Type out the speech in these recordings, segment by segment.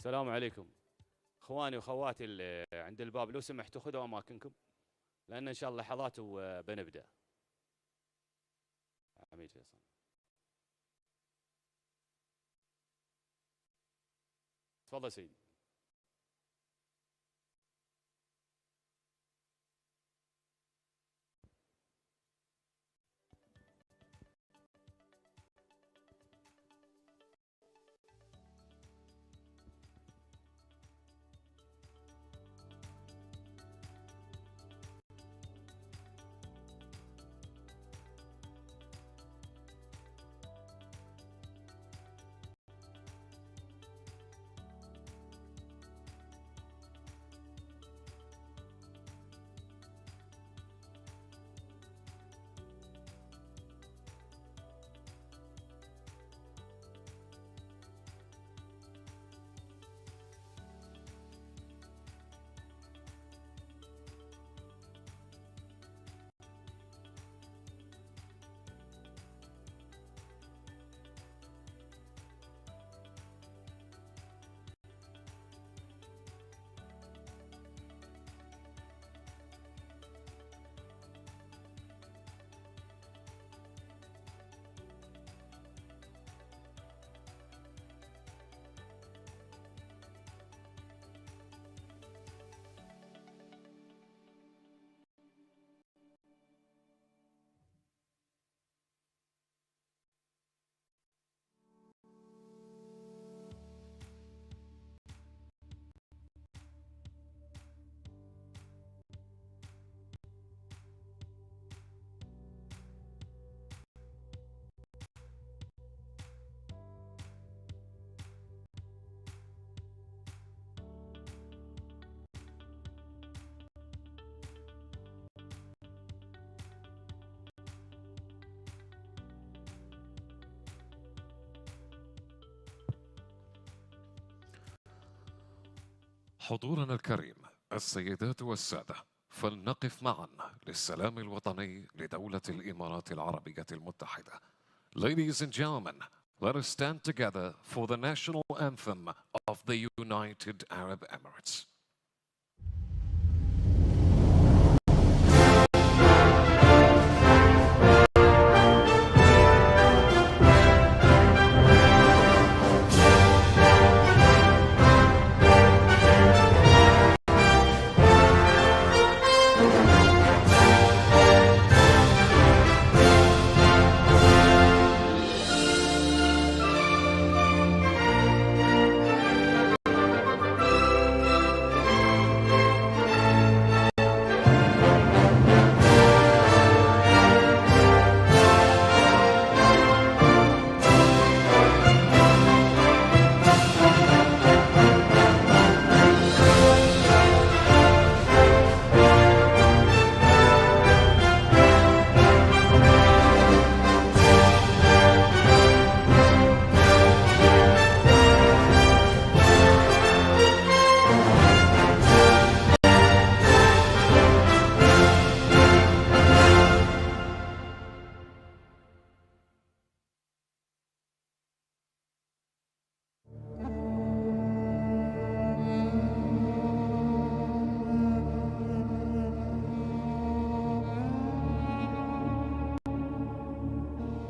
السلام عليكم اخواني واخواتي اللي عند الباب، لو سمحتوا خذوا اماكنكم لان ان شاء الله لحظات وبنبدا. عميد فيصل. تفضل سيدي. حضورنا الكريم السيدات والسادة، فلنقف معا للسلام الوطني لدولة الإمارات العربية المتحدة. Ladies and gentlemen, let us stand together for the national anthem of the United Arab Emirates.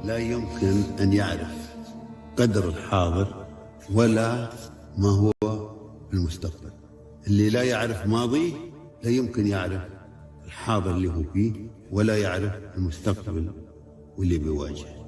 لا يمكن أن يعرف قدر الحاضر ولا ما هو المستقبل. اللي لا يعرف ماضيه لا يمكن يعرف الحاضر اللي هو فيه، ولا يعرف المستقبل واللي بيواجهه.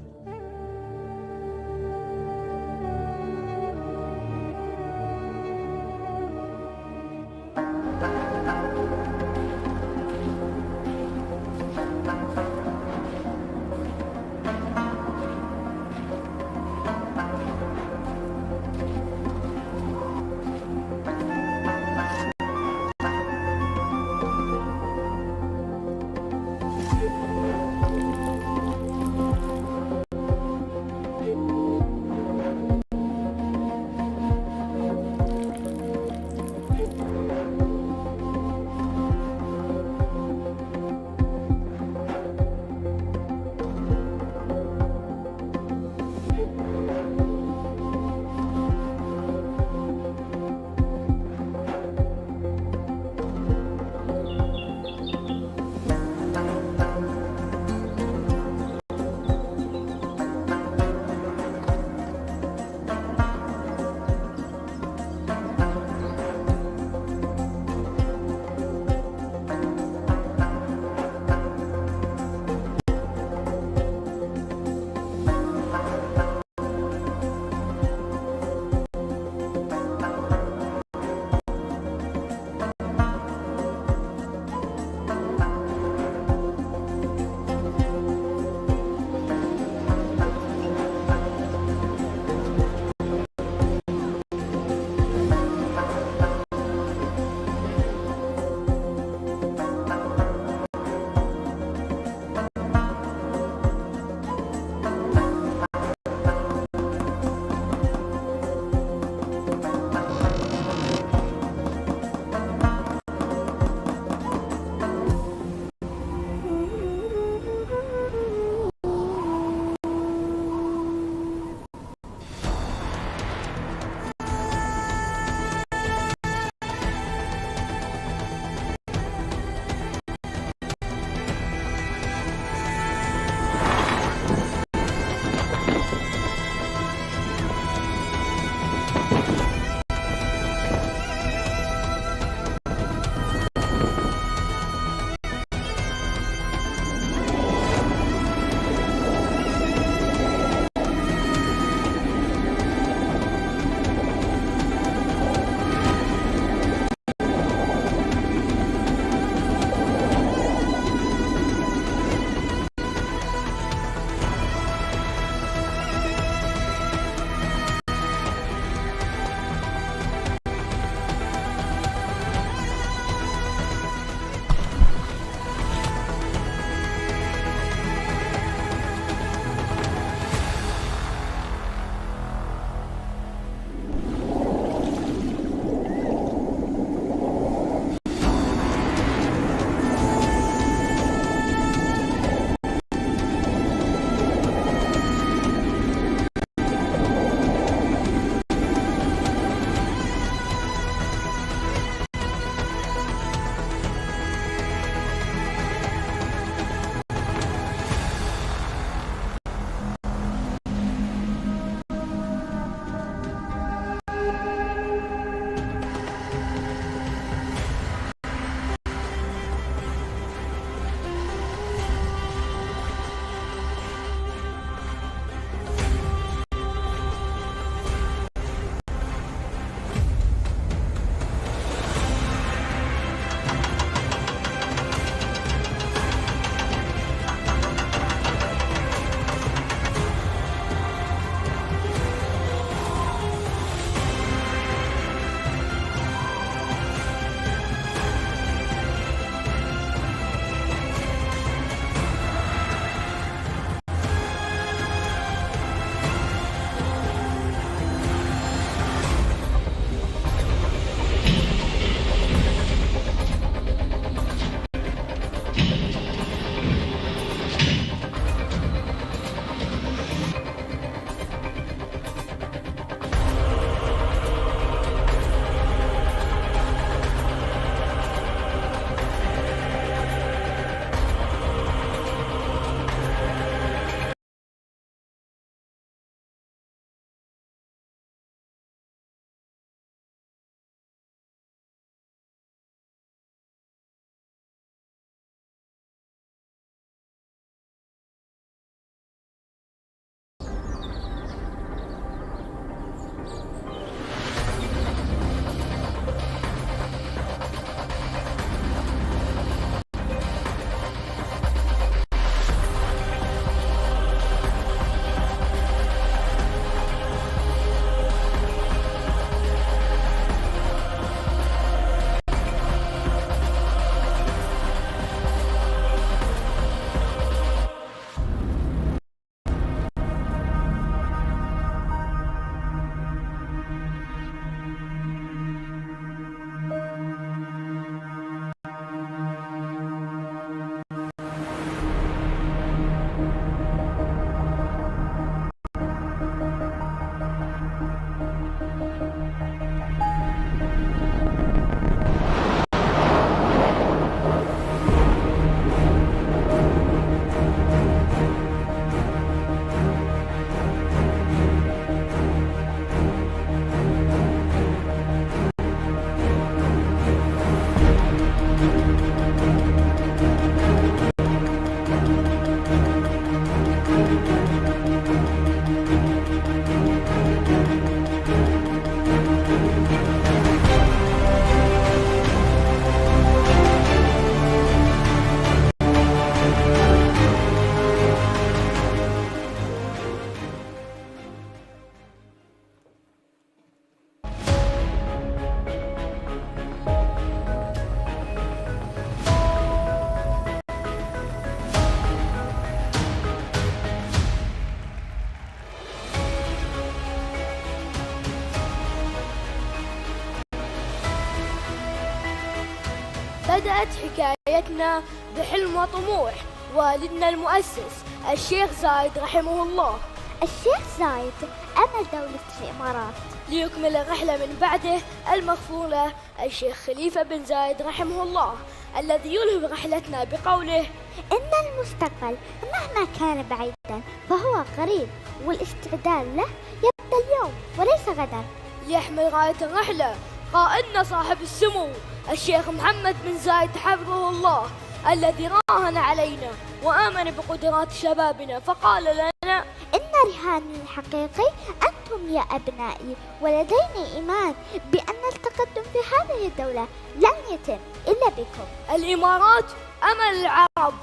بدأت حكايتنا بحلم وطموح والدنا المؤسس الشيخ زايد رحمه الله. الشيخ زايد أمل دولة الإمارات. ليكمل الرحلة من بعده المغفور له الشيخ خليفة بن زايد رحمه الله، الذي يلهم رحلتنا بقوله: إن المستقبل مهما كان بعيدا فهو قريب، والاستعداد له يبدأ اليوم وليس غدا. ليحمل راية الرحلة قائدنا صاحب السمو الشيخ محمد بن زايد حفظه الله، الذي راهن علينا وآمن بقدرات شبابنا فقال لنا: إن رهاني الحقيقي أنتم يا أبنائي، ولديني إيمان بأن التقدم في هذه الدولة لن يتم إلا بكم. الإمارات أمل العرب،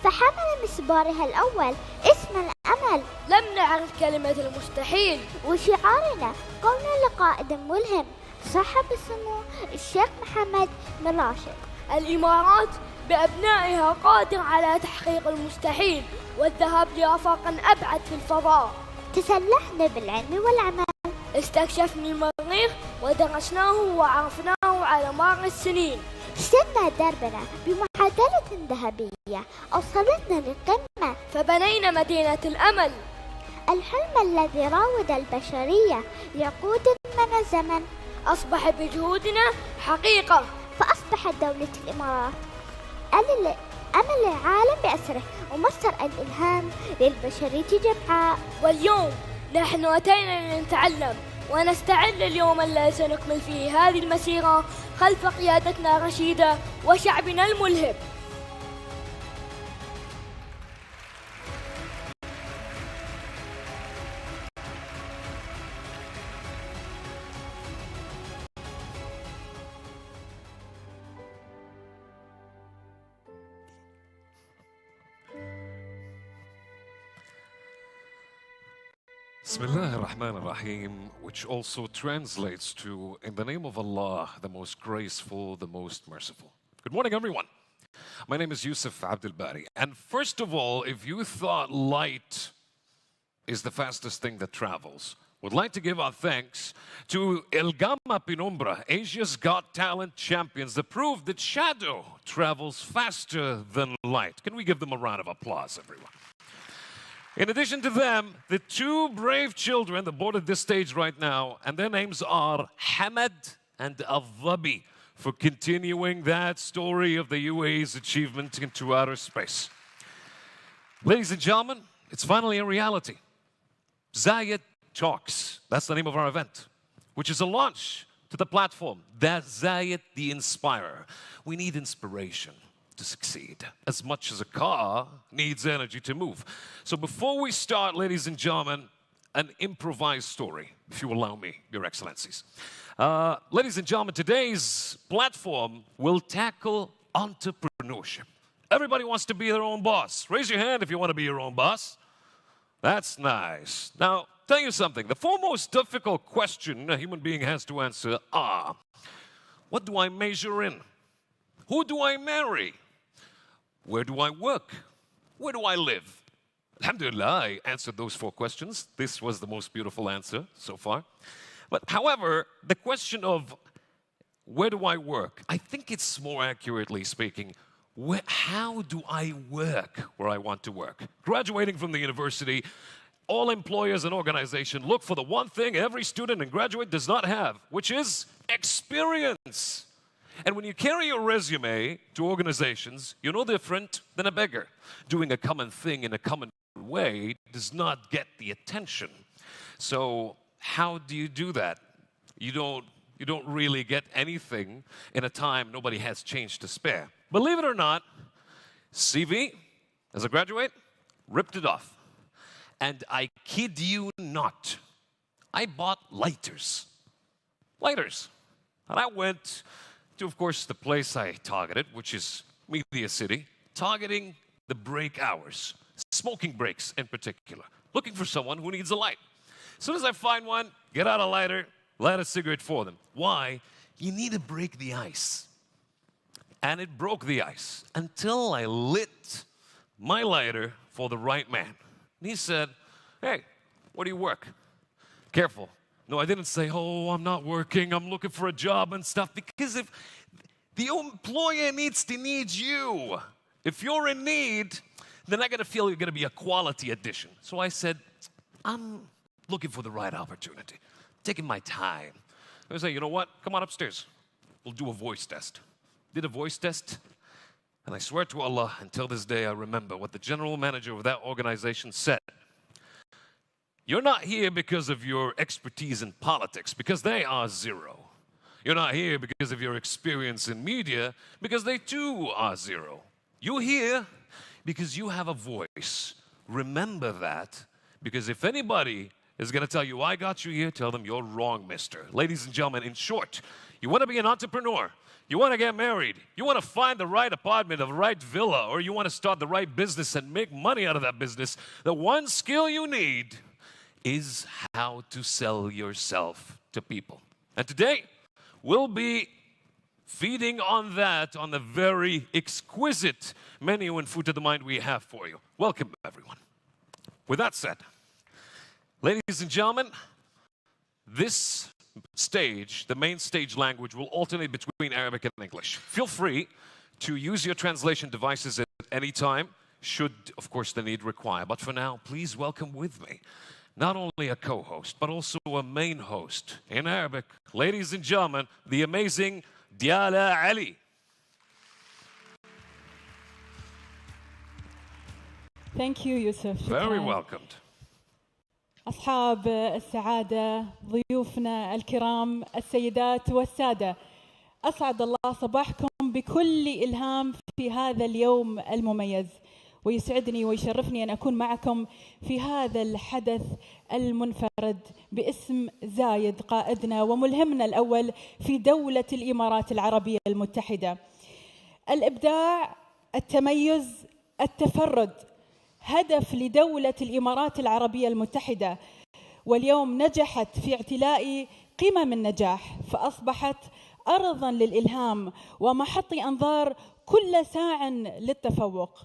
فحمل مسبارها الأول اسم الأمل. لم نعرف كلمة المستحيل، وشعارنا قولنا لقائد ملهم صاحب السمو الشيخ محمد مباشر. الإمارات بأبنائها قادر على تحقيق المستحيل والذهاب لآفاق أبعد في الفضاء. تسلحنا بالعلم والعمل، استكشفنا المريخ ودرسناه وعرفناه على مر السنين. سدنا دربنا بمعادلة ذهبية أوصلتنا للقمة، فبنينا مدينة الأمل، الحلم الذي راود البشرية يقود من الزمن أصبح بجهودنا حقيقة. فأصبحت دولة الإمارات أمل العالم بأسره ومصدر الإلهام للبشرية جمعاء. واليوم نحن أتينا لنتعلم ونستعد اليوم الذي سنكمل فيه هذه المسيرة خلف قيادتنا الرشيدة وشعبنا الملهم. Bismillah ar-Rahman ar-Rahim, which also translates to, in the name of Allah, the most graceful, the most merciful. Good morning, everyone. My name is Yusuf Abdul Bari. And first of all, if you thought light is the fastest thing that travels, would like to give our thanks to El Gamma Penumbra, Asia's Got Talent champions, that proved that shadow travels faster than light. Can we give them a round of applause, everyone? In addition to them, the two brave children that boarded this stage right now, and their names are Hamad and Al-Dhabi, for continuing that story of the UAE's achievement into outer space. Ladies and gentlemen, it's finally a reality. Zayed Talks, that's the name of our event, which is a launch to the platform. That's Zayed the Inspirer. We need inspiration to succeed, as much as a car needs energy to move. So before we start, ladies and gentlemen, an improvised story, if you allow me, Your Excellencies. Ladies and gentlemen, today's platform will tackle entrepreneurship. Everybody wants to be their own boss. Raise your hand if you want to be your own boss. That's nice. Now, tell you something. The foremost difficult question a human being has to answer are, what do I major in? Who do I marry? Where do I work? Where do I live? Alhamdulillah, I answered those 4 questions. This was the most beautiful answer so far. But however, the question of where do I work? I think it's more accurately speaking, how do I work where I want to work? Graduating from the university, all employers and organizations look for the one thing every student and graduate does not have, which is experience. And when you carry your resume to organizations, you're no different than a beggar. Doing a common thing in a common way does not get the attention. So how do you do that? You don't really get anything in a time nobody has change to spare. Believe it or not, CV, as a graduate, ripped it off. And I kid you not, I bought lighters. Lighters. And I went to, of course, the place I targeted, which is Media City, targeting the break hours, smoking breaks in particular, looking for someone who needs a light. As soon as I find one, get out a lighter, light a cigarette for them. Why? You need to break the ice. And it broke the ice until I lit my lighter for the right man. And he said, hey, where do you work? Careful. No, I didn't say, oh, I'm not working, I'm looking for a job and stuff, because if The employer needs to need you. If you're in need, then I gotta feel you're gonna be a quality addition. So I said, I'm looking for the right opportunity, taking my time. I say, you know what? Come on upstairs. We'll do a voice test. Did a voice test, and I swear to Allah, until this day, I remember what the general manager of that organization said. You're not here because of your expertise in politics, because they are zero. You're not here because of your experience in media, because they too are zero. You're here because you have a voice. Remember that, because if anybody is going to tell you, I got you here, tell them you're wrong, mister. Ladies and gentlemen, in short, you want to be an entrepreneur, you want to get married, you want to find the right apartment, the right villa, or you want to start the right business and make money out of that business, the one skill you need is how to sell yourself to people. And today, we'll be feeding on that on the very exquisite menu and food to the mind we have for you. Welcome, everyone. With that said, ladies and gentlemen, this stage, the main stage language, will alternate between Arabic and English. Feel free to use your translation devices at any time, should, of course, the need require. But for now, please welcome with me not only a co-host, but also a main host in Arabic. Ladies and gentlemen, the amazing Diala Ali. Thank you, Yusuf. Very welcomed. أصحاب السعادة، ضيوفنا الكرام، السيدات والسادة، أسعد الله صباحكم بكل إلهام في هذا اليوم المميز، ويسعدني ويشرفني أن أكون معكم في هذا الحدث المنفرد باسم زايد، قائدنا وملهمنا الأول في دولة الإمارات العربية المتحدة. الإبداع، التميز، التفرد هدف لدولة الإمارات العربية المتحدة، واليوم نجحت في اعتلاء قمم النجاح، فأصبحت أرضاً للإلهام ومحط أنظار كل ساع للتفوق.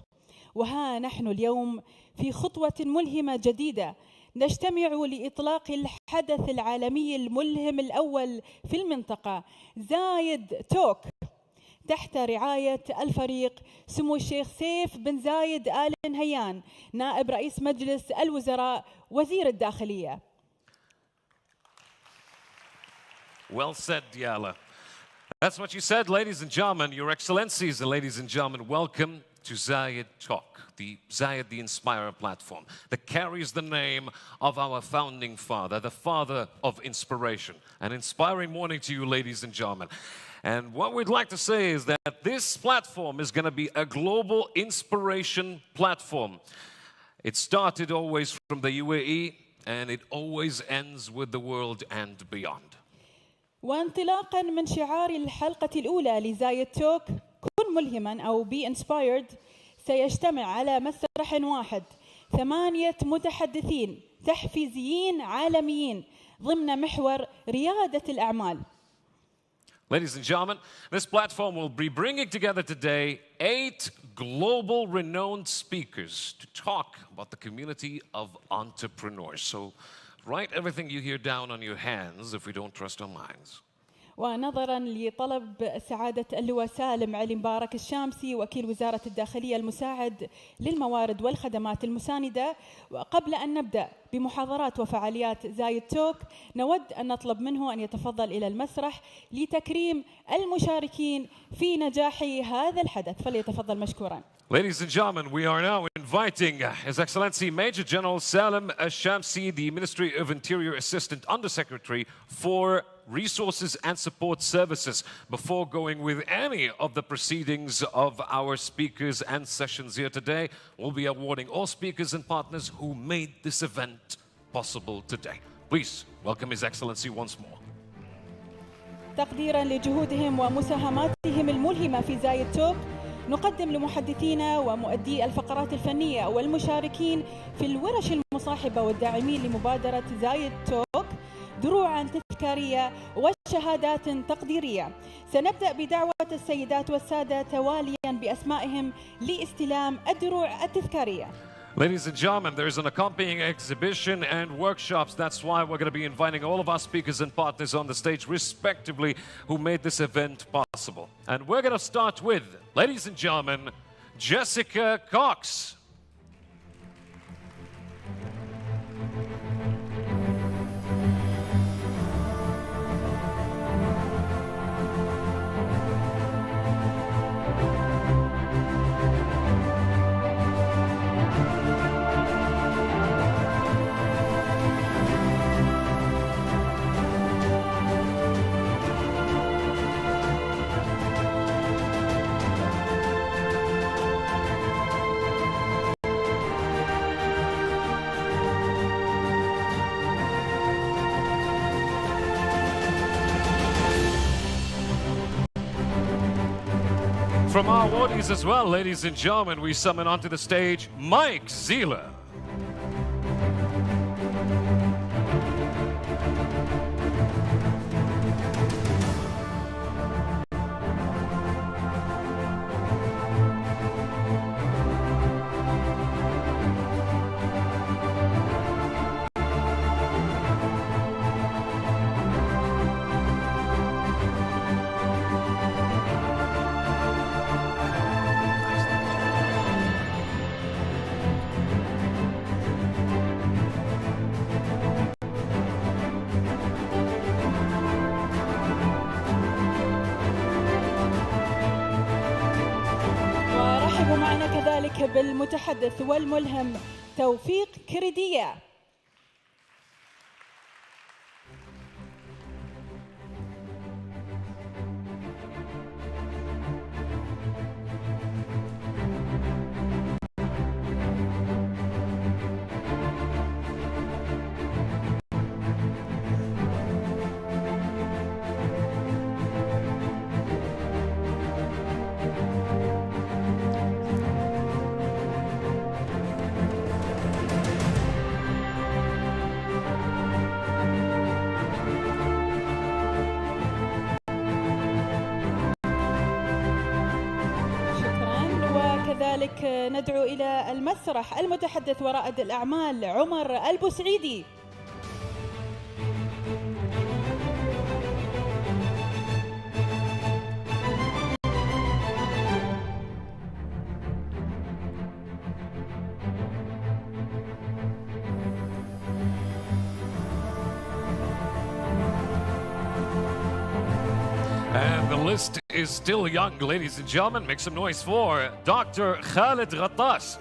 وها نحن اليوم في خطوة ملهمة جديدة، نجتمع لإطلاق الحدث العالمي الملهم الأول في المنطقة، زايد توك، تحت رعاية الفريق سمو الشيخ سيف بن زايد آل نهيان، نائب رئيس مجلس الوزراء وزير الداخلية. Well said, Diala. That's what you said, ladies and gentlemen. Your Excellencies and ladies and gentlemen, welcome to Zayed Talk, the Zayed the Inspirer platform that carries the name of our founding father, the father of inspiration. An inspiring morning to you, ladies and gentlemen. And what we'd like to say is that this platform is going to be a global inspiration platform. It started always from the UAE, and it always ends with the world and beyond. وانطلاقا من شعار الحلقة الأولى لزايد توك، كن ملهما أو be inspired، سيجتمع على مسرح واحد 8 متحدثين تحفيزيين عالميين ضمن محور ريادة الأعمال. Ladies and gentlemen, this platform will be bringing together today 8 global renowned speakers to talk about the community of entrepreneurs. So write everything you hear down on your hands if we don't trust our minds. ونظراً لطلب سعادة اللواء سالم علي مبارك الشامسي وكيل وزارة الداخلية المساعد للموارد والخدمات المساندة، وقبل أن نبدأ بمحاضرات وفعاليات زايد توك، نود أن نطلب منه أن يتفضل إلى المسرح لتكريم المشاركين في نجاح هذا الحدث، فليتفضل مشكوراً. Ladies and gentlemen, we are now inviting His Excellency Major General Salim Al-Shamsi, the Ministry of Interior Assistant Undersecretary for Resources and Support Services. Before going with any of the proceedings of our speakers and sessions here today, we'll be awarding all speakers and partners who made this event possible today. Please welcome His Excellency once more. تقديراً لجهودهم ومساهماتهم الملهمة في زايد توك، نقدم لمحدثينا ومؤدي الفقرات الفنية والمشاركين في الورش المصاحبة والداعمين لمبادرة زايد توك دروعاً تذكارية وشهادات تقديرية. سنبدأ بدعوة السيدات والسادة توالياً بأسمائهم لاستلام الدروع التذكارية. Ladies and gentlemen, there is an accompanying exhibition and workshops. That's why we're going to be inviting all of our speakers and partners on the stage, respectively, who made this event possible. And we're going to start with, ladies and gentlemen, Jessica Cox. From our awardees as well, ladies and gentlemen, we summon onto the stage Mike Zieler. معنا كذلك بالمتحدث والملهم توفيق كردية. كذلك ندعو إلى المسرح المتحدث ورائد الأعمال عمر البوسعيدي. And the list is still young, ladies and gentlemen. Make some noise for Dr. Khalid Ghattas.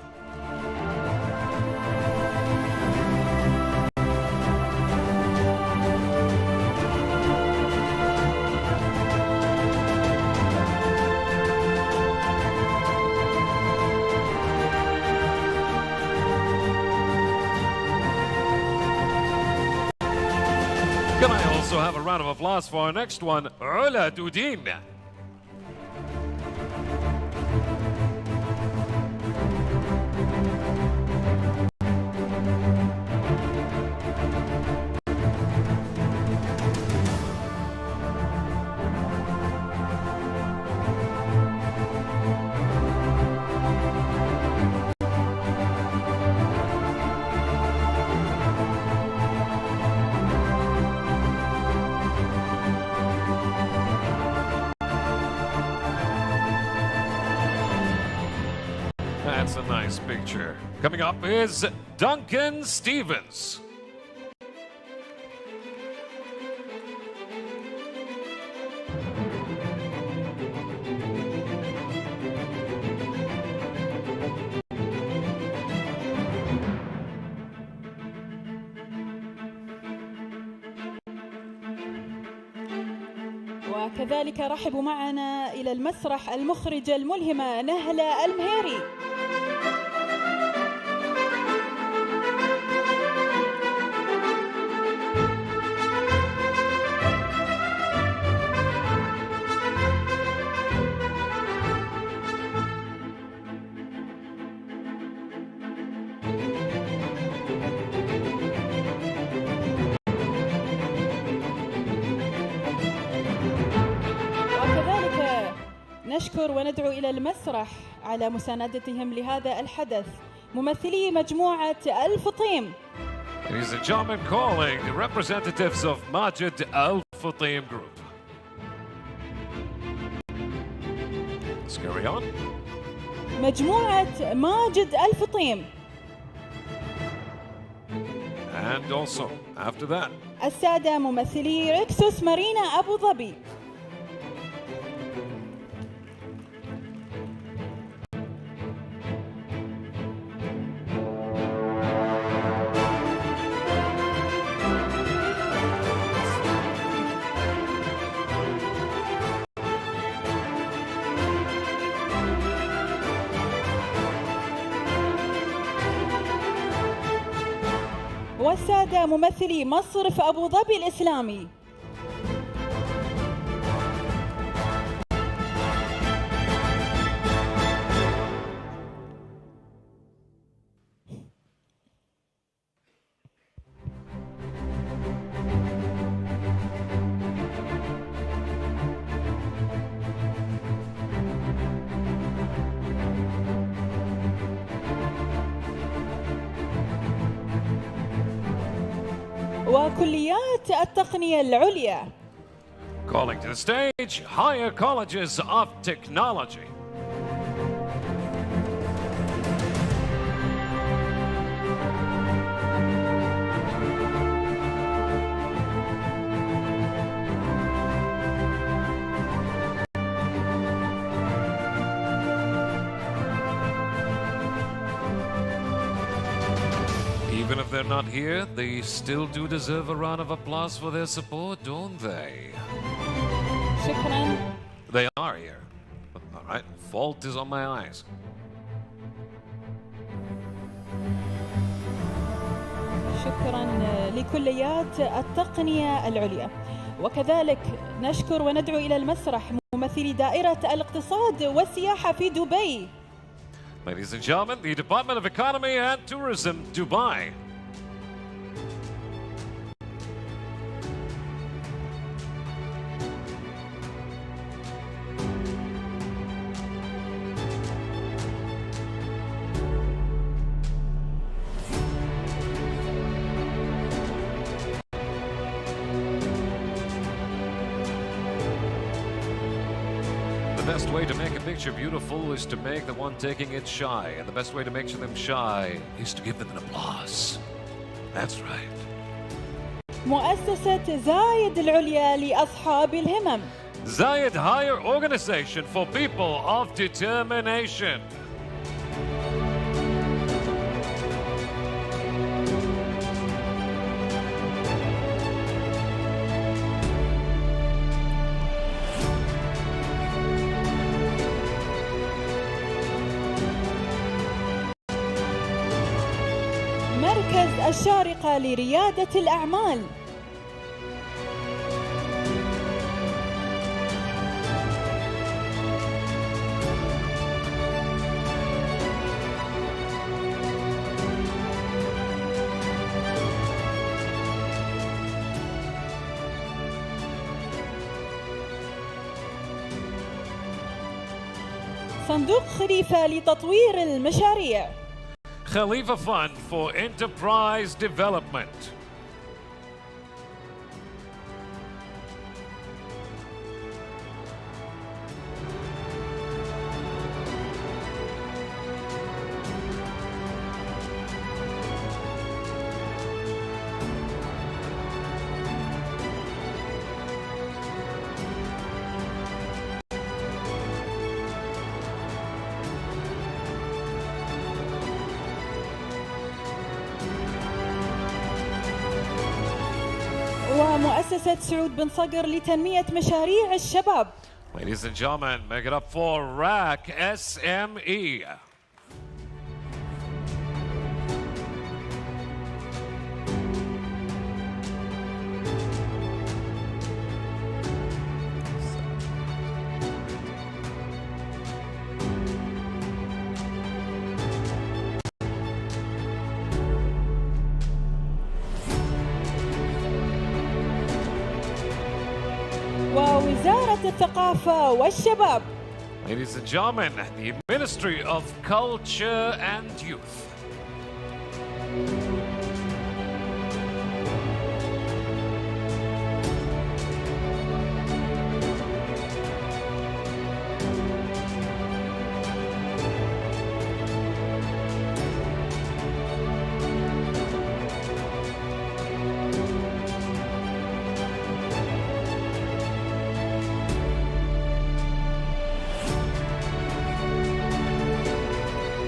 Can I also have a round of applause for our next one, Ula Dudin. That's a nice picture. Coming up is Duncan Stevens. وكذلك رحبوا معنا إلى المسرح المخرجة الملهمة نهلة المهيري. نشكر وندعو إلى المسرح على مساندتهم لهذا الحدث ممثلي مجموعة الفطيم. Ladies and gentlemen, calling the representatives of Majid Al Futim Group. Let's carry on. مجموعة ماجد الفطيم. And also, after that, السادة ممثلي ريكسوس مارينا أبو ظبي. والسادة ممثلي مصرف أبو ظبي الإسلامي. وكليات التقنية العليا. calling to the stage, higher colleges of technology. Even if they're not here, they still do deserve a round of applause for their support, don't they? شكراً. They are here. All right, fault is on my eyes. شكراً لكليات التقنية العليا. وكذلك نشكر وندعو إلى المسرح ممثلي دائرة الاقتصاد والسياحة في دبي. Ladies and gentlemen, the Department of Economy and Tourism, Dubai. The best way to make a picture beautiful is to make the one taking it shy. And the best way to make them shy is to give them an applause. That's right. مؤسسة زايد العليا لأصحاب الهمم. Zayed Higher Organization for People of Determination. مركز الشارقة لريادة الأعمال. صندوق خليفة لتطوير المشاريع. Khalifa Fund for Enterprise Development. ومؤسسة سعود بن صقر لتنمية مشاريع الشباب. Ladies and gentlemen, make it up for RAC SME. ووزارة الثقافة والشباب. Ladies and gentlemen, the Ministry of Culture and Youth.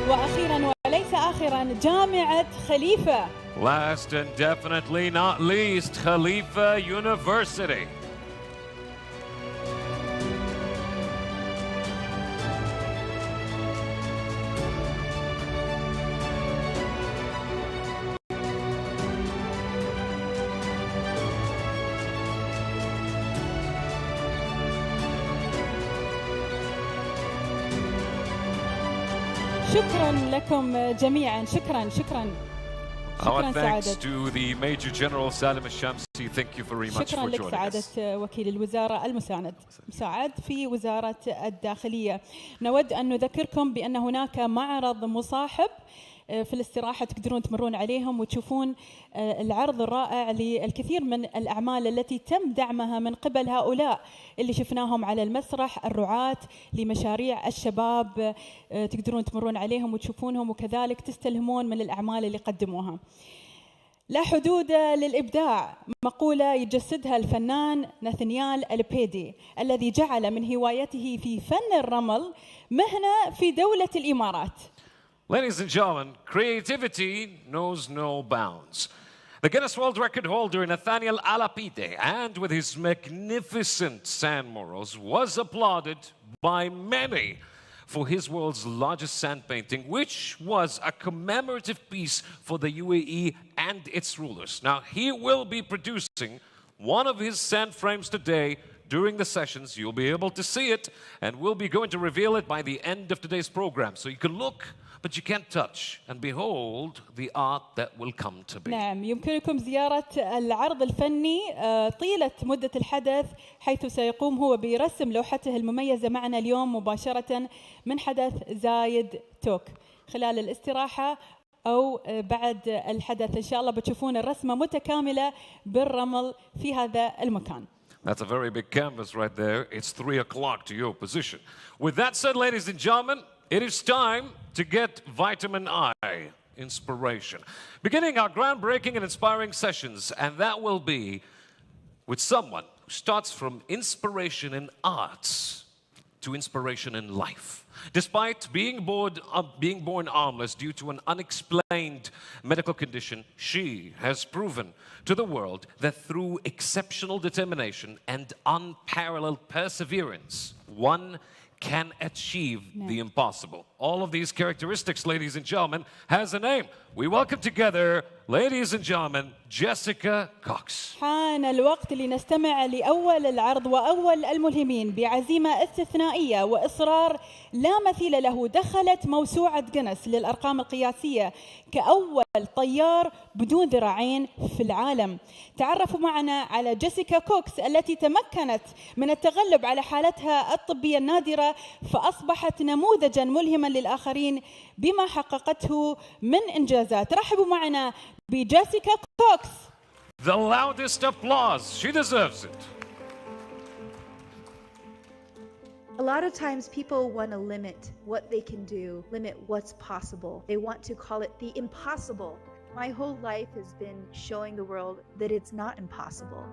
وأخيرا وليس آخرا جامعة خليفة. Last and definitely not least, Khalifa University. شكرا لكم جميعا. شكرا. Our شكرا thanks سعادة. to the Major General Salim al-Shamsi. Thank you very much شكرا for لك joining سعادة us. وكيل الوزارة مساعد في وزارة الداخلية. نود أن نذكركم بأن هناك معرض مصاحب في الاستراحة تقدرون تمرون عليهم وتشوفون العرض الرائع للكثير من الأعمال التي تم دعمها من قبل هؤلاء اللي شفناهم على المسرح، الرعاة لمشاريع الشباب. تقدرون تمرون عليهم وتشوفونهم وكذلك تستلهمون من الأعمال اللي قدموها. لا حدود للإبداع، مقولة يجسدها الفنان ناثانيال البيدي الذي جعل من هوايته في فن الرمل مهنة في دولة الإمارات. Ladies and gentlemen, creativity knows no bounds. The Guinness World Record holder Nathaniel Alapide, and with his magnificent sand murals, was applauded by many for his world's largest sand painting, which was a commemorative piece for the UAE and its rulers. Now, he will be producing one of his sand frames today during the sessions. You'll be able to see it, and we'll be going to reveal it by the end of today's program. So you can look, but you can't touch, and behold the art that will come to be. نعم، يمكنكم زيارة العرض الفني طيلة مدة الحدث، حيث سيقوم هو برسم لوحته المميزة معنا اليوم مباشرة من حدث زايد توك. خلال الاستراحة أو بعد الحدث إن شاء الله بتشوفون الرسمة متكاملة بالرمل في هذا المكان. That's a very big canvas right there. It's 3 o'clock to your position. With that said, ladies and gentlemen, it is time to get vitamin I, inspiration. Beginning our groundbreaking and inspiring sessions, and that will be with someone who starts from inspiration in arts to inspiration in life. Despite being born armless due to an unexplained medical condition, she has proven to the world that through exceptional determination and unparalleled perseverance, one can achieve the impossible. All of these characteristics, ladies and gentlemen, has a name. We welcome together, ladies and gentlemen, Jessica Cox. حان الوقت لنستمع لأول العرض وأول الملهمين بعزيمة استثنائية وإصرار لا مثيل له. دخلت موسوعة جينيس للأرقام القياسية كأول طيار بدون ذراعين في العالم. تعرفوا معنا على جيسيكا كوكس التي تمكنت من التغلب على حالتها الطبية النادرة، فأصبحت نموذجا ملهما للآخرين بما حققته من إنجازات. رحبوا معنا بجيسيكا كوكس. The loudest applause. She deserves it. A lot of times people want to limit what they can do, limit what's possible. They want to call it the impossible. My whole life has been showing the world that it's not impossible.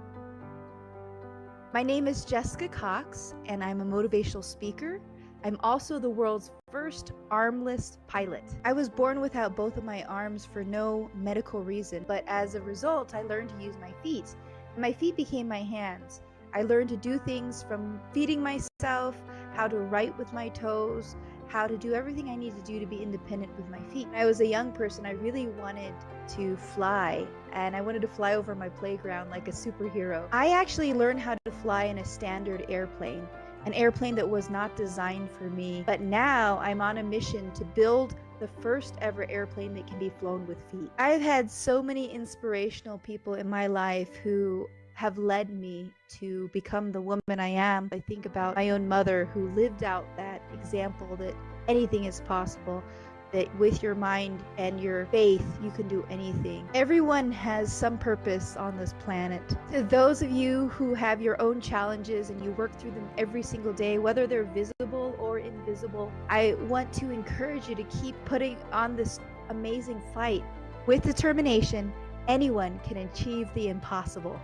My name is Jessica Cox, and I'm a motivational speaker. I'm also the world's first armless pilot. I was born without both of my arms for no medical reason, but as a result, I learned to use my feet. My feet became my hands. I learned to do things from feeding myself, how to write with my toes, how to do everything I need to do to be independent with my feet. When I was a young person, I really wanted to fly, and I wanted to fly over my playground like a superhero. I actually learned how to fly in a standard airplane, an airplane that was not designed for me. But now I'm on a mission to build the first ever airplane that can be flown with feet. I've had so many inspirational people in my life who have led me to become the woman I am. I think about my own mother who lived out that example that anything is possible. that with your mind and your faith, you can do anything. Everyone has some purpose on this planet. To those of you who have your own challenges and you work through them every single day, whether they're visible or invisible, I want to encourage you to keep putting on this amazing fight. With determination, anyone can achieve the impossible.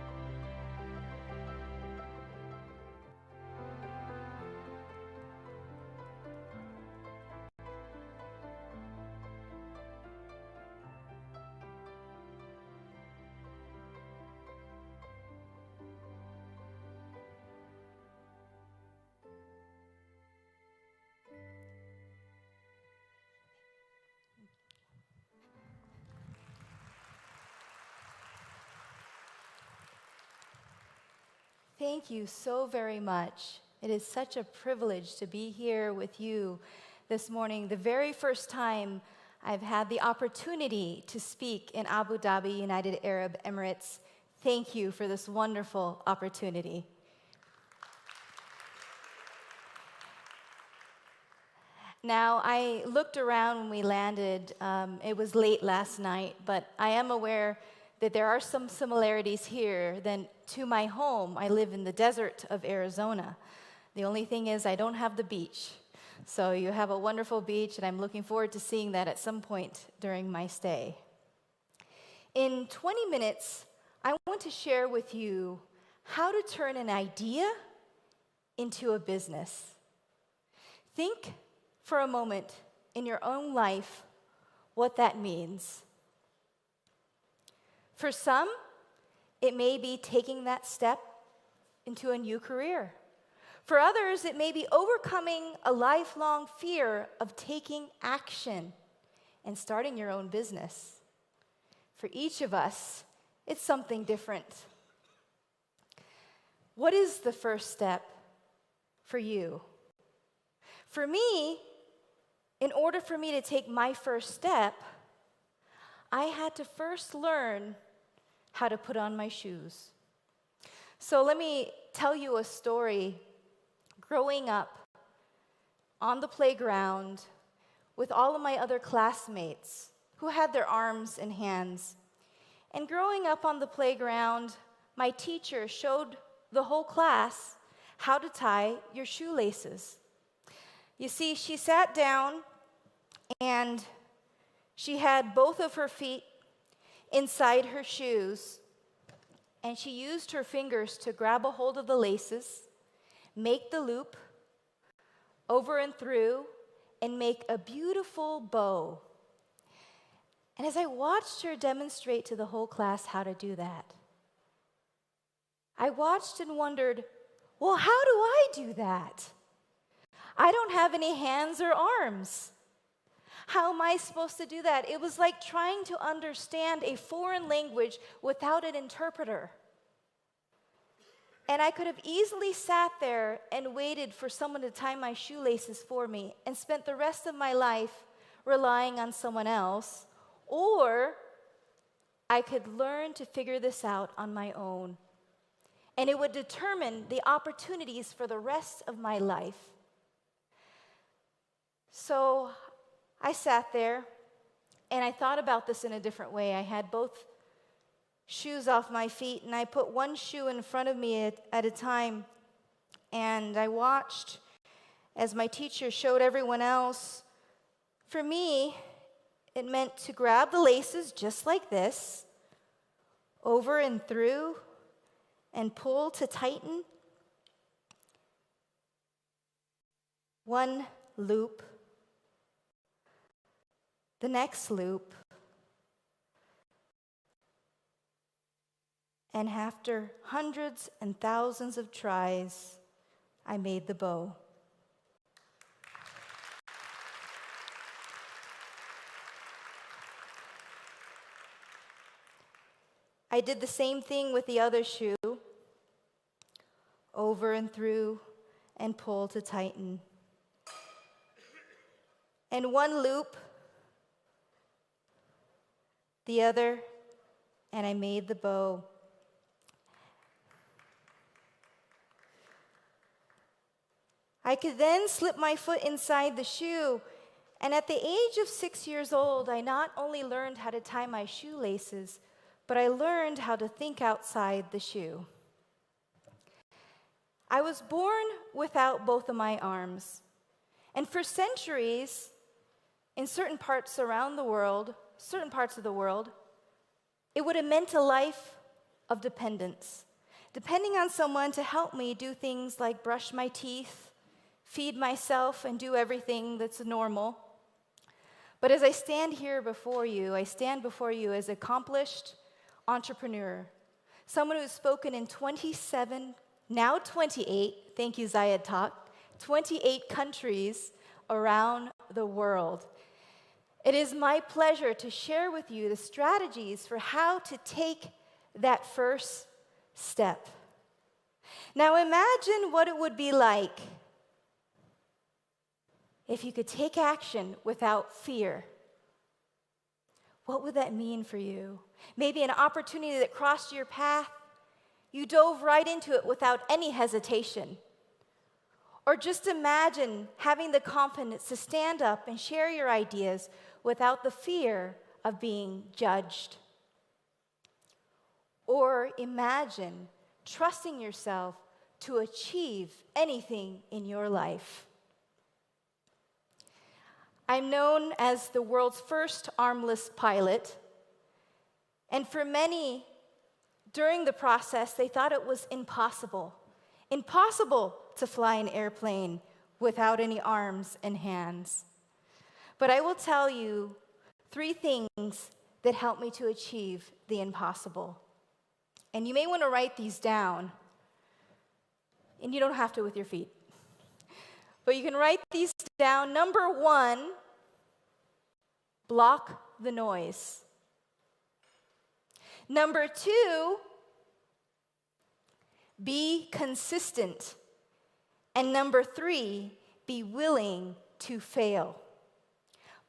Thank you so very much. It is such a privilege to be here with you this morning. The very first time I've had the opportunity to speak in Abu Dhabi, United Arab Emirates. Thank you for this wonderful opportunity. Now, I looked around when we landed. It was late last night, but I am aware that there are some similarities here than to my home. I live in the desert of Arizona. The only thing is I don't have the beach. So you have a wonderful beach, and I'm looking forward to seeing that at some point during my stay. In 20 minutes, I want to share with you how to turn an idea into a business. Think for a moment in your own life what that means. For some, it may be taking that step into a new career. For others, it may be overcoming a lifelong fear of taking action and starting your own business. For each of us, it's something different. What is the first step for you? For me, in order for me to take my first step, I had to first learn how to put on my shoes. So let me tell you a story. Growing up on the playground with all of my other classmates who had their arms and hands. And growing up on the playground, my teacher showed the whole class how to tie your shoelaces. You see, she sat down and she had both of her feet inside her shoes, and she used her fingers to grab a hold of the laces, make the loop over and through, and make a beautiful bow. And as I watched her demonstrate to the whole class how to do that, I watched and wondered, well, how do I do that? I don't have any hands or arms. How am I supposed to do that? It was like trying to understand a foreign language without an interpreter. And I could have easily sat there and waited for someone to tie my shoelaces for me and spent the rest of my life relying on someone else. Or I could learn to figure this out on my own. And it would determine the opportunities for the rest of my life. So I sat there and I thought about this in a different way. I had both shoes off my feet, and I put one shoe in front of me at a time, and I watched as my teacher showed everyone else. For me, it meant to grab the laces just like this, over and through, and pull to tighten. One loop, the next loop, and after hundreds and thousands of tries, I made the bow. I did the same thing with the other shoe, over and through, and pull to tighten. And one loop, the other, and I made the bow. I could then slip my foot inside the shoe, And at the age of 6 years old, I not only learned how to tie my shoelaces, but I learned how to think outside the shoe. I was born without both of my arms. And for centuries, in certain parts around the world, certain parts of the world, it would have meant a life of dependence, depending on someone to help me do things like brush my teeth, feed myself, and do everything that's normal. But as I stand here before you, I stand before you as an accomplished entrepreneur, someone who's spoken in 27, now 28, thank you Zayed Talk, 28 countries around the world. It is my pleasure to share with you the strategies for how to take that first step. Now imagine what it would be like if you could take action without fear. What would that mean for you? Maybe an opportunity that crossed your path, you dove right into it without any hesitation. Or just imagine having the confidence to stand up and share your ideas without the fear of being judged. Or imagine trusting yourself to achieve anything in your life. I'm known as the world's first armless pilot, and for many, during the process, they thought it was impossible to fly an airplane without any arms and hands. But I will tell you 3 things that helped me to achieve the impossible. And you may want to write these down, and you don't have to with your feet. But you can write these down. Number 1, block the noise. Number 2, be consistent. And number 3, be willing to fail.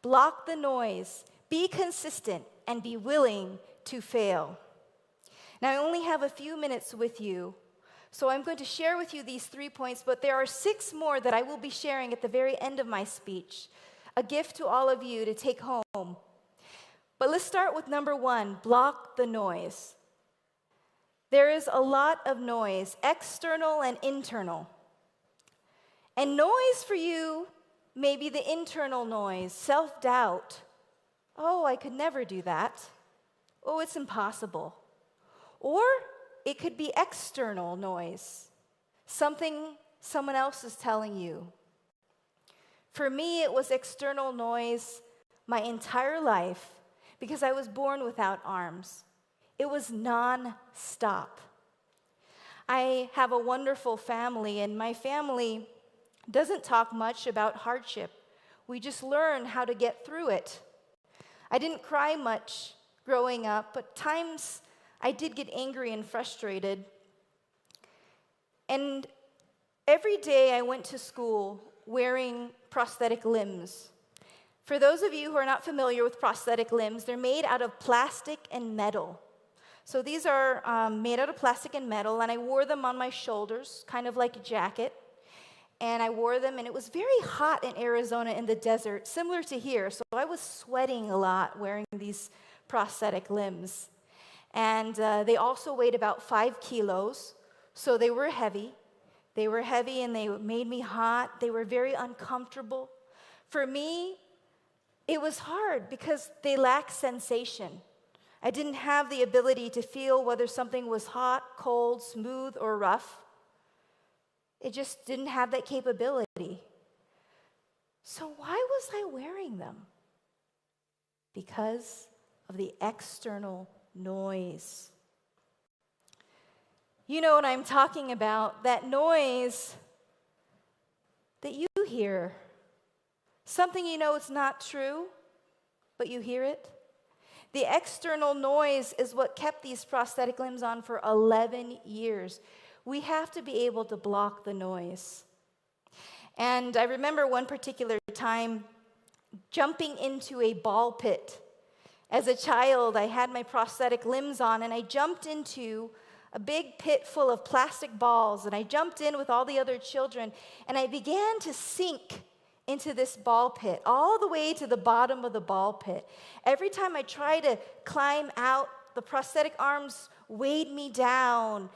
Block the noise, be consistent, and be willing to fail. Now, I only have a few minutes with you, so I'm going to share with you these 3 points, but there are 6 more that I will be sharing at the very end of my speech, a gift to all of you to take home. But let's start with number 1, block the noise. There is a lot of noise, external and internal. And noise for you may be the internal noise, self-doubt. Oh, I could never do that. Oh, it's impossible. Or it could be external noise, something someone else is telling you. For me, it was external noise my entire life because I was born without arms. It was non-stop. I have a wonderful family, and my family doesn't talk much about hardship. We just learn how to get through it. I didn't cry much growing up, but times I did get angry and frustrated. And every day I went to school wearing prosthetic limbs. For those of you who are not familiar with prosthetic limbs, they're made out of plastic and metal. So these are made out of plastic and metal, and I wore them on my shoulders, kind of like a jacket. And I wore them, and it was very hot in Arizona in the desert, similar to here. So I was sweating a lot wearing these prosthetic limbs. And they also weighed about 5 kilos, so they were heavy. They were heavy, and they made me hot. They were very uncomfortable. For me, it was hard because they lacked sensation. I didn't have the ability to feel whether something was hot, cold, smooth, or rough. It just didn't have that capability. So why was I wearing them? Because of the external noise. You know what I'm talking about, that noise that you hear. Something you know it's not true, but you hear it. The external noise is what kept these prosthetic limbs on for 11 years. We have to be able to block the noise. And I remember one particular time jumping into a ball pit. As a child, I had my prosthetic limbs on, and I jumped into a big pit full of plastic balls, and I jumped in with all the other children, and I began to sink into this ball pit, all the way to the bottom of the ball pit. Every time I tried to climb out, the prosthetic arms weighed me down,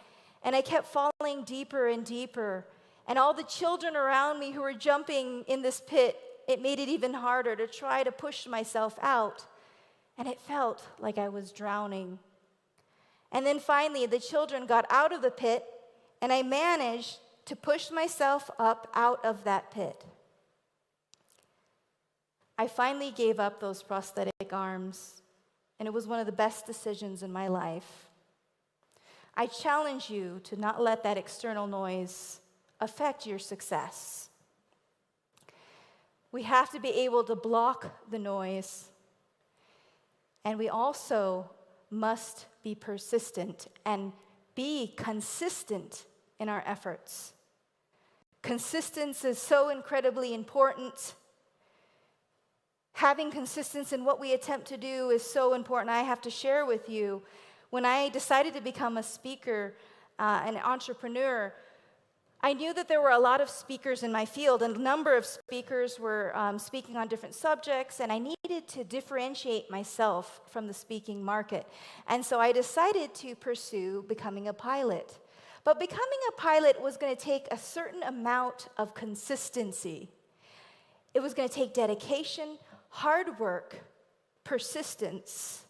and I kept falling deeper and deeper. And all the children around me who were jumping in this pit, it made it even harder to try to push myself out. And it felt like I was drowning. And then finally, the children got out of the pit, and I managed to push myself up out of that pit. I finally gave up those prosthetic arms, and it was one of the best decisions in my life. I challenge you to not let that external noise affect your success. We have to be able to block the noise, and we also must be persistent and be consistent in our efforts. Consistency is so incredibly important. Having consistency in what we attempt to do is so important. I have to share with you, when I decided to become a speaker, an entrepreneur, I knew that there were a lot of speakers in my field, and a number of speakers were speaking on different subjects, and I needed to differentiate myself from the speaking market. And so I decided to pursue becoming a pilot. But becoming a pilot was going to take a certain amount of consistency. It was going to take dedication, hard work, persistence.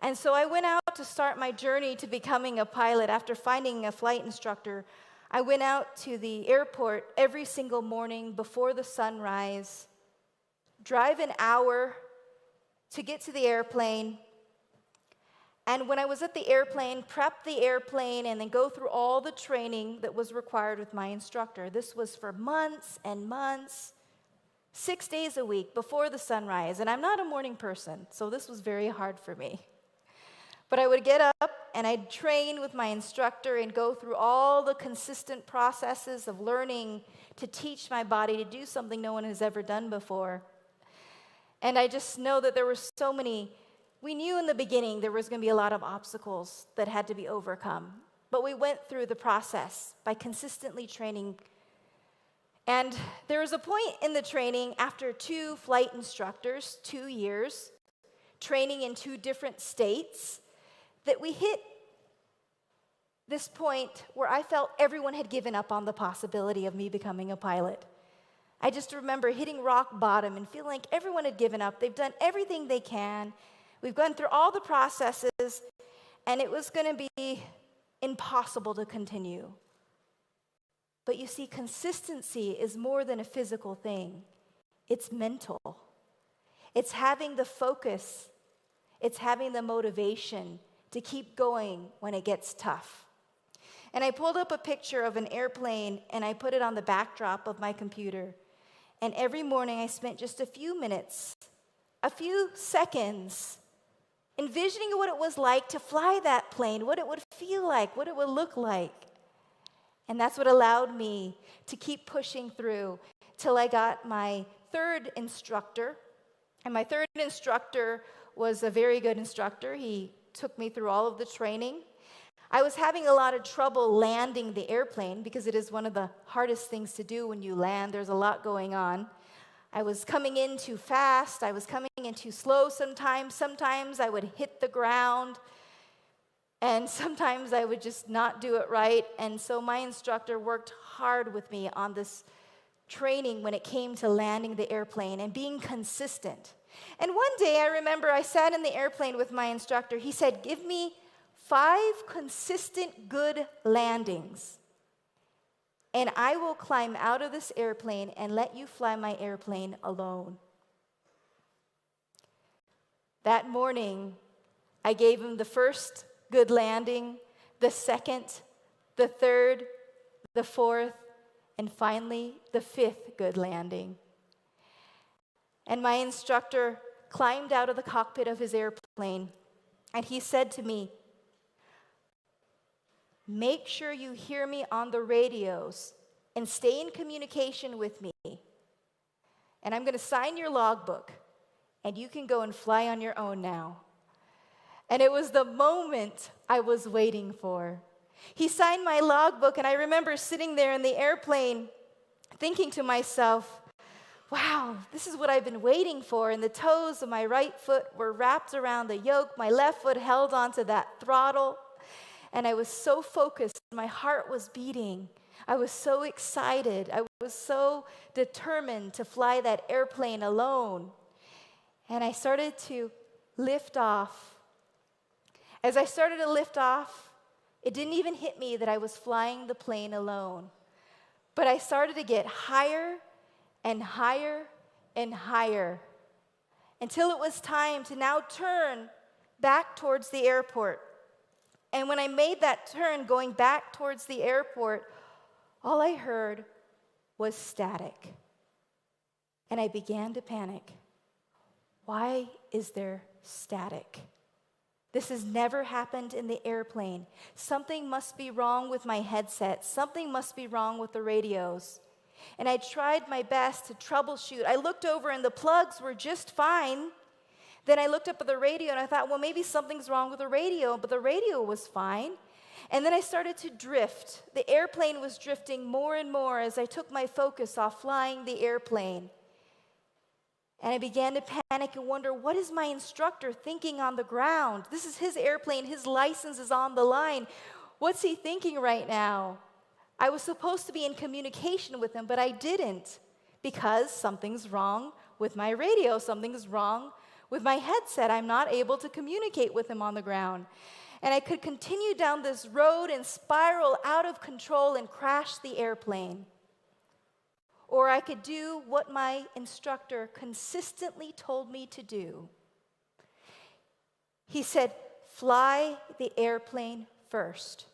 And so I went out to start my journey to becoming a pilot. After finding a flight instructor, I went out to the airport every single morning before the sunrise, drive an hour to get to the airplane. And when I was at the airplane, prep the airplane and then go through all the training that was required with my instructor. This was for months and months, 6 days a week before the sunrise. And I'm not a morning person, so this was very hard for me. But I would get up and I'd train with my instructor and go through all the consistent processes of learning to teach my body to do something no one has ever done before. And I just know that there were so many. We knew in the beginning there was going to be a lot of obstacles that had to be overcome. But we went through the process by consistently training. And there was a point in the training after 2 flight instructors, 2 years, training in 2 different states, that we hit this point where I felt everyone had given up on the possibility of me becoming a pilot. I just remember hitting rock bottom and feeling like everyone had given up. They've done everything they can. We've gone through all the processes, and it was going to be impossible to continue. But you see, consistency is more than a physical thing. It's mental. It's having the focus. It's having the motivation to keep going when it gets tough. And I pulled up a picture of an airplane, and I put it on the backdrop of my computer. And every morning I spent just a few minutes, a few seconds, envisioning what it was like to fly that plane, what it would feel like, what it would look like. And that's what allowed me to keep pushing through till I got my 3rd instructor. And my 3rd instructor was a very good instructor. He took me through all of the training. I was having a lot of trouble landing the airplane because it is one of the hardest things to do when you land. There's a lot going on. I was coming in too fast. I was coming in too slow sometimes. Sometimes I would hit the ground, and sometimes I would just not do it right. And so my instructor worked hard with me on this training when it came to landing the airplane and being consistent. And one day I remember I sat in the airplane with my instructor. He said, "Give me 5 consistent good landings, and I will climb out of this airplane and let you fly my airplane alone." That morning, I gave him the first good landing, the second, the third, the 4th, and finally the 5th good landing. And my instructor climbed out of the cockpit of his airplane, and he said to me, "Make sure you hear me on the radios and stay in communication with me. And I'm going to sign your logbook, and you can go and fly on your own now." And it was the moment I was waiting for. He signed my logbook, and I remember sitting there in the airplane thinking to myself, wow, this is what I've been waiting for. And the toes of my right foot were wrapped around the yoke. My left foot held onto that throttle. And I was so focused. My heart was beating. I was so excited. I was so determined to fly that airplane alone. And I started to lift off. As I started to lift off, it didn't even hit me that I was flying the plane alone. But I started to get higher and higher and higher until it was time to now turn back towards the airport. And when I made that turn going back towards the airport, all I heard was static. And I began to panic. Why is there static? This has never happened in the airplane. Something must be wrong with my headset. Something must be wrong with the radios. And I tried my best to troubleshoot. I looked over and the plugs were just fine. Then I looked up at the radio and I thought, well, maybe something's wrong with the radio, but the radio was fine. And then I started to drift. The airplane was drifting more and more as I took my focus off flying the airplane. And I began to panic and wonder, what is my instructor thinking on the ground? This is his airplane. His license is on the line. What's he thinking right now? I was supposed to be in communication with him, but I didn't because something's wrong with my radio. Something's wrong with my headset. I'm not able to communicate with him on the ground. And I could continue down this road and spiral out of control and crash the airplane. Or I could do what my instructor consistently told me to do. He said, fly the airplane first.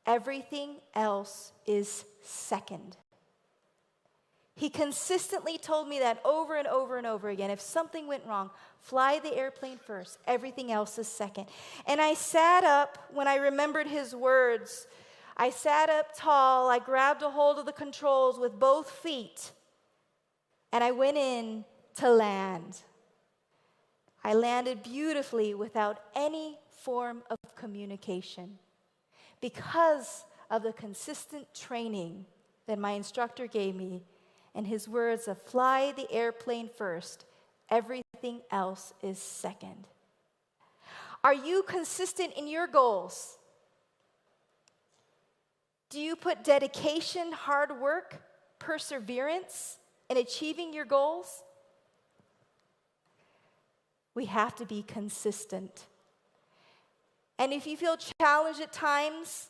Everything else is second. He consistently told me that over and over and over again. If something went wrong, fly the airplane first. Everything else is second. And I sat up when I remembered his words. I sat up tall, I grabbed a hold of the controls with both feet, and I went in to land. I landed beautifully without any form of communication because of the consistent training that my instructor gave me and his words of fly the airplane first, everything else is second. Are you consistent in your goals? Do you put dedication, hard work, perseverance in achieving your goals? We have to be consistent. And if you feel challenged at times,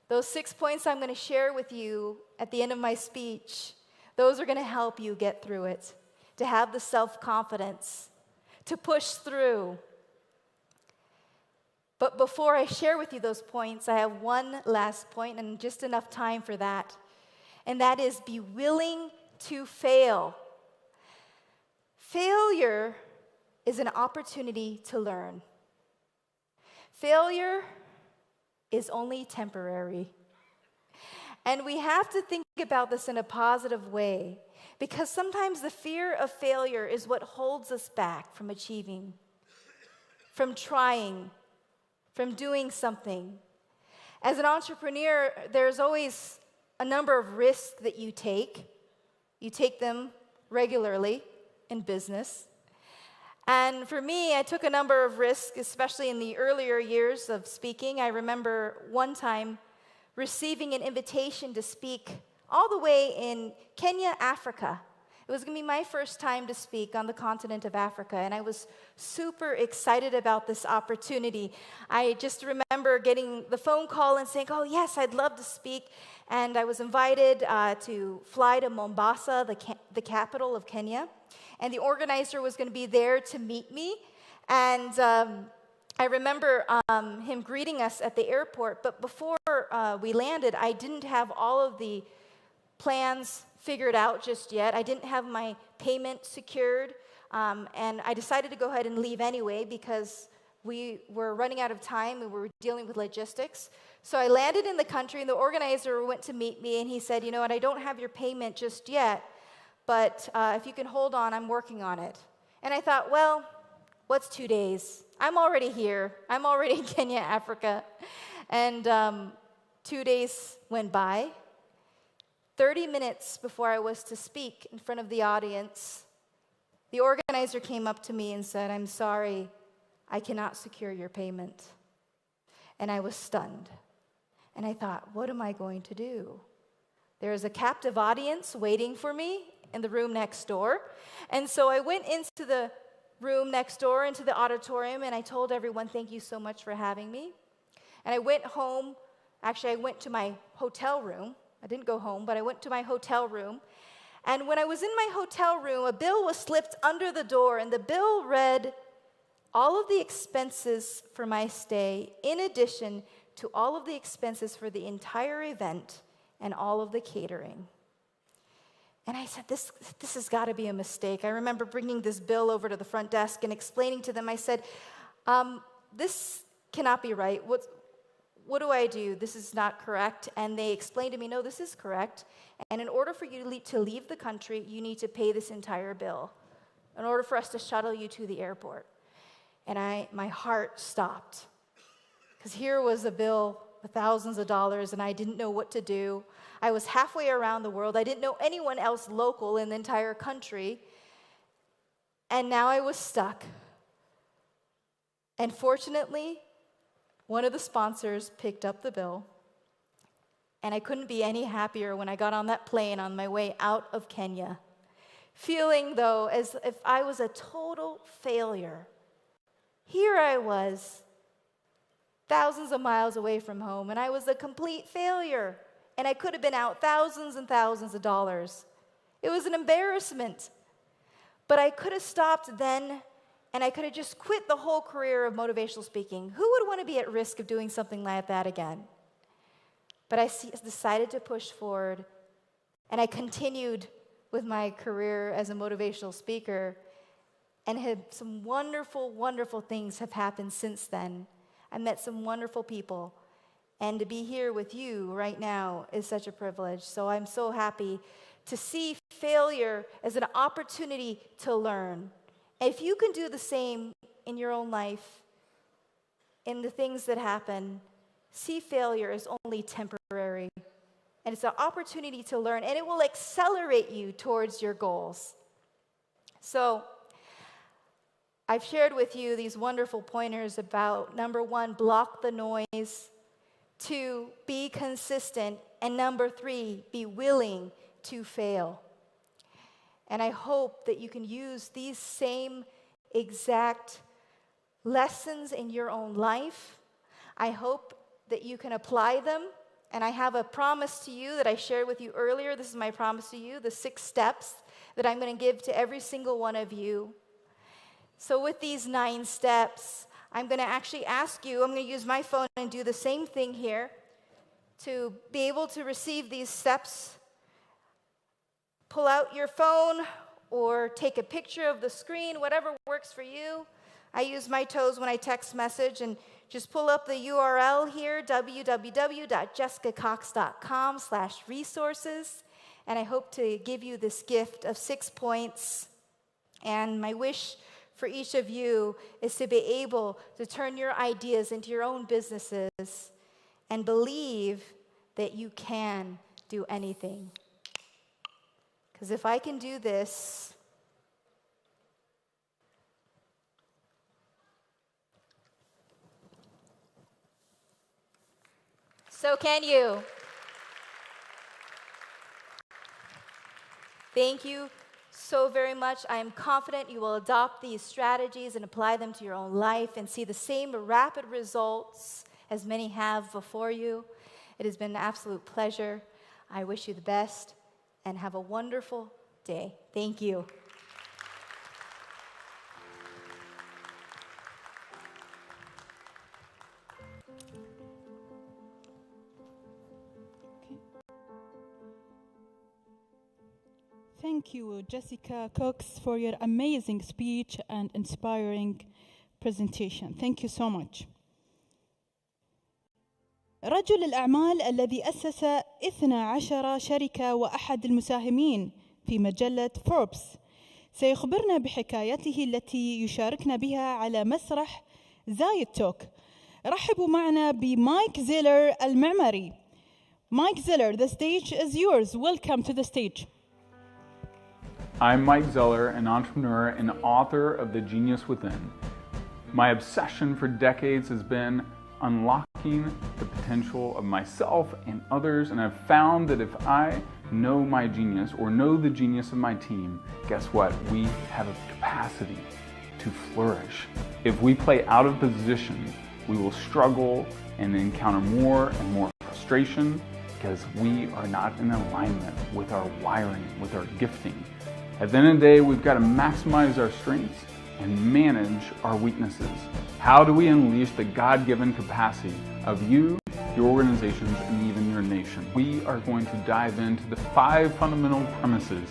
those 6 points I'm going to share with you at the end of my speech, those are going to help you get through it, to have the self-confidence, to push through. But before I share with you those points, I have one last point and just enough time for that. And that is be willing to fail. Failure is an opportunity to learn. Failure is only temporary. And we have to think about this in a positive way because sometimes the fear of failure is what holds us back from achieving, from trying, from doing something. As an entrepreneur, there's always a number of risks that you take. You take them regularly in business. And for me, I took a number of risks, especially in the earlier years of speaking. I remember one time receiving an invitation to speak all the way in Kenya, Africa. It was going to be my first time to speak on the continent of Africa, and I was super excited about this opportunity. I just remember getting the phone call and saying, oh, yes, I'd love to speak. And I was invited to fly to Mombasa, the capital of Kenya. And the organizer was going to be there to meet me. And I remember him greeting us at the airport. But before we landed, I didn't have all of the plans figured out just yet. I didn't have my payment secured. And I decided to go ahead and leave anyway because we were running out of time and we were dealing with logistics. So I landed in the country, and the organizer went to meet me, and he said, you know what, I don't have your payment just yet, but if you can hold on, I'm working on it. And I thought, well, what's 2 days? I'm already here. I'm already in Kenya, Africa. And 2 days went by. 30 minutes before I was to speak in front of the audience, the organizer came up to me and said, "I'm sorry, I cannot secure your payment." And I was stunned. And I thought, what am I going to do? There is a captive audience waiting for me in the room next door. And so I went into the room next door, into the auditorium, and I told everyone, "Thank you so much for having me." And I went home. Actually, I went to my hotel room. I didn't go home, but I went to my hotel room. And when I was in my hotel room, a bill was slipped under the door, and the bill read, "All of the expenses for my stay, in addition to all of the expenses for the entire event and all of the catering." And I said, this has got to be a mistake. I remember bringing this bill over to the front desk and explaining to them. I said, "This cannot be right. What do I do? This is not correct." And they explained to me, "No, this is correct. And in order for you to leave the country, you need to pay this entire bill in order for us to shuttle you to the airport." And my heart stopped, because here was a bill with thousands of dollars, and I didn't know what to do. I was halfway around the world. I didn't know anyone else local in the entire country. And now I was stuck. And fortunately, one of the sponsors picked up the bill. And I couldn't be any happier when I got on that plane on my way out of Kenya, feeling, though, as if I was a total failure. Here I was, thousands of miles away from home, and I was a complete failure. And I could have been out thousands and thousands of dollars. It was an embarrassment. But I could have stopped then, and I could have just quit the whole career of motivational speaking. Who would want to be at risk of doing something like that again? But I decided to push forward, and I continued with my career as a motivational speaker, and had some wonderful, wonderful things have happened since then. I met some wonderful people. And to be here with you right now is such a privilege. So I'm so happy to see failure as an opportunity to learn. And if you can do the same in your own life, in the things that happen, see failure as only temporary. And it's an opportunity to learn, and it will accelerate you towards your goals. So I've shared with you these wonderful pointers about, number 1, block the noise. 2, be consistent. And number 3, be willing to fail. And I hope that you can use these same exact lessons in your own life. I hope that you can apply them. And I have a promise to you that I shared with you earlier. This is my promise to you, the 6 steps that I'm going to give to every single one of you. So with these 9 steps, I'm going to actually ask you, I'm going to use my phone and do the same thing here to be able to receive these steps. Pull out your phone or take a picture of the screen, whatever works for you. I use my toes when I text message, and just pull up the URL here, www.jessicacox.com/resources. And I hope to give you this gift of 6 points. And my wish for each of you is to be able to turn your ideas into your own businesses and believe that you can do anything. Because if I can do this, so can you. Thank you so very much. I am confident you will adopt these strategies and apply them to your own life and see the same rapid results as many have before you. It has been an absolute pleasure. I wish you the best and have a wonderful day. Thank you. Thank you, Jessica Cox, for your amazing speech and inspiring presentation. Thank you so much. رجل الأعمال الذي أسس 12 شركة وأحد المساهمين في مجلة فوربس سيخبرنا بحكايته التي يشاركنا بها على مسرح زايد توك. رحبوا معنا بمايك زيلر المعمري. Mike Zeller, the stage is yours. Welcome to the stage. I'm Mike Zeller, an entrepreneur and author of The Genius Within. My obsession for decades has been unlocking the potential of myself and others, and I've found that if I know my genius or know the genius of my team, guess what? We have a capacity to flourish. If we play out of position, we will struggle and encounter more and more frustration because we are not in alignment with our wiring, with our gifting. At the end of the day, we've got to maximize our strengths and manage our weaknesses. How do we unleash the God-given capacity of you, your organizations, and even your nation? We are going to dive into the 5 fundamental premises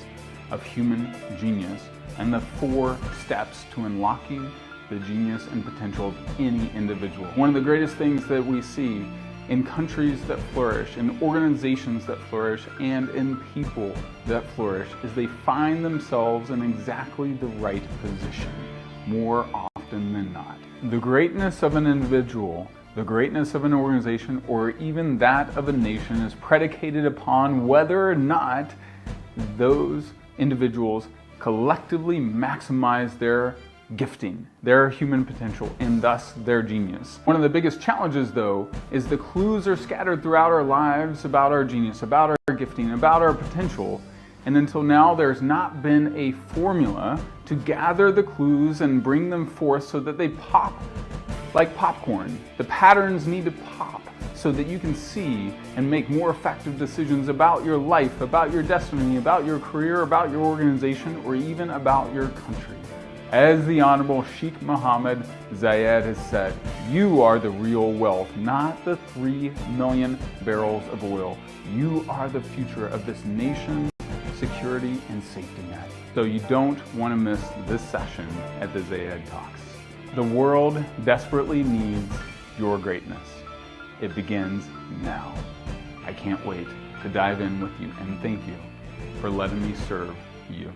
of human genius and the 4 steps to unlocking the genius and potential of any individual. One of the greatest things that we see in countries that flourish, in organizations that flourish, and in people that flourish is they find themselves in exactly the right position more often than not. The greatness of an individual, the greatness of an organization, or even that of a nation is predicated upon whether or not those individuals collectively maximize their gifting, their human potential, and thus their genius. One of the biggest challenges, though, is the clues are scattered throughout our lives about our genius, about our gifting, about our potential, and until now there's not been a formula to gather the clues and bring them forth so that they pop like popcorn. The patterns need to pop so that you can see and make more effective decisions about your life, about your destiny, about your career, about your organization, or even about your country. As the Honorable Sheikh Mohammed Zayed has said, you are the real wealth, not the 3 million barrels of oil. You are the future of this nation's security and safety net. So you don't want to miss this session at the Zayed Talks. The world desperately needs your greatness. It begins now. I can't wait to dive in with you, and thank you for letting me serve you.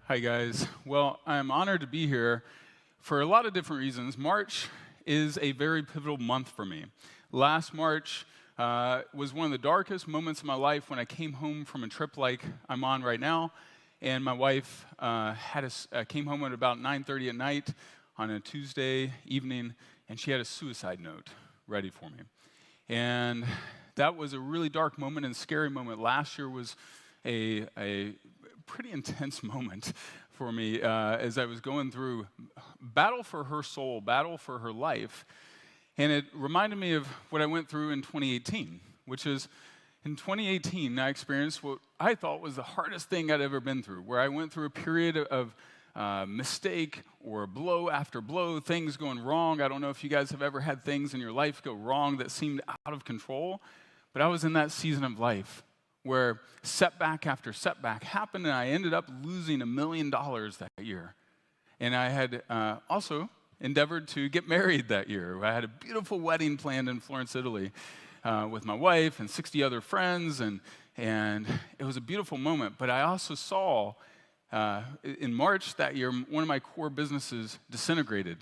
Hi guys. Well, I'm honored to be here for a lot of different reasons. March is a very pivotal month for me. Last March was one of the darkest moments of my life when I came home from a trip like I'm on right now, and my wife came home at about 9:30 at night on a Tuesday evening, and she had a suicide note ready for me. And that was a really dark moment and scary moment. Last year was a pretty intense moment for me as I was going through battle for her soul, battle for her life. And it reminded me of what I went through in 2018, which is in 2018, I experienced what I thought was the hardest thing I'd ever been through, where I went through a period of mistake or blow after blow, things going wrong. I don't know if you guys have ever had things in your life go wrong that seemed out of control, but I was in that season of life where setback after setback happened, and I ended up losing $1 million that year. And I had also endeavored to get married that year. I had a beautiful wedding planned in Florence, Italy, with my wife and 60 other friends, and it was a beautiful moment. But I also saw, in March that year, one of my core businesses disintegrated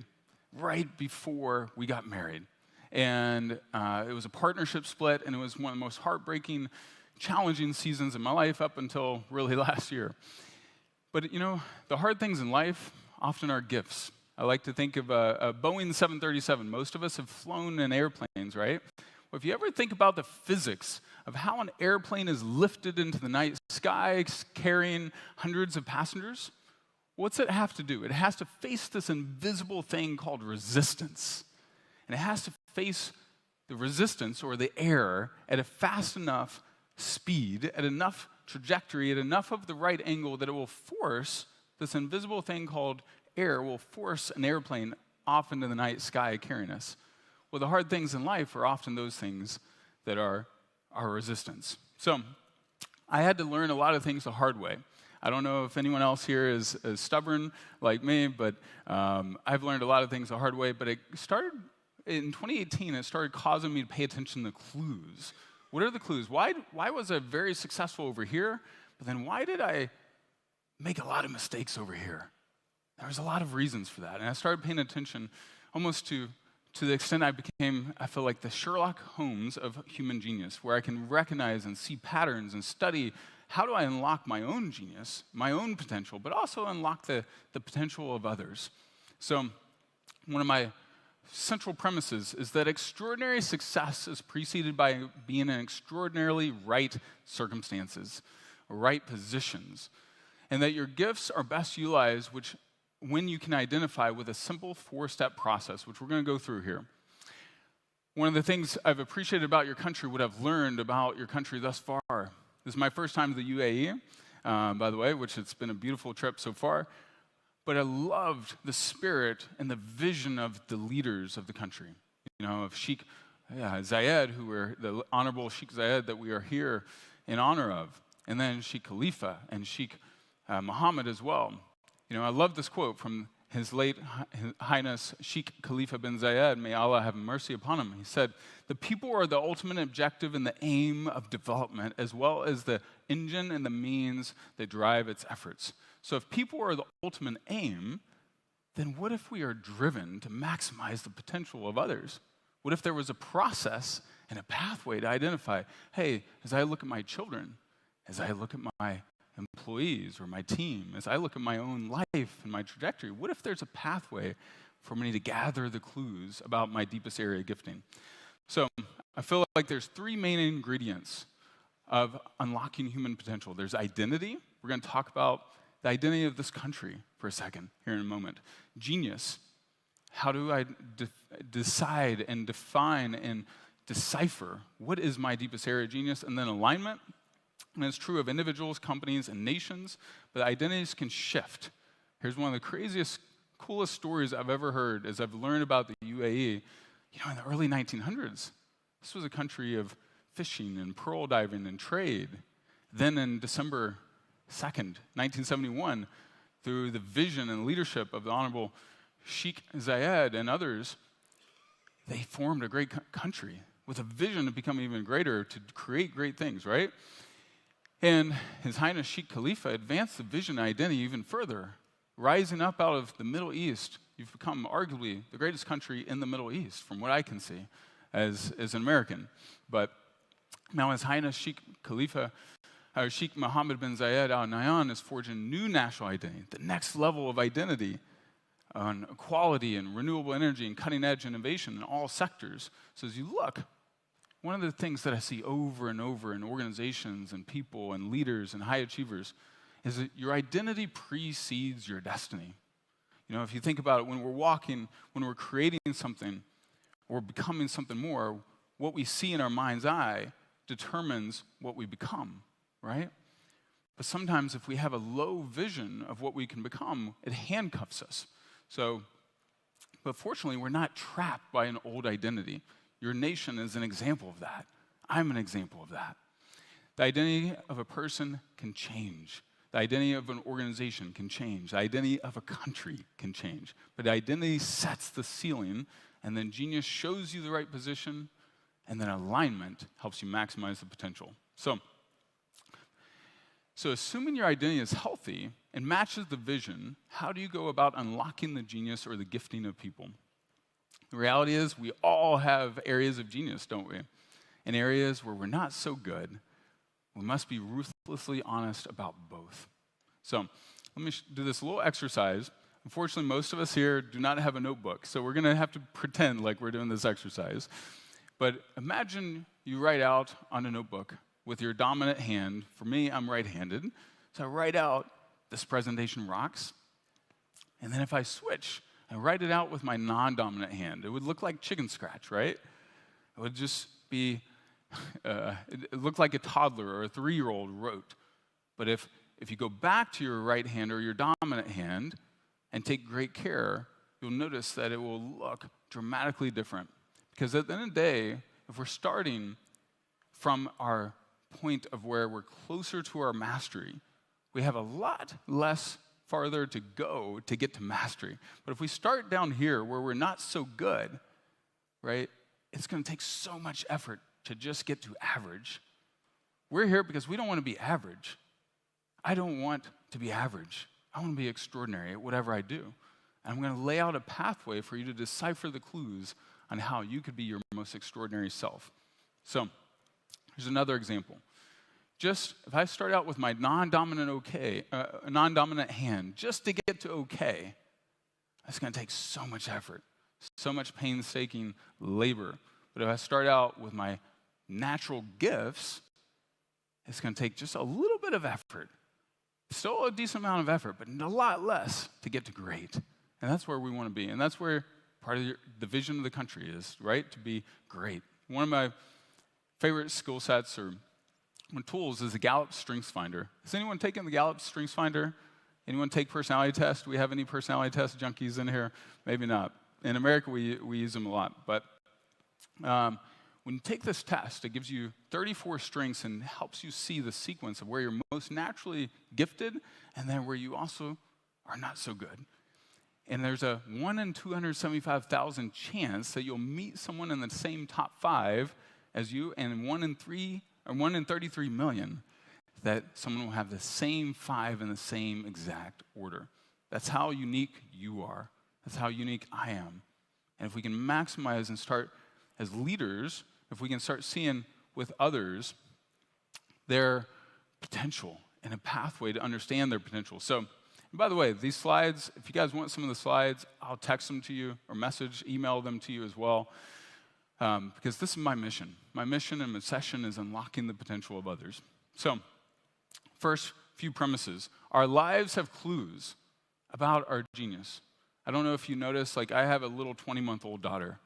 right before we got married. And it was a partnership split, and it was one of the most heartbreaking, challenging seasons in my life up until really last year. But you know, the hard things in life often are gifts. I like to think of a Boeing 737. Most of us have flown in airplanes, right? Well, if you ever think about the physics of how an airplane is lifted into the night sky carrying hundreds of passengers, what's it have to do? It has to face this invisible thing called resistance. And it has to face the resistance or the air at a fast enough speed, at enough trajectory, at enough of the right angle that it will force this invisible thing called air, will force an airplane off into the night sky carrying us. Well, the hard things in life are often those things that are our resistance. So I had to learn a lot of things the hard way. I don't know if anyone else here is stubborn like me, but I've learned a lot of things the hard way. But it started in 2018, it started causing me to pay attention to clues. What are the clues? Why was I very successful over here, but then why did I make a lot of mistakes over here? There was a lot of reasons for that. And I started paying attention almost to the extent I feel like the Sherlock Holmes of human genius, where I can recognize and see patterns and study how do I unlock my own genius, my own potential, but also unlock the potential of others. So one of my central premises is that extraordinary success is preceded by being in extraordinarily right circumstances, right positions, and that your gifts are best utilized when you can identify with a simple 4-step process, which we're going to go through here. One of the things I've appreciated about your country, what I've learned about your country thus far, this is my first time to the UAE, by the way, which it's been a beautiful trip so far, but I loved the spirit and the vision of the leaders of the country, of Sheikh Zayed, the Honorable Sheikh Zayed that we are here in honor of, and then Sheikh Khalifa and Sheikh Mohammed as well. I love this quote from His Highness Sheikh Khalifa bin Zayed, may Allah have mercy upon him. He said, "The people are the ultimate objective and the aim of development, as well as the engine and the means that drive its efforts." So if people are the ultimate aim, then what if we are driven to maximize the potential of others? What if there was a process and a pathway to identify, hey, as I look at my children, as I look at my employees or my team, as I look at my own life and my trajectory, what if there's a pathway for me to gather the clues about my deepest area of gifting? So I feel like there's 3 main ingredients of unlocking human potential. There's identity. We're going to talk about the identity of this country for a second here in a moment. Genius. How do I decide and define and decipher what is my deepest area of genius? And then alignment. And it's true of individuals, companies, and nations, but identities can shift. Here's one of the craziest, coolest stories I've ever heard as I've learned about the UAE. In the early 1900s, this was a country of fishing and pearl diving and trade. Then in December 2nd, 1971, through the vision and leadership of the Honorable Sheikh Zayed and others, they formed a great country with a vision to become even greater, to create great things, right? And His Highness Sheikh Khalifa advanced the vision and identity even further. Rising up out of the Middle East, you've become arguably the greatest country in the Middle East, from what I can see as an American. But now His Highness Sheikh Khalifa, Sheikh Mohammed bin Zayed Al Nahyan is forging a new national identity, the next level of identity on equality and renewable energy and cutting-edge innovation in all sectors. So as you look, one of the things that I see over and over in organizations and people and leaders and high achievers is that your identity precedes your destiny. If you think about it, when we're walking, when we're creating something or becoming something more, what we see in our mind's eye determines what we become, right? But sometimes if we have a low vision of what we can become, it handcuffs us. But fortunately, we're not trapped by an old identity. Your nation is an example of that. I'm an example of that. The identity of a person can change. The identity of an organization can change. The identity of a country can change. But the identity sets the ceiling, and then genius shows you the right position, and then alignment helps you maximize the potential. So assuming your identity is healthy and matches the vision, how do you go about unlocking the genius or the gifting of people? The reality is we all have areas of genius, don't we? In areas where we're not so good, we must be ruthlessly honest about both. So let me do this little exercise. Unfortunately, most of us here do not have a notebook, so we're going to have to pretend like we're doing this exercise. But imagine you write out on a notebook with your dominant hand. For me, I'm right-handed. So I write out, "This presentation rocks." And then if I switch, I write it out with my non-dominant hand. It would look like chicken scratch, right? It would just be, it looked like a toddler or a 3-year-old wrote. But if you go back to your right hand or your dominant hand and take great care, you'll notice that it will look dramatically different. Because at the end of the day, if we're starting from our point of where we're closer to our mastery, we have a lot less farther to go to get to mastery. But if we start down here where we're not so good, right, it's going to take so much effort to just get to average. We're here because we don't want to be average. I don't want to be average. I want to be extraordinary at whatever I do. And I'm going to lay out a pathway for you to decipher the clues on how you could be your most extraordinary self. So here's another example. Just if I start out with my non-dominant hand, just to get to okay, that's going to take so much effort, so much painstaking labor. But if I start out with my natural gifts, it's going to take just a little bit of effort. Still a decent amount of effort, but a lot less to get to great. And that's where we want to be. And that's where part of the vision of the country is, right? To be great. One of my favorite skill sets or tools is the Gallup Strengths Finder. Has anyone taken the Gallup Strengths Finder? Anyone take personality tests? Do we have any personality test junkies in here? Maybe not. In America, we use them a lot. But when you take this test, it gives you 34 strengths and helps you see the sequence of where you're most naturally gifted and then where you also are not so good. And there's a 1 in 275,000 chance that you'll meet someone in the same top 5 as you, and 1 in 33 million that someone will have the same 5 in the same exact order. That's how unique you are. That's how unique I am. And if we can maximize and start as leaders, if we can start seeing with others their potential and a pathway to understand their potential. So, and by the way, these slides, if you guys want some of the slides, I'll text them to you or email them to you as well, because this is my mission. My mission and my session is unlocking the potential of others. So, first few premises. Our lives have clues about our genius. I don't know if you notice, like I have a little 20-month-old daughter.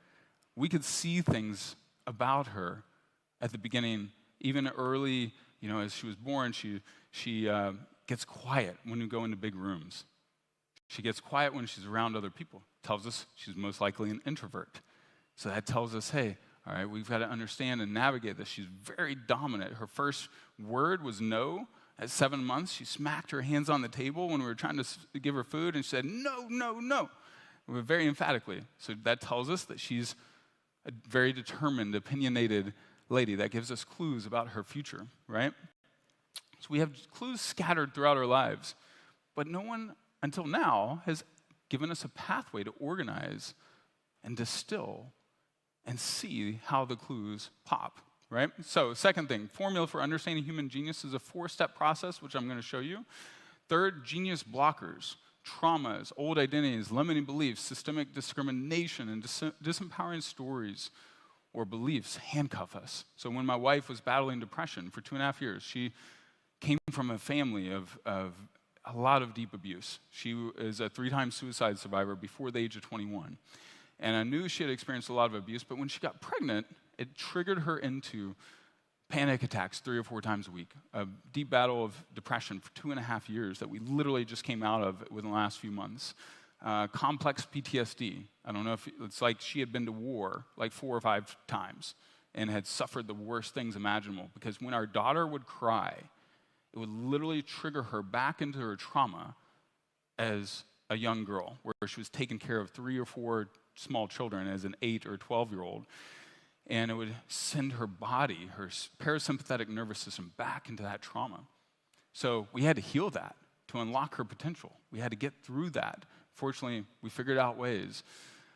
We could see things about her at the beginning, even early, as she was born, she gets quiet when we go into big rooms. She gets quiet when she's around other people. Tells us she's most likely an introvert. So that tells us, hey, all right, we've got to understand and navigate this. She's very dominant. Her first word was no. At 7 months, she smacked her hands on the table when we were trying to give her food, and she said, no, no, no. Very emphatically. So that tells us that she's a very determined, opinionated lady. That gives us clues about her future, right? So we have clues scattered throughout our lives, but no one until now has given us a pathway to organize and distill and see how the clues pop, right? So second thing, formula for understanding human genius is a 4-step process, which I'm going to show you. Third, genius blockers. Traumas, old identities, limiting beliefs, systemic discrimination, and disempowering stories or beliefs handcuff us. So when my wife was battling depression for 2.5 years, she came from a family of a lot of deep abuse. She is a 3-time suicide survivor before the age of 21. And I knew she had experienced a lot of abuse, but when she got pregnant, it triggered her into panic attacks 3 or 4 times a week, a deep battle of depression for 2.5 years that we literally just came out of within the last few months. Complex PTSD. I don't know if it's like she had been to war like 4 or 5 times and had suffered the worst things imaginable, because when our daughter would cry, it would literally trigger her back into her trauma as a young girl, where she was taking care of 3 or 4 small children as an 8 or 12-year-old. And it would send her body, her parasympathetic nervous system, back into that trauma. So we had to heal that to unlock her potential. We had to get through that. Fortunately, we figured out ways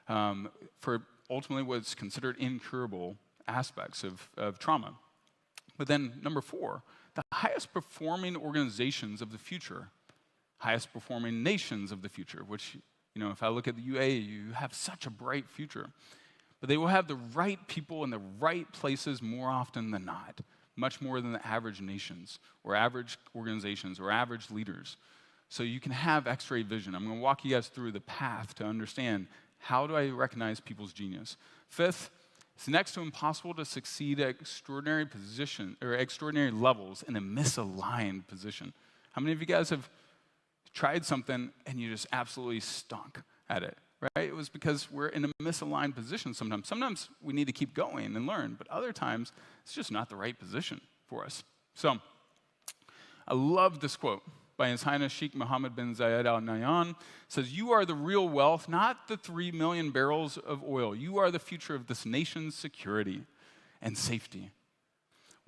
for ultimately what's considered incurable aspects of trauma. But then number 4, the highest performing organizations of the future, highest performing nations of the future, which, if I look at the UAE, you have such a bright future. But they will have the right people in the right places more often than not, much more than the average nations or average organizations or average leaders. So you can have X-ray vision. I'm going to walk you guys through the path to understand, how do I recognize people's genius? 5th, it's next to impossible to succeed at extraordinary levels in a misaligned position. How many of you guys have tried something and you just absolutely stunk at it? Right? It was because we're in a misaligned position sometimes. Sometimes we need to keep going and learn, but other times it's just not the right position for us. So I love this quote by His Highness Sheikh Mohammed bin Zayed Al Nahyan. It says, "You are the real wealth, not the 3 million barrels of oil. You are the future of this nation's security and safety.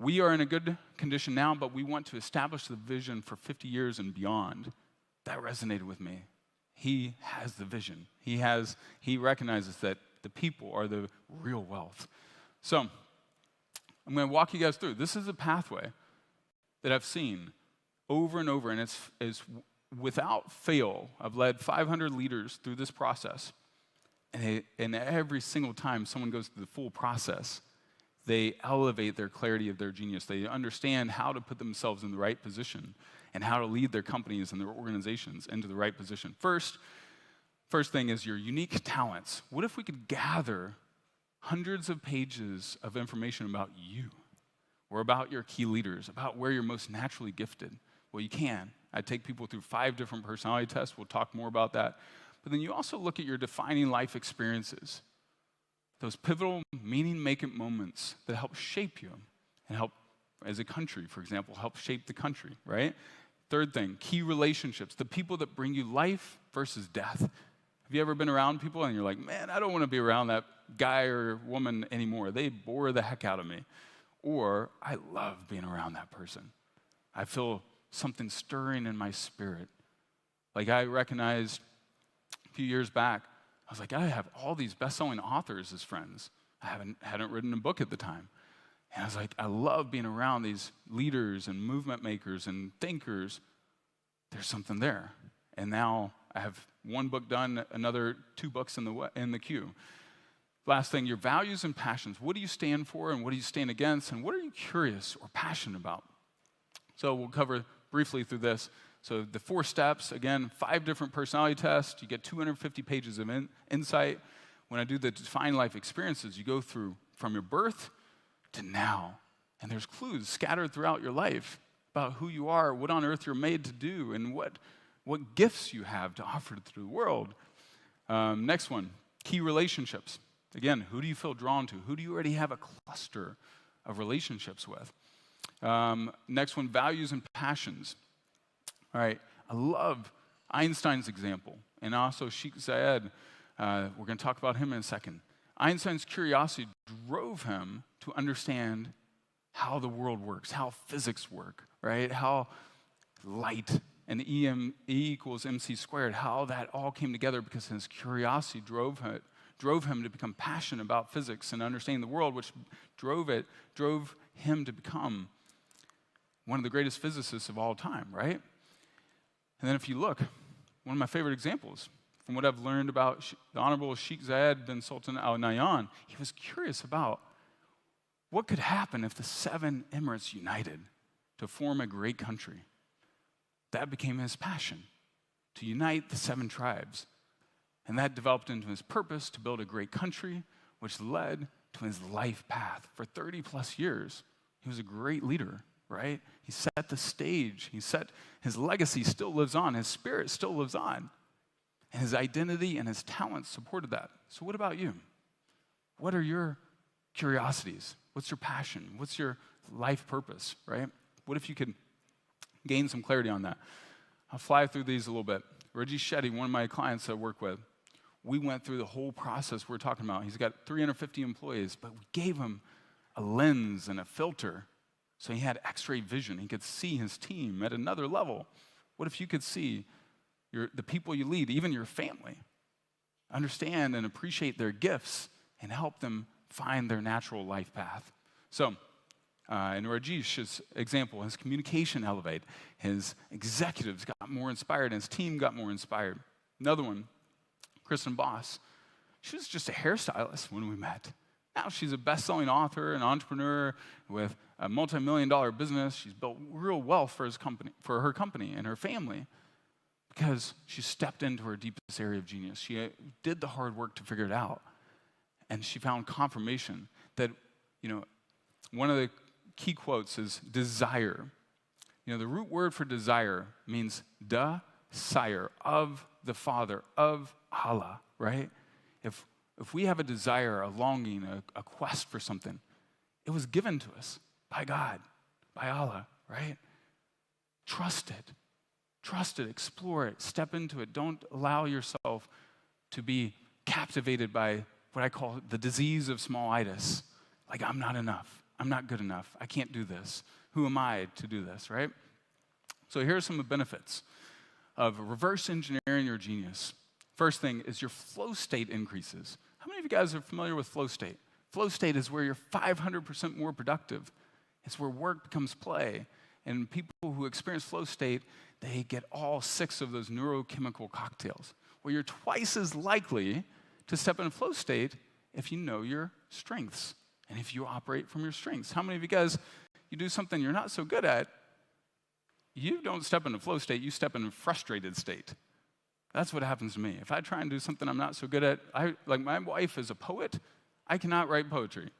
We are in a good condition now, but we want to establish the vision for 50 years and beyond. That resonated with me. He has the vision. He recognizes that the people are the real wealth. So I'm going to walk you guys through. This is a pathway that I've seen over and over, and it's without fail. I've led 500 leaders through this process, and every single time someone goes through the full process, they elevate their clarity of their genius. They understand how to put themselves in the right position and how to lead their companies and their organizations into the right position. First thing is your unique talents. What if we could gather hundreds of pages of information about you or about your key leaders, about where you're most naturally gifted? Well, you can. I take people through 5 different personality tests. We'll talk more about that. But then you also look at your defining life experiences, those pivotal, meaning-making moments that help shape you and help, as a country, for example, help shape the country, right? Third thing, key relationships, the people that bring you life versus death. Have you ever been around people and you're like, man, I don't want to be around that guy or woman anymore. They bore the heck out of me. Or, I love being around that person. I feel something stirring in my spirit. Like I recognized a few years back, I was like, I have all these best-selling authors as friends. I hadn't written a book at the time. And I was like, I love being around these leaders and movement makers and thinkers. There's something there. And now I have 1 book done, another 2 books in the queue. Last thing, your values and passions. What do you stand for and what do you stand against? And what are you curious or passionate about? So we'll cover briefly through this. So the 4 steps, again, 5 different personality tests. You get 250 pages of insight. When I do the defined life experiences, you go through from your birth to now. And there's clues scattered throughout your life about who you are, what on earth you're made to do, and what gifts you have to offer to the world. Next one, key relationships. Again, who do you feel drawn to? Who do you already have a cluster of relationships with? Next one, values and passions. All right, I love Einstein's example, and also Sheikh Zayed. We're going to talk about him in a second. Einstein's curiosity drove him to understand how the world works, how physics work, right? How light and E equals mc squared, how that all came together because his curiosity drove him to become passionate about physics and understanding the world, which drove him to become one of the greatest physicists of all time, right? And then if you look, one of my favorite examples, from what I've learned about the Honorable Sheikh Zayed bin Sultan Al Nahyan, he was curious about what could happen if the 7 Emirates united to form a great country. That became his passion, to unite the 7 tribes. And that developed into his purpose to build a great country, which led to his life path. For 30 plus years, he was a great leader, right? He set the stage. His legacy still lives on. His spirit still lives on. And his identity and his talents supported that. So what about you? What are your curiosities? What's your passion? What's your life purpose, right? What if you could gain some clarity on that? I'll fly through these a little bit. Reggie Shetty, one of my clients I work with, we went through the whole process we're talking about. He's got 350 employees, but we gave him a lens and a filter so he had x-ray vision. He could see his team at another level. What if you could see the people you lead, even your family, understand and appreciate their gifts and help them find their natural life path? So, in Rajesh's example, his communication elevated, his executives got more inspired, and his team got more inspired. Another one, Kristen Boss, she was just a hairstylist when we met. Now she's a best-selling author, an entrepreneur with a multi-million-dollar business. She's built real wealth for her company and her family because she stepped into her deepest area of genius. She did the hard work to figure it out, and she found confirmation that, one of the key quotes is desire. The root word for desire means sire, of the Father, of Allah, right? If we have a desire, a longing, a quest for something, it was given to us by God, by Allah, right? Trust it, explore it, step into it. Don't allow yourself to be captivated by what I call the disease of small-itis. Like, I'm not enough. I'm not good enough. I can't do this. Who am I to do this, right? So here are some of the benefits of reverse engineering your genius. First thing is your flow state increases. How many of you guys are familiar with flow state? Flow state is where you're 500% more productive. It's where work becomes play. And people who experience flow state, they get all 6 of those neurochemical cocktails, where you're twice as likely to step in a flow state if you know your strengths and if you operate from your strengths. How many of you guys, you do something you're not so good at, you don't step into flow state, you step into frustrated state. That's what happens to me. If I try and do something I'm not so good at, like my wife is a poet, I cannot write poetry.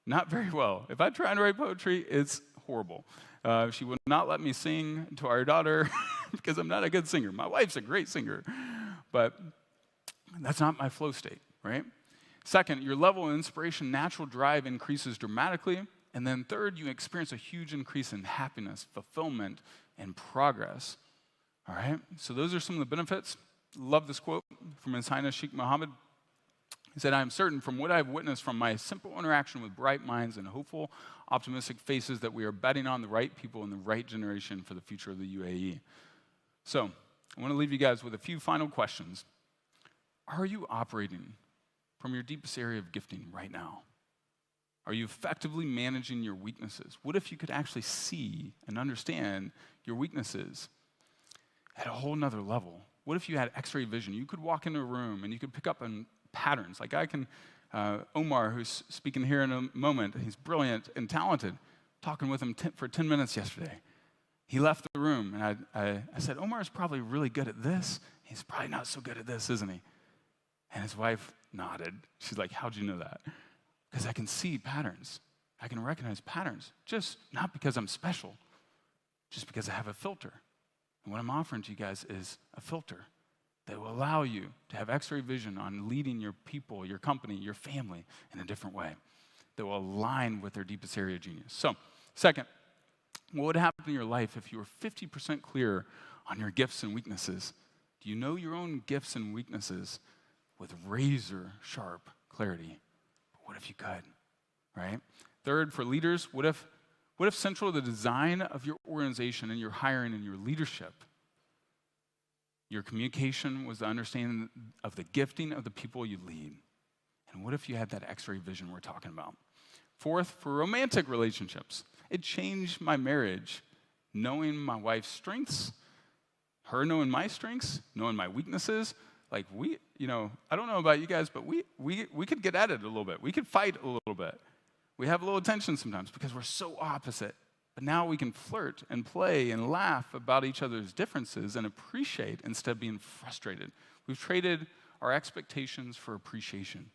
Not very well. If I try and write poetry, it's horrible. She would not let me sing to our daughter because I'm not a good singer. My wife's a great singer, but that's not my flow state, right? Second, your level of inspiration, natural drive increases dramatically. And then third, you experience a huge increase in happiness, fulfillment, and progress. All right? So those are some of the benefits. Love this quote from His Highness Sheikh Mohammed. He said, "I am certain from what I have witnessed from my simple interaction with bright minds and hopeful, optimistic faces that we are betting on the right people in the right generation for the future of the UAE." So I want to leave you guys with a few final questions. Are you operating from your deepest area of gifting right now? Are you effectively managing your weaknesses? What if you could actually see and understand your weaknesses at a whole nother level? What if you had x-ray vision? You could walk into a room and you could pick up on patterns. Like Omar, who's speaking here in a moment, he's brilliant and talented. Talking with him for 10 minutes yesterday. He left the room and I said, Omar's probably really good at this. He's probably not so good at this, isn't he? And his wife nodded. She's like, how'd you know that? Because I can see patterns. I can recognize patterns, just not because I'm special, just because I have a filter. And what I'm offering to you guys is a filter that will allow you to have x-ray vision on leading your people, your company, your family in a different way that will align with their deepest area of genius. So, second, what would happen in your life if you were 50% clear on your gifts and weaknesses? Do you know your own gifts and weaknesses with razor sharp clarity? What if you could, right? Third, for leaders, what if central to the design of your organization and your hiring and your leadership, your communication was the understanding of the gifting of the people you lead? And what if you had that x-ray vision we're talking about? Fourth, for romantic relationships, it changed my marriage, knowing my wife's strengths, her knowing my strengths, knowing my weaknesses. Like I don't know about you guys, but we could get at it a little bit. We could fight a little bit. We have a little tension sometimes because we're so opposite. But now we can flirt and play and laugh about each other's differences and appreciate instead of being frustrated. We've traded our expectations for appreciation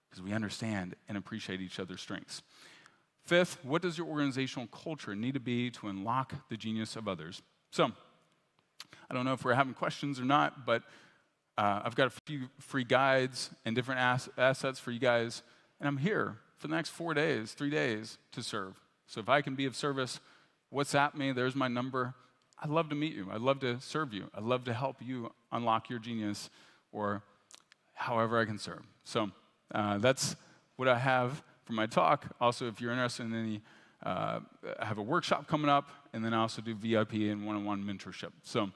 because we understand and appreciate each other's strengths. Fifth, what does your organizational culture need to be to unlock the genius of others? So, I don't know if we're having questions or not, but I've got a few free guides and different assets for you guys, and I'm here for the next 3 days to serve. So if I can be of service, WhatsApp me, there's my number. I'd love to meet you. I'd love to serve you. I'd love to help you unlock your genius or however I can serve. So that's what I have for my talk. Also, if you're interested in any, I have a workshop coming up, and then I also do VIP and one-on-one mentorship. So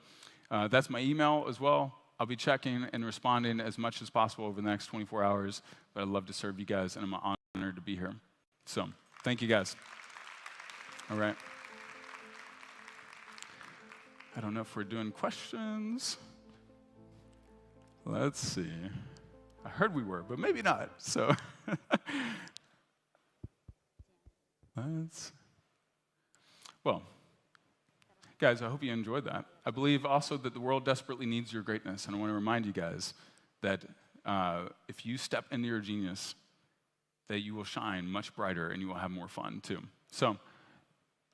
that's my email as well. I'll be checking and responding as much as possible over the next 24 hours, but I'd love to serve you guys, and I'm honored to be here. So thank you, guys. All right. I don't know if we're doing questions. Let's see. I heard we were, but maybe not. So well, guys, I hope you enjoyed that. I believe also that the world desperately needs your greatness, and I want to remind you guys that if you step into your genius, that you will shine much brighter and you will have more fun too. So,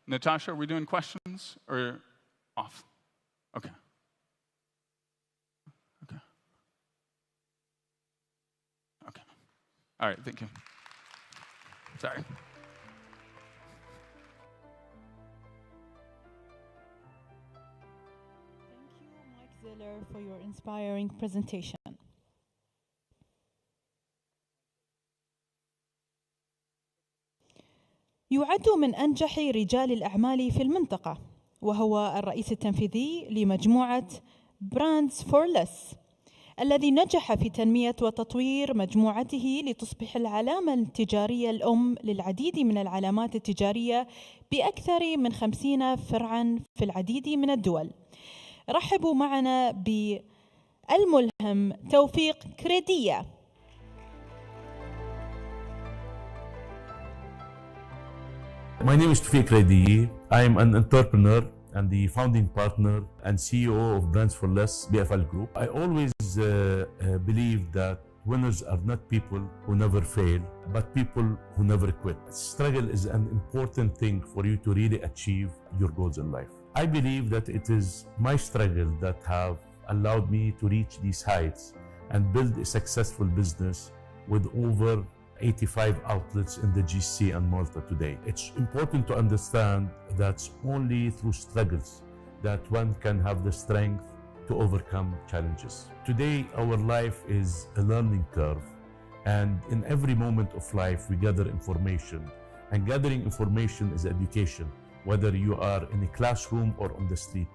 Natasha, are we doing questions or off? Okay. All right, thank you. Sorry. Thank you, Mike Zeller, for your inspiring presentation. يعد من أنجح رجال الأعمال في المنطقة، وهو الرئيس التنفيذي لمجموعة براندز فور ليس، الذي نجح في تنمية وتطوير مجموعته لتصبح العلامة التجارية الأم للعديد من العلامات التجارية بأكثر من 50 فرعاً في العديد من الدول. رحبوا معنا بالملهم توفيق كريدية. My name is Tawfiq Raidiye. I am an entrepreneur and the founding partner and CEO of Brands for Less BFL Group. I always believe that winners are not people who never fail, but people who never quit. Struggle is an important thing for you to really achieve your goals in life. I believe that it is my struggle that have allowed me to reach these heights and build a successful business with over 85 outlets in the GCC and Malta today. It's important to understand that only through struggles that one can have the strength to overcome challenges. Today, our life is a learning curve, and in every moment of life, we gather information, and gathering information is education, whether you are in a classroom or on the street.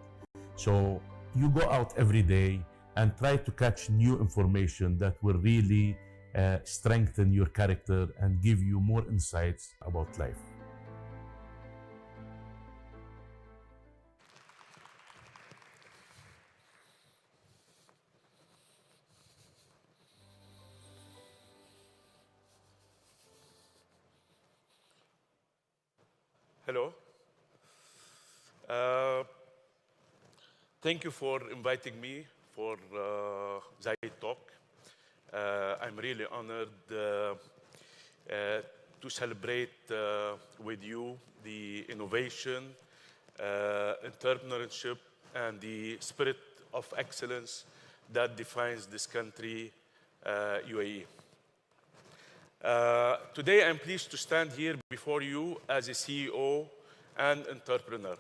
So you go out every day and try to catch new information that will really strengthen your character and give you more insights about life. Hello. Thank you for inviting me for Zaid talk. I'm really honored to celebrate with you the innovation, entrepreneurship, and the spirit of excellence that defines this country, UAE. Today, I'm pleased to stand here before you as a CEO and entrepreneur.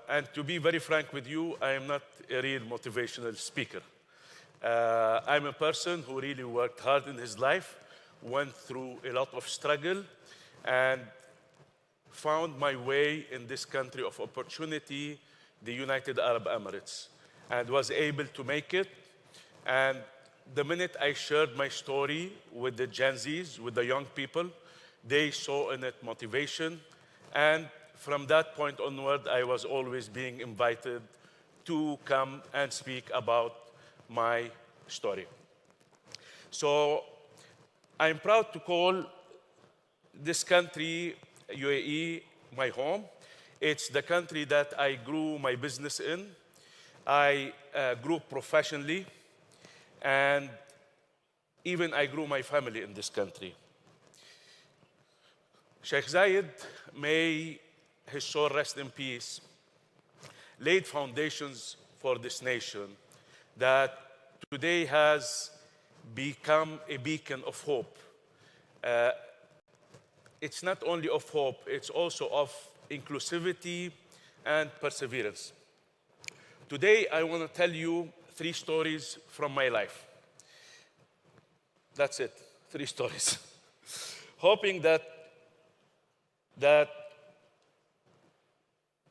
And to be very frank with you, I am not a real motivational speaker. I'm a person who really worked hard in his life, went through a lot of struggle, and found my way in this country of opportunity, the United Arab Emirates, and was able to make it. And the minute I shared my story with the Gen Zs, with the young people, they saw in it motivation. And from that point onward, I was always being invited to come and speak about my story. So I'm proud to call this country, UAE, my home. It's the country that I grew my business in. I grew professionally, and even I grew my family in this country. Sheikh Zayed, may his soul rest in peace, laid foundations for this nation that today has become a beacon of hope. It's not only of hope, it's also of inclusivity and perseverance. Today, I want to tell you 3 stories from my life. That's it, 3 stories. Hoping that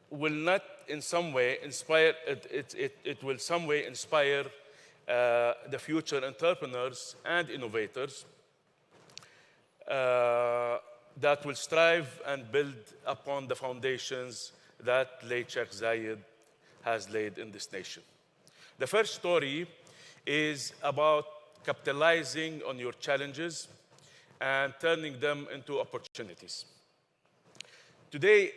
will not in some way inspire, it will some way inspire the future entrepreneurs and innovators that will strive and build upon the foundations that late Sheikh Zayed has laid in this nation. The first story is about capitalizing on your challenges and turning them into opportunities. Today,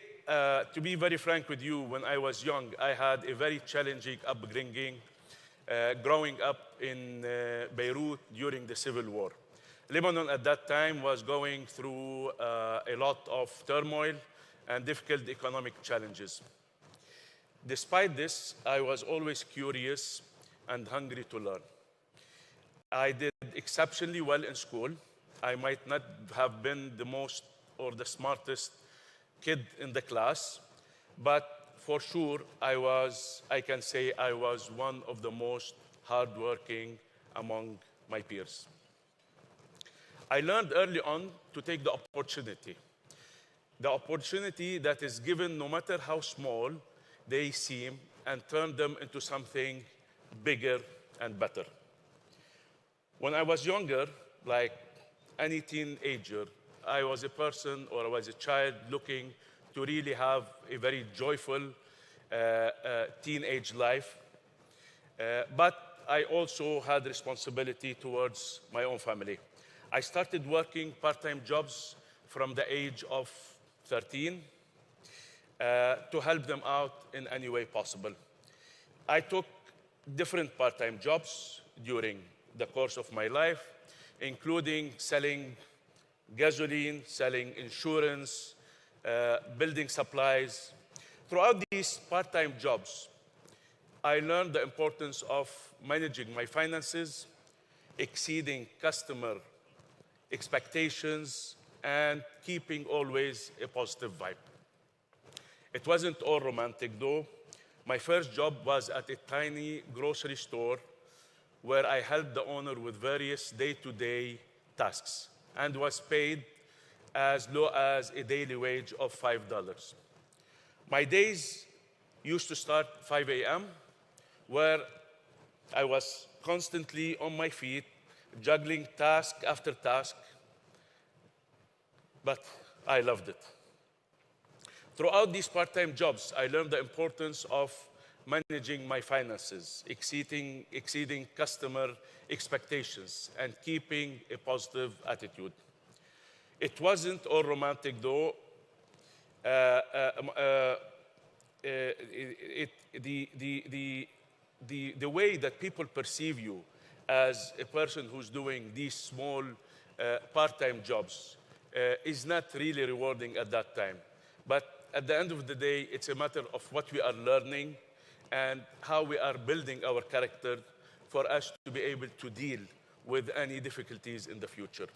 to be very frank with you, when I was young, I had a very challenging upbringing, growing up in Beirut during the Civil War. Lebanon at that time was going through a lot of turmoil and difficult economic challenges. Despite this, I was always curious and hungry to learn. I did exceptionally well in school. I might not have been the most or the smartest kid in the class, but for sure, I can say I was one of the most hardworking among my peers. I learned early on to take the opportunity. the opportunity that is given, no matter how small they seem, and turn them into something bigger and better. When I was younger, like any teenager, I was a person, or I was a child looking to really have a very joyful teenage life. But I also had responsibility towards my own family. I started working part-time jobs from the age of 13 to help them out in any way possible. I took different part-time jobs during the course of my life, including selling gasoline, selling insurance, building supplies. Throughout these part-time jobs, I learned the importance of managing my finances, exceeding customer expectations, and keeping always a positive vibe. It wasn't all romantic though. My first job was at a tiny grocery store where I helped the owner with various day-to-day tasks and was paid as low as a daily wage of $5. My days used to start 5 a.m., where I was constantly on my feet, juggling task after task, but I loved it. Throughout these part-time jobs, I learned the importance of managing my finances, exceeding customer expectations, and keeping a positive attitude. It wasn't all romantic though. The way that people perceive you as a person who's doing these small part-time jobs is not really rewarding at that time. But at the end of the day, it's a matter of what we are learning and how we are building our character for us to be able to deal with any difficulties in the future.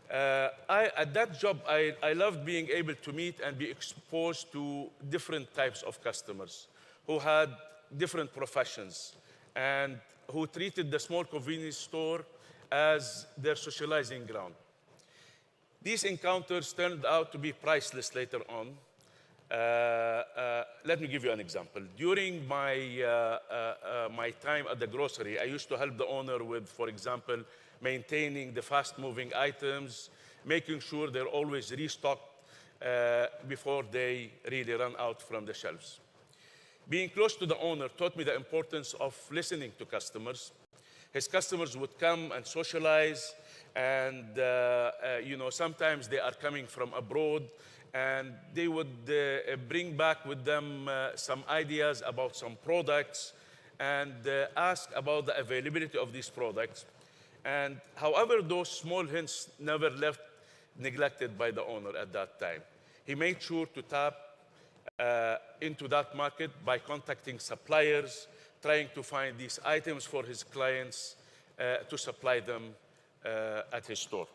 At that job, I loved being able to meet and be exposed to different types of customers who had different professions and who treated the small convenience store as their socializing ground. These encounters turned out to be priceless later on. Let me give you an example. During my time at the grocery, I used to help the owner with, for example, maintaining the fast-moving items, making sure they're always restocked before they really run out from the shelves. Being close to the owner taught me the importance of listening to customers. His customers would come and socialize, and sometimes they are coming from abroad, and they would bring back with them some ideas about some products and ask about the availability of these products. And however, those small hints never left neglected by the owner at that time. He made sure to tap into that market by contacting suppliers, trying to find these items for his clients to supply them at his store.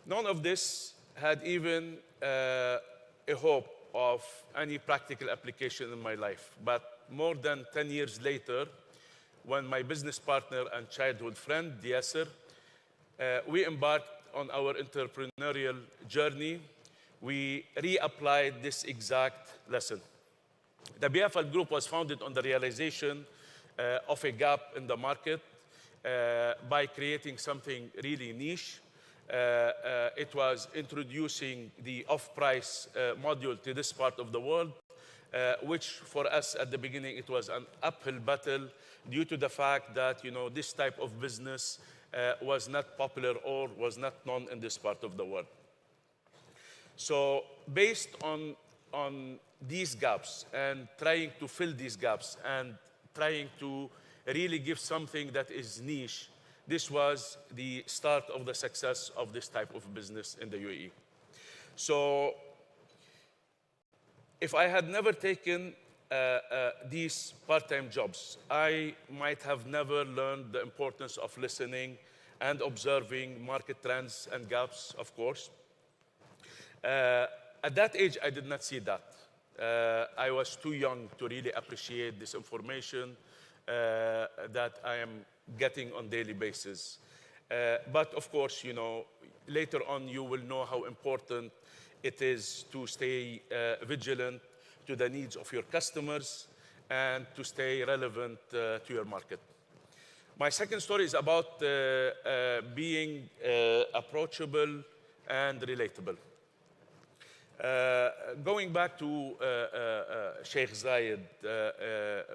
None of this had even a hope of any practical application in my life. But more than 10 years later, when my business partner and childhood friend, Yasser, we embarked on our entrepreneurial journey, we reapplied this exact lesson. The BFL Group was founded on the realization of a gap in the market by creating something really niche. It was introducing the off-price module to this part of the world, which for us at the beginning, it was an uphill battle due to the fact that this type of business was not popular or was not known in this part of the world. So based on these gaps and trying to fill these gaps and trying to really give something that is niche, this was the start of the success of this type of business in the UAE. So if I had never taken these part-time jobs, I might have never learned the importance of listening and observing market trends and gaps, of course. At that age, I did not see that. I was too young to really appreciate this information that I am getting on a daily basis. But of course, later on you will know how important it is to stay vigilant to the needs of your customers and to stay relevant to your market. My second story is about being approachable and relatable. Going back to Sheikh Zayed,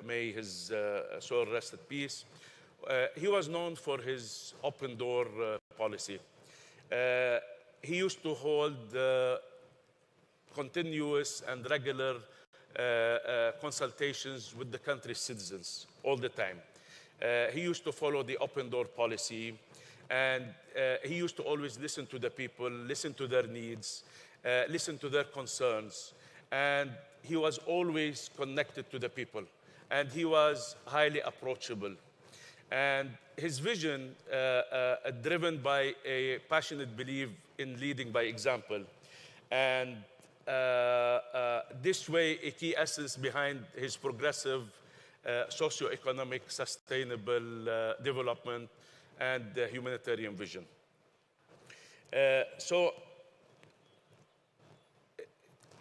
may his soul rest in peace, he was known for his open door policy. He used to hold continuous and regular consultations with the country's citizens all the time. He used to follow the open door policy, and he used to always listen to the people, listen to their needs, listen to their concerns, and he was always connected to the people, and he was highly approachable. And his vision, driven by a passionate belief in leading by example, and this way a key essence behind his progressive socio-economic sustainable development and humanitarian vision. So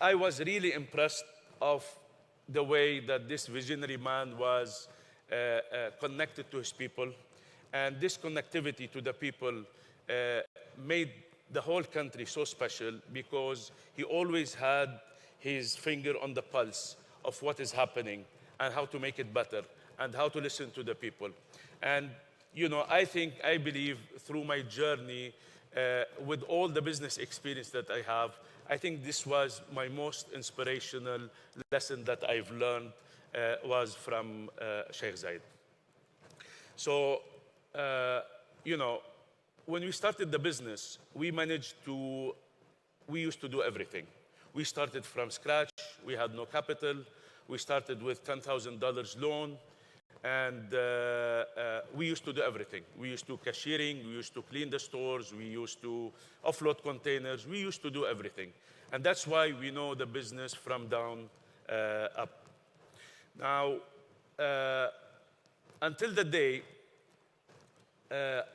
I was really impressed of the way that this visionary man was connected to his people, and this connectivity to the people made the whole country so special because he always had his finger on the pulse of what is happening and how to make it better and how to listen to the people. And I believe through my journey with all the business experience that I have, I think this was my most inspirational lesson that I've learned was from Sheikh Zayed. So, when we started the business, we used to do everything. We started from scratch. We had no capital. We started with $10,000 loan, and we used to do everything. We used to cashiering. We used to clean the stores. We used to offload containers. We used to do everything. And that's why we know the business from down up. Now, until the day,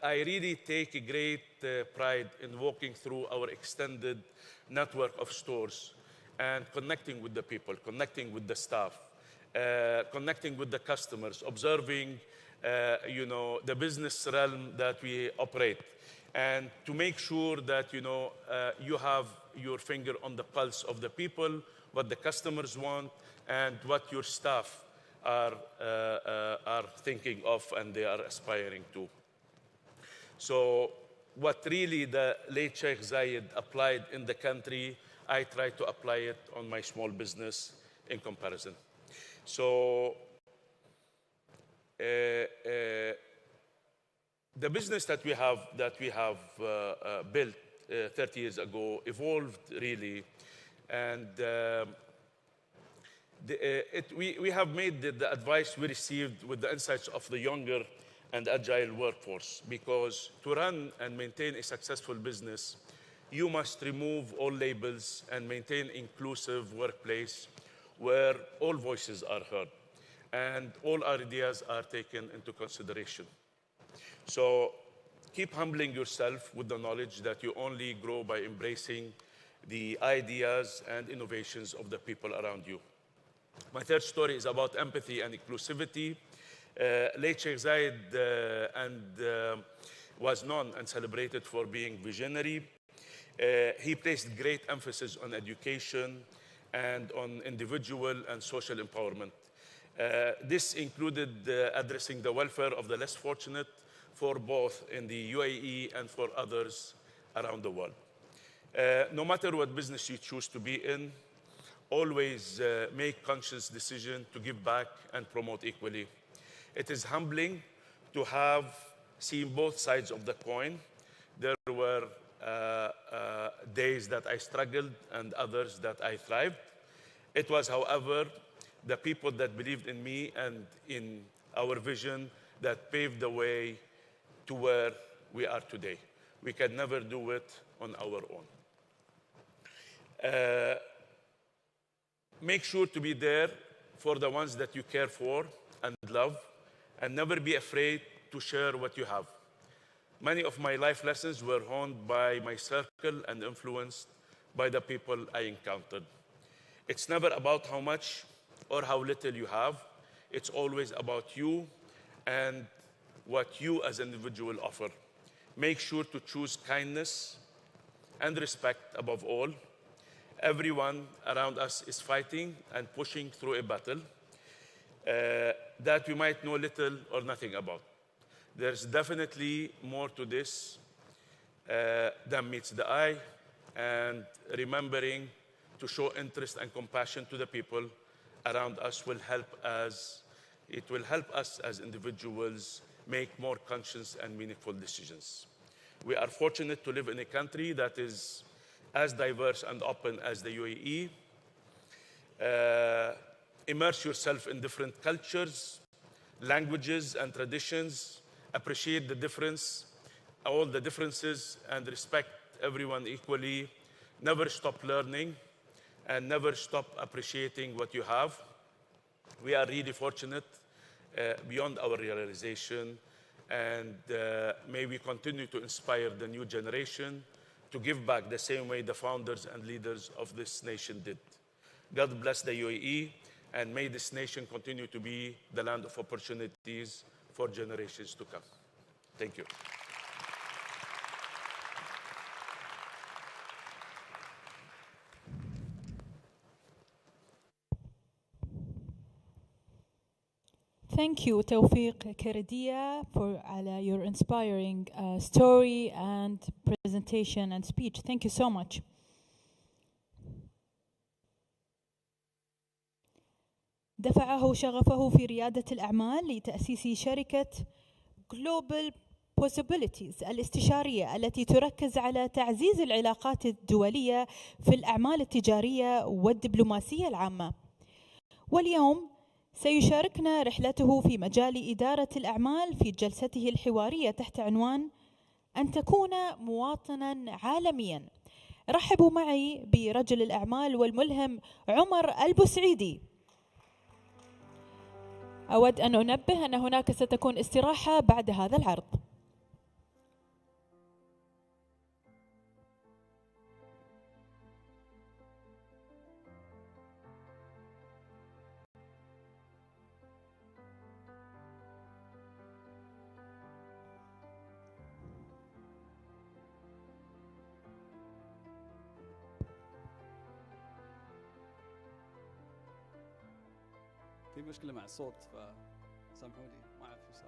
I really take a great pride in walking through our extended network of stores and connecting with the people, connecting with the staff, connecting with the customers, observing, the business realm that we operate, and to make sure that, you have your finger on the pulse of the people, what the customers want, and what your staff are thinking of and they are aspiring to. So what really the late Sheikh Zayed applied in the country, I try to apply it on my small business in comparison. So the business that we have built 30 years ago evolved really, and we have made the advice we received with the insights of the younger and agile workforce, because to run and maintain a successful business, you must remove all labels and maintain inclusive workplace where all voices are heard and all ideas are taken into consideration. So keep humbling yourself with the knowledge that you only grow by embracing the ideas and innovations of the people around you. My third story is about empathy and inclusivity. Late Sheikh Zayed was known and celebrated for being visionary. He placed great emphasis on education and on individual and social empowerment. This included addressing the welfare of the less fortunate for both in the UAE and for others around the world. No matter what business you choose to be in, always make conscious decision to give back and promote equally. It is humbling to have seen both sides of the coin. There were days that I struggled and others that I thrived. It was, however, the people that believed in me and in our vision that paved the way to where we are today. We can never do it on our own. Make sure to be there for the ones that you care for and love, and never be afraid to share what you have. Many of my life lessons were honed by my circle and influenced by the people I encountered. It's never about how much or how little you have. It's always about you and what you as an individual offer. Make sure to choose kindness and respect above all. Everyone around us is fighting and pushing through a battle that we might know little or nothing about. There's definitely more to this than meets the eye, and remembering to show interest and compassion to the people around us will help us. It will help us as individuals make more conscious and meaningful decisions. We are fortunate to live in a country that is as diverse and open as the UAE. Immerse yourself in different cultures, languages, and traditions. Appreciate the difference, all the differences, and respect everyone equally. Never stop learning, and never stop appreciating what you have. We are really fortunate beyond our realization, and may we continue to inspire the new generation to give back the same way the founders and leaders of this nation did. God bless the UAE, and may this nation continue to be the land of opportunities for generations to come. Thank you. Thank you, Tawfiq Keredia, for your inspiring story and presentation and speech. Thank you so much. دفعه شغفه في ريادة الأعمال لتأسيس شركة Global Possibilities الاستشارية التي تركز على تعزيز العلاقات الدولية في الأعمال التجارية والدبلوماسية العامة. واليوم سيشاركنا رحلته في مجال إدارة الأعمال في جلسته الحوارية تحت عنوان أن تكون مواطناً عالمياً. رحبوا معي برجل الأعمال والملهم عمر البوسعيدي. أود أن أنبه أن هناك ستكون استراحة بعد هذا العرض. في مشكلة مع الصوت فسامحوني ما أعرف شو صار.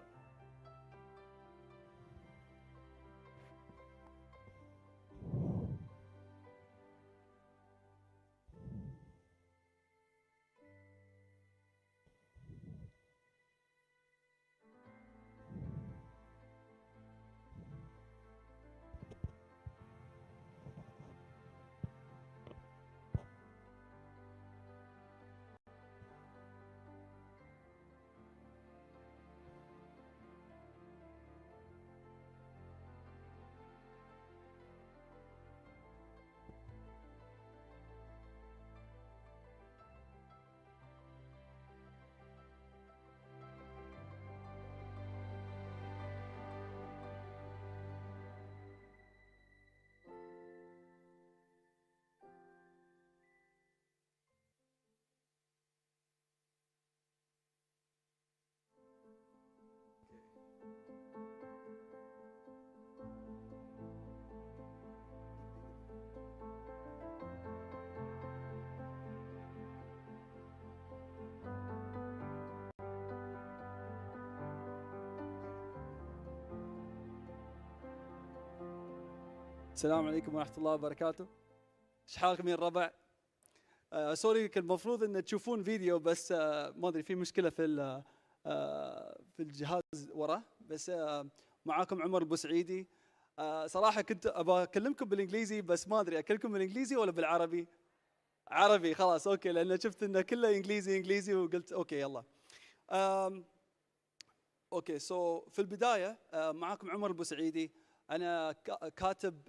السلام عليكم ورحمة الله وبركاته. ايش حالكم يا الربع؟ سوري كان المفروض ان تشوفون فيديو بس ما ادري في مشكلة في الجهاز ورا، بس معاكم عمر البوسعيدي. صراحة كنت ابغى اكلمكم بالانجليزي بس ما ادري اكلمكم بالانجليزي ولا بالعربي؟ عربي خلاص اوكي، لان شفت انه كله انجليزي وقلت اوكي يلا. اوكي في البداية معاكم عمر البوسعيدي. أنا كاتب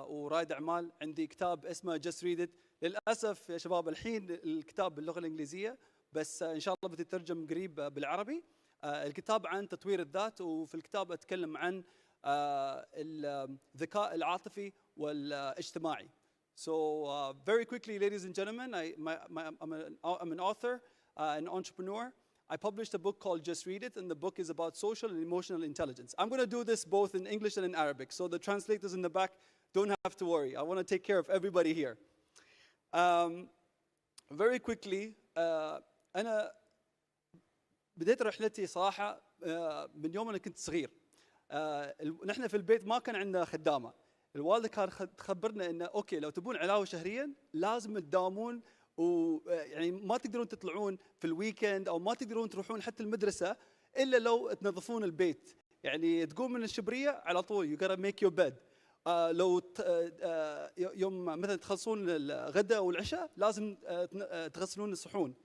ورائد أعمال، عندي كتاب اسمه Just Read It. للأسف يا شباب الحين الكتاب باللغة الإنجليزية، بس إن شاء الله بتترجم قريب بالعربي. الكتاب عن تطوير الذات، وفي الكتاب أتكلم عن الذكاء العاطفي والاجتماعي. So very quickly, ladies and gentlemen, I'm an author, an entrepreneur. I published a book called Just Read It, and the book is about social and emotional intelligence. I'm going to do this both in English and in Arabic, so the translators in the back don't have to worry. I want to take care of everybody here. Very quickly, أنا بديت رحلتي صراحة من يوم أنا كنت صغير. نحن في البيت ما كان عندنا خدامة. الوالدة كان تخبرنا إنه أوكي لو تبون علاوة شهريا لازم تداومون، ويعني ما تقدرون تطلعون في الويكند أو ما تقدرون تروحون حتى المدرسة إلا لو تنظفون البيت. يعني تقوم من الشبرية على طول you gotta make your bed. لو يوم مثلا تخلصون الغداء والعشاء لازم تغسلون الصحون.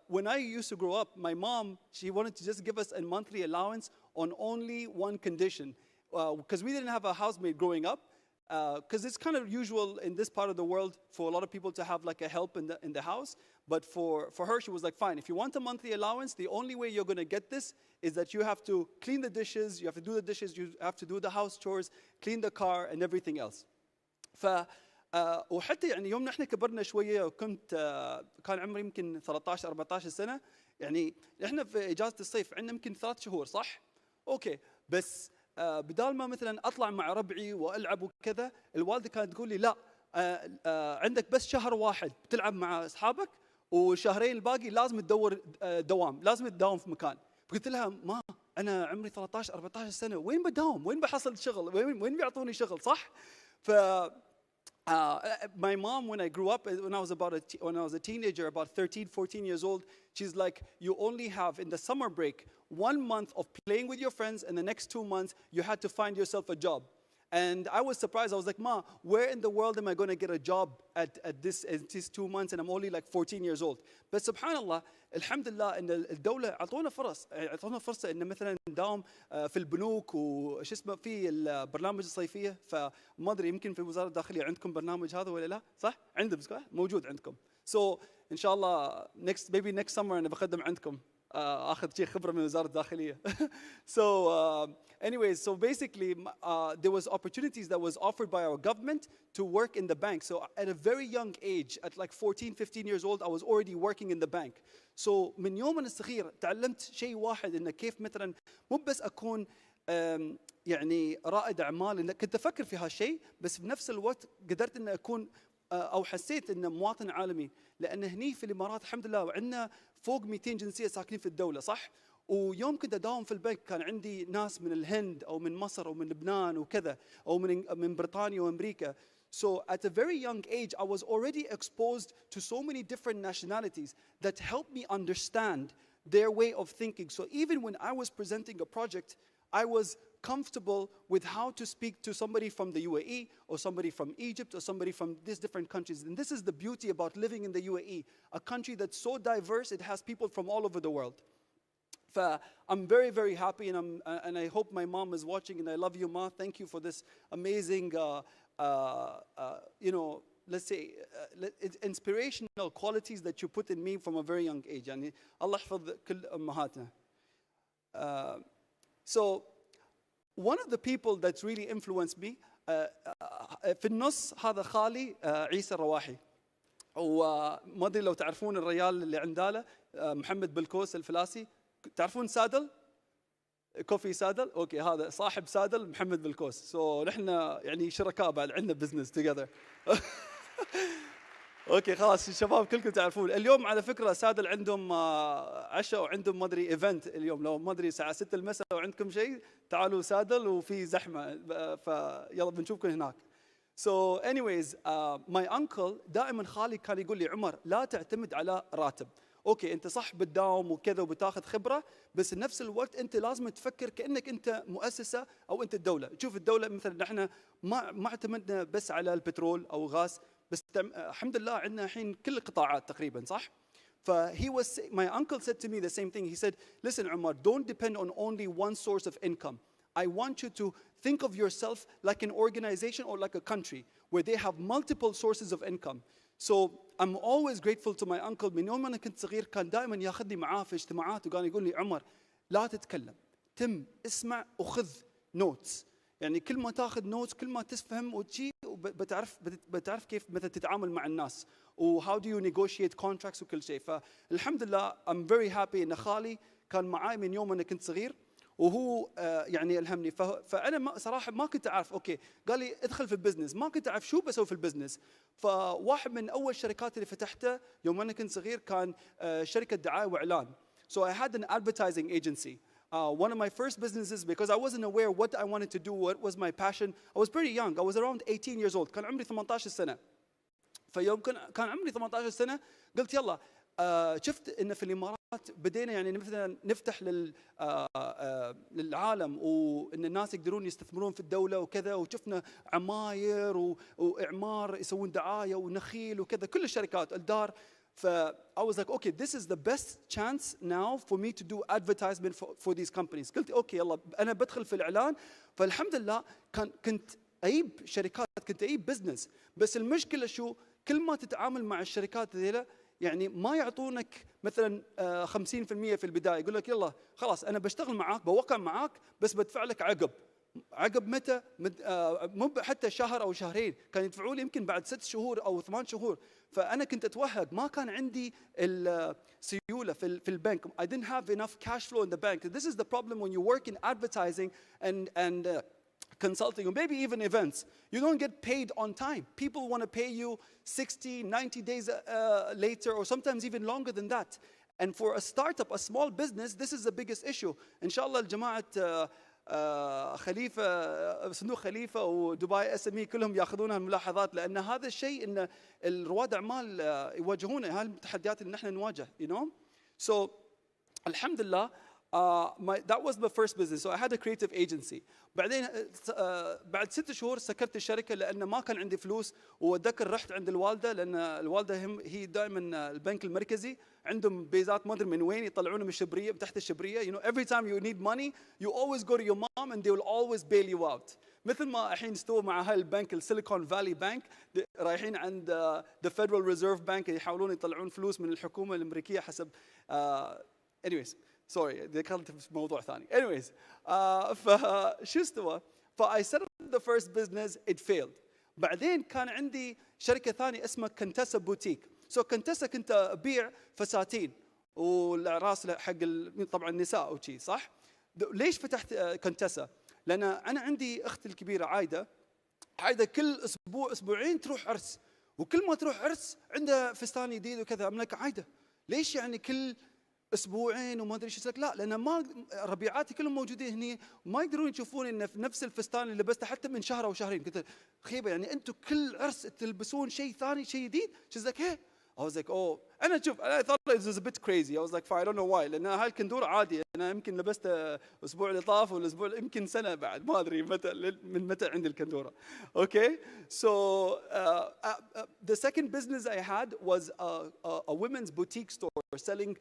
When I used to grow up, my mom, she wanted to just give us a monthly allowance on only one condition, because we didn't have a housemaid growing up. Because it's kind of usual in this part of the world for a lot of people to have like a help in the house. But for her, she was like, fine, if you want a monthly allowance, the only way you're going to get this is that you have to clean the dishes, you have to do the dishes, you have to do the house chores, clean the car, and everything else. وحتى يعني يوم نحن كبرنا شويه وكنت كان عمري يمكن 13 14 سنه، يعني احنا في اجازه الصيف عندنا يمكن 3 شهور صح؟ اوكي، بس بدال ما مثلا اطلع مع ربعي والعب وكذا، الوالده كانت تقول لي لا، عندك بس شهر واحد بتلعب مع اصحابك، والشهرين الباقي لازم تدور دوام، لازم تداوم في مكان. قلت لها ما انا عمري 13 14 سنه، وين بداوم؟ وين بحصل شغل؟ وين بيعطوني شغل صح؟ ف my mom, when I grew up, when I was a teenager, about 13, 14 years old, she's like, you only have in the summer break 1 month of playing with your friends, and the next 2 months you had to find yourself a job. And I was surprised. I was like, Ma, where in the world am I going to get a job at these 2 months, and I'm only like 14 years old. But subhanallah, alhamdulillah, إن الدولة أعطونا فرصة إن مثلا نداوم في البنوك وش اسمه في البرنامج الصيفية. فما أدري يمكن في وزارة الداخلية عندكم برنامج هذا ولا لا؟ صح؟ عندكم صح؟ موجود عندكم. So إن شاء الله next summer أنا بقدم عندكم. أخذ شيء خبرة من وزارة الداخلية. Anyways, so basically there was opportunities that was offered by our government to work in the bank. So at a very young age, at like 14, 15 years old, I was already working in the bank. So من يوم أنا صغير تعلمت شيء واحد، إنه كيف مثلا مو بس أكون يعني رائد أعمال، إن كنت أفكر في هالشيء، بس في نفس الوقت قدرت إن أكون أو حسيت إنه مواطن عالمي، لأن هني في الإمارات الحمد لله عندنا فوق 200 جنسية ساكنين في الدولة صح؟ ويوم كنت أداوم في البنك كان عندي ناس من الهند أو من مصر أو من لبنان وكذا، أو من بريطانيا وأمريكا. So at a very young age, I was already exposed to so many different nationalities that helped me understand their way of thinking. So even when I was presenting a project, I was comfortable with how to speak to somebody from the UAE or somebody from Egypt or somebody from these different countries. And this is the beauty about living in the UAE, a country that's so diverse, it has people from all over the world. I'm very, very happy, and I hope my mom is watching, and I love you, Ma. Thank you for this amazing, let's say, inspirational qualities that you put in me from a very young age. يعني الله يحفظ كل أمهاتنا. So one of the people that's really influenced me في النص هذا خالي عيسى الرواحي، وما أدري لو تعرفون الريال اللي عنداله محمد بالكوس الفلاسي. تعرفون سادل؟ كوفي سادل؟ اوكي، هذا صاحب سادل محمد بالكوس. سو نحن يعني شركاء بعد، عندنا بزنس توجذر. اوكي خلاص الشباب كلكم تعرفون. اليوم على فكره سادل عندهم عشاء وعندهم ما ادري ايفنت اليوم، لو ما ادري الساعه 6 المساء وعندكم شيء تعالوا سادل وفي زحمه، فيلا بنشوفكم هناك. So anyways, my uncle دائما خالي كان يقول لي عمر لا تعتمد على راتب. اوكي انت صح بتداوم وكذا وبتاخذ خبره، بس بنفس الوقت انت لازم تفكر كانك انت مؤسسه او انت الدوله. تشوف الدوله مثلا نحن ما اعتمدنا بس على البترول او غاز، بس الحمد لله عندنا الحين كل القطاعات تقريبا صح. my uncle said to me the same thing. He said, listen Umar, don't depend on only one source of income. I want you to think of yourself like an organization or like a country where they have multiple sources of income. So I'm always grateful to my uncle. من يوم أنا كنت صغير كان دائما ياخذني معاه في اجتماعات وكان يقول لي عمر لا تتكلم، تم اسمع وخذ نوتس، يعني كل ما تاخذ نوتس كل ما تفهم وشي بتعرف كيف مثلا تتعامل مع الناس و how do you negotiate contracts وكل شيء. فالحمد لله I'm very happy ان خالي كان معاي من يوم انا كنت صغير وهو يعني الهمني. فانا صراحه ما كنت اعرف، اوكي قال لي ادخل في البزنس، ما كنت اعرف شو بسوي في البزنس. فواحد من اول الشركات اللي فتحتها يوم انا كنت صغير كان شركه دعايه واعلان. So I had an advertising agency. One of my first businesses, because I wasn't aware what I wanted to do, what was my passion. I was pretty young. I was around 18 years old. كان عمري 18 سنة. فيوم كان عمري 18 سنة قلت يلا شفت إن في الإمارات بدينا يعني مثلا نفتح للعالم وإن الناس يقدرون يستثمرون في الدولة وكذا، وشفنا عماير وإعمار يسوون دعاية ونخيل وكذا كل الشركات الدار. I was like, okay, this is the best chance now for me to do advertisement for these companies. قلت اوكي يلا انا بدخل في الاعلان. فالحمد لله كنت اجيب شركات، كنت اجيب بزنس، بس المشكله شو؟ كل ما تتعامل مع الشركات هذيلا يعني ما يعطونك مثلا 50% في البدايه، يقول لك يلا خلاص انا بشتغل معاك بوقع معاك بس بدفع لك عقب متى؟ مو حتى شهر او شهرين، كان يدفعوا لي يمكن بعد 6 شهور او 8 شهور. فانا كنت اتوهق، ما كان عندي السيوله في البنك. I didn't have enough cash flow in the bank. This is the problem when you work in advertising and consulting or maybe even events. You don't get paid on time. People want to pay you 60, 90 days later or sometimes even longer than that. And for a startup, a small business, this is the biggest issue. إن شاء الله الجماعة خليفة صندوق خليفة ودبي SME كلهم ياخذونها الملاحظات، لأن هذا الشيء إن رواد أعمال يواجهون هاي التحديات اللي نحن نواجه. You know? So الحمد لله that was the first business. So I had a creative agency. بعدين بعد 6 شهور سكرت الشركة لأن ما كان عندي فلوس. وأتذكر رحت عند الوالدة، لأن الوالدة هي دائما البنك المركزي عندهم بيزات ما أدري من وين يطلعونه من الشبرية، تحت الشبرية. You know, every time you need money you always go to your mom and they will always bail you out. مثل ما الحين استوى مع هاي البنك السيليكون فالي بانك، رايحين عند the Federal Reserve Bank يحاولون يطلعون فلوس من الحكومة الأمريكية حسب anyways sorry ذكرت في موضوع ثاني. anyways فشو استوى؟ I set up the first business, it failed. بعدين كان عندي شركة ثانية اسمها كنتسا بوتيك. كنتسا كنت أبيع فساتين والأعراس حق طبعا النساء وشي صح؟ ليش فتحت كنتسا؟ لأن أنا عندي أختي الكبيرة عايدة كل أسبوعين تروح عرس، وكل ما تروح عرس عندها فستان جديد وكذا. أملك عايدة ليش يعني كل اسبوعين وما ادري ايش؟ لا لان ما ربيعاتي كلهم موجودين هني وما يقدرون يشوفون ان في نفس الفستان اللي لبسته حتى من شهر او شهرين. قلت خيبه يعني انتم كل عرس تلبسون شيء ثاني شيء جديد. she's like hey I was like oh انا شوف I thought it was a bit crazy. I was like I don't know why، لان هاي الكندوره عادي انا يمكن لبسته الاسبوع اللي طاف والاسبوع يمكن سنه بعد ما ادري من متى عندي الكندوره. Okay so the second business I had was a women's boutique store selling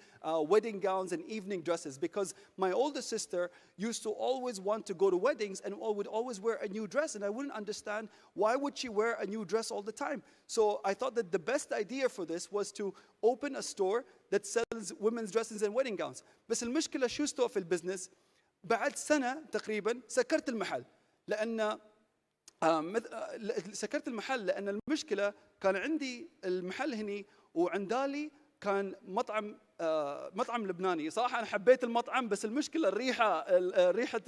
wedding gowns and evening dresses, because my older sister used to always want to go to weddings and would always wear a new dress, and I wouldn't understand why would she wear a new dress all the time. So I thought that the best idea for this was to open a store that sells women's dresses and wedding gowns. بس المشكلة شو استوى في البزنس؟ بعد سنة تقريبا سكرت المحل، لأن سكرت المحل لأن المشكلة كان عندي المحل هني وعندالي كان مطعم لبناني. صراحة أنا حبيت المطعم، بس المشكلة ريحة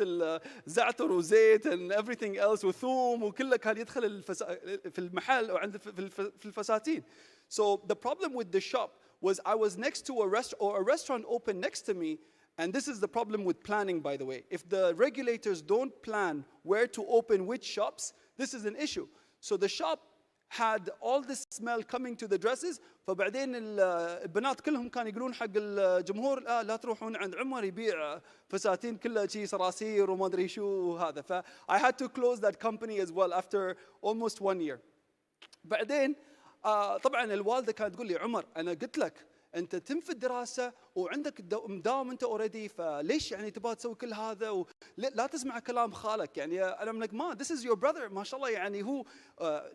الزعتر وزيت and everything else وثوم وكله كان يدخل في المحل وعند في الفساتين. So the problem with the shop was I was next to a restaurant open next to me, and this is the problem with planning, by the way. If the regulators don't plan where to open which shops, this is an issue. So the shop had all this smell coming to the dresses. فبعدين البنات كلهم كانوا يقولون حق الجمهور لا تروحون عند عمر يبيع فساتين كلها شيء صراصير وما ادري شو هذا. ف I had to close that company as well after almost 1 year. بعدين طبعا الوالده كانت تقول لي عمر انا قلت لك انت تنفي الدراسه وعندك مداوم انت اوريدي، فليش يعني تبغى تسوي كل هذا لا تسمع كلام خالك. يعني انا من ما this is your brother ما شاء الله، يعني هو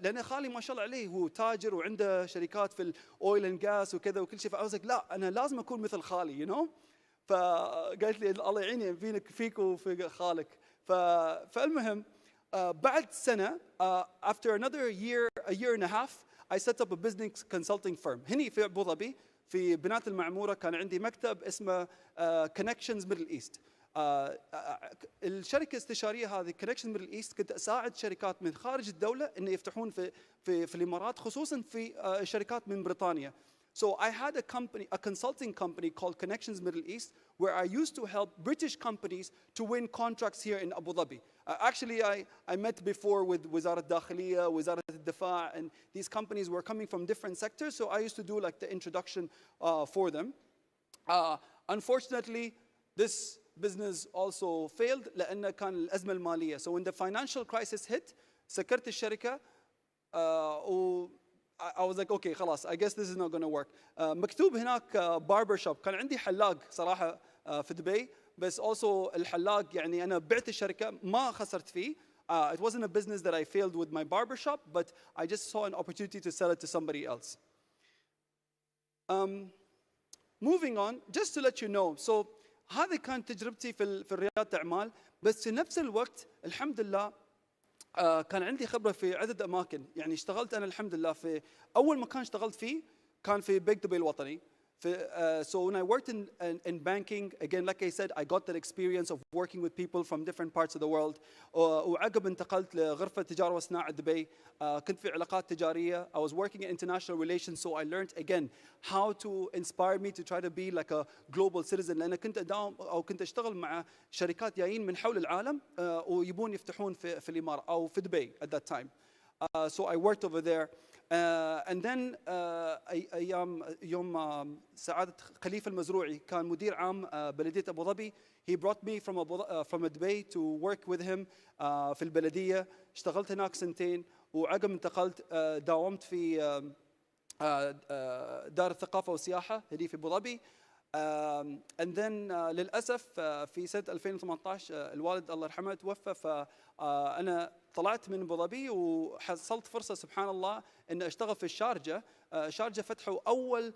لان خالي ما شاء الله عليه هو تاجر وعنده شركات في الاويل اند جاس وكذا وكل شيء. فأوزك لا انا لازم اكون مثل خالي you know. فقالت لي الله يعيني فيك وفي خالك. فالمهم بعد سنة after another a year and a half I set up a business consulting firm هني في أبو ظبي في بنات المعمورة. كان عندي مكتب اسمه Connections Middle East. الشركة الاستشارية هذه Connections Middle East كنت أساعد شركات من خارج الدولة إن يفتحون في الإمارات، خصوصا في شركات من بريطانيا. So I had a consulting company called Connections Middle East, where I used to help British companies to win contracts here in Abu Dhabi. Actually, I met before with وزارة الداخلية, وزارة الدفاع, and these companies were coming from different sectors. So I used to do like the introduction for them. Unfortunately, this business also failed لأن كان الأزمة المالية. So when the financial crisis hit, سكرت الشركة I was like, okay, خلاص, I guess this is not going to work. مكتوب هناك barber shop. كان عندي حلاق صراحة في دبي، بس also الحلاق يعني أنا بعت الشركة ما خسرت فيه. It wasn't a business that I failed with my barber shop, but I just saw an opportunity to sell it to somebody else. Moving on, just to let you know, so هذه كانت تجربتي في ريادة أعمال، بس في نفس الوقت الحمد لله كان عندي خبرة في عدة أماكن. يعني اشتغلت أنا الحمد لله في أول مكان اشتغلت فيه كان في بنك دبي الوطني. So when I worked in banking, again, like I said, I got that experience of working with people from different parts of the world. وعقب انتقلت لغرفة تجارة وصناعة دبي. كنت في علاقات تجارية. I was working in international relations, so I learned again how to inspire me to try to be like a global citizen. لأن كنت أداوم أو كنت أشتغل مع شركات جايين من حول العالم ويبون يفتحون في الإمارات أو في دبي at that time. So I worked over there. And then يوم سعادة خليفة المزروعي كان مدير عام بلدية أبو ظبي. He brought me from Dubai to work with him في البلدية. اشتغلت هناك سنتين وعقب انتقلت داومت في دار الثقافة والسياحة هذه في أبو ظبي. And then للأسف في سنة 2018 الوالد الله يرحمه توفى. فأنا طلعت من أبو ظبي وحصلت فرصة سبحان الله إن أشتغل في الشارجة. شارجة فتحوا أول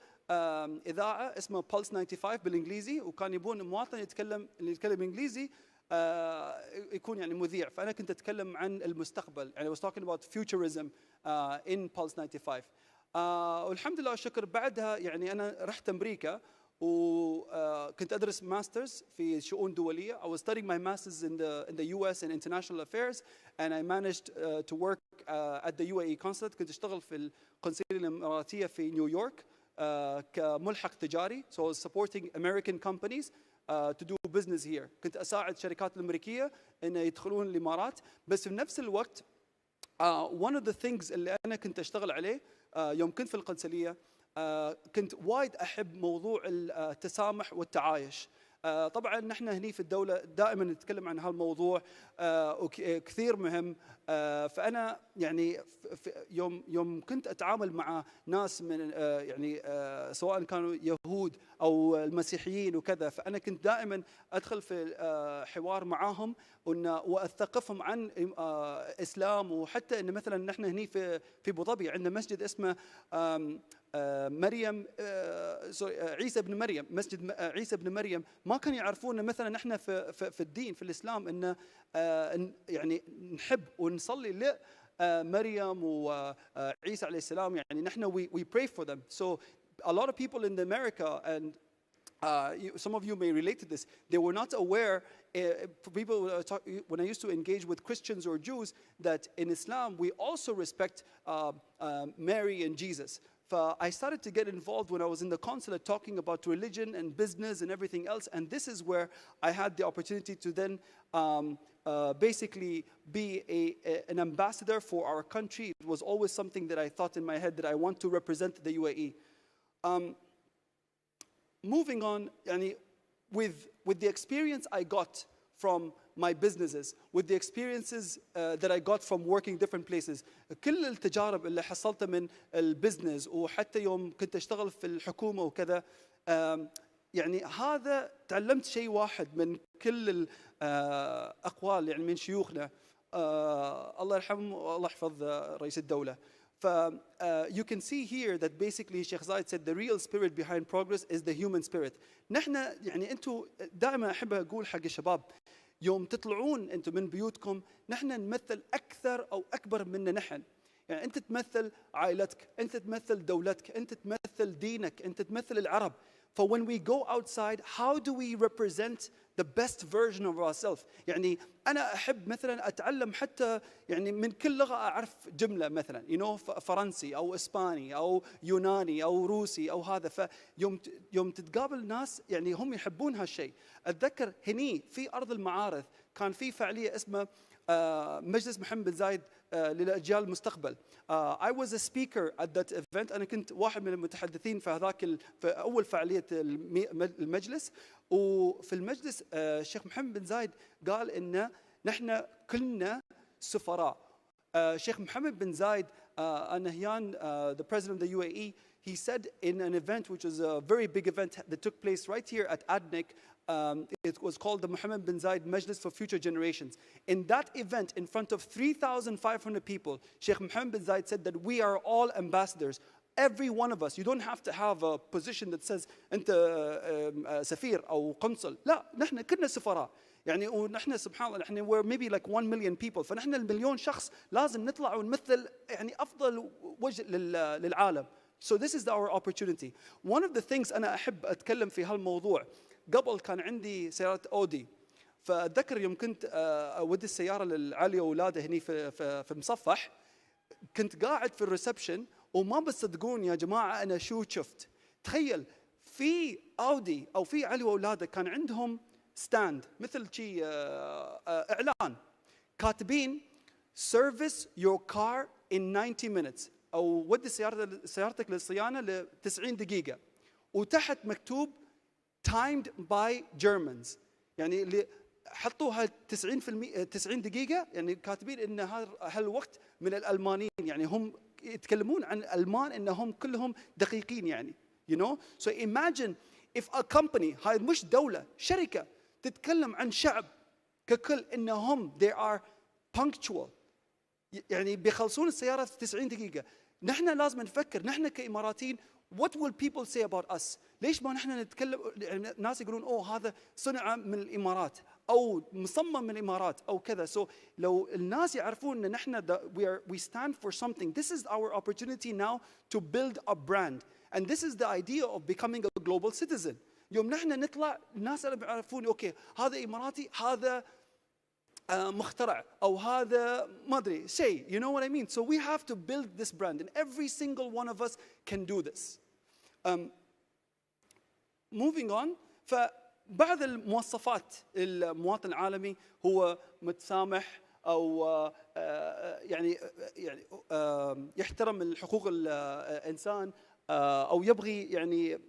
إذاعة اسمها Pulse 95 بالإنجليزي، وكان يبون مواطن اللي يتكلم إنجليزي يكون يعني مذيع. فأنا كنت أتكلم عن المستقبل، يعني I was talking about futurism in Pulse 95. والحمد لله والشكر بعدها يعني أنا رحت أمريكا وكنت أدرس ماسترز في شؤون دولية. I was studying my masters in the US in international affairs, and I managed to work at the UAE consulate. كنت أشتغل في القنصلية الإماراتية في نيويورك كملحق تجاري. So I was supporting American companies to do business here. كنت أساعد الشركات الأمريكية إن يدخلون الإمارات. بس في نفس الوقت one of the things اللي أنا كنت أشتغل عليه يوم كنت في القنصلية كنت وايد أحب موضوع التسامح والتعايش. طبعا نحن هني في الدولة دائما نتكلم عن هالموضوع وكثير مهم. فأنا يعني يوم كنت أتعامل مع ناس من يعني سواء كانوا يهود أو المسيحيين وكذا، فأنا كنت دائما أدخل في حوار معاهم وأثقفهم عن إسلام. وحتى إن مثلا نحن هني في أبو ظبي عندنا مسجد اسمه مريم عيسى بن مريم، مسجد عيسى بن مريم. ما كانوا يعرفون إن مثلا نحن في الدين في الإسلام إن يعني نحب ونصلي لمريم وعيسى عليه السلام. يعني نحن we pray for them. So a lot of people in America, and some of you may relate to this, they were not aware. People when I used to engage with Christians or Jews, that in Islam we also respect Mary and Jesus. I started to get involved when I was in the consulate talking about religion and business and everything else. And this is where I had the opportunity to then basically be an ambassador for our country. It was always something that I thought in my head that I want to represent the UAE. Moving on, يعني with the experience I got from my businesses, with the experiences that I got from working different places, كل التجارب اللي حصلتها من البزنس وحتى يوم كنت أشتغل في الحكومة وكذا، يعني هذا تعلمت شيء واحد من كل الأقوال يعني من شيوخنا الله يرحمه والله يحفظ رئيس الدولة. you can see here that basically Sheikh Zayed said the real spirit behind progress is the human spirit. نحن يعني أنتم دائما أحب أقول حق الشباب يوم تطلعون أنتم من بيوتكم نحن نمثل أكثر أو أكبر منا نحن. يعني أنت تمثل عائلتك، أنت تمثل دولتك، أنت تمثل دينك، أنت تمثل العرب. So when we go outside, how do we represent the best version of ourselves? يعني أنا أحب مثلاً أتعلم حتى يعني من كل لغة أعرف جملة مثلاً، فرنسي أو إسباني أو يوناني أو روسي أو هذا. فيوم تتقابل ناس يعني هم يحبون هالشيء. أتذكر هني في أرض المعارض كان في فعالية اسمها مجلس محمد بن زايد للأجيال المستقبل. I was a speaker at that event. أنا كنت واحد من المتحدثين في أول فعالية المجلس. وفي المجلس الشيخ محمد بن زايد قال إن نحن كلنا سفراء. الشيخ محمد بن زايد النهيان the president of the UAE, he said in an event which was a very big event that took place right here at ADNIC. It was called the Mohammed bin Zayed Majlis for Future Generations. In that event, in front of 3,500 people, Sheikh Mohammed bin Zayed said that we are all ambassadors. Every one of us. You don't have to have a position that says أنت سفير أو قنصل. لا، نحن كلنا سفراء. يعني ونحن سبحان الله نحن we're maybe like 1 million people. فنحن المليون شخص لازم نطلع ونمثل يعني أفضل وجه للعالم. So this is our opportunity. One of the things أنا أحب أتكلم في هالموضوع. قبل كان عندي سيارة أودي، فأتذكر يوم كنت أودي السيارة للعلي وأولاده هني في مصفح، كنت قاعد في الريسبشن وما بتصدقون يا جماعة أنا شو شفت. تخيل في أودي أو في علي وأولاده كان عندهم ستاند مثل شيء إعلان كاتبين service your car in 90 minutes أو ودي سيارتك للصيانة ل 90 دقيقة، وتحت مكتوب timed by Germans. يعني اللي حطوها 90 دقيقة يعني كاتبين إن هالوقت من الألمانيين، يعني هم يتكلمون عن الألمان إنهم كلهم دقيقين يعني. So imagine if a company، هاي مش دولة، شركة تتكلم عن شعب ككل إنهم they are punctual، يعني بيخلصون السيارة في 90 دقيقة. نحن لازم نفكر نحن كإماراتيين what will people say about us؟ ليش ما نحن نتكلم يعني ناس يقولون هذا صنع من الإمارات أو مصمم من الإمارات أو كذا. So لو الناس يعرفون إن نحن we stand for something, this is our opportunity now to build a brand, and this is the idea of becoming a global citizen. يوم نحن نطلع الناس اللي بيعرفون أوكي هذا إماراتي، هذا مخترع أو هذا ما أدري شيء. You know what I mean? So we have to build this brand, and every single one of us can do this. Moving on. فبعض المواصفات المواطن العالمي هو متسامح أو يعني يحترم الحقوق الإنسان أو يبغي يعني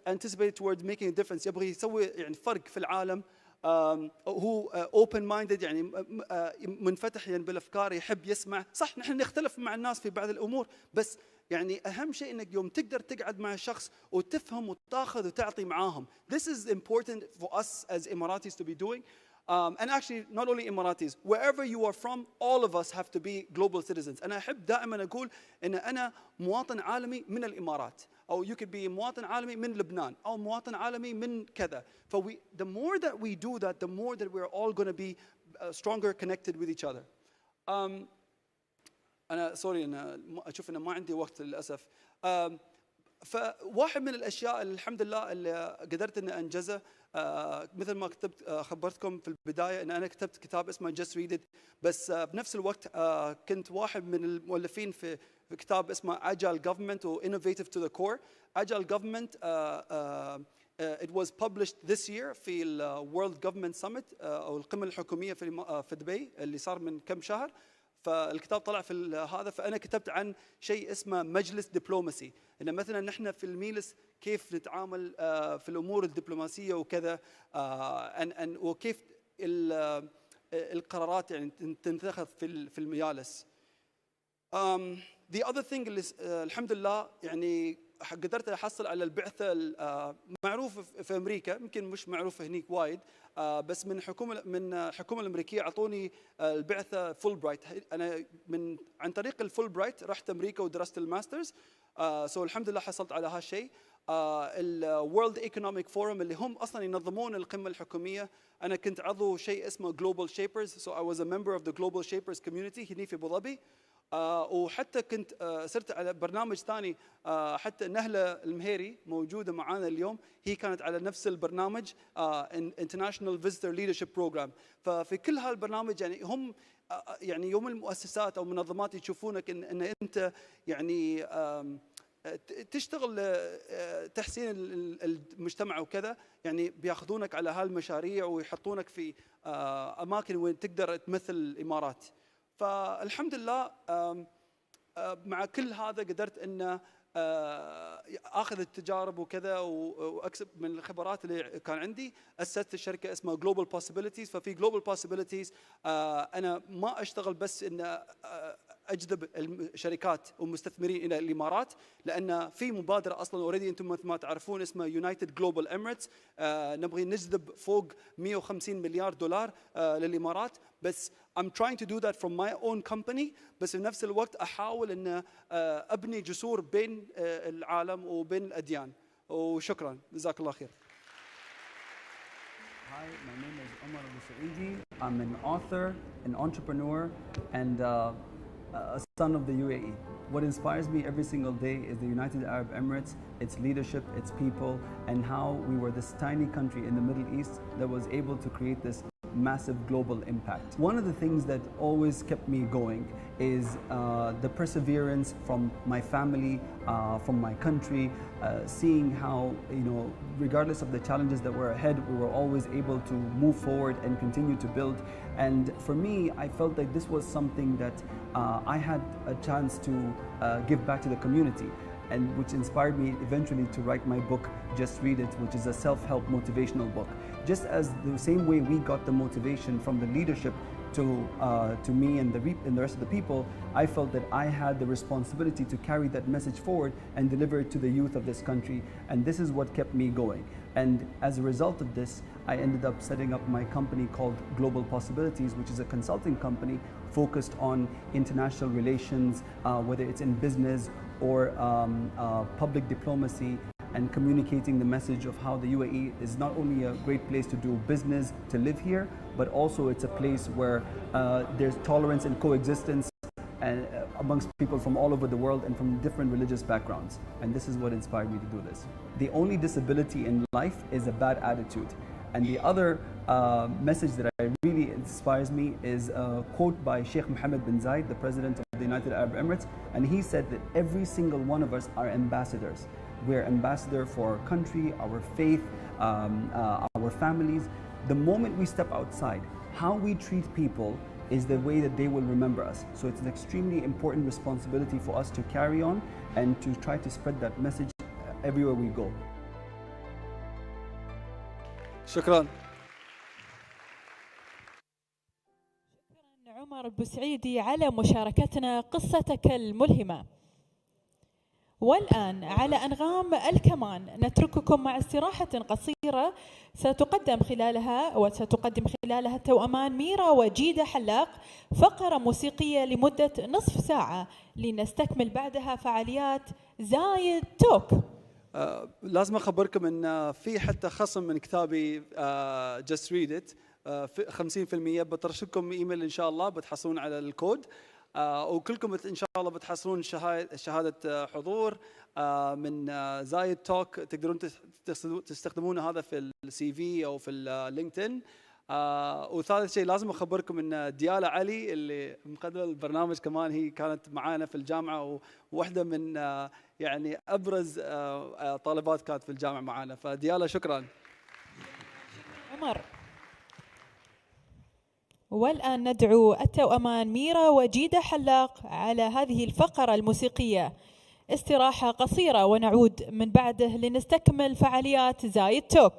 anticipate toward making a difference، يبغي يسوي يعني فرق في العالم. هو open minded يعني منفتح يعني بالأفكار، يحب يسمع. صح نحن نختلف مع الناس في بعض الأمور، بس يعني أهم شيء إنك يوم تقدر تقعد مع الشخص وتفهم وتاخذ وتعطي معاهم. This is important for us as Emiratis to be doing. And actually not only Emiratis, wherever you are from, all of us have to be global citizens. أنا أحب دائما أقول إن أنا مواطن عالمي من الإمارات، أو you could be مواطن عالمي من لبنان، أو مواطن عالمي من كذا. The more that we do that, the more that we're all going to be stronger connected with each other. أنا سوري أنا أشوف إن ما عندي وقت للأسف. فواحد من الأشياء اللي الحمد لله اللي قدرت إن أنجزه، مثل ما كتبت خبرتكم في البداية إن أنا كتبت كتاب اسمه Just Read It، بس بنفس الوقت كنت واحد من المؤلفين في كتاب اسمه Agile Government و Innovative to the Core. Agile Government it was published this year في ال World Government Summit أو القمة الحكومية في دبي اللي صار من كم شهر. فالكتاب طلع في هذا. فأنا كتبت عن شيء اسمه مجلس دبلوماسي، إن مثلا نحن في الميلس كيف نتعامل في الأمور الدبلوماسية وكذا، وكيف القرارات يعني تنتخذ في المجالس. The other thing اللي الحمد لله يعني قدرت احصل على البعثه معروف في امريكا، يمكن مش معروف هنيك وايد، بس من الحكومه الامريكيه اعطوني البعثه فول برايت. انا عن طريق الفول برايت رحت امريكا ودرست الماسترز. سو الحمد لله حصلت على هالشيء. الورلد ايكونوميك فورم اللي هم اصلا ينظمون القمه الحكوميه، انا كنت عضو شيء اسمه جلوبال شيبرز، سو اي واز ا ممبر اوف ذا جلوبال شيبرز كوميونتي هني في ابو ظبي. وحتى كنت صرت على برنامج ثاني، حتى نهله المهيري موجوده معانا اليوم، هي كانت على نفس البرنامج International Visitor Leadership Program. ففي كل هالبرنامج يعني هم يعني يوم المؤسسات او منظمات يشوفونك ان انت يعني تشتغل تحسين المجتمع وكذا، يعني بياخذونك على هالمشاريع ويحطونك في اماكن وين تقدر تمثل الامارات. فالحمد لله مع كل هذا قدرت ان اخذ التجارب وكذا واكسب من الخبرات اللي كان عندي. اسست الشركه اسمها جلوبال بوسيبيليتيز. ففي جلوبال بوسيبيليتيز انا ما اشتغل بس ان اجذب الشركات والمستثمرين الى الامارات، لان في مبادره اصلا اوريدي انتم مثل ما تعرفون اسمها يونايتد جلوبال اميريتس. نبغي نجذب فوق 150 مليار دولار للامارات، بس I'm trying to do that from my own company. بس في نفس الوقت احاول ان ابني جسور بين العالم وبين الاديان. وشكرا، جزاك الله خير. Hi, my name is Omar Al-Saidi. I'm an author, an entrepreneur, and a son of the UAE. What inspires me every single day is the United Arab Emirates, its leadership, its people, and how we were this tiny country in the Middle East that was able to create this massive global impact. One of the things that always kept me going is the perseverance from my family, from my country, seeing how, you know, regardless of the challenges that were ahead, we were always able to move forward and continue to build. And for me, I felt like this was something that I had a chance to give back to the community, and which inspired me eventually to write my book, Just Read It, which is a self-help motivational book. Just as the same way we got the motivation from the leadership to me and the rest of the people, I felt that I had the responsibility to carry that message forward and deliver it to the youth of this country, and this is what kept me going. And as a result of this, I ended up setting up my company called Global Possibilities, which is a consulting company focused on international relations, whether it's in business or public diplomacy, and communicating the message of how the UAE is not only a great place to do business, to live here, but also it's a place where there's tolerance and coexistence amongst people from all over the world and from different religious backgrounds. And this is what inspired me to do this. The only disability in life is a bad attitude. And the other message that really inspires me is a quote by Sheikh Mohammed bin Zayed, the president of the United Arab Emirates, and he said that every single one of us are ambassadors. We're ambassador for our country, our faith, our families. The moment we step outside, how we treat people is the way that they will remember us. So it's an extremely important responsibility for us to carry on and to try to spread that message everywhere we go. شكرا. عمر البوسعيدي على مشاركتنا قصتك الملهمة. والآن على أنغام الكمان نترككم مع استراحة قصيرة ستقدم خلالها التوأمان ميرا وجيدة حلاق فقرة موسيقية لمدة نصف ساعة، لنستكمل بعدها فعاليات زايد توك. لازم أخبركم أن في حتى خصم من كتابي Just Read It 50%. بترشلكم إيميل إن شاء الله، بتحصلون على الكود، وكلكم إن شاء الله بتحصلون شهادة حضور من زايد توك. تقدرون تستخدمون هذا في السي في أو في اللينكدين. وثالث شيء لازم أخبركم أن ديالا علي اللي مقدمة البرنامج كمان هي كانت معانا في الجامعة، وواحدة من يعني أبرز طالبات كانت في الجامعة معانا. فديالا شكرا. عمر. والآن ندعو التوأمان ميرا وجيدة حلاق على هذه الفقرة الموسيقية. استراحة قصيرة ونعود من بعده لنستكمل فعاليات زايد توك.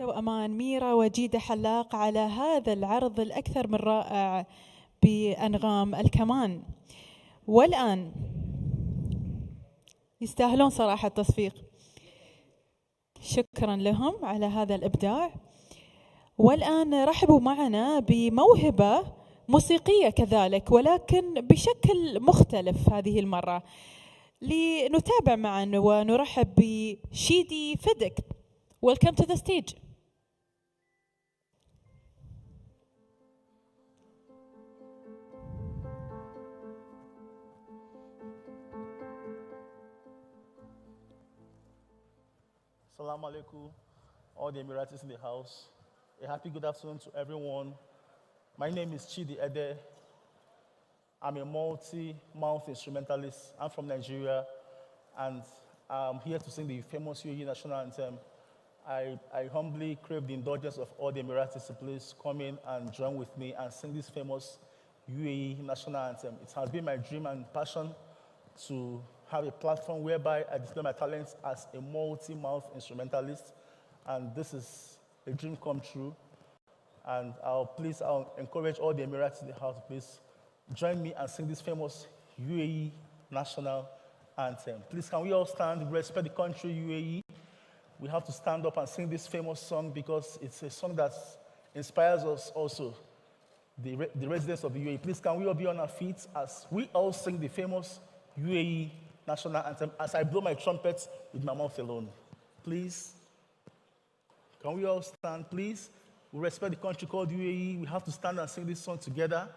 وأمان ميرا وجيدة حلاق على هذا العرض الأكثر من رائع بأنغام الكمان. والآن يستاهلون صراحة التصفيق، شكرا لهم على هذا الإبداع. والآن رحبوا معنا بموهبة موسيقية كذلك ولكن بشكل مختلف هذه المرة، لنتابع معا ونرحب بشيدي فدك. Welcome to the stage. Assalamu alaikum, all the Emiratis in the house. A happy good afternoon to everyone. My name is Chidi Ede. I'm a multi-mouth instrumentalist. I'm from Nigeria, and I'm here to sing the famous UAE national anthem. I humbly crave the indulgence of all the Emiratis to please come in and join with me and sing this famous UAE national anthem. It has been my dream and passion to have a platform whereby I display my talents as a multi-mouth instrumentalist, and this is a dream come true. And I'll encourage all the Emiratis in the house to please join me and sing this famous UAE national anthem. Please, can we all stand, respect the country UAE? We have to stand up and sing this famous song because it's a song that inspires us also, the residents of the UAE. Please, can we all be on our feet as we all sing the famous UAE national anthem as I blow my trumpet with my mouth alone. Please, can we all stand, please? We respect the country called UAE. We have to stand and sing this song together.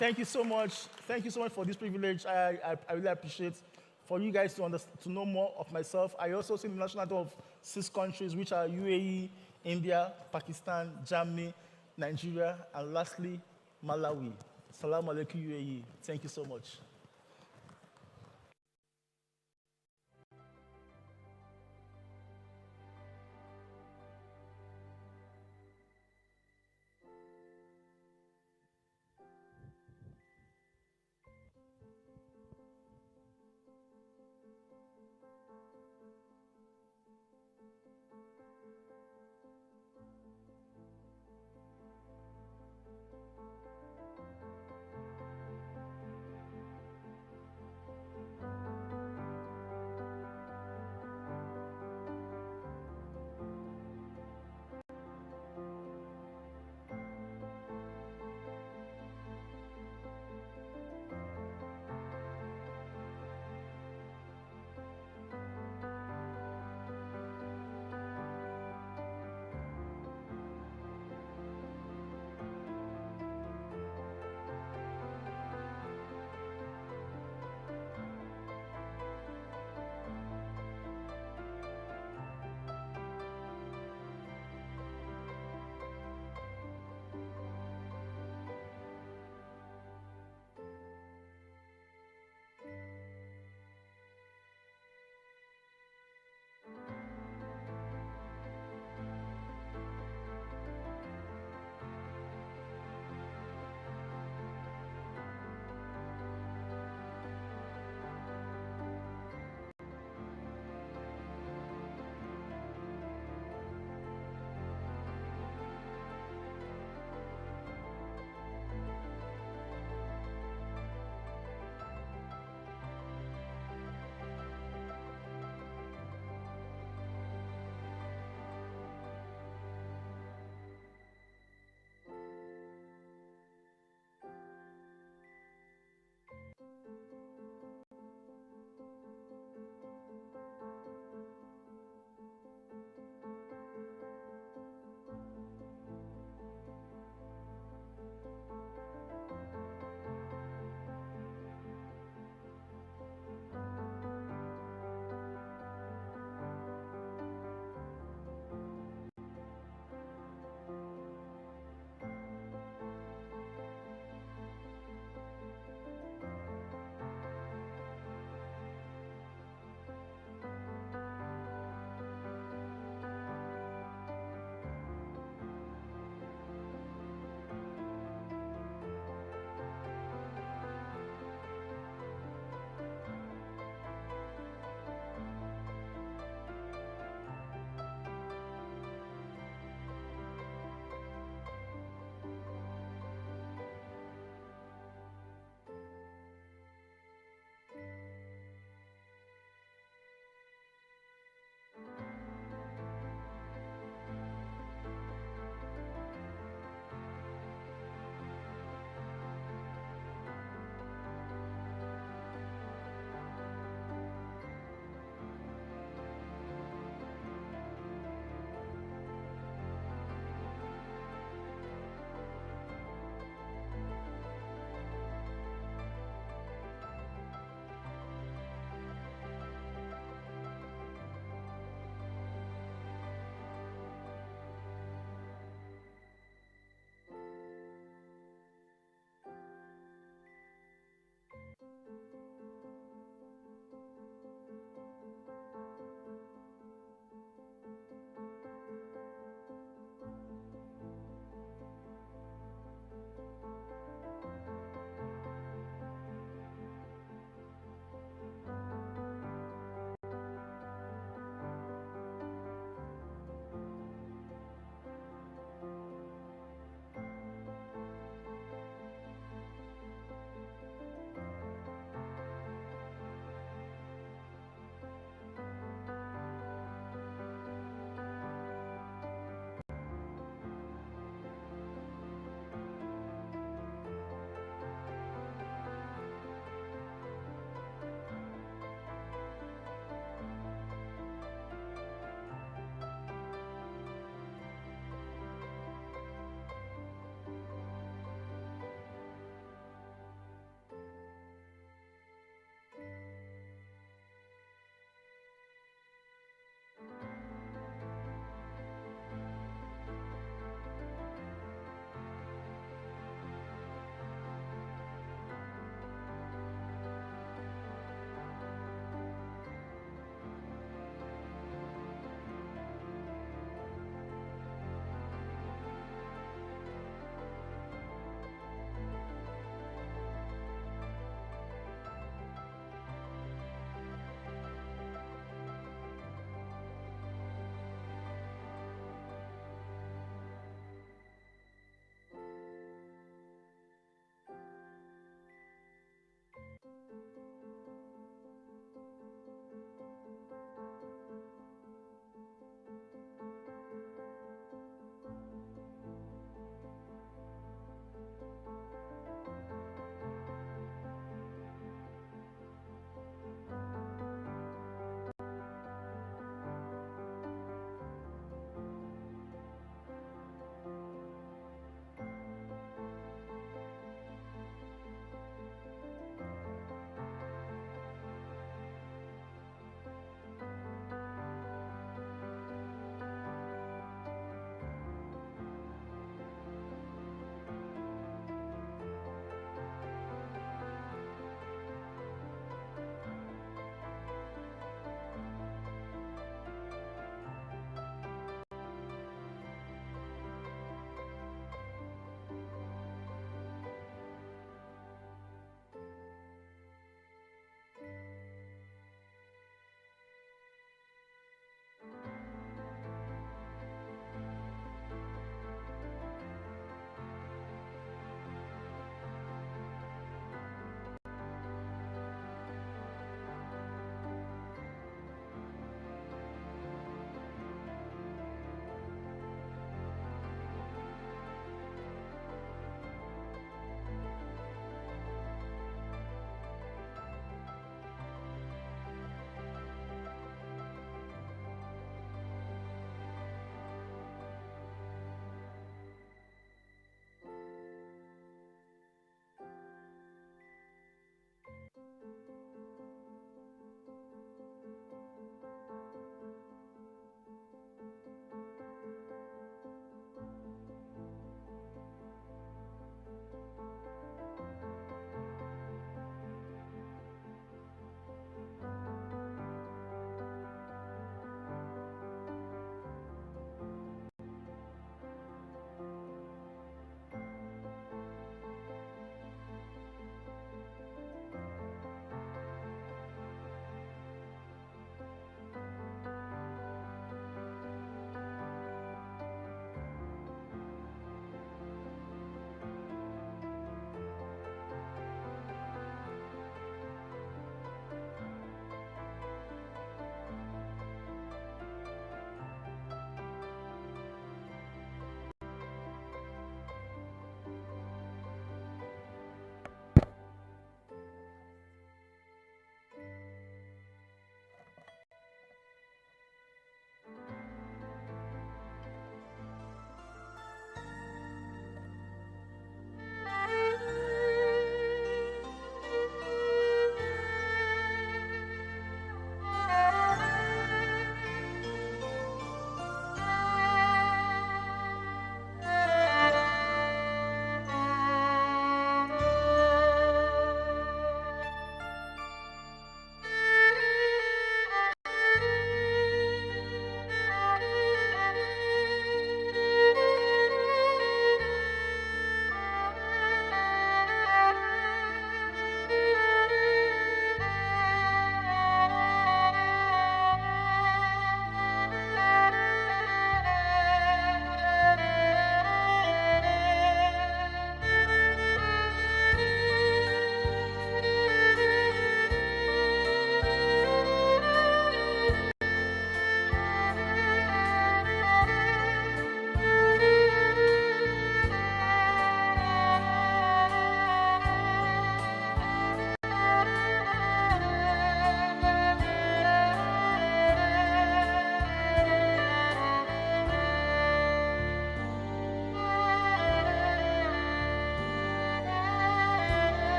Thank you so much. Thank you so much for this privilege. I really appreciate for you guys to know more of myself. I also sing the national anthem of 6 countries, which are UAE, India, Pakistan, Germany, Nigeria, and lastly, Malawi. Assalamu alaikum, UAE. Thank you so much.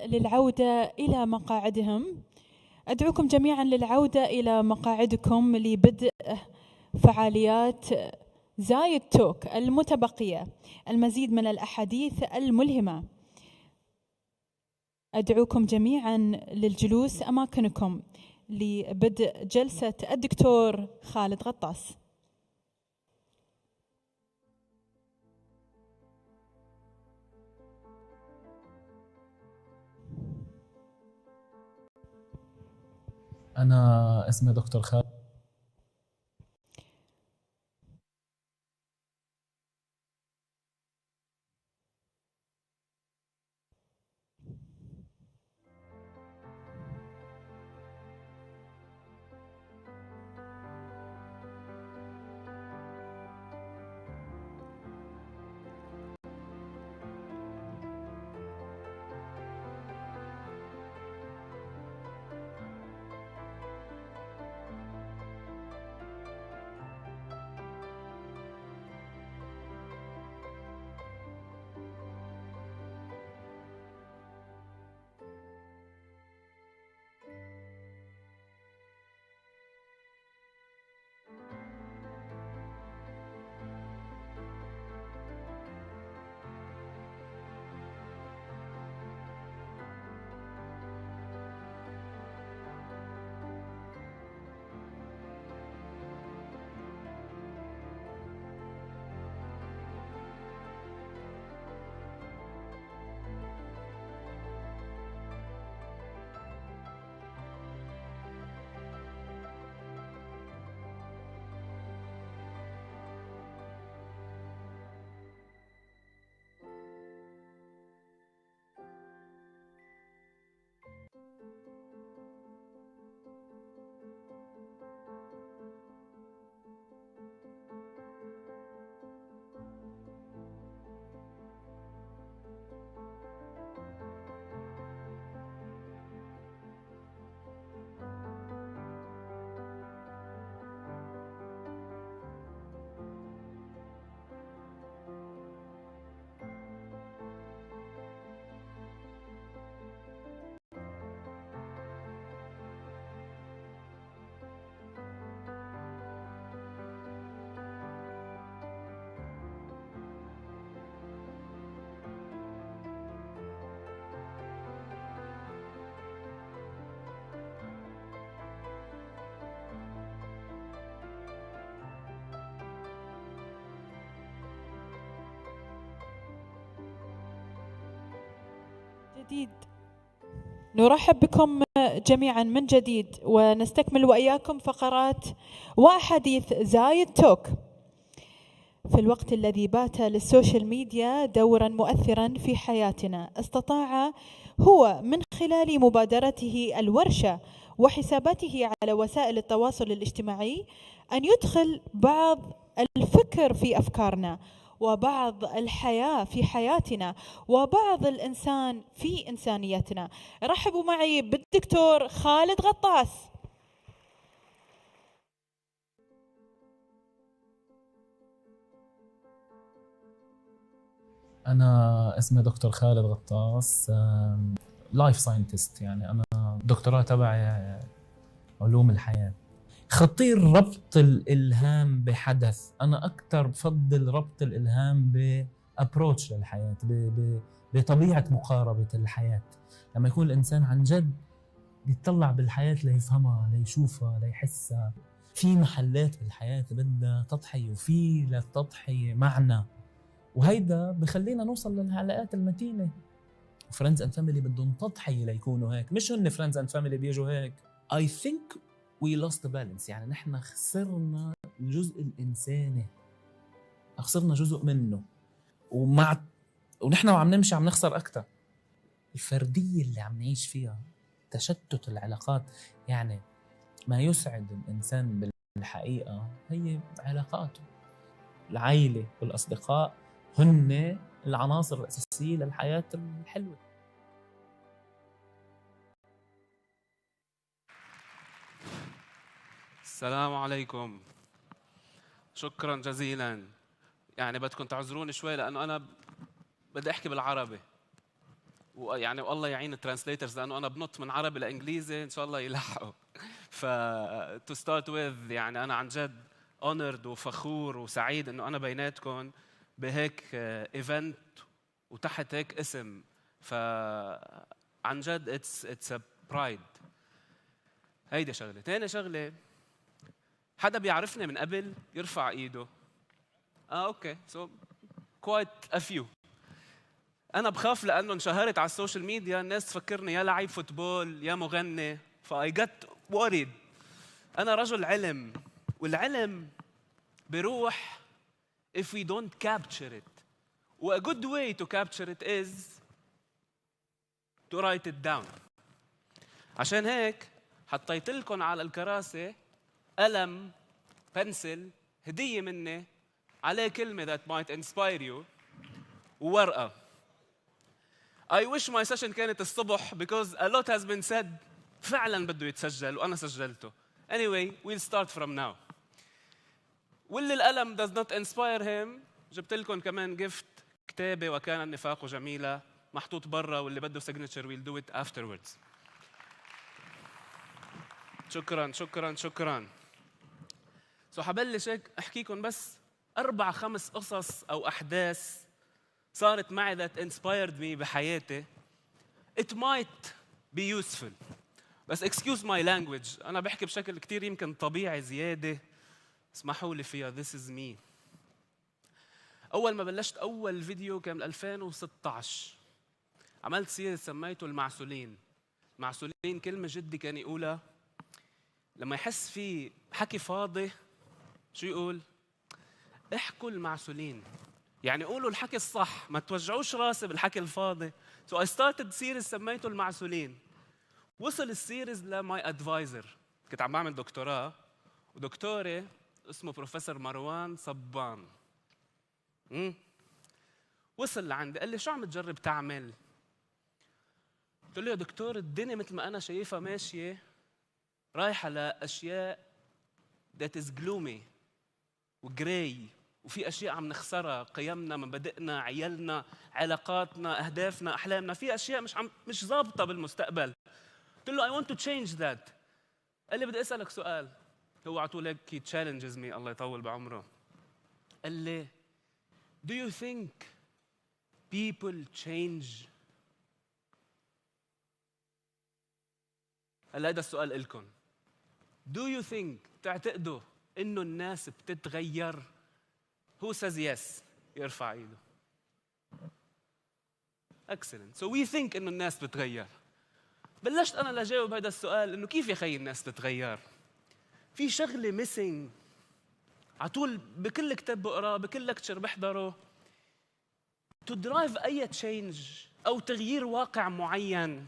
للعودة إلى مقاعدهم. أدعوكم جميعا للعودة إلى مقاعدكم لبدء فعاليات زايد توك المتبقية، المزيد من الأحاديث الملهمة. أدعوكم جميعا للجلوس أماكنكم لبدء جلسة الدكتور خالد غطاس. أنا اسمي دكتور خالد. جديد نرحب بكم جميعا من جديد، ونستكمل وإياكم فقرات وأحاديث زايد توك. في الوقت الذي بات للسوشيال ميديا دورا مؤثرا في حياتنا، استطاع هو من خلال مبادرته الورشة وحساباته على وسائل التواصل الاجتماعي أن يدخل بعض الفكر في أفكارنا، وبعض الحياة في حياتنا، وبعض الإنسان في إنسانيتنا. رحبوا معي بالدكتور خالد غطاس. أنا اسمي دكتور خالد غطاس، لايف ساينتست، يعني أنا دكتوراه تبعي علوم الحياة. خطير ربط الإلهام بحدث. أنا أكثر بفضل ربط الإلهام بأبروتش للحياة، بطبيعة مقاربة الحياة. لما يكون الإنسان عن جد يتطلع بالحياة ليفهمها، ليشوفها، ليحسها. في محلات بالحياة بدها تضحية، وفي للتضحية معنى، وهيدا بخلينا نوصل للعلاقات المتينة. فريندز اند فاميلي بدهم تضحية ليكونوا هيك، مش هن فريندز اند فاميلي بيجوا هيك. I think we lost the balance، يعني نحن خسرنا الجزء الإنساني، خسرنا جزء منه، ونحن وعم نمشي عم نخسر أكتر. الفردية اللي عم نعيش فيها، تشتت العلاقات، يعني ما يسعد الإنسان بالحقيقة هي علاقاته. العائلة والأصدقاء هن العناصر الأساسية للحياة الحلوة. السلام عليكم، شكرا جزيلا. يعني بدكم تعذروني شوي لأنه أنا بدي أحكي بالعربي. ويعني والله يعين الترانسليترز لانه انا بنط من عربي لانجليزي ان شاء الله يلحقوا. ف to start with يعني انا عن جد honored وفخور وسعيد انه انا بيناتكم بهيك ايفنت وتحت هيك اسم. فعن جد it's a pride. هيدي شغله. ثاني شغله، حدا بيعرفني من قبل يرفع ايده. اوكي so quite a few. أنا بخاف لأنه انشهرت على السوشيال ميديا الناس تفكرني يا لعيب فوتبول يا مغني، فاي جت worried. أنا رجل علم، والعلم بيروح if we don't capture it. و a good way to capture it is to write it down. عشان هيك حطيت لكم على الكراسي قلم بنسل هدية مني عليه كلمة that might inspire you وورقة. I wish my session كانت الصبح because a lot has been said. فعلا بده يتسجل وأنا سجلته. Anyway, we'll start from now. واللي القلم does not inspire him جبت لكم كمان gift كتابة وكان النفاق جميلة محطوط برا، واللي بده signature we'll do it afterwards. شكرا شكرا شكرا. حبلش هيك أحكيكم بس 4-5 قصص أو أحداث صارت معي that inspired me بحياتي. It might be useful. بس excuse my language. أنا بحكي بشكل كتير يمكن طبيعي زيادة. اسمحوا لي فيها. This is me. أول ما بلشت أول فيديو كان 2016. عملت سيرة سميته المعسولين. معسولين كلمة جدي كان يقولها لما يحس في حكي فاضي. شو يقول؟ احكوا المعسولين. يعني قولوا الحكي الصح، ما توجعوش راسي بالحكي الفاضي. So I started series سميته المعسولين. وصل السيريز لماي ادفايزر. كنت عم بعمل دكتوراه ودكتوري اسمه بروفيسور مروان صبان. وصل لعندي قال لي شو عم تجرب تعمل؟ قلت له يا دكتور الدنيا مثل ما انا شايفها ماشيه رايحه لاشياء that is gloomy وجراي، وفي اشياء عم نخسرها، قيمنا، مبادئنا، عيالنا، علاقاتنا، اهدافنا، احلامنا، في اشياء مش ظابطه بالمستقبل. قلت له I want to change that. قال لي بدي اسالك سؤال. هو على طول هيك challenges me الله يطول بعمره. قال لي do you think people change؟ هلا هذا السؤال إلكم. do you think تعتقدوا إنه الناس بتتغير؟ Who says yes؟ يرفع ايده. Excellent. So we think إنه الناس بتتغير. بلشت أنا لجاوب هذا السؤال إنه كيف يا خي الناس بتتغير؟ في شغلة missing. على طول بكل كتاب بقراه، بكل لكتشر بحضره. To drive أي change أو تغيير واقع معين،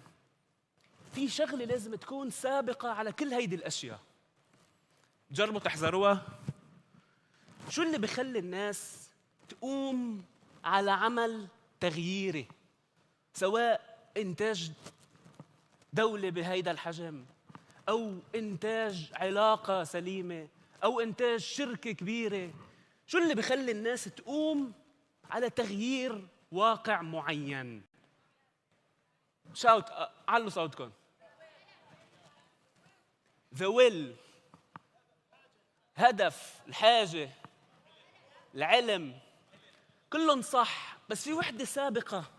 في شغلة لازم تكون سابقة على كل هيدي الأشياء. جربوا تحذروها. شو اللي بخلي الناس تقوم على عمل تغييري، سواء إنتاج دولة بهيدا الحجم أو إنتاج علاقة سليمة أو إنتاج شركة كبيرة؟ شو اللي بخلي الناس تقوم على تغيير واقع معين؟ شاوت، علوا صوتكم. The will، هدف، الحاجة، العلم، كلهم صح، بس في وحدة سابقة.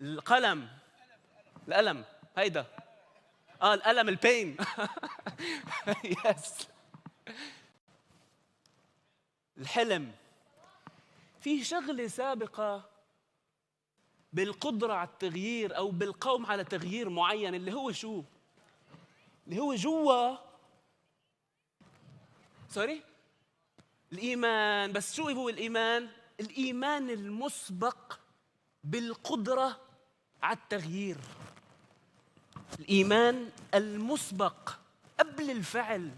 القلم، القلم هيدا. القلم البين. يس. الحلم. في شغلة سابقة بالقدرة على التغيير أو بالقوم على تغيير معين، اللي هو شو؟ اللي هو جوا الإيمان. بس شو هو الإيمان؟ الإيمان المسبق بالقدرة على التغيير. الإيمان المسبق قبل الفعل.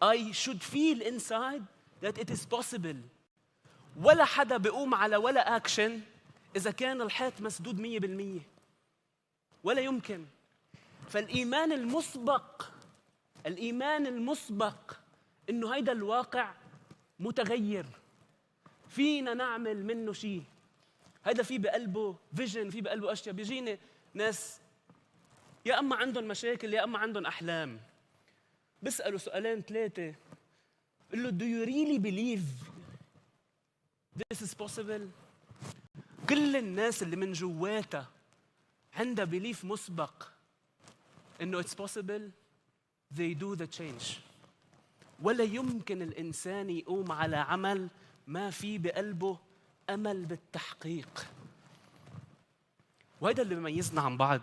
I should feel inside that it is possible. ولا حدا بيقوم على ولا أكشن إذا كان الحيط مسدود 100%. ولا يمكن. فالإيمان المسبق إنه هيدا الواقع متغير، فينا نعمل منه شيء. هيدا في بقلبه فيجن، في بقلبه اشياء. بيجيني ناس يا اما عندهم مشاكل يا اما عندهم احلام، بسألوا سؤالين ثلاثه، بقول له do you really believe this is possible؟ كل الناس اللي من جواتها عندها بليف مسبق انه it's possible they do the change. ولا يمكن الانسان يقوم على عمل ما في بقلبه امل بالتحقيق. وهذا اللي بيميزنا عن بعض.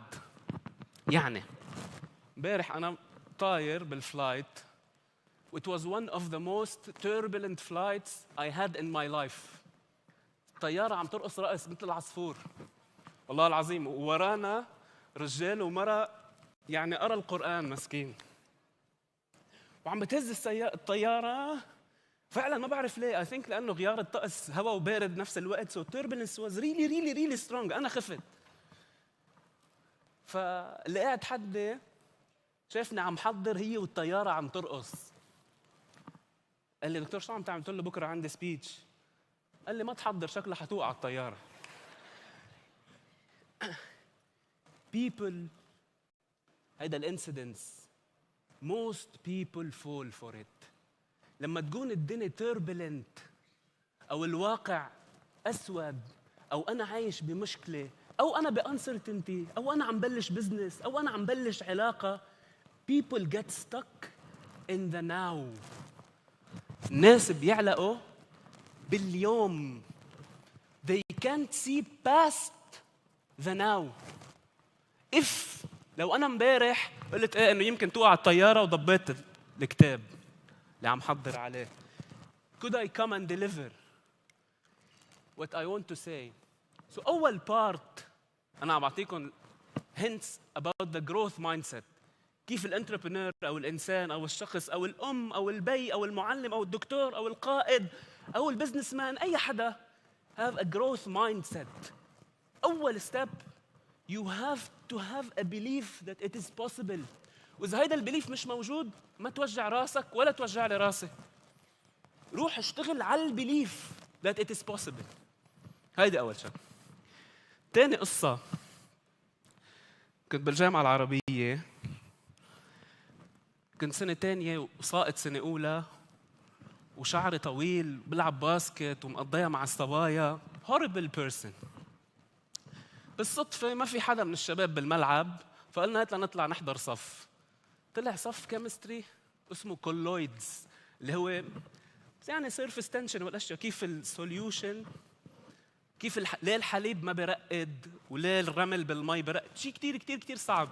يعني امبارح انا طاير بالفلايت it was one of the most turbulent flights I had in my life. الطيارة عم ترقص رقص مثل العصفور والله العظيم، وورانا رجال ومرأة يعني قرأ القرآن مسكين، وعم بتهز الطيارة فعلا ما بعرف ليه. I think لأنه غيار الطقس هواء وبارد بنفس الوقت. So turbulence was really strong. أنا خفت. فاللي قاعد حدي شافني عم حضر هي والطيارة عم ترقص. قال لي دكتور شو عم تعمل؟ قلت له بكرة عندي سبيتش. قال لي ما تحضر شكلها حتوقع الطيارة. People هيدا الانسيدنس most people fall for it. لما تكون الدنيا turbulent أو الواقع أسود أو أنا عايش بمشكلة أو أنا بأنسرتينتي أو أنا عم بلش بزنس أو أنا عم بلش علاقة، people get stuck in the now. الناس بيعلقوا باليوم. They can't see past the now. لو أنا امبارح قلت إيه إنه يمكن توقع الطيارة وضبيت الكتاب اللي عم حضر عليه. Could I come and deliver what I want to say? So أول part أنا عم أعطيكم hints about the growth mindset. كيف الانتربرنور أو الإنسان أو الشخص أو الأم أو البي أو المعلم أو الدكتور أو القائد أو البزنس مان أي حدا have a growth mindset. أول step you have to have a belief that it is possible. وإذا هيدا البليف مش موجود ما توجع راسك ولا توجع لي راسي. روح اشتغل على البليف that it is possible. هيدا أول شيء. تاني قصة، كنت بالجامعة العربية، كنت سنة تانية وساقط سنة أولى وشعري طويل بلعب باسكت ومقضيها مع الصبايا. horrible person. بالصدفة ما في حدا من الشباب بالملعب، فقلنا هات لنطلع نحضر صف. طلع صف كيمستري اسمه كولويدز، اللي هو يعني سيرفيس تنشن والاشياء، كيف السوليوشن، كيف ليه الحليب ما برقد وليه الرمل بالمي برقد، شيء كتير كتير كتير صعب.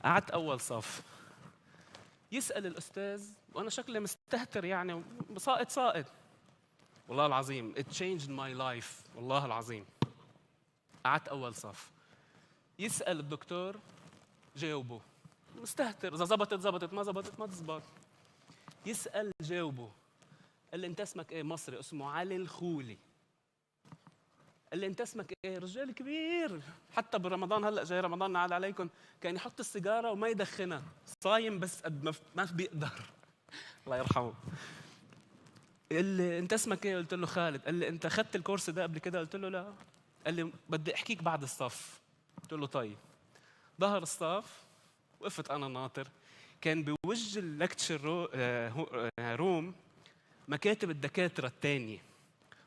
قعدت أول صف. يسأل الأستاذ وأنا شكلي مستهتر يعني ساقط. والله العظيم it changed my life. والله العظيم قعدت أول صف. يسأل الدكتور جاوبه مستهتر، إذا زبطت ما زبطت ما تزبط. يسأل جاوبه. قال لي أنت اسمك إيه؟ مصري اسمه علي الخولي. قال لي أنت اسمك إيه؟ رجال كبير، حتى برمضان هلأ جاي رمضان نعاد عليكم كان يحط السيجارة وما يدخنها، صايم بس قد ما بيقدر الله يرحمه. قال لي أنت اسمك إيه؟ قلت له خالد. قال لي أنت أخذت الكورس ده قبل كده؟ قلت له لا. قال لي بدي أحكيك بعد الصف. قلت له طيب. ظهر الصف، وقفت أنا ناطر، كان بوجه اللكتشر روم مكاتب الدكاترة الثانية.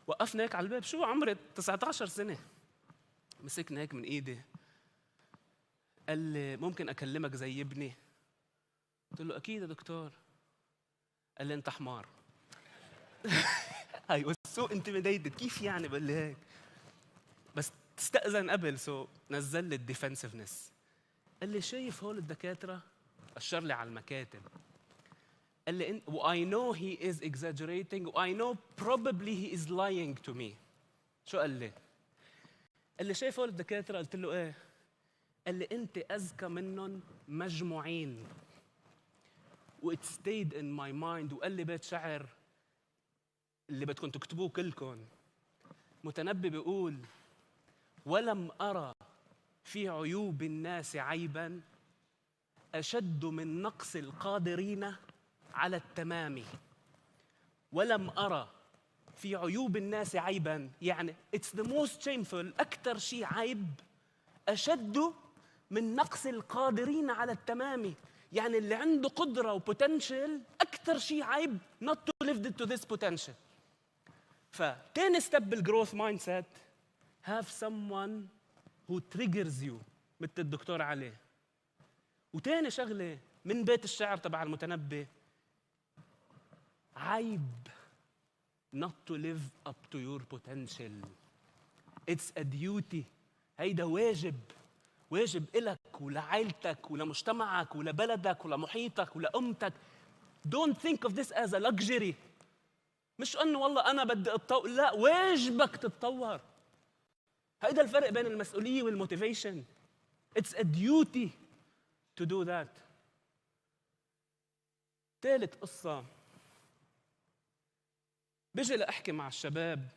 وقفنا هيك على الباب، شو عمري 19 سنة. مسكنا هيك من إيدي، قال لي ممكن أكلمك زي ابني؟ قلت له أكيد يا دكتور. قال لي أنت حمار. I was so intimidated. كيف يعني؟ بقول لي هيك بس تستأذن قبل. نزل لي الديفنسفنس. قال لي شايف هول الدكاترة؟ أشر لي على المكاتب. قال لي I know he is exaggerating I know probably he is lying to me. شو قال لي؟ قال لي شايف هول الدكاترة؟ قلت له إيه؟ قال لي أنت أذكى منهم مجموعين. It stayed in my mind. وقال لي بيت شعر اللي بدكم تكتبوه كلكم. متنبي بيقول ولم أرى في عيوب الناس عيباً أشد من نقص القادرين على التمام، ولم أرى في عيوب الناس عيبا، يعني it's the most shameful، أكثر شيء عيب أشد من نقص القادرين على التمام. يعني اللي عنده قدرة وبوتنشل أكثر شيء عيب not to live to this potential. فتاني ستيب بالجروث مايند سيت have someone who triggers you مثل الدكتور علي. وتاني شغلة من بيت الشعر تبع المتنبي، عيب not to live up to your potential. It's a duty. هيدا واجب، واجب إلك ولعائلتك ولمجتمعك ولبلدك ولمحيطك ولأمتك. Don't think of this as a luxury. مش أنه والله أنا بدي أتطور، لا، واجبك تتطور. هيدا الفرق بين المسؤولية والموتيفيشن. It's a duty to do that. ثالث قصة، بيجي لأحكي مع الشباب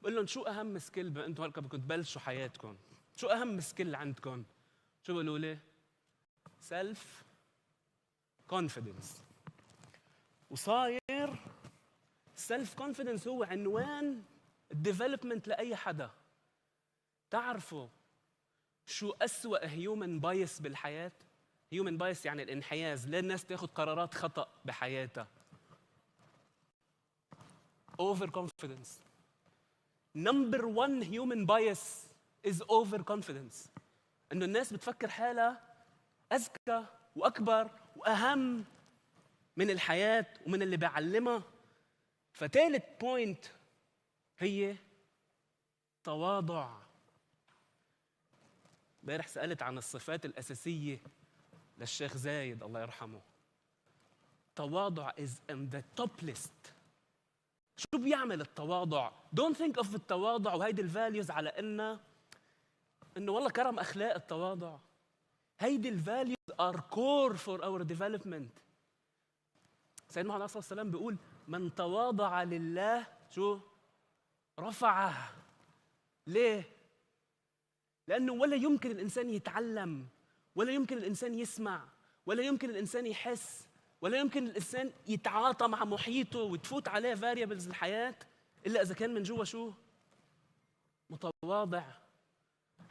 بقول لهم شو أهم سكيل بما أنتم هلأ بدكم تبلشوا حياتكم؟ شو أهم سكيل عندكم؟ شو بيقولوا لي؟ سيلف كونفيدنس. وصاير سيلف كونفيدنس هو عنوان الديفلوبمنت لأي حدا. تعرفوا شو أسوأ هيومن بايس بالحياة؟ هيومن بايس يعني الانحياز، ليه الناس تاخذ قرارات خطأ بحياتها؟ over confidence. Number one human bias is over confidence. إنه الناس بتفكر حالها أذكى وأكبر وأهم من الحياة ومن اللي بعلمها. فتالت بوينت هي تواضع. امبارح سألت عن الصفات الأساسية للشيخ زايد الله يرحمه. تواضع is in the top list. شو بيعمل التواضع؟ Don't think of التواضع وهيدي الفاليوز على إنه والله كرم أخلاق التواضع. هيدي الفاليوز are core for our development. سيدنا محمد صلى الله عليه وسلم بيقول من تواضع لله شو؟ رفعه. ليه؟ لأنه ولا يمكن الإنسان يتعلم، ولا يمكن الإنسان يسمع، ولا يمكن الإنسان يحس، ولا يمكن الإنسان يتعاطى مع محيطه وتفوت عليه فاريبلز الحياة إلا إذا كان من جوا شو؟ متواضع.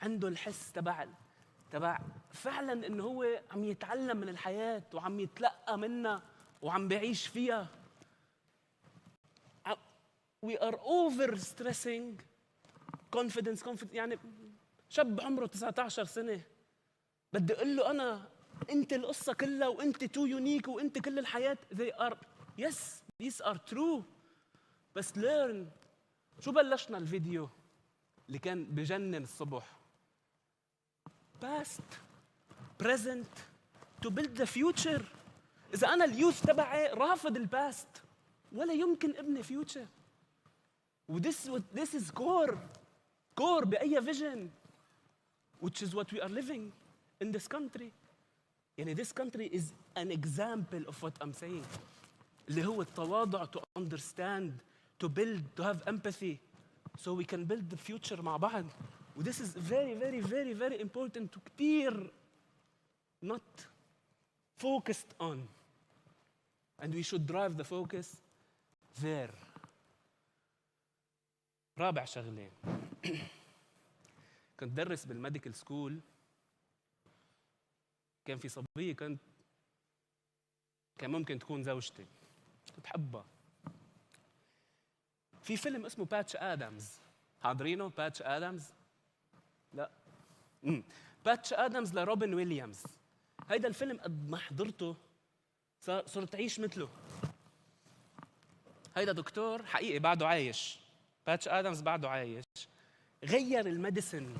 عنده الحس تبع فعلا إنه هو عم يتعلم من الحياة وعم يتلقى منها وعم بيعيش فيها. We are over stressing confidence. يعني شاب عمره 19 سنة بدي أقول له أنا أنت القصة كلها وأنت تو يونيك وأنت كل الحياة. They are yes these are true بس learn. شو بلشنا الفيديو اللي كان بجنن الصبح؟ past present to build the future. إذا أنا اليوث تبعي رافض الباست ولا يمكن ابني future. this is core بأي vision which is what we are living in this country. يعني this country is an example of what I'm saying. اللي هو التواضع to understand, to build, to have empathy so we can build the future مع بعض. This is very important to كتير not focused on. And we should drive the focus there. رابع شغلة كنت درس بالميديكال سكول. كان في صبية كان ممكن تكون زوجتي، كنت حبها. في فيلم اسمه باتش آدمز، حاضرينه؟ باتش آدمز؟ لا. باتش آدمز لروبن ويليامز. هيدا الفيلم قد ما حضرته صرت أعيش مثله. هيدا دكتور حقيقي بعده عايش، باتش آدمز بعده عايش، غير الميديسن.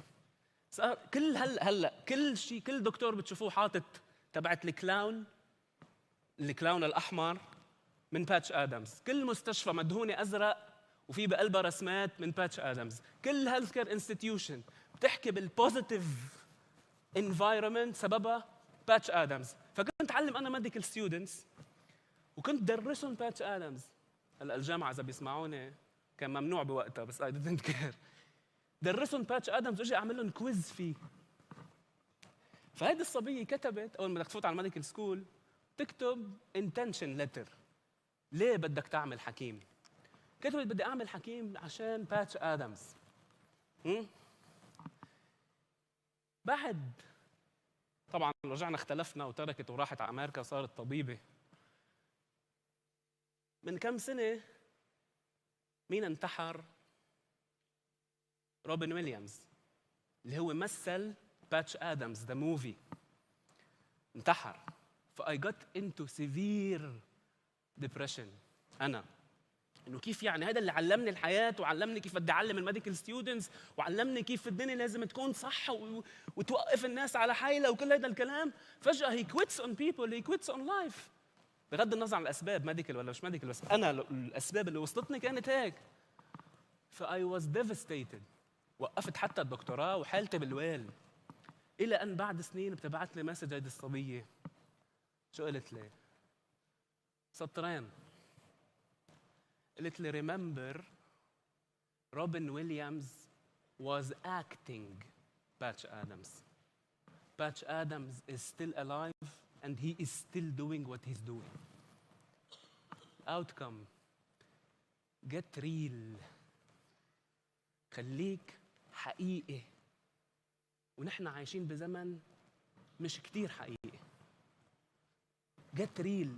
صار كل هلا كل شيء، كل دكتور بتشوفوه حاطط تبعت الكلاون الأحمر من باتش آدمز. كل مستشفى مدهونة أزرق وفي بقلبها رسمات من باتش آدمز. كل هيلث كير انستتيوشن بتحكي بالبوزيتيف انفايرمنت سببها باتش آدمز. فكنت أعلم أنا ميديكال ستودنتس وكنت درسهم باتش آدمز. هلا الجامعة إذا بيسمعوني كان ممنوع بوقتها بس I didn't care. درسهم باتش آدمز واجي أعمل لهم كويز فيه. فهيدي الصبية كتبت أول ما بدك تفوت على الميديكال سكول تكتب intention letter. ليه بدك تعمل حكيم؟ كتبت بدي اعمل حكيم عشان باتش ادمز. بعد طبعا رجعنا اختلفنا وتركت وراحت على امريكا صارت طبيبه. من كم سنه مين انتحر؟ روبن ويليامز اللي هو مثل باتش ادمز ذا موفي، انتحر. فاي جت انتو سيفير ديبريشن. انا انه كيف يعني هذا اللي علمني الحياه وعلمني كيف بدي اعلم الميديكال ستودنتس وعلمني كيف الدنيا لازم تكون صح وتوقف الناس على حيلها وكل هذا الكلام، فجاه هي كويتس اون بيبل، هي كويتس اون لايف. بغض النظر عن الاسباب ميديكال ولا مش ميديكال، بس انا الاسباب اللي وصلتني كانت هيك. فاي واز ديفستيتد، وقفت حتى الدكتوراه وحالتي بالويل. الى ان بعد سنين بتبعت لي مسج هيدي الصبيه. شو قالت لي؟ سطرين. قالت لي remember Robin Williams was acting Patch Adams. Patch Adams is still alive and he is still doing what he's doing. Outcome. Get real. خليك حقيقي. ونحن عايشين بزمن مش كتير حقيقي. Get real.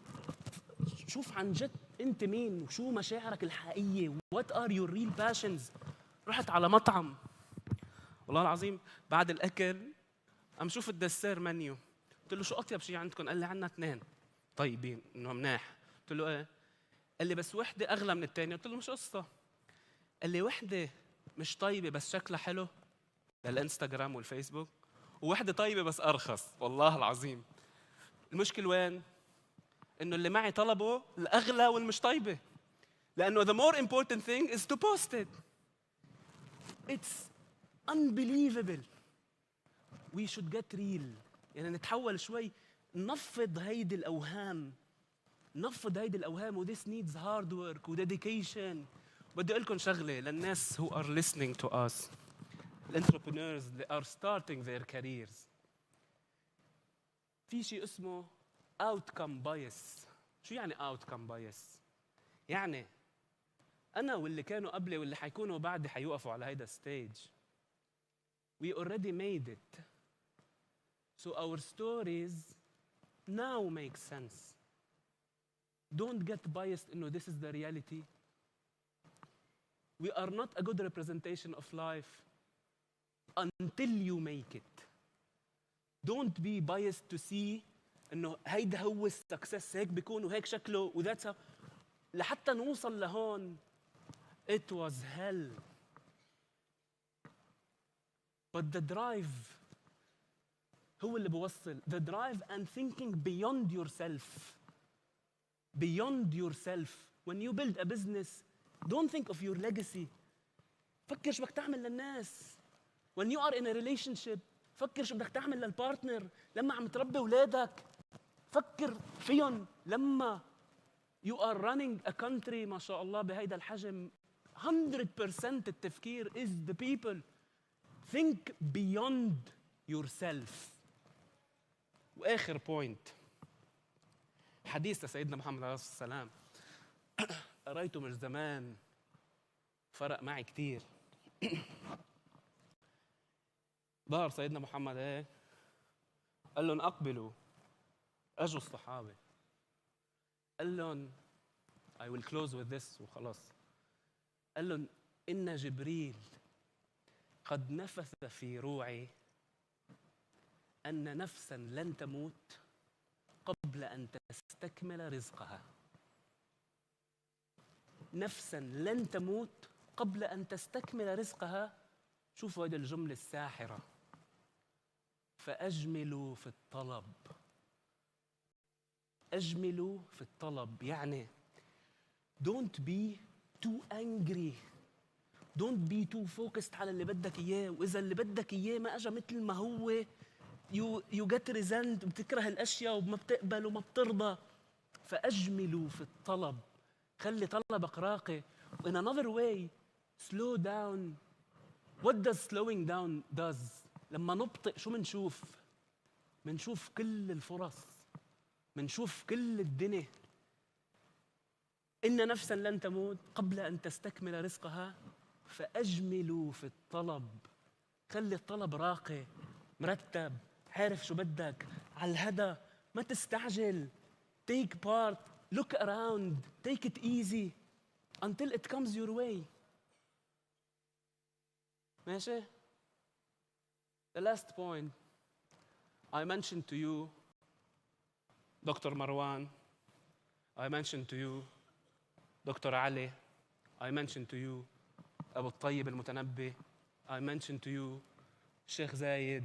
شوف عن جد انت مين وشو مشاعرك الحقيقيه. What are your real passions. رحت على مطعم والله العظيم بعد الاكل عم شوف الدسير منيو، قلت له شو اطيب شيء عندكم؟ قال لي عندنا 2 طيبين انه مناح. قلت له ايه؟ قال لي بس وحده اغلى من الثانيه. قلت له مش قصه. قال لي وحده مش طيبه بس شكلها حلو للانستغرام والفيسبوك، ووحده طيبه بس ارخص. والله العظيم المشكله وين؟ انه اللي معي طلبه الاغلى والمش طيبه، لانه the more important thing is to post it. It's unbelievable. We should get real. يعني نتحول شوي، نفض هيدي الاوهام، نفض هيدي الاوهام. و this needs hard work و dedication. بدي اقول لكم شغله للناس who are listening to us, entrepreneurs that are starting their careers. في شيء اسمه outcome bias. شو يعني outcome bias؟ يعني أنا واللي كانوا قبلي واللي حيكونوا بعدي حيوقفوا على هيدا الستيج. We already made it. So our stories now make sense. Don't get biased إنه this is the reality. We are not a good representation of life until you make it. Don't be biased to see إنه هيدا هو السكسس، هيك بيكون وهيك شكله وذاتس لحتى نوصل لهون. It was hell. But the drive هو اللي بوصل. The drive and thinking beyond yourself. Beyond yourself. When you build a business, don't think of your legacy. فكر شو بدك تعمل للناس. When you are in a relationship, فكر شو بدك تعمل للبارتنر. لما عم تربي أولادك فكر فيهم. لما you are running a country ما شاء الله بهيدا الحجم 100% التفكير is the people. Think beyond yourself. وآخر بوينت، حديث سيدنا محمد عليه الصلاة والسلام قريته من زمان فرق معي كتير. ظهر سيدنا محمد ايه؟ قال لهم اقبلوا. اجوا الصحابه قال لهم I will close with this وخلاص. قال لهم إن جبريل قد نفث في روعي أن نفسا لن تموت قبل أن تستكمل رزقها. نفسا لن تموت قبل أن تستكمل رزقها. شوفوا هذه الجملة الساحرة. فأجملوا في الطلب. أجملوا في الطلب يعني don't be too angry. Don't be too focused على اللي بدك إياه. وإذا اللي بدك إياه ما أجا مثل ما هو you get resent. بتكره الأشياء وما بتقبل وما بترضى. فأجملوا في الطلب. خلي طلبك راقي. In another way, slow down. What does slowing down does? لما نبطئ شو منشوف؟ منشوف كل الفرص. منشوف كل الدنيا. إن نفسا لن تموت قبل أن تستكمل رزقها فأجملوا في الطلب. خلي الطلب راقي مرتب، عارف شو بدك، على الهدى، ما تستعجل. Take part, look around, take it easy until it comes your way. ماشي؟ The last point I mentioned to you, Dr. Marwan, I mentioned to you, Dr. Ali, I mentioned to you, أبو الطيب المتنبي, I mentioned to you, Sheikh Zayed,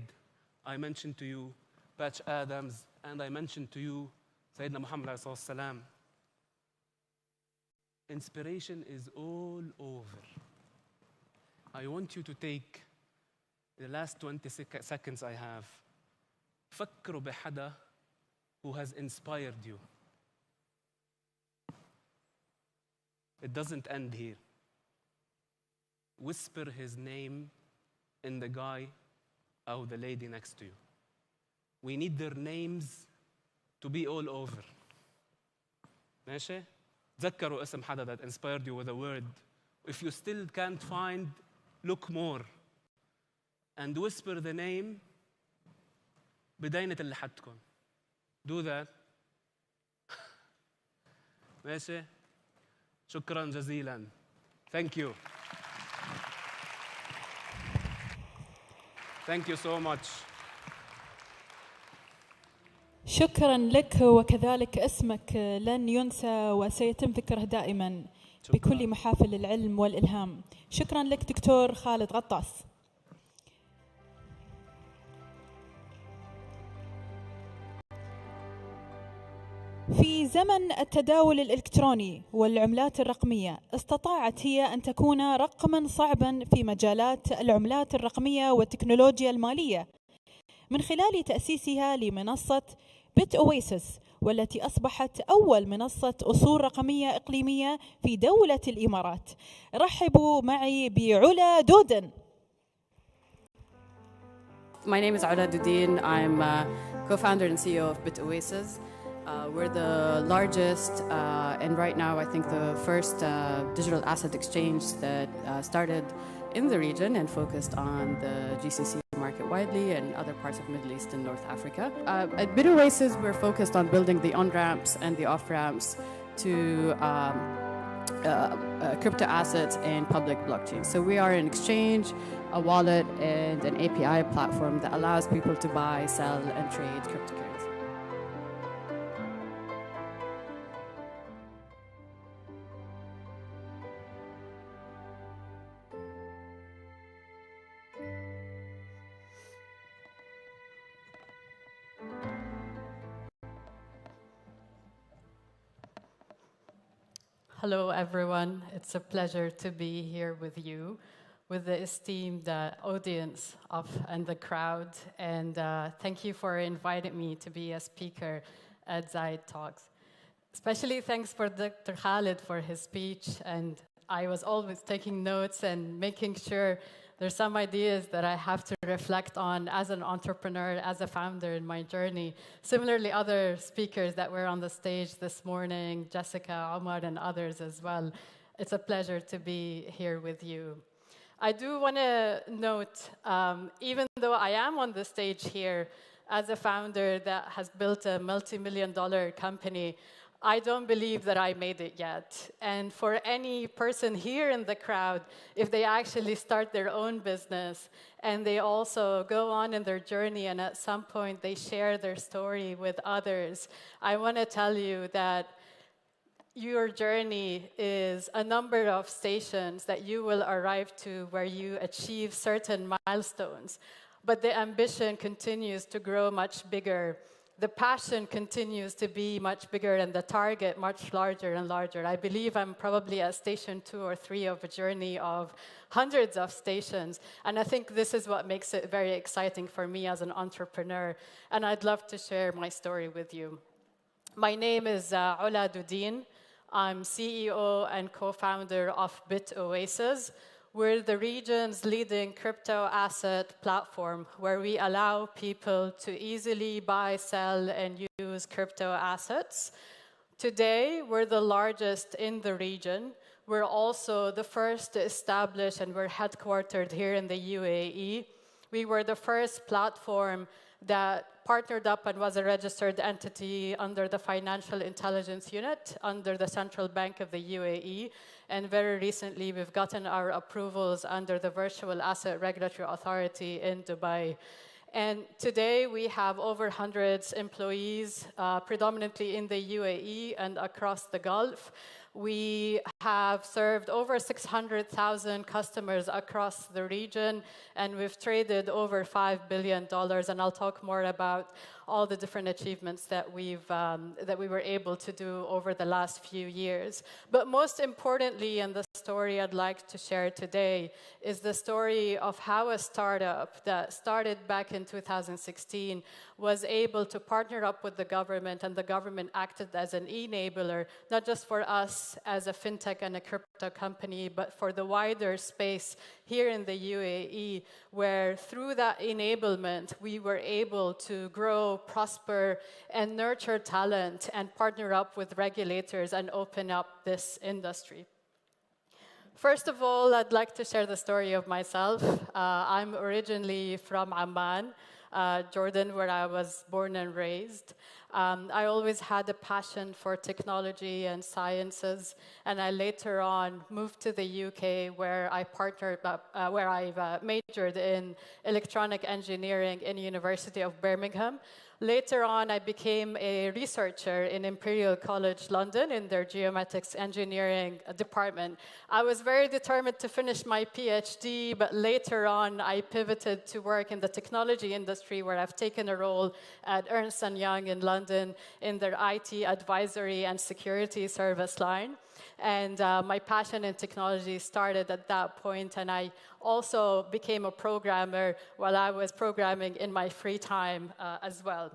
I mentioned to you, Patch Adams, and I mentioned to you, Sayyidina Muhammad alayhi salatu wasalam. Inspiration is all over. I want you to take the last 20 seconds I have. فكروا بحدا who has inspired you. It doesn't end here. Whisper his name in the guy or the lady next to you. We need their names to be all over. ماشي؟ تذكروا اسم حدا that inspired you with a word. If you still can't find, look more. And whisper the name بداينة اللي حدكم. Do that. ماشي؟ شكراً جزيلاً. Thank you. Thank you so much. شكرا لك، وكذلك اسمك لن ينسى وسيتم ذكره دائما بكل محافل العلم والإلهام. شكرا لك دكتور خالد غطاس. في زمن التداول الإلكتروني والعملات الرقمية، استطاعت هي أن تكون رقماً صعباً في مجالات العملات الرقمية والتكنولوجيا المالية من خلال تأسيسها لمنصة بيت أويسس، والتي أصبحت أول منصة أصول رقمية إقليمية في دولة الإمارات. رحبوا معي بعلا دودن. My name is Ala Dudin. I'm co-founder and CEO of Bit Oasis. We're the largest and right now I think the first digital asset exchange that started in the region and focused on the GCC market widely and other parts of Middle East and North Africa. At Bit Oasis, we're focused on building the on-ramps and the off-ramps to crypto assets and public blockchains. So we are an exchange, a wallet, and an API platform that allows people to buy, sell, and trade cryptocurrency. Hello, everyone. It's a pleasure to be here with you, with the esteemed audience and the crowd. And thank you for inviting me to be a speaker at Zaid Talks. Especially thanks for Dr. Khalid for his speech. And I was always taking notes and making sure there's some ideas that I have to reflect on as an entrepreneur, as a founder in my journey. Similarly, other speakers that were on the stage this morning, Jessica, Omar, and others as well. It's a pleasure to be here with you. I do want to note, even though I am on the stage here as a founder that has built a multi-million-dollar company, I don't believe that I made it yet. And for any person here in the crowd, if they actually start their own business and they also go on in their journey and at some point they share their story with others, I want to tell you that your journey is a number of stations that you will arrive to where you achieve certain milestones. But the ambition continues to grow much bigger. The passion continues to be much bigger and the target much larger and larger. I believe I'm probably at station 2 or 3 of a journey of hundreds of stations. And I think this is what makes it very exciting for me as an entrepreneur. And I'd love to share my story with you. My name is Ala Dudin. I'm CEO and co-founder of Bit Oasis. We're the region's leading crypto asset platform where we allow people to easily buy, sell, and use crypto assets Today, we're the largest in the region. We're also the first to establish, and we're headquartered here in the UAE. We were the first platform that partnered up and was a registered entity under the Financial Intelligence Unit under the Central Bank of the UAE. And very recently, we've gotten our approvals under the Virtual Asset Regulatory Authority in Dubai. And today, we have over 100 employees, predominantly in the UAE and across the Gulf. We have served over 600,000 customers across the region, and we've traded over $5 billion. And I'll talk more about all the different achievements that we were able to do over the last few years. But most importantly, and the story I'd like to share today, is the story of how a startup that started back in 2016 was able to partner up with the government, and the government acted as an enabler, not just for us as a fintech and a crypto company, but for the wider space here in the UAE, where through that enablement, we were able to grow, prosper, and nurture talent and partner up with regulators and open up this industry. First of all, I'd like to share the story of myself. I'm originally from Amman, Jordan, where I was born and raised. I always had a passion for technology and sciences, and I later on moved to the UK, where I majored in electronic engineering in University of Birmingham. Later on, I became a researcher in Imperial College London in their geomatics engineering department. I was very determined to finish my PhD, but later on, I pivoted to work in the technology industry, where I've taken a role at Ernst & Young in London in their IT advisory and security service line. And my passion in technology started at that point, and I also became a programmer while I was programming in my free time as well.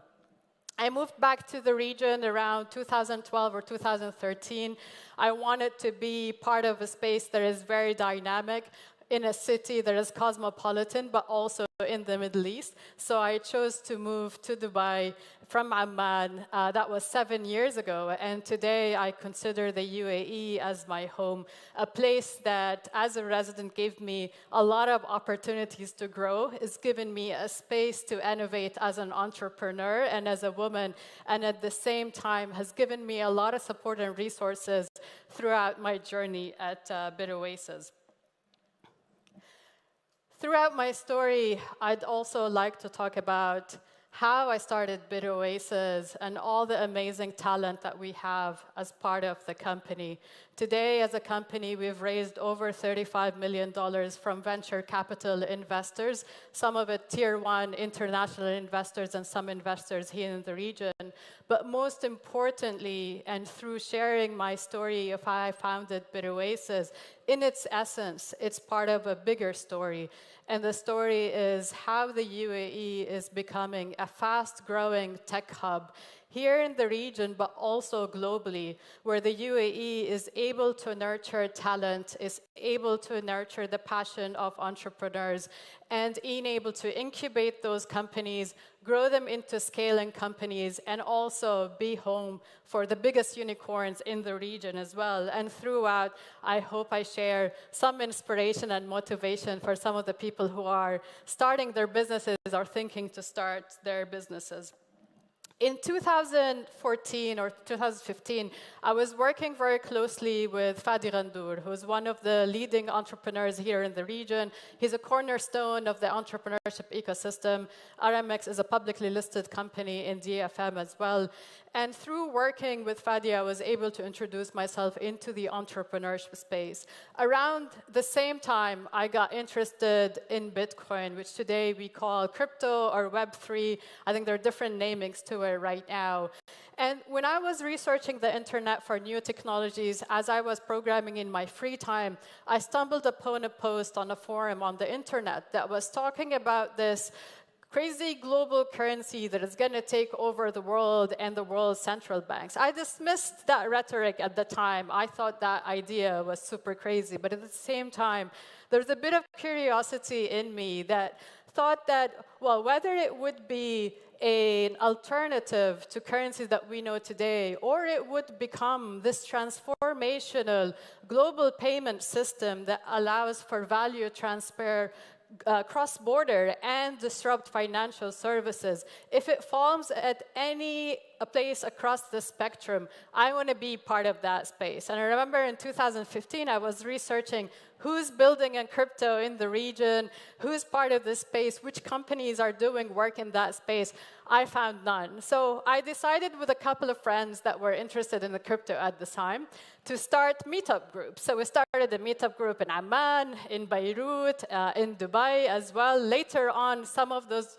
I moved back to the region around 2012 or 2013. I wanted to be part of a space that is very dynamic, in a city that is cosmopolitan, but also in the Middle East. So I chose to move to Dubai from Amman. That was 7 years ago. And today I consider the UAE as my home, a place that, as a resident, gave me a lot of opportunities to grow. It's given me a space to innovate as an entrepreneur and as a woman, and at the same time has given me a lot of support and resources throughout my journey at BitOasis. Throughout my story, I'd also like to talk about how I started BitOasis and all the amazing talent that we have as part of the company. Today, as a company, we've raised over $35 million from venture capital investors, some of it tier one international investors and some investors here in the region. But most importantly, and through sharing my story of how I founded BitOasis, in its essence, it's part of a bigger story. And the story is how the UAE is becoming a fast-growing tech hub here in the region, but also globally, where the UAE is able to nurture talent, is able to nurture the passion of entrepreneurs, and able to incubate those companies, grow them into scaling companies, and also be home for the biggest unicorns in the region as well. And throughout, I hope I share some inspiration and motivation for some of the people who are starting their businesses or thinking to start their businesses. In 2014 or 2015, I was working very closely with Fadi Ghandour, who's one of the leading entrepreneurs here in the region. He's a cornerstone of the entrepreneurship ecosystem. RMX is a publicly listed company in DFM as well. And through working with Fadi, I was able to introduce myself into the entrepreneurship space. Around the same time, I got interested in Bitcoin, which today we call crypto or Web3. I think there are different namings to it right now. And when I was researching the internet for new technologies, as I was programming in my free time, I stumbled upon a post on a forum on the internet that was talking about this crazy global currency that is going to take over the world and the world's central banks. I dismissed that rhetoric at the time. I thought that idea was super crazy. But at the same time, there's a bit of curiosity in me that thought that, well, whether it would be an alternative to currencies that we know today, or it would become this transformational global payment system that allows for value transfer cross-border and disrupt financial services. If it falls at any place across the spectrum, I want to be part of that space. And I remember in 2015, I was researching who's building in crypto in the region, who's part of this space, which companies are doing work in that space. I found none. So I decided with a couple of friends that were interested in the crypto at the time to start meetup groups. So we started a meetup group in Amman, in Beirut, in Dubai as well. Later on, some of those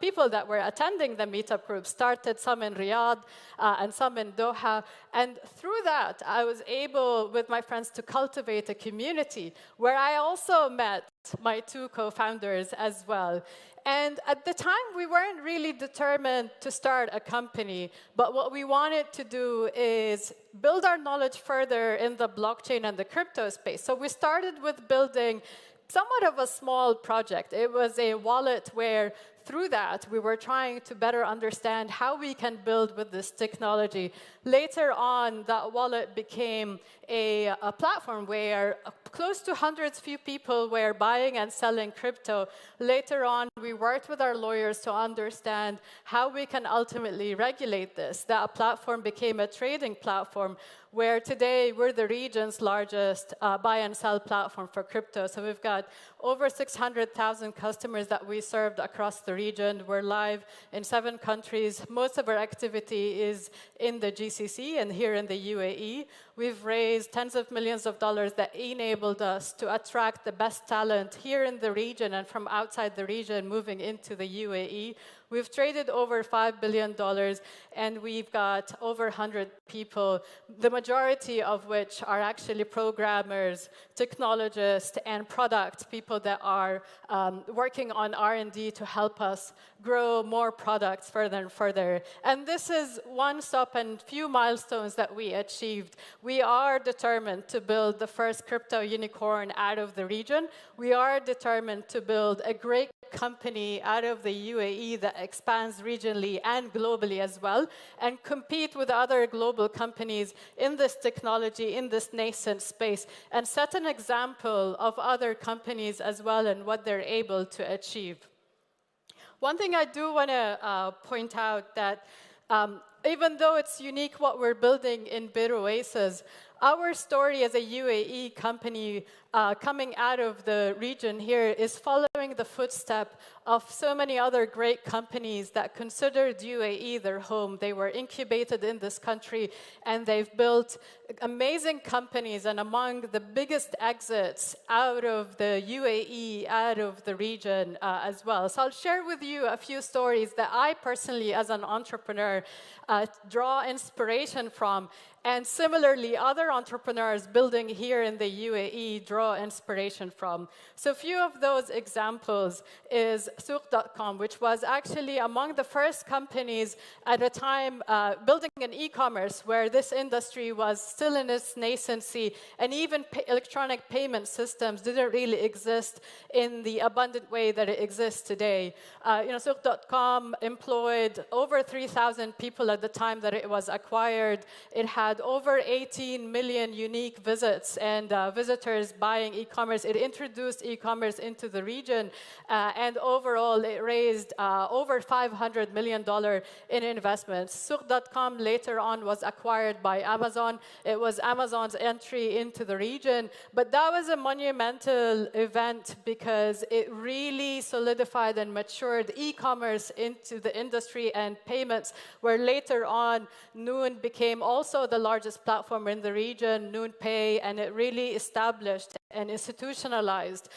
people that were attending the meetup group started some in Riyadh and some in Doha. And through that, I was able, with my friends, to cultivate a community where I also met my two co-founders as well. And at the time, we weren't really determined to start a company, but what we wanted to do is build our knowledge further in the blockchain and the crypto space. So we started with building somewhat of a small project. It was a wallet where through that, we were trying to better understand how we can build with this technology. Later on, that wallet became a platform where close to hundreds few people were buying and selling crypto. Later on, we worked with our lawyers to understand how we can ultimately regulate this. That platform became a trading platform where today we're the region's largest buy and sell platform for crypto. So we've got over 600,000 customers that we served across the region. We're live in 7 countries. Most of our activity is in the GCC and here in the UAE. We've raised tens of millions of dollars that enabled us to attract the best talent here in the region and from outside the region moving into the UAE. We've traded over $5 billion, and we've got over 100 people, the majority of which are actually programmers, technologists, and product people that are working on R&D to help us grow more products further and further. And this is one stop and few milestones that we achieved. We are determined to build the first crypto unicorn out of the region. We are determined to build a great company out of the UAE that expands regionally and globally as well, and compete with other global companies in this technology, in this nascent space, and set an example of other companies as well and what they're able to achieve. One thing I do want to point out that even though it's unique what we're building in Bit Oasis, our story as a UAE company coming out of the region here is following the footstep of so many other great companies that considered UAE their home. They were incubated in this country, and they've built amazing companies, and among the biggest exits out of the UAE, out of the region as well. So I'll share with you a few stories that I personally, as an entrepreneur, draw inspiration from. And similarly, other entrepreneurs building here in the UAE draw inspiration from. So a few of those examples is Souq.com, which was actually among the first companies at a time building an e-commerce where this industry was still in its nascency, and even electronic payment systems didn't really exist in the abundant way that it exists today. Souq.com employed over 3,000 people at the time that it was acquired. It had over 18 million unique visits and visitors buying e-commerce. It introduced e-commerce into the region, and overall it raised over $500 million in investments. Souq.com later on was acquired by Amazon. It was Amazon's entry into the region, but that was a monumental event because it really solidified and matured e-commerce into the industry and payments, where later on Noon became also the largest platform in the region, Noon Pay, and it really established and institutionalized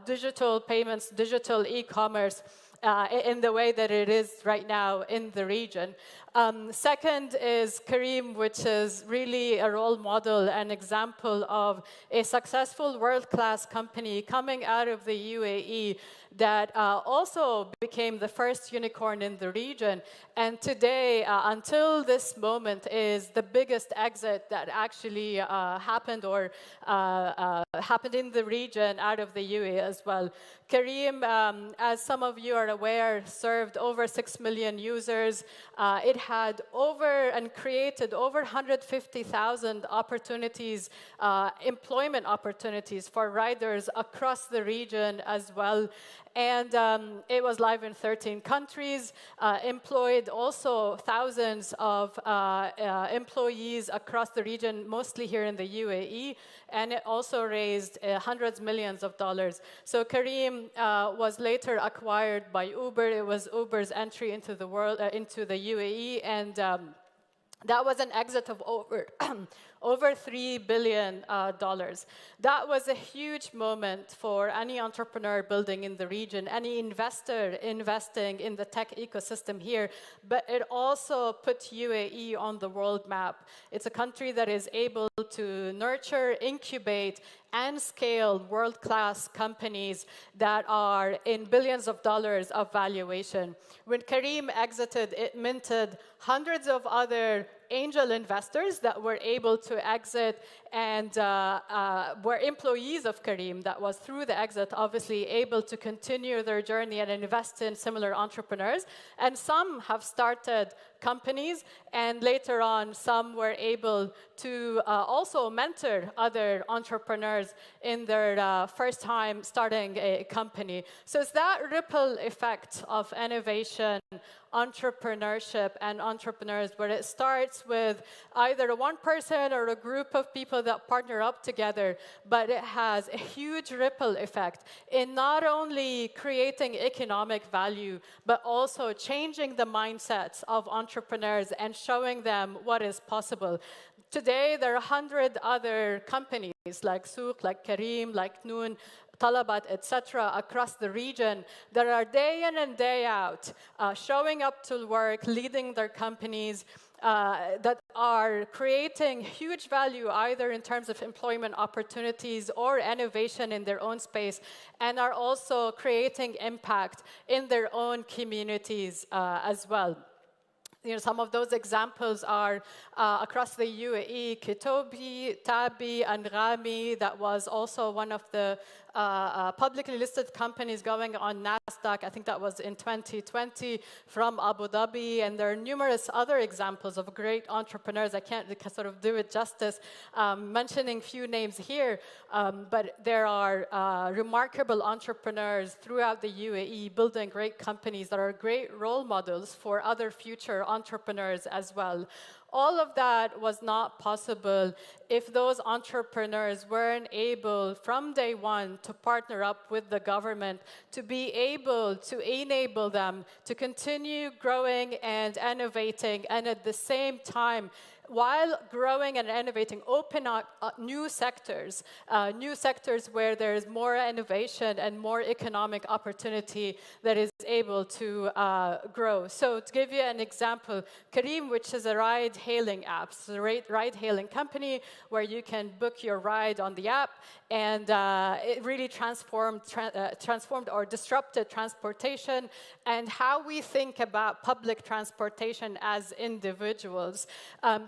digital payments, digital e-commerce in the way that it is right now in the region. Second is Kareem, which is really a role model, an example of a successful world-class company coming out of the UAE that also became the first unicorn in the region. And today, until this moment, is the biggest exit that actually happened or happened in the region out of the UAE as well. Careem, as some of you are aware, served over 6 million users. It had and created over 150,000 opportunities, employment opportunities for riders across the region as well. And it was live in 13 countries, employed also thousands of employees across the region, mostly here in the UAE, and it also raised hundreds of millions of dollars. So Careem was later acquired by Uber. It was Uber's entry into the world, into the UAE, and that was an exit of over $3 billion. That was a huge moment for any entrepreneur building in the region, any investor investing in the tech ecosystem here, but it also put UAE on the world map. It's a country that is able to nurture, incubate, and scale world-class companies that are in billions of dollars of valuation. When Careem exited, it minted hundreds of other angel investors that were able to exit and were employees of Careem that was through the exit obviously able to continue their journey and invest in similar entrepreneurs. And some have started companies, and later on some were able to also mentor other entrepreneurs in their first time starting a company. So it's that ripple effect of innovation, entrepreneurship, and entrepreneurs where it starts with either one person or a group of people that partner up together, but it has a huge ripple effect in not only creating economic value, but also changing the mindsets of entrepreneurs and showing them what is possible. Today, there are 100 other companies like Souq, like Careem, like Noon, Talabat, etc., across the region that are day in and day out showing up to work, leading their companies, that are creating huge value either in terms of employment opportunities or innovation in their own space, and are also creating impact in their own communities as well. You know, some of those examples are across the UAE, Kitobi, Tabi, and Rami, that was also one of the publicly listed companies going on NASDAQ. I think that was in 2020 from Abu Dhabi. And there are numerous other examples of great entrepreneurs. I can't sort of do it justice mentioning few names here, but there are remarkable entrepreneurs throughout the UAE building great companies that are great role models for other future entrepreneurs as well. All of that was not possible if those entrepreneurs weren't able from day one to partner up with the government to be able to enable them to continue growing and innovating, and at the same time, while growing and innovating, open up new sectors where there's more innovation and more economic opportunity that is able to grow. So to give you an example, Careem, which is a ride-hailing app, it's a ride-hailing company where you can book your ride on the app, and it really transformed or disrupted transportation and how we think about public transportation as individuals.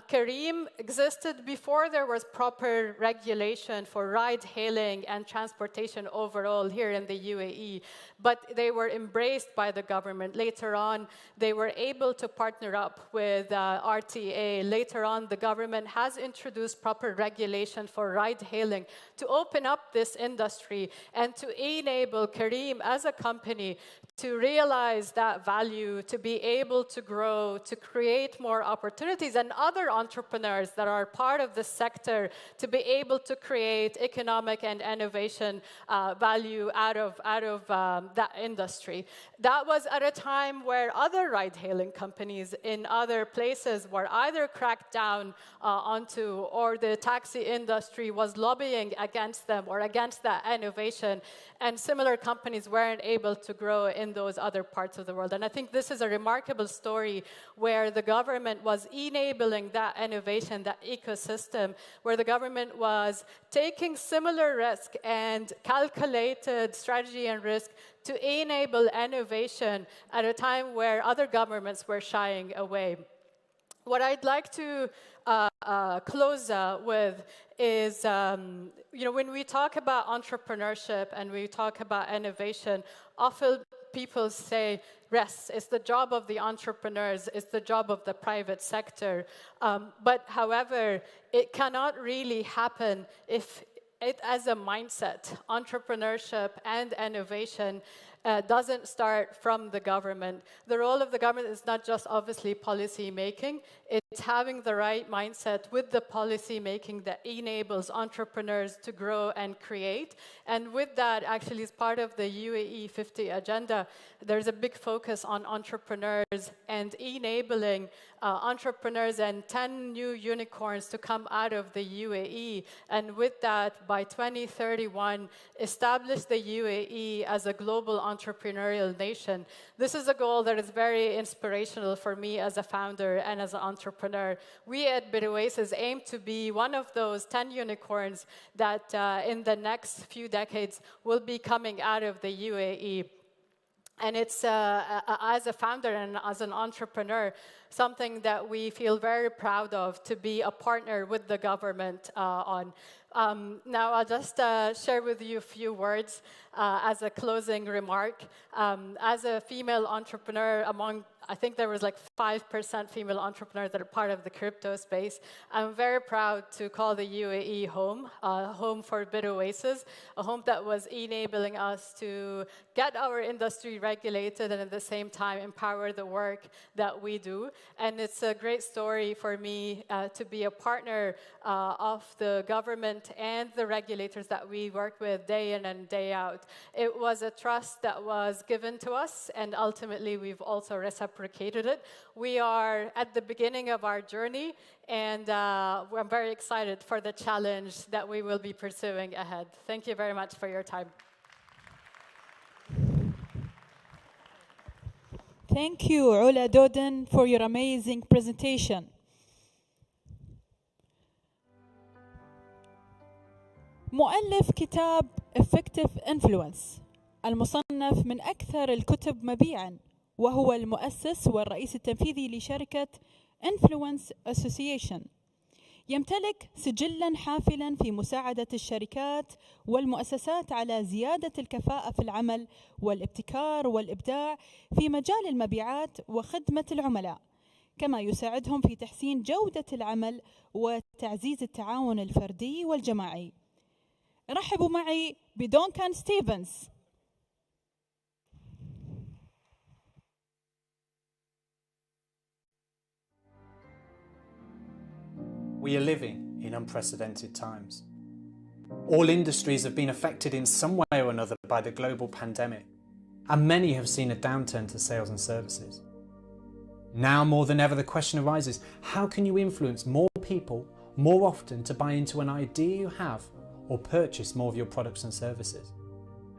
Careem existed before there was proper regulation for ride-hailing and transportation overall here in the UAE, but they were embraced by the government. Later on, they were able to partner up with RTA. Later on, the government has introduced proper regulation for ride-hailing to open up this industry and to enable Careem as a company to realize that value, to be able to grow, to create more opportunities, and other entrepreneurs that are part of the sector to be able to create economic and innovation value out of that industry. That was at a time where other ride-hailing companies in other places were either cracked down onto, or the taxi industry was lobbying against them or or against that innovation, and similar companies weren't able to grow in those other parts of the world. And I think this is a remarkable story where the government was enabling that innovation, that ecosystem, where the government was taking similar risk and calculated strategy and risk to enable innovation at a time where other governments were shying away. What I'd like to close with is, when we talk about entrepreneurship and we talk about innovation, often people say, yes, it's the job of the entrepreneurs, it's the job of the private sector. But however, it cannot really happen if it, as a mindset, entrepreneurship and innovation doesn't start from the government. The role of the government is not just obviously policy making, it's having the right mindset with the policy making that enables entrepreneurs to grow and create. And with that, actually, as part of the UAE 50 agenda, there's a big focus on entrepreneurs and enabling entrepreneurs and 10 new unicorns to come out of the UAE. And with that, by 2031, establish the UAE as a global entrepreneurial nation. This is a goal that is very inspirational for me as a founder and as an entrepreneur. We at BitOasis aim to be one of those 10 unicorns that in the next few decades will be coming out of the UAE. And it's, as a founder and as an entrepreneur, something that we feel very proud of to be a partner with the government on. Now, I'll just share with you a few words as a closing remark. As a female entrepreneur among, I think there was like 5% female entrepreneurs that are part of the crypto space. I'm very proud to call the UAE home, home for BitOasis, a home that was enabling us to get our industry regulated and at the same time empower the work that we do. And it's a great story for me to be a partner of the government and the regulators that we work with day in and day out. It was a trust that was given to us, and ultimately we've also reciprocated it. We are at the beginning of our journey, and I'm very excited for the challenge that we will be pursuing ahead. Thank you very much for your time. Thank you, Ola Doden, for your amazing presentation. مؤلف كتاب Effective Influence المصنف من أكثر الكتب مبيعاً، وهو المؤسس والرئيس التنفيذي لشركة Influence Association. يمتلك سجلاً حافلاً في مساعدة الشركات والمؤسسات على زيادة الكفاءة في العمل والابتكار والإبداع في مجال المبيعات وخدمة العملاء، كما يساعدهم في تحسين جودة العمل وتعزيز التعاون الفردي والجماعي. رحبوا معي بدونكان ستيفنز. We are living in unprecedented times. All industries have been affected in some way or another by the global pandemic, and many have seen a downturn to sales and services. Now more than ever, the question arises, how can you influence more people more often to buy into an idea you have or purchase more of your products and services?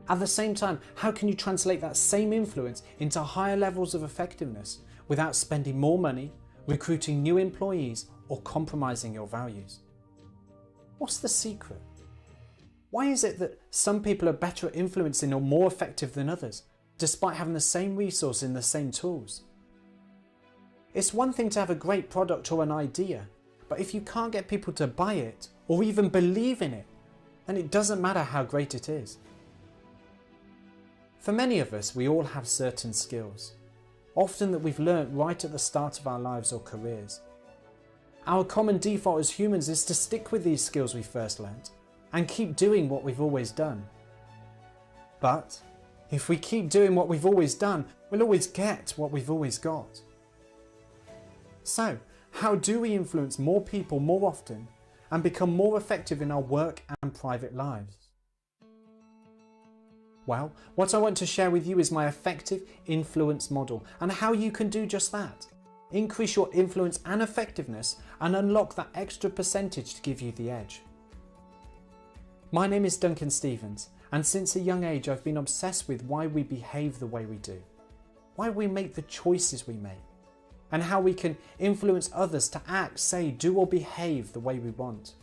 At the same time, how can you translate that same influence into higher levels of effectiveness without spending more money, recruiting new employees, or compromising your values? What's the secret? Why is it that some people are better at influencing or more effective than others, despite having the same resources and the same tools? It's one thing to have a great product or an idea, but if you can't get people to buy it or even believe in it, then it doesn't matter how great it is. For many of us, we all have certain skills, often that we've learnt right at the start of our lives or careers. Our common default as humans is to stick with these skills we first learnt and keep doing what we've always done. But if we keep doing what we've always done, we'll always get what we've always got. So, how do we influence more people more often and become more effective in our work and private lives? Well, what I want to share with you is my effective influence model and how you can do just that. Increase your influence and effectiveness and unlock that extra percentage to give you the edge. My name is Duncan Stevens, and since a young age I've been obsessed with why we behave the way we do, why we make the choices we make, and how we can influence others to act, say, do or behave the way we want.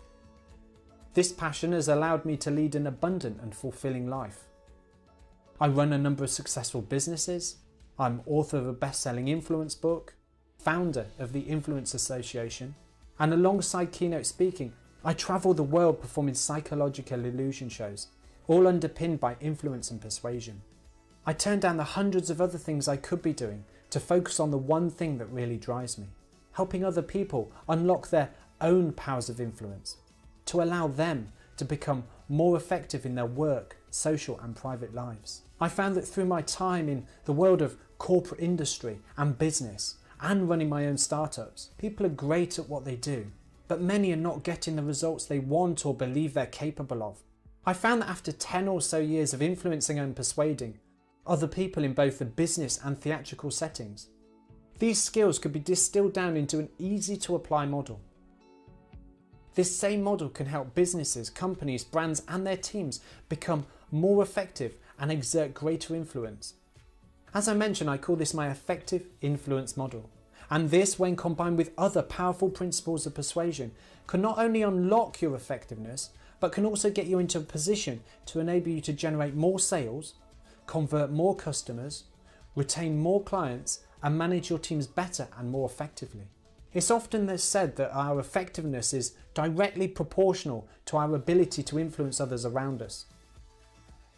This passion has allowed me to lead an abundant and fulfilling life. I run a number of successful businesses, I'm author of a best-selling influence book, founder of the Influence Association, and alongside keynote speaking, I travel the world performing psychological illusion shows, all underpinned by influence and persuasion. I turn down the hundreds of other things I could be doing to focus on the one thing that really drives me, helping other people unlock their own powers of influence, to allow them to become more effective in their work, social and private lives. I found that through my time in the world of corporate industry and business and running my own startups, people are great at what they do, but many are not getting the results they want or believe they're capable of. I found that after 10 or so years of influencing and persuading other people in both the business and theatrical settings, these skills could be distilled down into an easy to apply model. This same model can help businesses, companies, brands and their teams become more effective and exert greater influence. As I mentioned, I call this my effective influence model. And this, when combined with other powerful principles of persuasion, can not only unlock your effectiveness, but can also get you into a position to enable you to generate more sales, convert more customers, retain more clients, and manage your teams better and more effectively. It's often said that our effectiveness is directly proportional to our ability to influence others around us.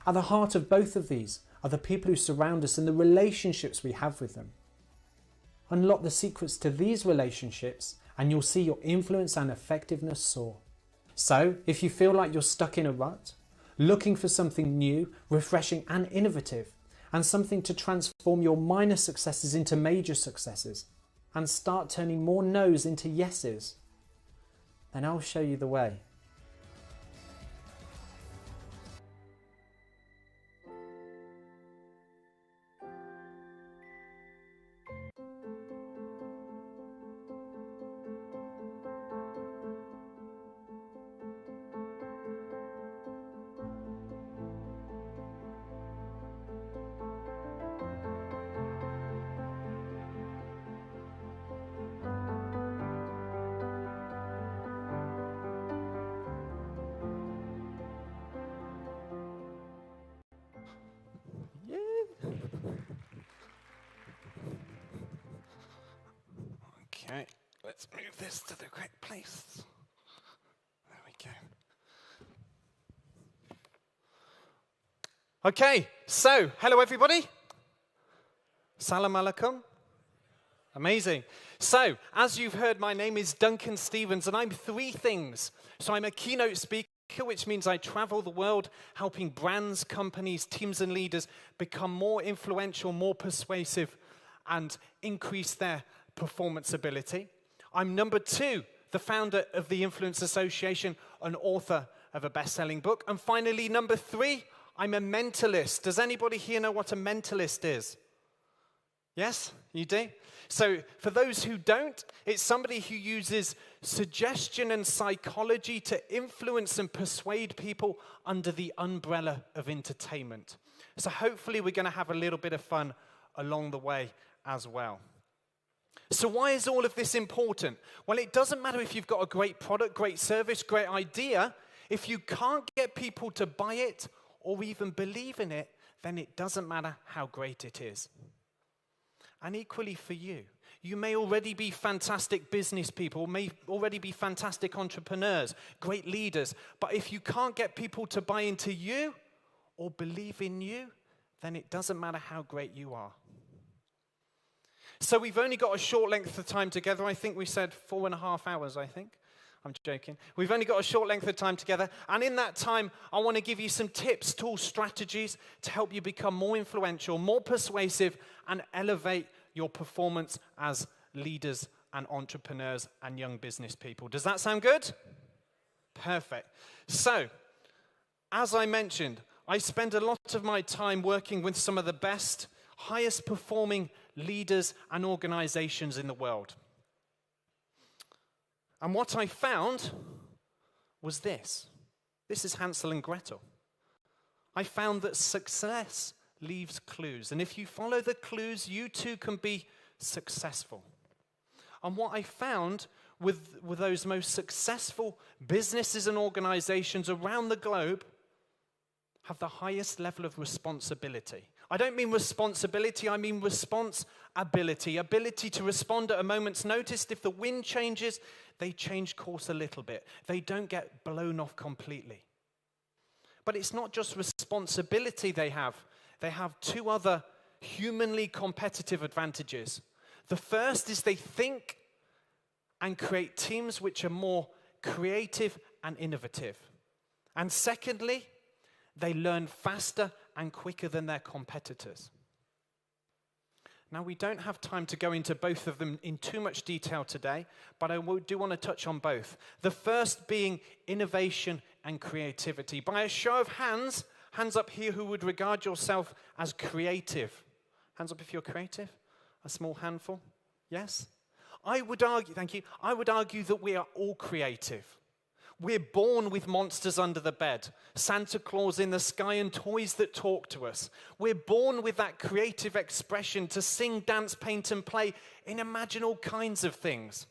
At the heart of both of these are the people who surround us and the relationships we have with them. Unlock the secrets to these relationships and you'll see your influence and effectiveness soar. So, if you feel like you're stuck in a rut, looking for something new, refreshing and innovative, and something to transform your minor successes into major successes, and start turning more no's into yeses, then I'll show you the way. Okay, let's move this to the correct place. There we go. Okay, so hello everybody. Salam alaikum. Amazing. So, as you've heard, my name is Duncan Stevens and I'm three things. So I'm a keynote speaker, which means I travel the world helping brands, companies, teams and leaders become more influential, more persuasive and increase their performance ability. I'm number two, the founder of the Influence Association, an author of a best-selling book. And finally, number three, I'm a mentalist. Does anybody here know what a mentalist is? Yes, you do? So for those who don't, it's somebody who uses suggestion and psychology to influence and persuade people under the umbrella of entertainment. So hopefully we're going to have a little bit of fun along the way as well. So why is all of this important? Well, it doesn't matter if you've got a great product, great service, great idea. If you can't get people to buy it or even believe in it, then it doesn't matter how great it is. And equally for you, you may already be fantastic business people, may already be fantastic entrepreneurs, great leaders, but if you can't get people to buy into you or believe in you, then it doesn't matter how great you are. So we've only got a short length of time together. I think we said 4.5 hours, I think. I'm joking. We've only got a short length of time together. And in that time, I want to give you some tips, tools, strategies to help you become more influential, more persuasive, and elevate your performance as leaders and entrepreneurs and young business people. Does that sound good? Perfect. So, as I mentioned, I spend a lot of my time working with some of the best, highest performing leaders and organizations in the world. And what I found was this. This is Hansel and Gretel. I found that success leaves clues. And if you follow the clues, you too can be successful. And what I found with those most successful businesses and organizations around the globe have the highest level of responsibility. I don't mean responsibility, I mean response-ability. Ability to respond at a moment's notice. If the wind changes, they change course a little bit. They don't get blown off completely. But it's not just responsibility they have. They have two other humanly competitive advantages. The first is they think and create teams which are more creative and innovative. And secondly, they learn faster and quicker than their competitors. Now, we don't have time to go into both of them in too much detail today, but I do want to touch on both. The first being innovation and creativity. By a show of hands up here who would regard yourself as creative. Hands up if you're creative. A small handful. Yes? I would argue, thank you, I would argue that we are all creative. We're born with monsters under the bed, Santa Claus in the sky, and toys that talk to us. We're born with that creative expression to sing, dance, paint, and play, and imagine all kinds of things.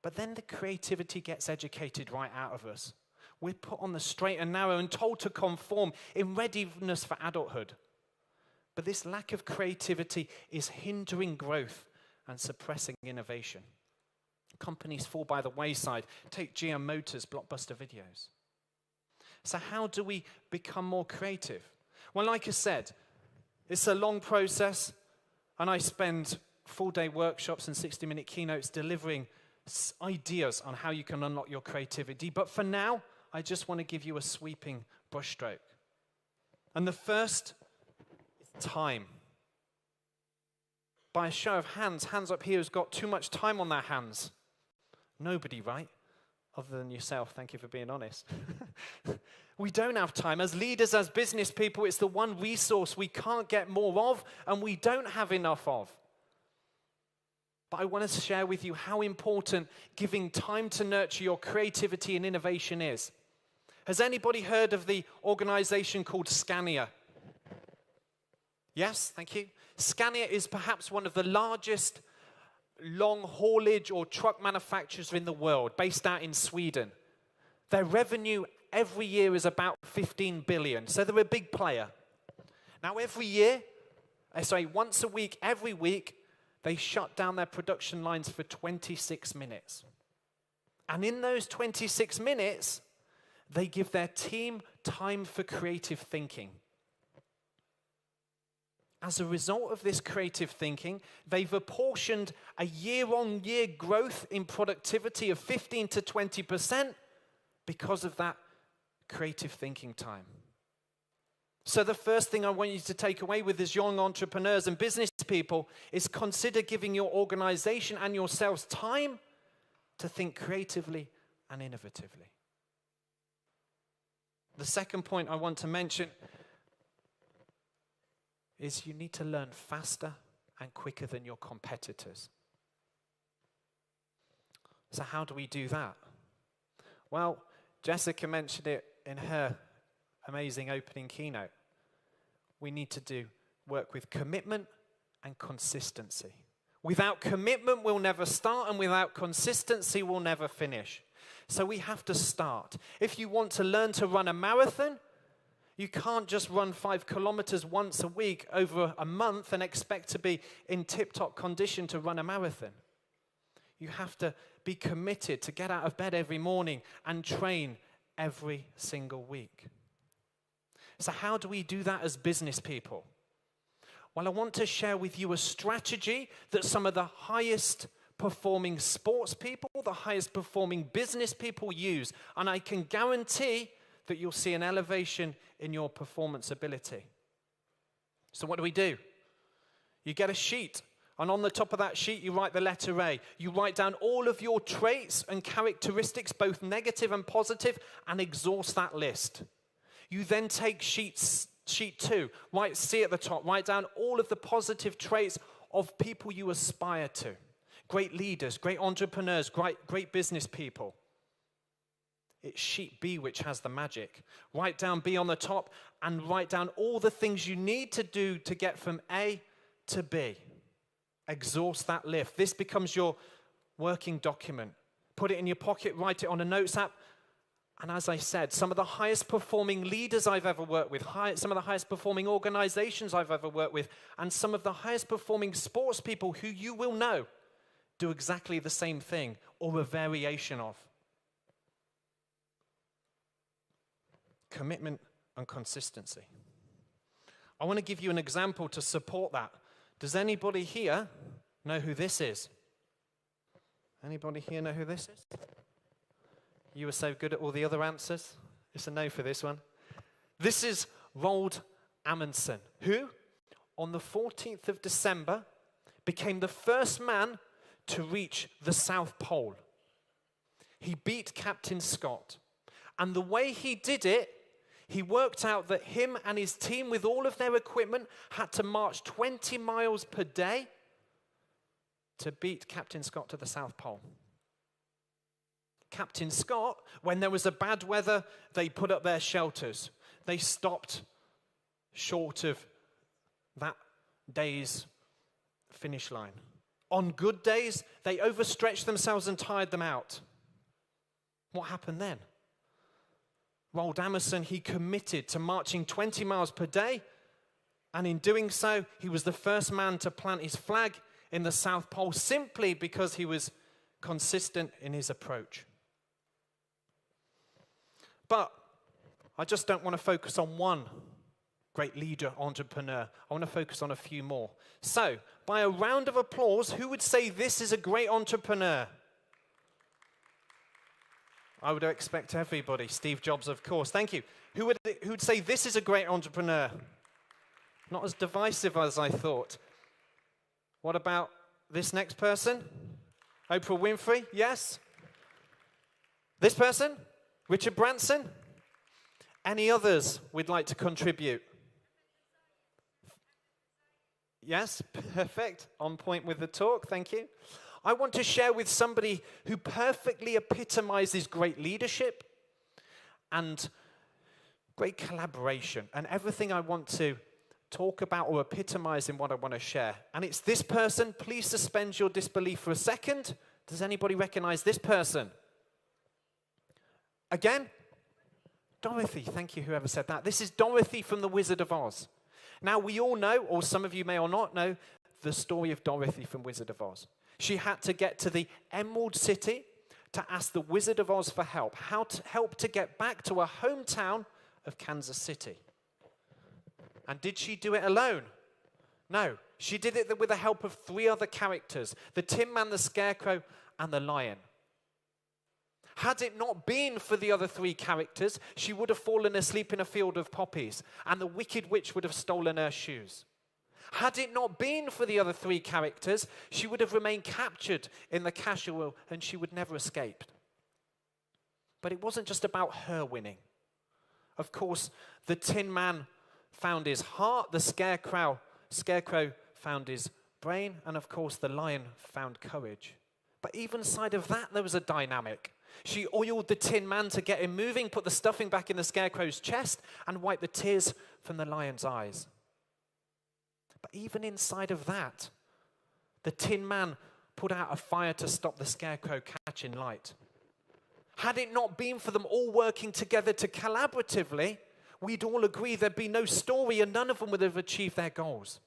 But then the creativity gets educated right out of us. We're put on the straight and narrow and told to conform in readiness for adulthood. But this lack of creativity is hindering growth and suppressing innovation. Companies fall by the wayside. Take GM Motors, Blockbuster Videos. So how do we become more creative? Well, like I said, it's a long process, and I spend full-day workshops and 60-minute keynotes delivering ideas on how you can unlock your creativity. But for now, I just want to give you a sweeping brushstroke. And the first is time. By a show of hands up here who's got too much time on their hands. Nobody, right? Other than yourself. Thank you for being honest. We don't have time. As leaders, as business people, it's the one resource we can't get more of and we don't have enough of. But I want to share with you how important giving time to nurture your creativity and innovation is. Has anybody heard of the organization called Scania? Yes, thank you. Scania is perhaps one of the largest long haulage or truck manufacturers in the world, based out in Sweden. Their revenue every year is about 15 billion, so they're a big player. Now once a week, every week, they shut down their production lines for 26 minutes. And in those 26 minutes, they give their team time for creative thinking. As a result of this creative thinking, they've apportioned a year-on-year growth in productivity of 15 to 20% because of that creative thinking time. So the first thing I want you to take away with as young entrepreneurs and business people is consider giving your organization and yourselves time to think creatively and innovatively. The second point I want to mention is you need to learn faster and quicker than your competitors. So how do we do that? Well, Jessica mentioned it in her amazing opening keynote. We need to work with commitment and consistency. Without commitment, we'll never start, and without consistency, we'll never finish. So we have to start. If you want to learn to run a marathon, you can't just run 5 kilometers once a week over a month and expect to be in tip-top condition to run a marathon. You have to be committed to get out of bed every morning and train every single week. So how do we do that as business people? Well, I want to share with you a strategy that some of the highest performing sports people, the highest performing business people use, and I can guarantee that you'll see an elevation in your performance ability. So what do? You get a sheet, and on the top of that sheet, you write the letter A. You write down all of your traits and characteristics, both negative and positive, and exhaust that list. You then take sheet 2, write C at the top, write down all of the positive traits of people you aspire to. Great leaders, great entrepreneurs, great business people. it's sheet B which has the magic. Write down B on the top and write down all the things you need to do to get from A to B. Exhaust that list. This becomes your working document. Put it in your pocket, write it on a notes app. And as I said, some of the highest performing leaders I've ever worked with, some of the highest performing organizations I've ever worked with, and some of the highest performing sports people who you will know do exactly the same thing or a variation of. Commitment and consistency. I want to give you an example to support that. Does anybody here know who this is? Anybody here know who this is? You were so good at all the other answers. It's a no for this one. This is Roald Amundsen, who on the 14th of December became the first man to reach the South Pole. He beat Captain Scott. And the way he did it, he worked out that him and his team with all of their equipment had to march 20 miles per day to beat Captain Scott to the South Pole. Captain Scott, when there was a bad weather, they put up their shelters. They stopped short of that day's finish line. On good days, they overstretched themselves and tired them out. What happened then? Roald Amundsen, he committed to marching 20 miles per day, and in doing so, he was the first man to plant his flag in the South Pole simply because he was consistent in his approach. But I just don't want to focus on one great leader, entrepreneur. I want to focus on a few more. So, by a round of applause, who would say this is a great entrepreneur? I would expect everybody. Steve Jobs, of course. Thank you. Who would say this is a great entrepreneur? Not as divisive as I thought. What about this next person? Oprah Winfrey? Yes? This person? Richard Branson? Any others we'd like to contribute? Yes? Perfect. On point with the talk. Thank you. I want to share with somebody who perfectly epitomizes great leadership and great collaboration and everything I want to talk about or epitomize in what I want to share. And it's this person. Please suspend your disbelief for a second. Does anybody recognize this person? Again? Dorothy. Thank you, whoever said that. This is Dorothy from The Wizard of Oz. Now, we all know, or some of you may or not know, the story of Dorothy from Wizard of Oz. She had to get to the Emerald City to ask the Wizard of Oz for help. How to help to get back to her hometown of Kansas City. And did she do it alone? No. She did it with the help of 3 other characters. The Tin Man, the Scarecrow, and the Lion. Had it not been for the other 3 characters, she would have fallen asleep in a field of poppies, and the Wicked Witch would have stolen her shoes. Had it not been for the other 3 characters, she would have remained captured in the castle and she would never escape. But it wasn't just about her winning. Of course, the Tin Man found his heart, the Scarecrow found his brain, and of course the Lion found courage. But even inside of that, there was a dynamic. She oiled the Tin Man to get him moving, put the stuffing back in the Scarecrow's chest, and wiped the tears from the Lion's eyes. But even inside of that, the Tin Man put out a fire to stop the Scarecrow catching light. Had it not been for them all working together to collaboratively, we'd all agree there'd be no story and none of them would have achieved their goals.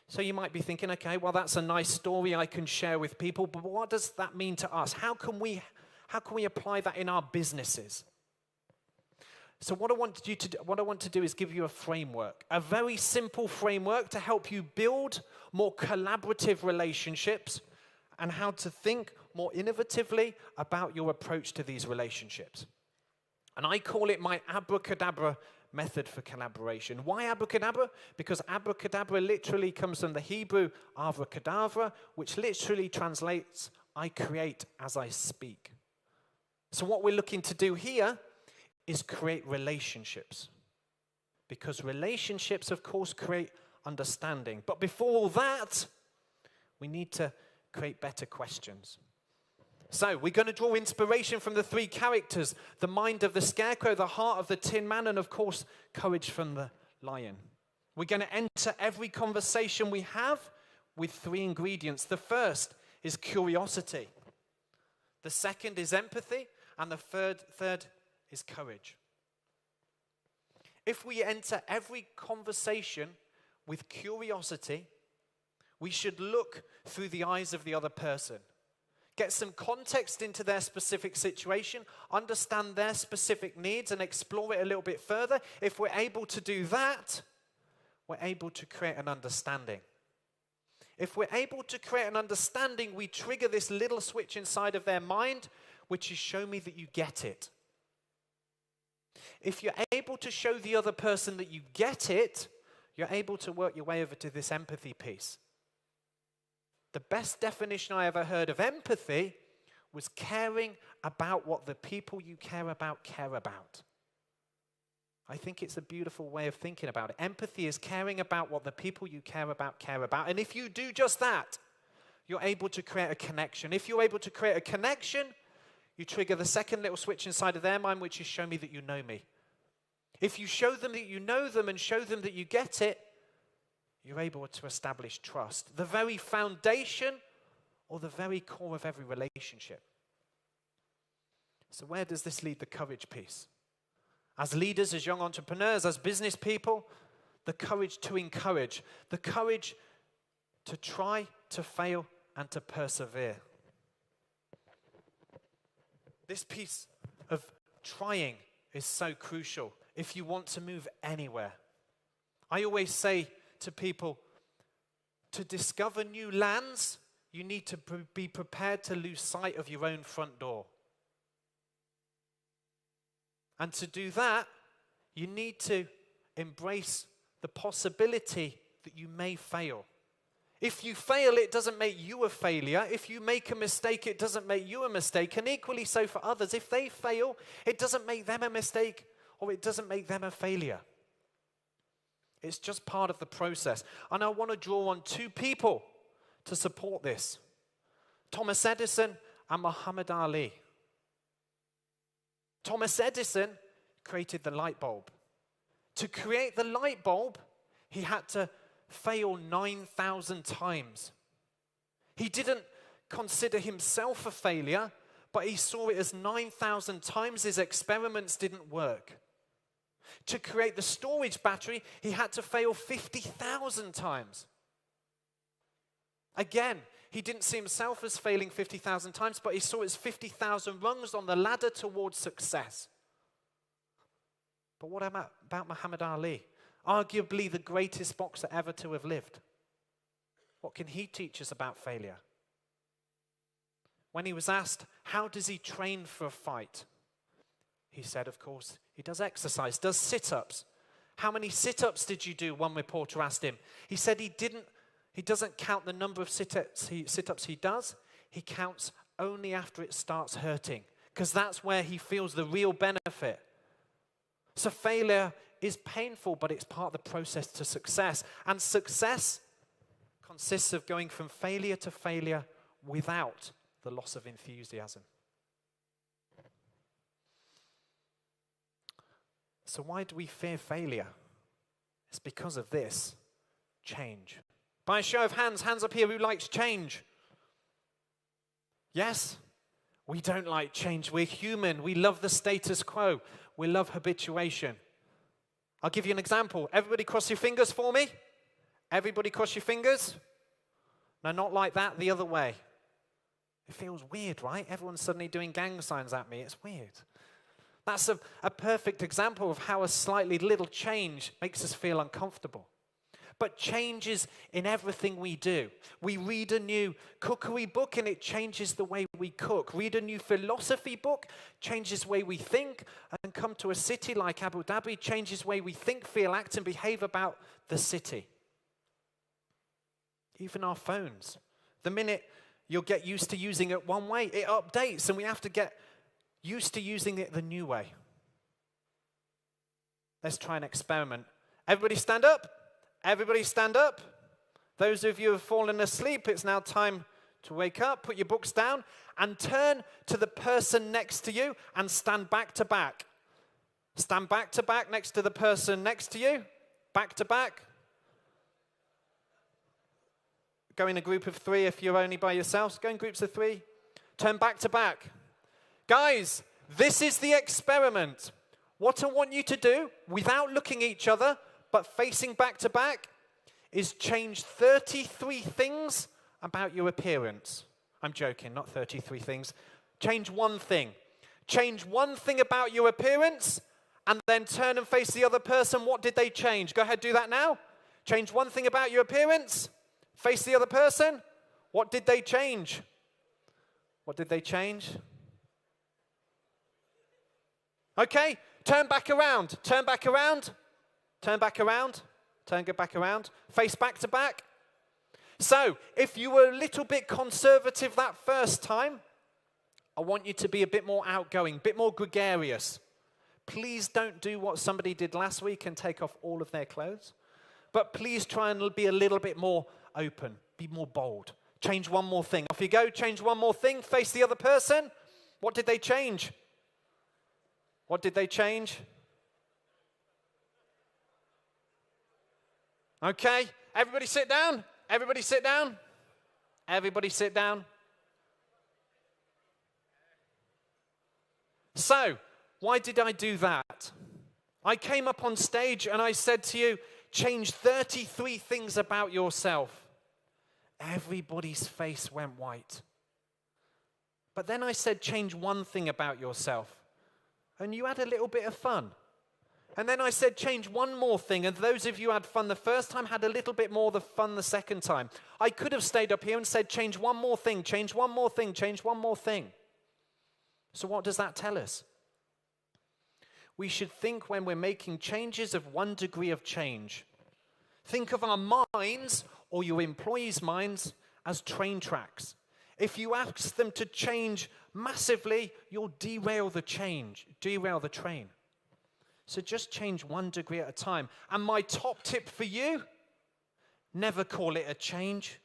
So you might be thinking, okay, well, that's a nice story I can share with people, but what does that mean to us? How can we apply that in our businesses? So what I want to do is give you a framework, a very simple framework to help you build more collaborative relationships and how to think more innovatively about your approach to these relationships. And I call it my abracadabra method for collaboration. Why abracadabra? Because abracadabra literally comes from the Hebrew avracadabra, which literally translates, I create as I speak. So what we're looking to do here is create relationships. Because relationships, of course, create understanding. But before all that, we need to create better questions. So we're going to draw inspiration from the three characters, the mind of the scarecrow, the heart of the tin man, and of course, courage from the lion. We're going to enter every conversation we have with three ingredients. The first is curiosity. The second is empathy. And the third is courage. If we enter every conversation with curiosity, we should look through the eyes of the other person. Get some context into their specific situation, understand their specific needs, and explore it a little bit further. If we're able to do that, we're able to create an understanding. If we're able to create an understanding, we trigger this little switch inside of their mind, which is show me that you get it. If you're able to show the other person that you get it, you're able to work your way over to this empathy piece. The best definition I ever heard of empathy was caring about what the people you care about care about. I think it's a beautiful way of thinking about it. Empathy is caring about what the people you care about care about. And if you do just that, you're able to create a connection. If you're able to create a connection, you trigger the second little switch inside of their mind, which is show me that you know me. If you show them that you know them and show them that you get it, you're able to establish trust, the very foundation or the very core of every relationship. So where does this lead the courage piece? As leaders, as young entrepreneurs, as business people, the courage to encourage, the courage to try, to fail, and to persevere. This piece of trying is so crucial if you want to move anywhere. I always say to people, to discover new lands, you need to be prepared to lose sight of your own front door. And to do that, you need to embrace the possibility that you may fail. If you fail, it doesn't make you a failure. If you make a mistake, it doesn't make you a mistake. And equally so for others. If they fail, it doesn't make them a mistake or it doesn't make them a failure. It's just part of the process. And I want to draw on two people to support this. Thomas Edison and Muhammad Ali. Thomas Edison created the light bulb. To create the light bulb, he had to fail 9,000 times. He didn't consider himself a failure, but he saw it as 9,000 times his experiments didn't work. To create the storage battery, he had to fail 50,000 times. Again, he didn't see himself as failing 50,000 times, but he saw it as 50,000 rungs on the ladder towards success. But what about Muhammad Ali? Arguably the greatest boxer ever to have lived. What can he teach us about failure? When he was asked, how does he train for a fight? He said, of course, he does exercise, does sit-ups. How many sit-ups did you do? One reporter asked him. He said he doesn't count the number of sit-ups he does. He counts only after it starts hurting, because that's where he feels the real benefit. So failure is painful, but it's part of the process to success. And success consists of going from failure to failure without the loss of enthusiasm. So why do we fear failure? It's because of this, change. By a show of hands up here, who likes change? Yes? We don't like change. We're human. We love the status quo. We love habituation. I'll give you an example. Everybody cross your fingers for me. Everybody cross your fingers. No, not like that, the other way. It feels weird, right? Everyone's suddenly doing gang signs at me. It's weird. That's a perfect example of how a slightly little change makes us feel uncomfortable. But change is in everything we do. We read a new cookery book and it changes the way we cook. Read a new philosophy book, changes the way we think. And come to a city like Abu Dhabi, changes the way we think, feel, act and behave about the city. Even our phones. The minute you'll get used to using it one way, it updates and we have to get used to using it the new way. Let's try an experiment. Everybody stand up. Everybody stand up. Those of you who have fallen asleep, it's now time to wake up, put your books down, and turn to the person next to you and stand back to back. Stand back to back next to the person next to you. Back to back. Go in a group of 3 if you're only by yourselves. Go in groups of 3. Turn back to back. Guys, this is the experiment. What I want you to do, without looking at each other, but facing back to back, is change 33 things about your appearance. I'm joking, not 33 things. Change one thing. Change one thing about your appearance, and then turn and face the other person. What did they change? Go ahead, do that now. Change one thing about your appearance. Face the other person. What did they change? What did they change? Okay, turn back around. Turn back around. Turn back around. Turn back around. Face back to back. So, if you were a little bit conservative that first time, I want you to be a bit more outgoing, a bit more gregarious. Please don't do what somebody did last week and take off all of their clothes. But please try and be a little bit more open, be more bold. Change one more thing. Off you go, change one more thing, face the other person. What did they change? What did they change? Okay, everybody sit down. Everybody sit down. Everybody sit down. So, why did I do that? I came up on stage and I said to you, change 33 things about yourself. Everybody's face went white. But then I said, change one thing about yourself. And you had a little bit of fun. And then I said, change one more thing. And those of you who had fun the first time had a little bit more of fun the second time. I could have stayed up here and said, change one more thing, change one more thing, change one more thing. So what does that tell us? We should think when we're making changes of 1 degree of change. Think of our minds or your employees' minds as train tracks. If you ask them to change massively, you'll derail the train. So just change 1 degree at a time. And my top tip for you, never call it a change.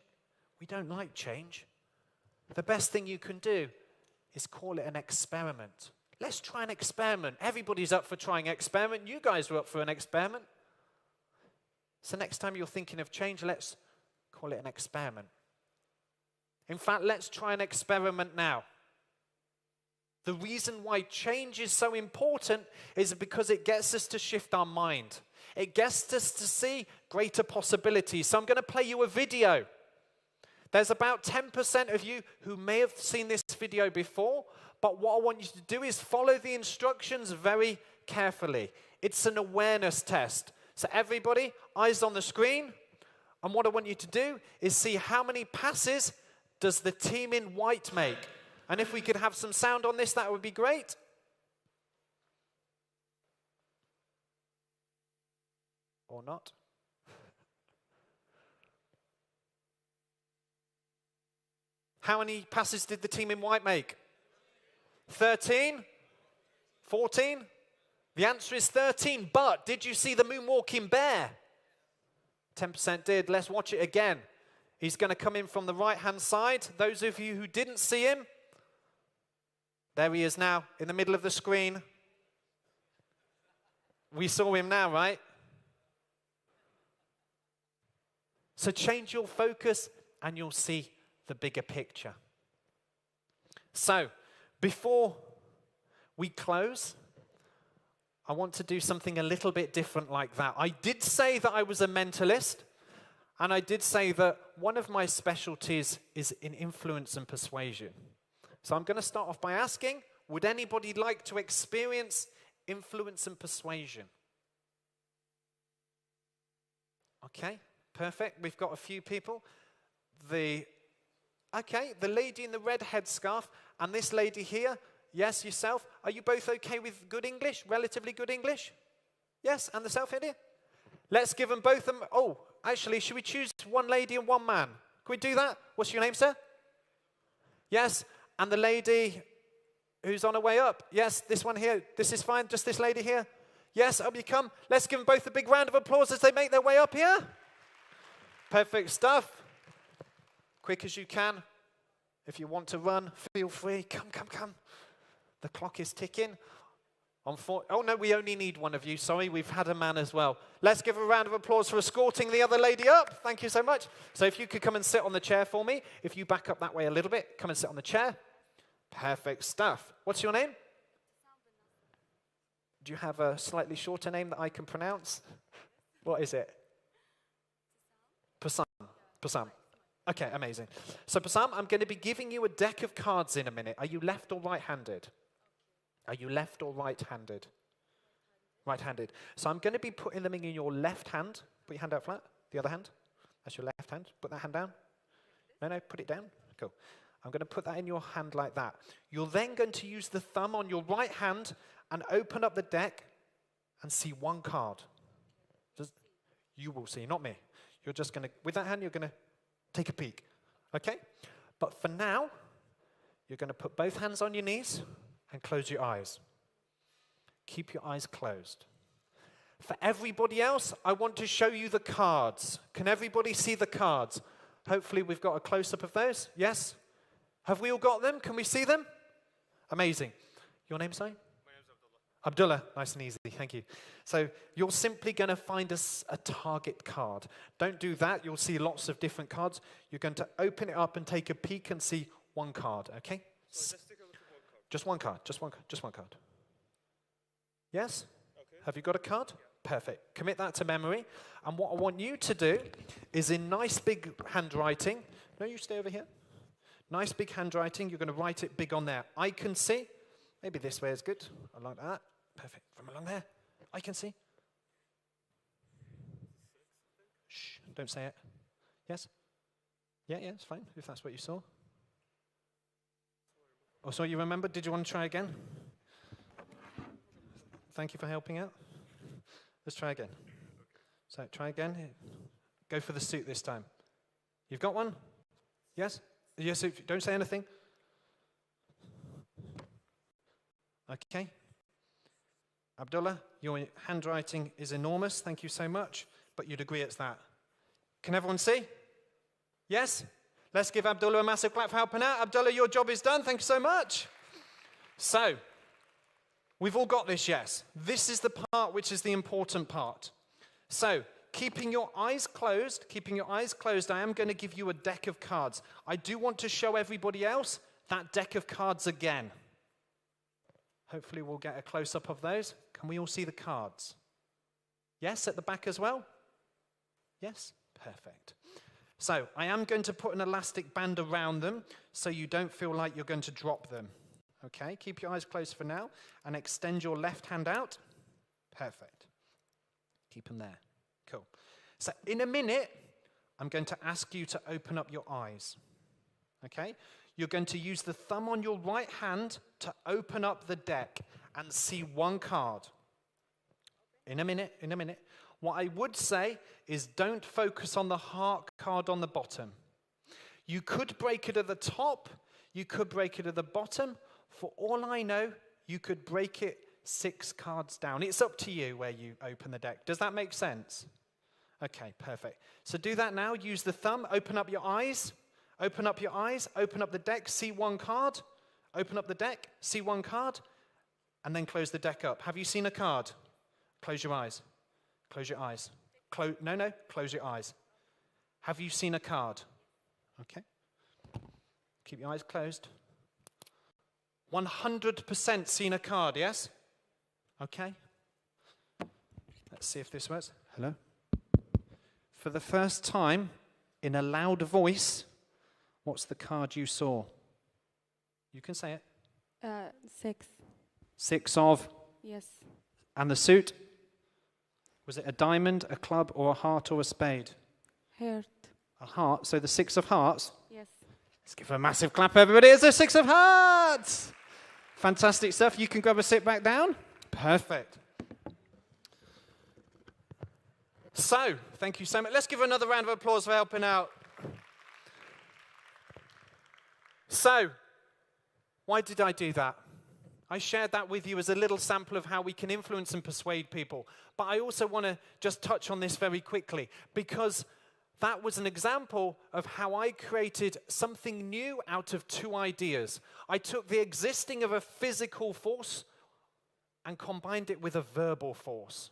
We don't like change. The best thing you can do is call it an experiment. Let's try an experiment. Everybody's up for trying an experiment. You guys were up for an experiment. So next time you're thinking of change, let's call it an experiment. In fact, let's try an experiment now. The reason why change is so important is because it gets us to shift our mind. It gets us to see greater possibilities. So I'm going to play you a video. There's about 10% of you who may have seen this video before, but what I want you to do is follow the instructions very carefully. It's an awareness test. So everybody, eyes on the screen. And what I want you to do is see how many passes does the team in white make. And if we could have some sound on this, that would be great. Or not. How many passes did the team in white make? 13? 14? The answer is 13, but did you see the moonwalking bear? 10% did. Let's watch it again. He's going to come in from the right-hand side. Those of you who didn't see him, there he is now in the middle of the screen. We saw him now, right? So change your focus and you'll see the bigger picture. So, before we close, I want to do something a little bit different like that. I did say that I was a mentalist, and I did say that one of my specialties is in influence and persuasion. So I'm going to start off by asking, would anybody like to experience influence and persuasion? Okay, perfect. We've got a few people. The lady in the red headscarf and this lady here. Yes, yourself. Are you both okay with good English? Relatively good English? Yes, and the self here? Let's give them both them. Oh, actually, should we choose one lady and one man? Can we do that? What's your name, sir? Yes, and the lady who's on her way up. Yes, this one here. This is fine. Just this lady here. Yes, up you come. Let's give them both a big round of applause as they make their way up here. Perfect stuff. Quick as you can. If you want to run, feel free. Come, come, come. The clock is ticking. Oh, no, we only need one of you. Sorry, we've had a man as well. Let's give a round of applause for escorting the other lady up. Thank you so much. So if you could come and sit on the chair for me. If you back up that way a little bit, come and sit on the chair. Perfect stuff. What's your name? Do you have a slightly shorter name that I can pronounce? What is it? Pasam. Pasam. Okay, amazing. So Pasam, I'm going to be giving you a deck of cards in a minute. Are you left or right-handed? Are you left or right-handed? Right-handed. So I'm going to be putting them in your left hand. Put your hand out flat. The other hand. That's your left hand. Put that hand down. No, put it down. Cool. I'm going to put that in your hand like that. You're then going to use the thumb on your right hand and open up the deck and see one card. You will see, not me. You're just going to, with that hand, you're going to take a peek. Okay? But for now, you're going to put both hands on your knees and close your eyes. Keep your eyes closed. For everybody else, I want to show you the cards. Can everybody see the cards? Hopefully we've got a close-up of those. Yes? Have we all got them? Can we see them? Amazing. Your name, sorry? My name's Abdullah. Abdullah. Nice and easy. Thank you. So you're simply going to find a target card. Don't do that. You'll see lots of different cards. You're going to open it up and take a peek and see one card, okay? So just one card. Just one card. Yes? Okay. Have you got a card? Yeah. Perfect. Commit that to memory. And what I want you to do is in nice big handwriting. No, you stay over here. Nice big handwriting. You're going to write it big on there. I can see. Maybe this way is good. I like that. Perfect. From along there. I can see. Shh. Don't say it. Yes? Yeah, it's fine, if that's what you saw. Oh, so you remember? Did you want to try again? Thank you for helping out. Let's try again. So try again. Go for the suit this time. You've got one? Yes? Yes, don't say anything. Okay. Abdullah, your handwriting is enormous. Thank you so much. But you'd agree it's that. Can everyone see? Yes? Let's give Abdullah a massive clap for helping out. Abdullah, your job is done. Thank you so much. So, we've all got this, yes. This is the part which is the important part. So, keeping your eyes closed, I am going to give you a deck of cards. I do want to show everybody else that deck of cards again. Hopefully we'll get a close-up of those. Can we all see the cards? Yes, at the back as well? Yes? Perfect. So, I am going to put an elastic band around them so you don't feel like you're going to drop them. Okay, keep your eyes closed for now and extend your left hand out. Perfect. Keep them there. Cool. So, in a minute, I'm going to ask you to open up your eyes. Okay? You're going to use the thumb on your right hand to open up the deck and see one card. In a minute. What I would say is don't focus on the heart card on the bottom. You could break it at the top. You could break it at the bottom. For all I know, you could break it 6 cards down. It's up to you where you open the deck. Does that make sense? Okay, perfect. So do that now. Use the thumb. Open up your eyes. Open up your eyes. Open up the deck. See one card. Open up the deck. See one card. And then close the deck up. Have you seen a card? Close your eyes. Close your eyes. No, close your eyes. Have you seen a card? Okay. Keep your eyes closed. 100% seen a card, yes? Okay. Let's see if this works. Hello? For the first time, in a loud voice, what's the card you saw? You can say it. 6. 6 of? Yes. And the suit? Was it a diamond, a club, or a heart, or a spade? Heart. A heart. So the 6 of hearts? Yes. Let's give a massive clap, everybody. It's a 6 of hearts. Fantastic stuff. You can grab a sit back down. Perfect. So, thank you so much. Let's give another round of applause for helping out. So, why did I do that? I shared that with you as a little sample of how we can influence and persuade people. But I also want to just touch on this very quickly, because That was an example of how I created something new out of two ideas. I took the existing of a physical force and combined it with a verbal force.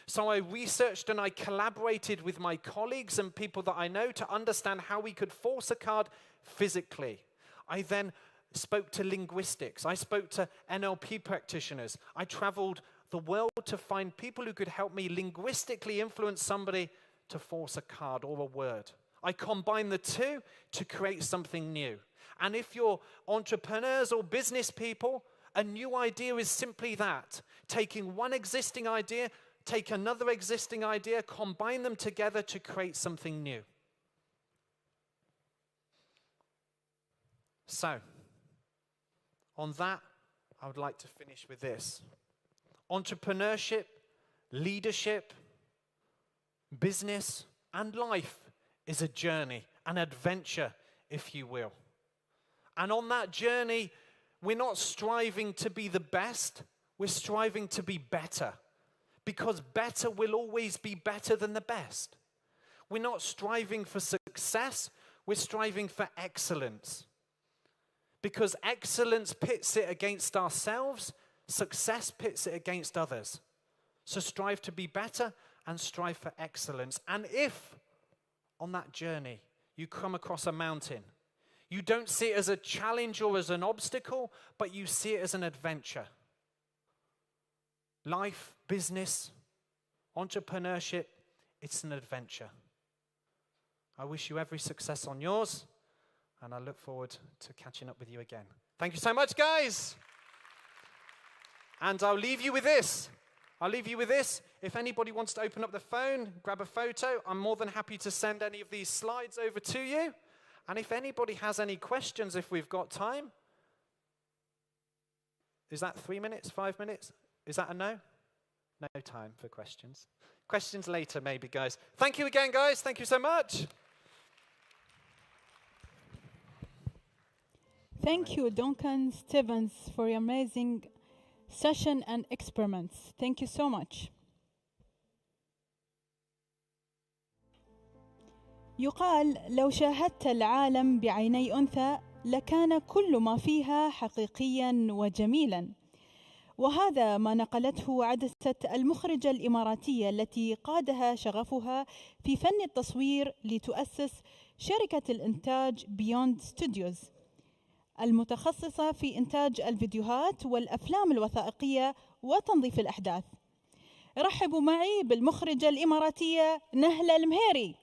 So I researched and I collaborated with my colleagues and people that I know to understand how we could force a card physically. I then spoke to linguistics. I spoke to NLP practitioners. I traveled the world to find people who could help me linguistically influence somebody to force a card or a word. I combine the two to create something new. And if you're entrepreneurs or business people, a new idea is simply that. Taking one existing idea, take another existing idea, combine them together to create something new. So, on that, I would like to finish with this. Entrepreneurship, leadership, business, and life is a journey, an adventure, if you will. And on that journey, we're not striving to be the best, we're striving to be better. Because better will always be better than the best. We're not striving for success, we're striving for excellence. Because excellence pits it against ourselves, success pits it against others. So strive to be better and strive for excellence. And if on that journey you come across a mountain, you don't see it as a challenge or as an obstacle, but you see it as an adventure. Life, business, entrepreneurship, it's an adventure. I wish you every success on yours, and I look forward to catching up with you again. Thank you so much, guys. And I'll leave you with this. If anybody wants to open up the phone, grab a photo, I'm more than happy to send any of these slides over to you. And if anybody has any questions, if we've got time. Is that 3 minutes, 5 minutes? Is that a no? No time for questions. Questions later, maybe, guys. Thank you again, guys. Thank you so much. Thank you, Duncan Stevens, for your amazing session and experiments. Thank you so much. يقال لو شاهدت العالم بعيني أنثى لكان كل ما فيها حقيقيا وجميلا. وهذا ما نقلته عدسة المخرجة الإماراتية التي قادها شغفها في فن التصوير لتؤسس شركة الإنتاج بيوند ستوديوز المتخصصة في إنتاج الفيديوهات والأفلام الوثائقية وتنظيف الأحداث. رحبوا معي بالمخرجة الإماراتية نهلة المهيري.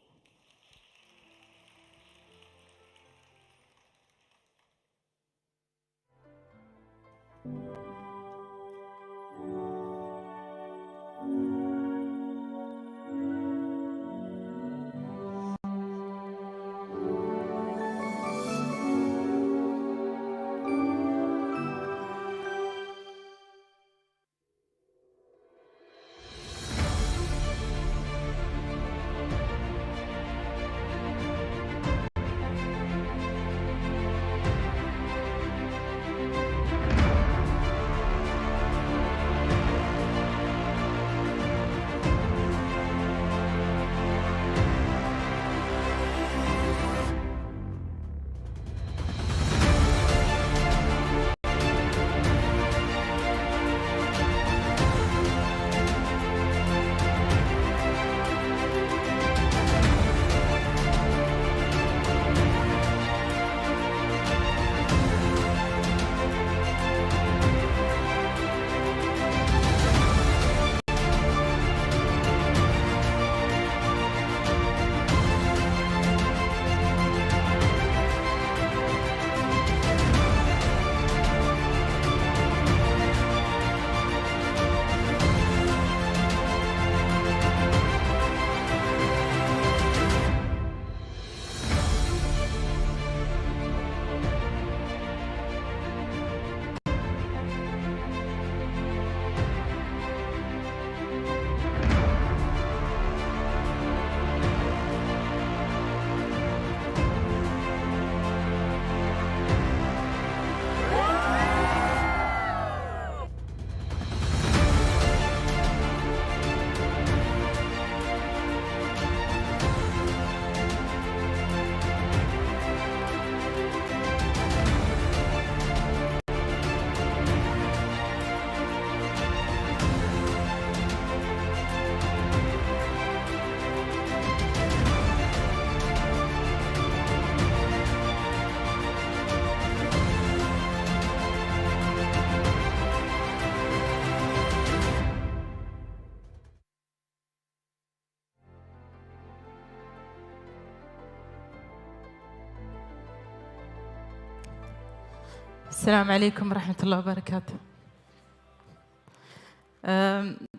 السلام عليكم ورحمة الله وبركاته.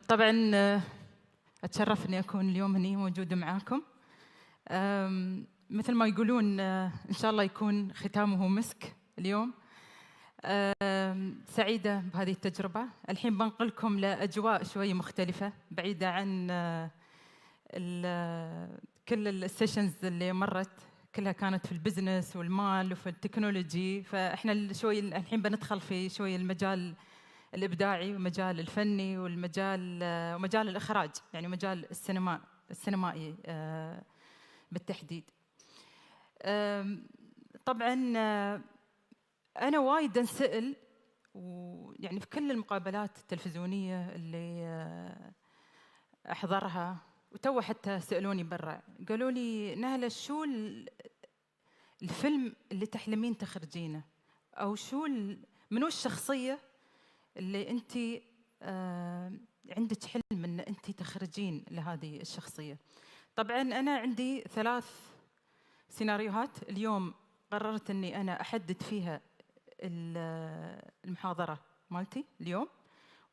طبعا أتشرف أني أكون اليوم هنا موجودة معاكم. مثل ما يقولون إن شاء الله يكون ختامه مسك اليوم. سعيدة بهذه التجربة. الحين بنقلكم لأجواء شوي مختلفة بعيدة عن كل السيشنز اللي مرت، كلها كانت في البزنس والمال وفي التكنولوجي. فإحنا شوي الحين بندخل في شوي المجال الإبداعي والمجال الفني ومجال الإخراج، يعني مجال السينمائي بالتحديد. طبعا أنا وايد أنسأل، ويعني في كل المقابلات التلفزيونية اللي أحضرها، وتو حتى سألوني برا قالوا لي نهلة شو الفيلم اللي تحلمين تخرجينه، أو منو الشخصية اللي أنت عندك حلم أن أنت تخرجين لهذه الشخصية. طبعا أنا عندي 3 سيناريوهات اليوم قررت أني أنا أحدد فيها المحاضرة مالتي اليوم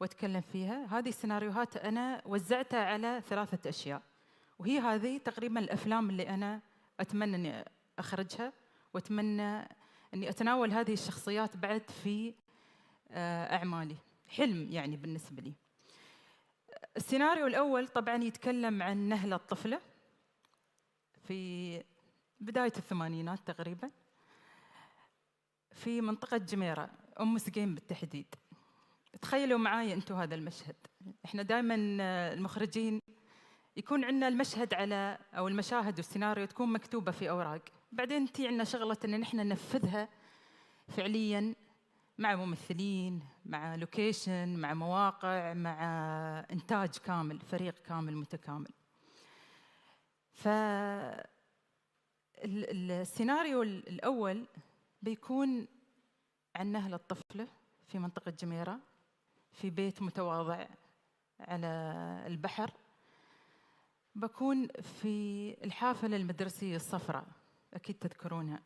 وأتكلم فيها. هذه السيناريوهات أنا وزعتها على 3 أشياء، وهي هذه تقريبا الأفلام اللي أنا أتمنى أني أخرجها، وأتمنى أني أتناول هذه الشخصيات بعد في أعمالي. حلم يعني بالنسبة لي. السيناريو الأول طبعا يتكلم عن نهلة الطفلة في بداية الثمانينات تقريبا في منطقة جميرة، أم سقيم بالتحديد. تخيلوا معاي أنتم هذا المشهد. إحنا دائما المخرجين يكون عندنا المشهد أو المشاهد والسيناريو تكون مكتوبة في أوراق، بعدين تي عندنا شغلة أن نحن ننفذها فعليا مع ممثلين، مع لوكيشن، مع مواقع، مع إنتاج كامل، فريق كامل متكامل. فالسيناريو الأول بيكون عن نهلة الطفلة في منطقة جميرة في بيت متواضع على البحر. بكون في الحافلة المدرسية الصفراء، أكيد تذكرونها.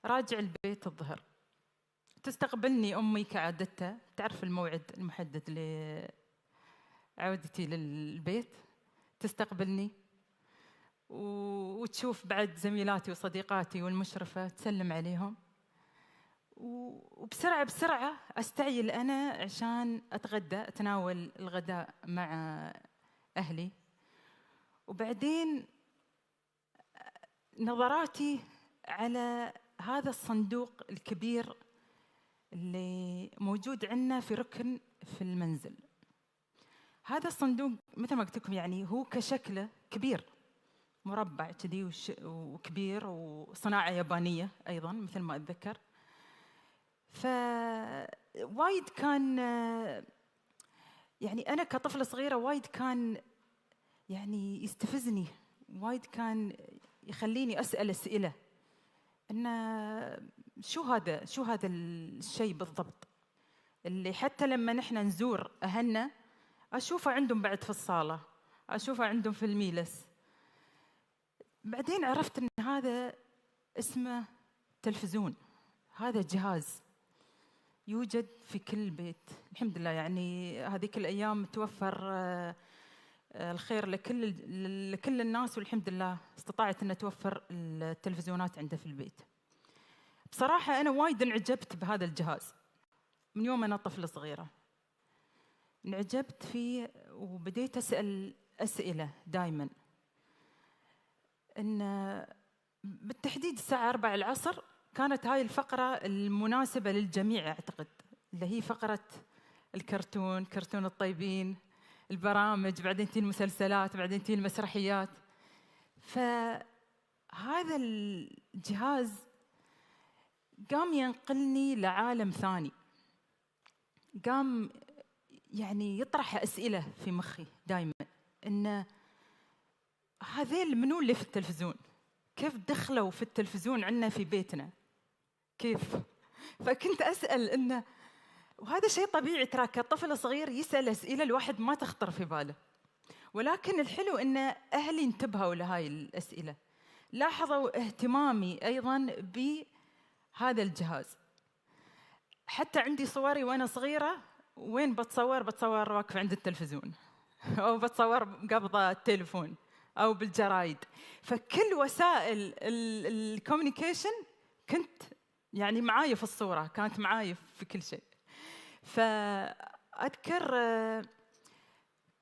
راجع البيت الظهر، تستقبلني أمي كعادتها، تعرف الموعد المحدد لعودتي للبيت. تستقبلني وتشوف بعد زميلاتي وصديقاتي والمشرفة، تسلم عليهم، وبسرعة بسرعة أستعجل أنا عشان أتغدى، أتناول الغداء مع أهلي. وبعدين نظراتي على هذا الصندوق الكبير اللي موجود عندنا في ركن في المنزل. هذا الصندوق مثل ما قلت لكم يعني هو كشكله كبير، مربع كذي وكبير، وصناعة يابانية أيضا مثل ما أتذكر. فوايد كان يعني أنا كطفلة صغيرة وايد كان يعني يستفزني، وايد كان يخليني أسأل أسئلة إن شو هذا الشيء بالضبط، اللي حتى لما نحن نزور أهلنا أشوفه عندهم بعد في الصالة، أشوفه عندهم في الميلس. بعدين عرفت إن هذا اسمه تلفزيون. هذا جهاز يوجد في كل بيت الحمد لله. يعني هذيك الأيام توفر الخير لكل الناس، والحمد لله استطاعت أن توفر التلفزيونات عنده في البيت. بصراحة أنا وايد انعجبت بهذا الجهاز من يوم أنا طفلة صغيرة، انعجبت فيه وبديت أسأل أسئلة دائما. إن بالتحديد الساعة 4 العصر كانت هاي الفقرة المناسبة للجميع أعتقد، اللي هي فقرة الكرتون، كرتون الطيبين، البرامج، بعدين تي المسلسلات، بعدين تي المسرحيات. فهذا الجهاز قام ينقلني لعالم ثاني، قام يعني يطرح أسئلة في مخي دائما، إن هذيل منو اللي في التلفزيون؟ كيف دخلوا في التلفزيون عندنا في بيتنا؟ كيف؟ فكنت أسأل إنه، وهذا شيء طبيعي ترى كطفل صغير يسأل أسئلة الواحد ما تخطر في باله، ولكن الحلو إن أهلي انتبهوا لهاي الأسئلة، لاحظوا اهتمامي أيضاً بهذا الجهاز. حتى عندي صوري وأنا صغيرة وين بتصور واقفة عند التلفزيون أو بتصور قبضة التليفون أو بالجرايد. فكل وسائل الكوميونيكيشن كنت يعني معاي في الصورة، كانت معاي في كل شيء. فأذكر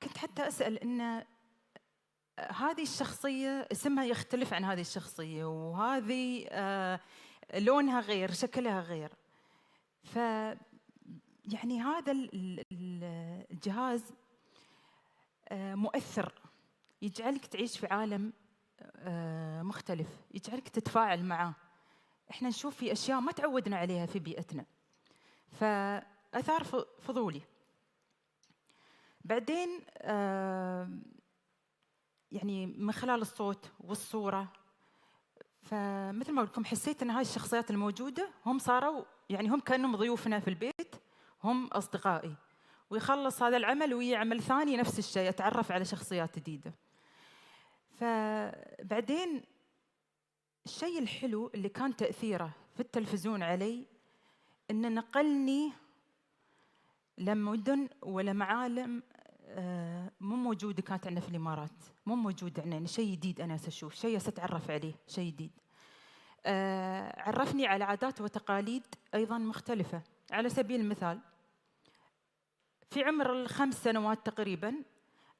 كنت حتى أسأل إن هذه الشخصية اسمها يختلف عن هذه الشخصية، وهذه لونها غير، شكلها غير. يعني هذا الجهاز مؤثر، يجعلك تعيش في عالم مختلف، يجعلك تتفاعل معه. احنا نشوف في اشياء ما تعودنا عليها في بيئتنا، فاثار فضولي. بعدين يعني من خلال الصوت والصوره، فمثل ما قلت لكم حسيت ان هاي الشخصيات الموجوده هم صاروا يعني هم كانهم ضيوفنا في البيت، هم اصدقائي. ويخلص هذا العمل ويجي عمل ثاني نفس الشيء، اتعرف على شخصيات جديده. فبعدين الشيء الحلو اللي كان تاثيره في التلفزيون علي انه نقلني لمدن ولمعالم مو موجوده كانت عندنا في الامارات، مو موجوده عندنا، يعني شيء جديد انا اشوف، شيء اتعرف عليه، شيء جديد. عرفني على عادات وتقاليد ايضا مختلفه. على سبيل المثال في عمر ال5 سنوات تقريبا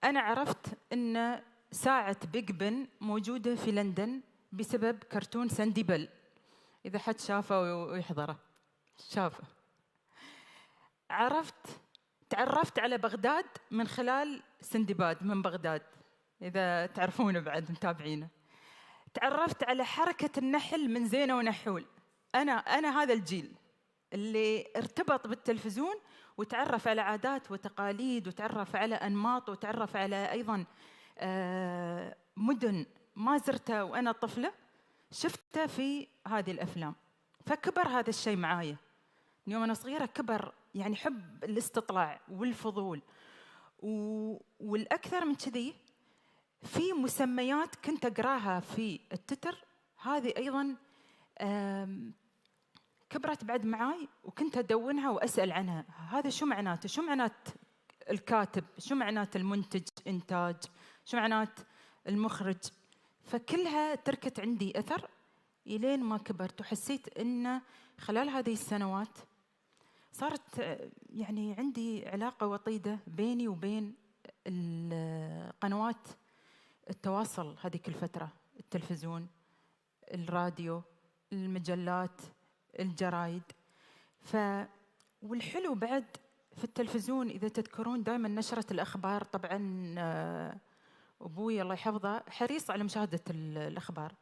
انا عرفت ان ساعه بيج بن موجوده في لندن بسبب كرتون سندبل. اذا حد شافه ويحضره شافه. تعرفت على بغداد من خلال سندباد من بغداد، إذا تعرفونه بعد متابعينه. تعرفت على حركة النحل من زينة ونحول. أنا هذا الجيل اللي ارتبط بالتلفزيون وتعرف على عادات وتقاليد وتعرف على أنماط وتعرف على أيضاً مدن ما زرتها وأنا طفلة شفتها في هذه الأفلام. فكبر هذا الشيء معايا من يوم أنا صغيرة، كبر يعني حب الاستطلاع والفضول. والأكثر من كذي في مسميات كنت أقراها في التتر، هذه أيضاً كبرت بعد معاي وكنت أدونها وأسأل عنها. هذا شو معناته؟ شو معنات الكاتب؟ شو معنات المنتج إنتاج؟ شو معنات المخرج؟ فكلها تركت عندي أثر إلين ما كبرت وحسيت إن خلال هذه السنوات صارت يعني عندي علاقة وطيدة بيني وبين القنوات التواصل هذيك الفترة، التلفزيون، الراديو، المجلات، الجرايد. والحلو بعد في التلفزيون إذا تذكرون دائما نشرة الأخبار. طبعا أبوي الله يحفظه حريص على مشاهدة الأخبار.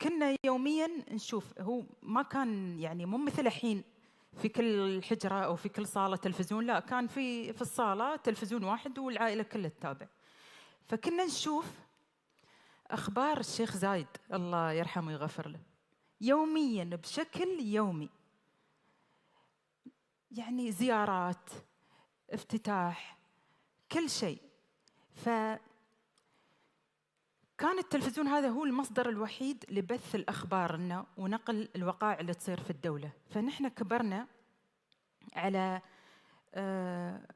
كنا يوميا نشوف، هو ما كان يعني مو مثل الحين في كل حجرة أو في كل صالة تلفزيون، لا كان في الصالة تلفزيون واحد والعائلة كلها تتابع. فكنا نشوف أخبار الشيخ زايد الله يرحمه ويغفر له يوميا بشكل يومي، يعني زيارات، افتتاح، كل شيء. فكان التلفزيون هذا هو المصدر الوحيد لبث الأخبار لنا ونقل الوقائع اللي تصير في الدولة. فنحن كبرنا على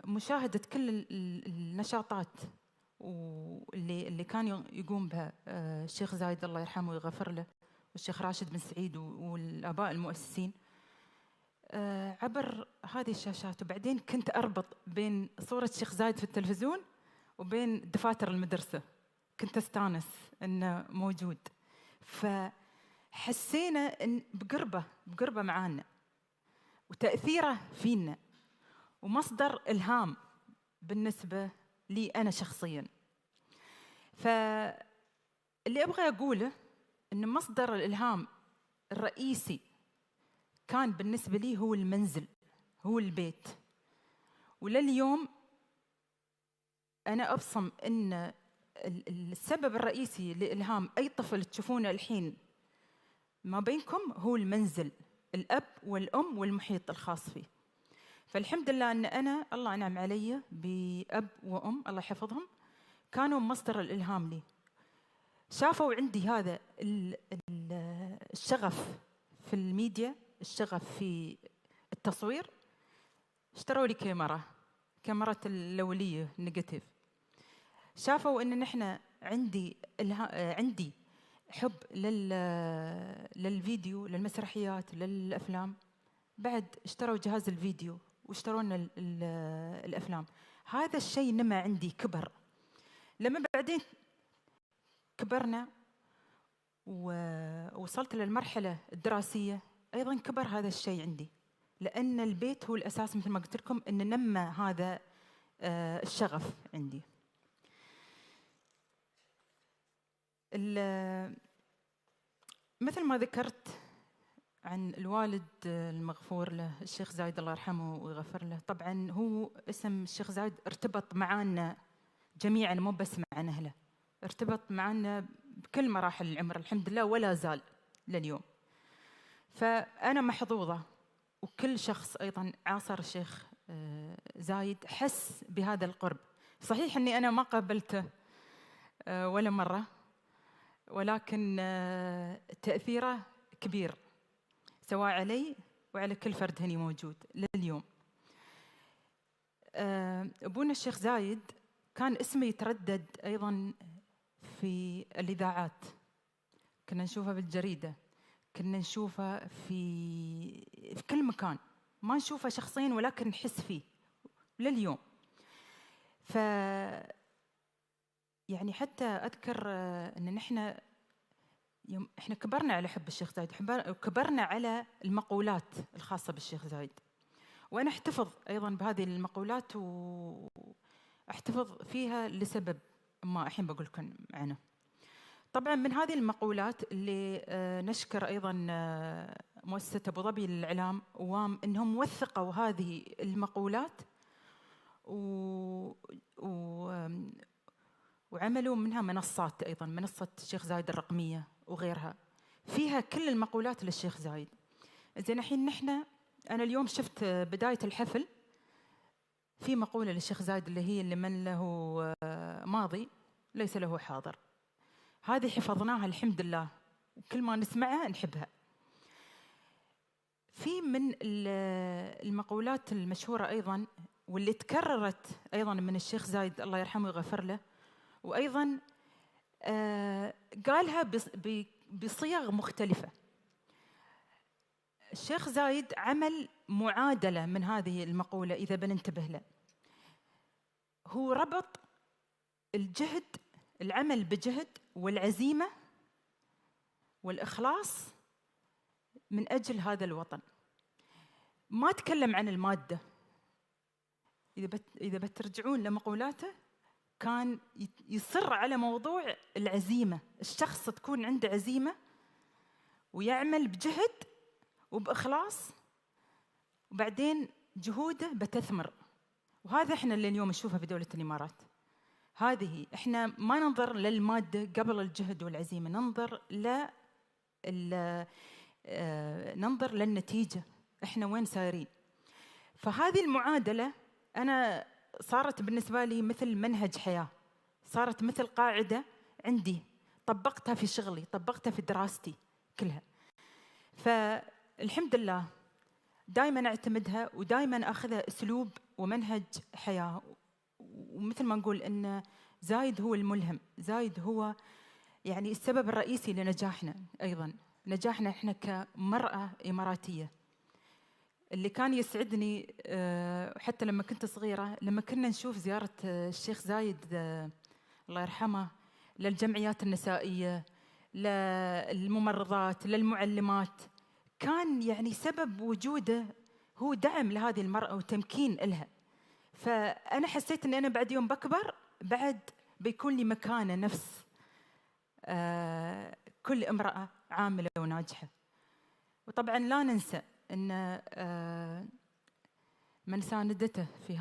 مشاهدة كل النشاطات واللي كان يقوم بها الشيخ زايد الله يرحمه ويغفر له والشيخ راشد بن سعيد والآباء المؤسسين عبر هذه الشاشات. وبعدين كنت أربط بين صورة الشيخ زايد في التلفزيون وبين دفاتر المدرسة، كنت أستانس إنه موجود. فحسينا إن بقربة معانا وتأثيره فينا ومصدر إلهام بالنسبة لي أنا شخصياً. فاللي أبغى أقوله إن مصدر الإلهام الرئيسي كان بالنسبة لي هو المنزل، هو البيت. ولليوم أنا أبصم إن السبب الرئيسي لإلهام أي طفل تشوفونه الحين ما بينكم هو المنزل، الأب والأم والمحيط الخاص فيه. فالحمد لله أن أنا الله أنعم علي بأب وأم الله يحفظهم كانوا مصدر الإلهام لي. شافوا عندي هذا الشغف في الميديا، الشغف في التصوير، اشتروا لي كاميرا الأولية نيجاتيف. شافوا إن نحن عندي حب للفيديو، للمسرحيات، للأفلام. بعد اشتروا جهاز الفيديو واشتروا لنا الأفلام. هذا الشيء نما عندي كبر. لما بعدين كبرنا ووصلت للمرحلة الدراسية أيضا كبر هذا الشيء عندي، لأن البيت هو الأساس مثل ما قلت لكم، إن نمى هذا الشغف عندي. مثل ما ذكرت عن الوالد المغفور له الشيخ زايد الله يرحمه ويغفر له، طبعا هو اسم الشيخ زايد ارتبط معنا جميعا، مو بس مع أهله، ارتبط معنا بكل مراحل العمر الحمد لله، ولا زال لليوم. فأنا محظوظة، وكل شخص أيضا عاصر الشيخ زايد حس بهذا القرب. صحيح أني أنا ما قابلته ولا مرة، ولكن تأثيره كبير سواء علي وعلى كل فرد هني موجود لليوم. أبونا الشيخ زايد كان اسمه يتردد أيضا في الإذاعات، كنا نشوفه بالجريدة، كنا نشوفه في كل مكان، ما نشوفه شخصيا ولكن نحس فيه لليوم. يعني حتى أذكر أن نحن يوم إحنا كبرنا على حب الشيخ زايد، وكبرنا على المقولات الخاصة بالشيخ زايد، وأنا أحتفظ أيضا بهذه المقولات وأحتفظ فيها لسبب ما الحين بقول لكم عنه. طبعا من هذه المقولات اللي نشكر أيضا مؤسسة أبو ظبي للإعلام وام إنهم وثقوا هذه المقولات وعملوا منها منصات، أيضا منصة الشيخ زايد الرقمية وغيرها، فيها كل المقولات للشيخ زايد. زين الحين أنا اليوم شفت بداية الحفل في مقولة للشيخ زايد اللي هي اللي من له ماضي ليس له حاضر. هذه حفظناها الحمد لله، وكل ما نسمعها نحبها. في من المقولات المشهورة أيضا واللي تكررت أيضا من الشيخ زايد الله يرحمه ويغفر له، وأيضا قالها بصيغ مختلفة. الشيخ زايد عمل معادلة من هذه المقولة إذا بننتبه له. هو ربط العمل بجهد والعزيمة والإخلاص من أجل هذا الوطن. ما تكلم عن المادة. إذا بترجعون لمقولاته كان يصر على موضوع العزيمة، الشخص تكون عنده عزيمة ويعمل بجهد وبإخلاص، وبعدين جهوده بتثمر. وهذا احنا اللي اليوم نشوفه في دولة الإمارات. هذه احنا ما ننظر للمادة قبل الجهد والعزيمة، ننظر للنتيجة، احنا وين سايرين. فهذه المعادلة أنا صارت بالنسبة لي مثل منهج حياة، صارت مثل قاعدة عندي، طبقتها في شغلي، طبقتها في دراستي كلها. فالحمد لله دائما أعتمدها ودائما أخذها أسلوب ومنهج حياة. ومثل ما نقول إن زايد هو الملهم، زايد هو يعني السبب الرئيسي لنجاحنا، أيضا نجاحنا إحنا كمرأة إماراتية. اللي كان يسعدني حتى لما كنت صغيرة، لما كنا نشوف زيارة الشيخ زايد الله يرحمه للجمعيات النسائية، للممرضات، للمعلمات، كان يعني سبب وجوده هو دعم لهذه المرأة وتمكين لها. فأنا حسيت أن أنا بعد يوم بكبر بعد بيكون لي مكانة نفس كل امرأة عاملة وناجحة. وطبعا لا ننسى أن من ساندته في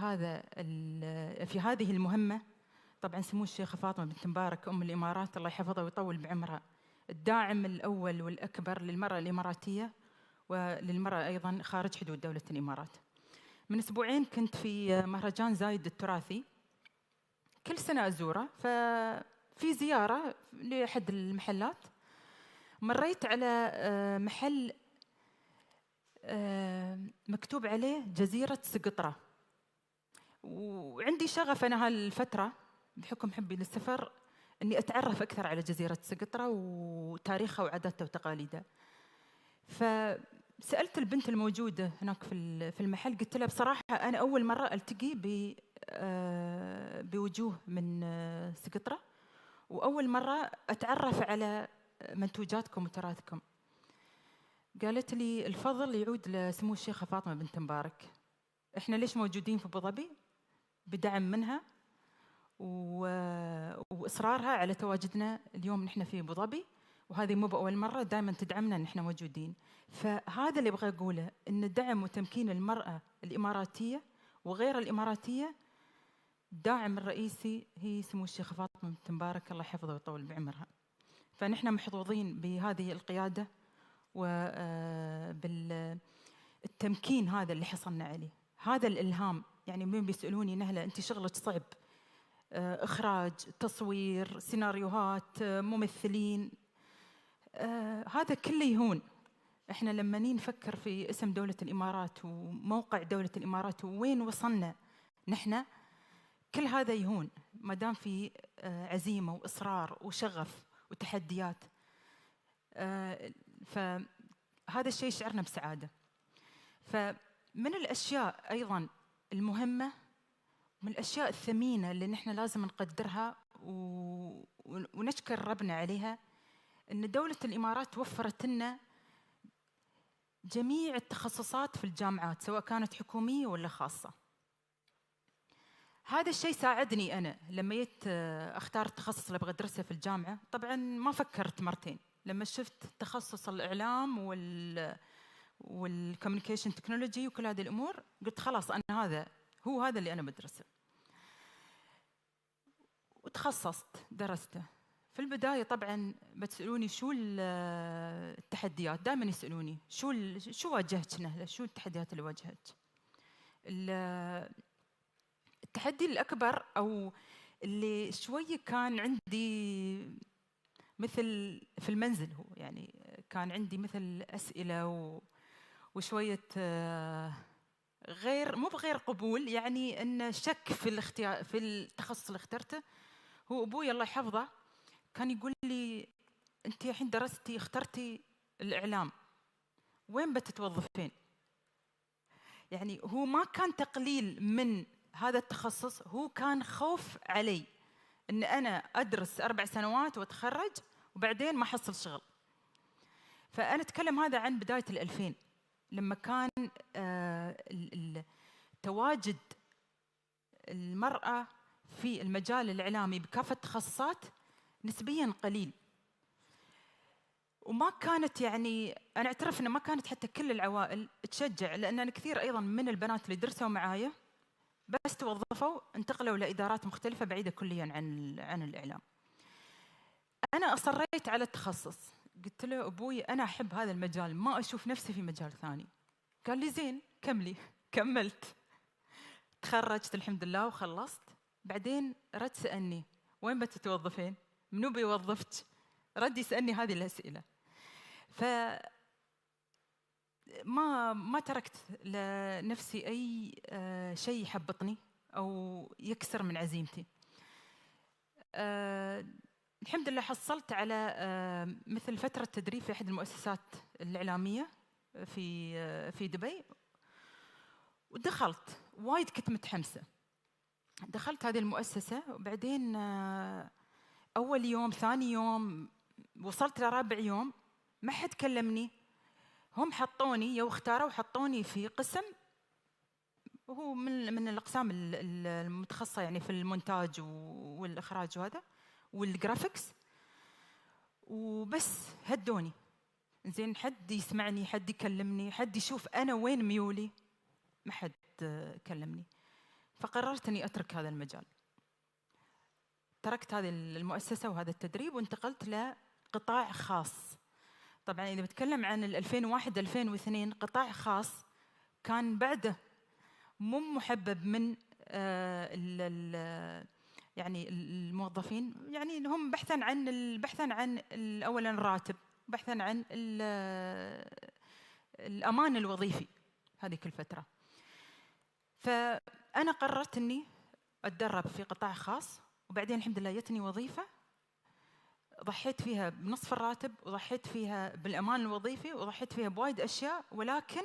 هذه المهمة طبعا سمو الشيخة فاطمة بنت مبارك أم الإمارات الله يحفظها ويطول بعمرها، الداعم الأول والأكبر للمرأة الإماراتية وللمرأة أيضا خارج حدود دولة الإمارات. من أسبوعين كنت في مهرجان زايد التراثي، كل سنة أزوره، ففي زيارة لأحد المحلات مريت على محل مكتوب عليه جزيرة سقطرى، وعندي شغف أنا هالفترة بحكم حبي للسفر أني أتعرف أكثر على جزيرة سقطرى وتاريخها وعاداتها وتقاليدها. فسألت البنت الموجودة هناك في المحل، قلت لها بصراحة أنا أول مرة ألتقي بوجوه من سقطرى، وأول مرة أتعرف على منتوجاتكم وتراثكم. قالت لي الفضل يعود لسمو الشيخة فاطمة بنت مبارك. إحنا ليش موجودين في أبو ظبي؟ بدعم منها وإصرارها على تواجدنا اليوم نحن في أبو ظبي، وهذه مو بأول مرة، دائما تدعمنا إن إحنا موجودين. فهذا اللي أبغى أقوله، إن دعم وتمكين المرأة الإماراتية وغير الإماراتية الداعم الرئيسي هي سمو الشيخة فاطمة بنت مبارك، الله يحفظها ويطول بعمرها. فنحن محظوظين بهذه القيادة وبالتمكين هذا اللي حصلنا عليه، هذا الإلهام. يعني مين بيسألوني نهلة أنت شغلك صعب، إخراج، تصوير، سيناريوهات، ممثلين، هذا كله يهون. إحنا لما نفكر في اسم دولة الإمارات وموقع دولة الإمارات ووين وصلنا نحن، كل هذا يهون ما دام في عزيمة وإصرار وشغف وتحديات. فهذا الشيء شعرنا بسعادة. فمن الأشياء أيضاً المهمة، من الأشياء الثمينة اللي نحن لازم نقدرها ونشكر ربنا عليها، إن دولة الإمارات وفرت لنا جميع التخصصات في الجامعات سواء كانت حكومية ولا خاصة. هذا الشيء ساعدني أنا لما جيت أختار التخصص اللي أبغى أدرسه في الجامعة. طبعاً ما فكرت مرتين لما شفت تخصص الإعلام والكوميونيكيشن تكنولوجي وكل هذه الأمور، قلت خلاص أنا هذا اللي أنا بدرسه. وتخصصت درسته. في البداية طبعاً بتسألوني شو التحديات، دائماً يسألوني شو واجهتك نهلة، شو التحديات اللي واجهتك. التحدي الأكبر أو اللي شوية كان عندي مثل في المنزل، هو يعني كان عندي مثل أسئلة وشوية مو بغير قبول، يعني إن شك في الاختيار في التخصص اللي اخترته. هو أبوي الله يحفظه كان يقول لي أنت الحين درستي اخترتي الإعلام، وين بتتوظفين؟ يعني هو ما كان تقليل من هذا التخصص، هو كان خوف علي إن أنا أدرس 4 سنوات وأتخرج وبعدين ما أحصل شغل. فأنا أتكلم هذا عن بداية 2000 لما كان تواجد المرأة في المجال الإعلامي بكافة التخصصات نسبياً قليل. وما كانت، يعني أنا أعترف أن ما كانت حتى كل العوائل تشجع، لأن أنا كثير أيضاً من البنات اللي درسوا معايا بس توظفوا انتقلوا لإدارات مختلفة بعيدة كلياً عن الإعلام. أنا أصريت على التخصص، قلت له أبوي أنا أحب هذا المجال، ما أشوف نفسي في مجال ثاني. قال لي زين كملي. كملت، تخرجت الحمد لله وخلصت. بعدين رد سألني وين بتتوظفين؟ منو بيوظفك؟ رد يسألني هذه الأسئلة. ما تركت لنفسي أي شيء يحبطني أو يكسر من عزيمتي. الحمد لله حصلت على مثل فترة تدريب في أحد المؤسسات الإعلامية في دبي، ودخلت. وايد كنت متحمسة. دخلت هذه المؤسسة، وبعدين أول يوم ثاني يوم وصلت لرابع يوم ما حد كلمني. هم حطوني اختاروا وحطوني في قسم وهو من الأقسام المتخصصة يعني في المونتاج والإخراج وهذا والجرافيكس، وبس هدوني. زين حد يسمعني، حد يكلمني، حد يشوف أنا وين ميولي، ما حد كلمني. فقررت أني أترك هذا المجال. تركت هذه المؤسسة وهذا التدريب وانتقلت لقطاع خاص. طبعاً إذا بتكلم عن 2001-2002 قطاع خاص كان بعده مو محبب من يعني الموظفين، يعني هم بحثاً عن أولاً الراتب، بحثاً عن الأمان الوظيفي هذيك الفترة. فأنا قررت أني أتدرب في قطاع خاص، وبعدين الحمد لله جتني وظيفة ضحيت فيها بنصف الراتب، وضحيت فيها بالأمان الوظيفي، وضحيت فيها بوايد أشياء، ولكن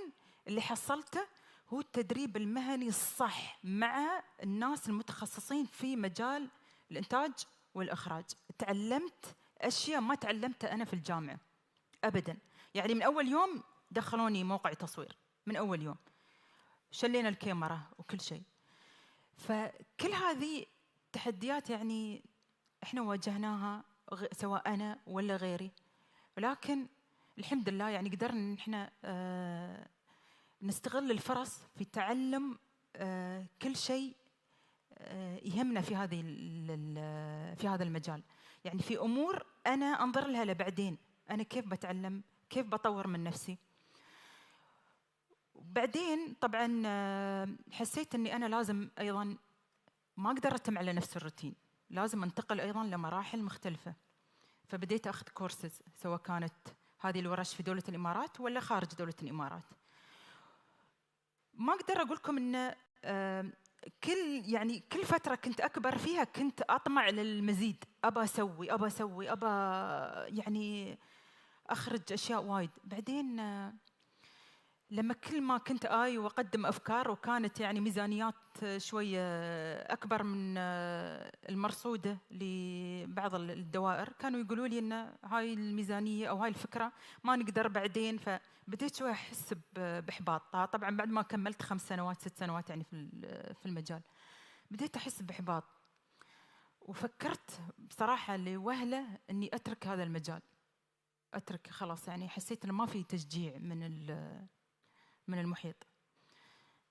اللي حصلته هو التدريب المهني الصح مع الناس المتخصصين في مجال الإنتاج والإخراج. تعلمت أشياء ما تعلمتها أنا في الجامعة أبداً. يعني من أول يوم دخلوني موقع تصوير، من أول يوم شلينا الكاميرا وكل شيء. فكل هذه تحديات يعني إحنا واجهناها سواء أنا ولا غيري، ولكن الحمد لله يعني قدرنا إن إحنا نستغل الفرص في تعلم كل شيء يهمنا في هذا المجال. يعني في أمور أنا أنظر لها لبعدين، أنا كيف بتعلم، كيف بطور من نفسي. وبعدين طبعا حسيت أني أنا لازم أيضا ما أقدر أتم على نفس الروتين، لازم أنتقل أيضا لمراحل مختلفة. فبديت أخذ كورسز، سواء كانت هذه الورش في دولة الإمارات ولا خارج دولة الإمارات. ما أقدر أقول لكم أن كل فترة كنت أكبر فيها كنت أطمع للمزيد، أبى أسوي يعني أخرج أشياء وايد. بعدين لما كل ما كنت وأقدم أفكار، وكانت يعني ميزانيات شوية أكبر من المرصودة لبعض الدوائر، كانوا يقولوا لي إن هاي الميزانية أو هاي الفكرة ما نقدر بعدين. فبديت شوية أحس بإحباط. طبعا بعد ما كملت 5 سنوات 6 سنوات يعني في المجال، بديت أحس بإحباط، وفكرت بصراحة لوهلة إني أترك هذا المجال، أترك خلاص. يعني حسيت إنه ما في تشجيع من المحيط.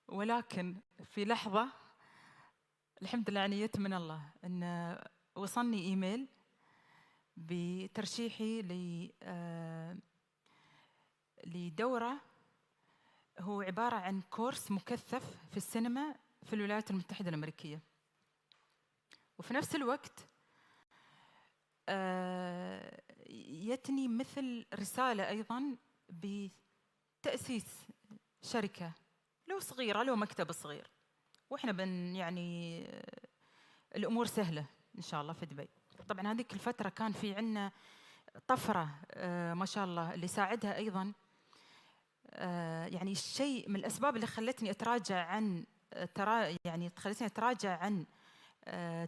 ولكن في لحظة الحمد لله يعني يت من الله أن وصلني إيميل بترشيحي لدورة هو عبارة عن كورس مكثف في السينما في الولايات المتحدة الأمريكية. وفي نفس الوقت يتني مثل رسالة أيضاً بتأسيس شركة، لو صغيرة لو مكتب صغير، وإحنا يعني الأمور سهلة إن شاء الله في دبي. طبعاً هذيك الفترة كان في عنا طفرة ما شاء الله، اللي ساعدها أيضاً يعني الشيء من الأسباب اللي خلتني أتراجع عن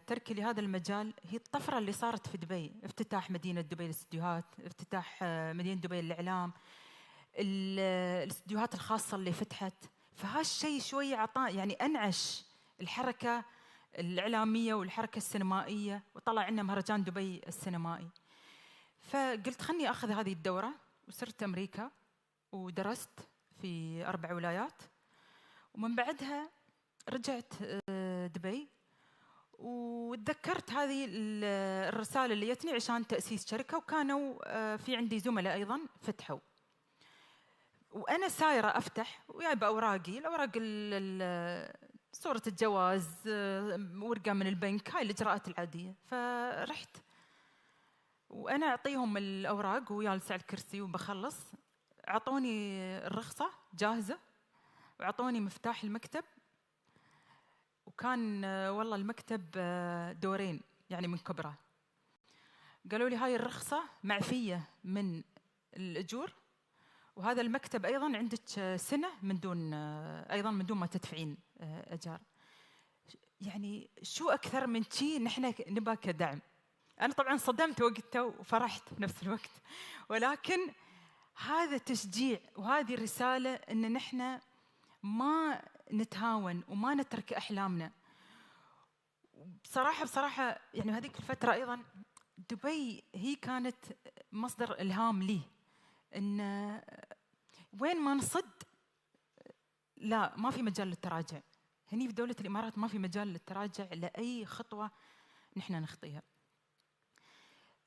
تركي لهذا المجال، هي الطفرة اللي صارت في دبي. افتتاح مدينة دبي للاستديوهات، افتتاح مدينة دبي للإعلام، الاستديوهات الخاصة اللي فتحت. فهالشيء شوية يعني أنعش الحركة الإعلامية والحركة السينمائية، وطلع عنا مهرجان دبي السينمائي. فقلت خلني أخذ هذه الدورة، وصرت أمريكا ودرست في 4 ولايات، ومن بعدها رجعت دبي، وتذكرت هذه الرسالة اللي جتني عشان تأسيس شركة. وكانوا في عندي زملاء أيضاً فتحوا، وأنا سايرة أفتح وجايبة أوراقي، الأوراق صورة الجواز، ورقة من البنك، هاي الإجراءات العادية. فرحت وأنا أعطيهم الأوراق وجالسة على الكرسي وبخلص، أعطوني الرخصة جاهزة، وأعطوني مفتاح المكتب. وكان والله المكتب 2 يعني من كبره. قالوا لي هاي الرخصة معفية من الأجور، وهذا المكتب أيضاً عندك سنة من دون ما تدفعين أجار. يعني شو أكثر من شيء نحن نبغى كدعم. أنا طبعاً صدمت وقتها وفرحت في نفس الوقت، ولكن هذا تشجيع وهذه رسالة إن نحن ما نتهاون وما نترك أحلامنا. بصراحة يعني هذيك الفترة أيضاً دبي هي كانت مصدر إلهام لي، إن وين ما نصد لا ما في مجال للتراجع. هني في دولة الإمارات ما في مجال للتراجع لأي خطوة نحن نخطيها.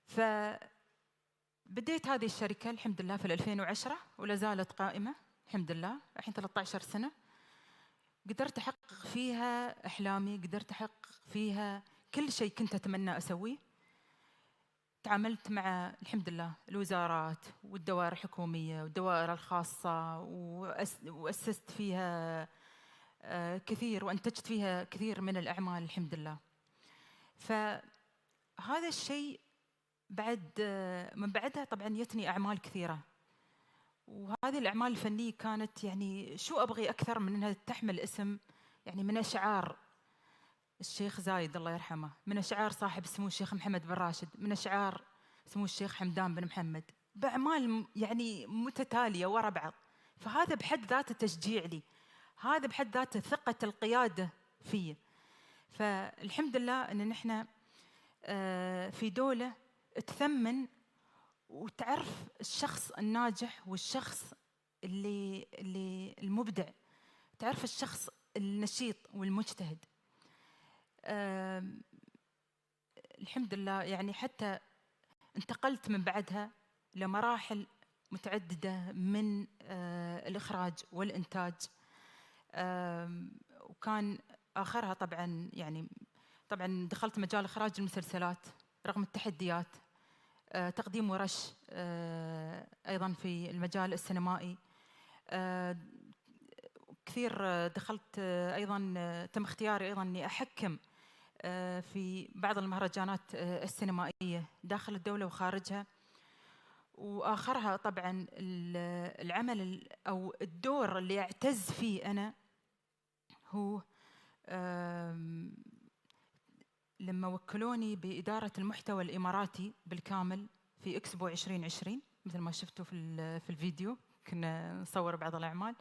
فبديت هذه الشركة الحمد لله في 2010، ولا زالت قائمة الحمد لله الحين 13 سنة. قدرت أحقق فيها أحلامي، قدرت أحقق فيها كل شيء كنت أتمنى أسويه. تعاملت مع الحمد لله الوزارات والدوائر الحكومية والدوائر الخاصة وأسست فيها كثير وأنتجت فيها كثير من الأعمال الحمد لله. فهذا الشيء من بعدها طبعا يتني أعمال كثيرة، وهذه الأعمال الفنية كانت يعني شو أبغي أكثر من أنها تحمل اسم، يعني من أشعار الشيخ زايد الله يرحمه، من أشعار صاحب سمو الشيخ محمد بن راشد، من أشعار سمو الشيخ حمدان بن محمد، بأعمال يعني متتالية ورا بعض. فهذا بحد ذاته تشجيع لي، هذا بحد ذاته ثقة القيادة فيه. فالحمد لله أن نحن في دولة تثمن وتعرف الشخص الناجح والشخص اللي المبدع، تعرف الشخص النشيط والمجتهد. الحمد لله يعني حتى انتقلت من بعدها لمراحل متعددة من الإخراج والإنتاج، وكان آخرها طبعا يعني طبعا دخلت مجال إخراج المسلسلات رغم التحديات، تقديم ورش أيضا في المجال السينمائي كثير. دخلت أيضا تم اختياري أيضا أني أحكم في بعض المهرجانات السينمائية داخل الدولة وخارجها. وآخرها طبعا العمل أو الدور اللي أعتز فيه أنا هو لما وكلوني بإدارة المحتوى الإماراتي بالكامل في إكسبو 2020 مثل ما شفتوا في الفيديو، كنا نصور بعض الأعمال.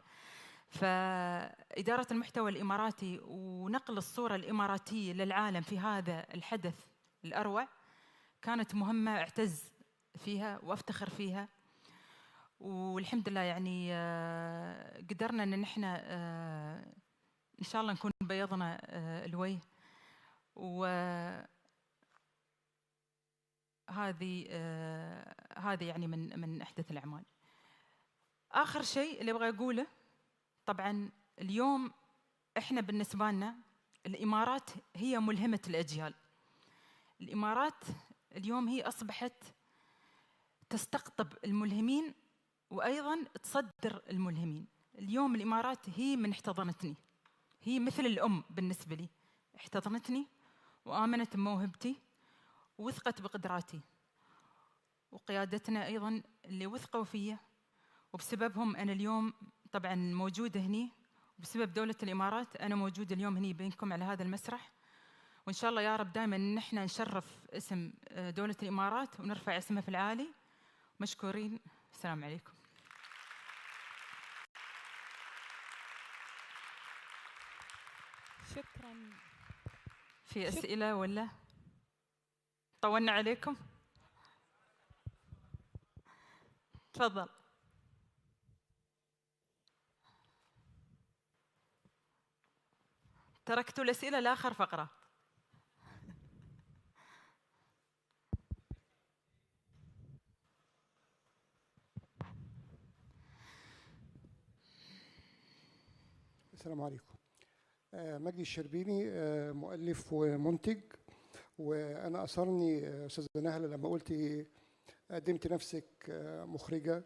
فإدارة المحتوى الإماراتي ونقل الصورة الإماراتية للعالم في هذا الحدث الأروع كانت مهمة أعتز فيها وأفتخر فيها. والحمد لله يعني قدرنا أن نحن إن شاء الله نكون بيضنا الوجه. وهذه يعني من أحدث الأعمال. آخر شيء اللي أبغى أقوله، طبعاً اليوم إحنا بالنسبة لنا الإمارات هي ملهمة الأجيال. الإمارات اليوم هي أصبحت تستقطب الملهمين وأيضاً تصدر الملهمين. اليوم الإمارات هي من احتضنتني، هي مثل الأم بالنسبة لي، احتضنتني وآمنت بموهبتي ووثقت بقدراتي، وقيادتنا أيضاً اللي وثقوا فيا، وبسببهم أنا اليوم طبعاً موجودة هني، وبسبب دولة الإمارات أنا موجودة اليوم هني بينكم على هذا المسرح. وإن شاء الله يا رب دائماً نحن نشرف اسم دولة الإمارات ونرفع اسمها في العالي. مشكورين، السلام عليكم. شكراً. في أسئلة ولا طولنا عليكم؟ تفضل. تركت الأسئلة لآخر فقرة. السلام عليكم. مجدي الشربيني، مؤلف ومنتج. وأنا أثرني أستاذة نهلة لما قلتي قدمت نفسك مخرجة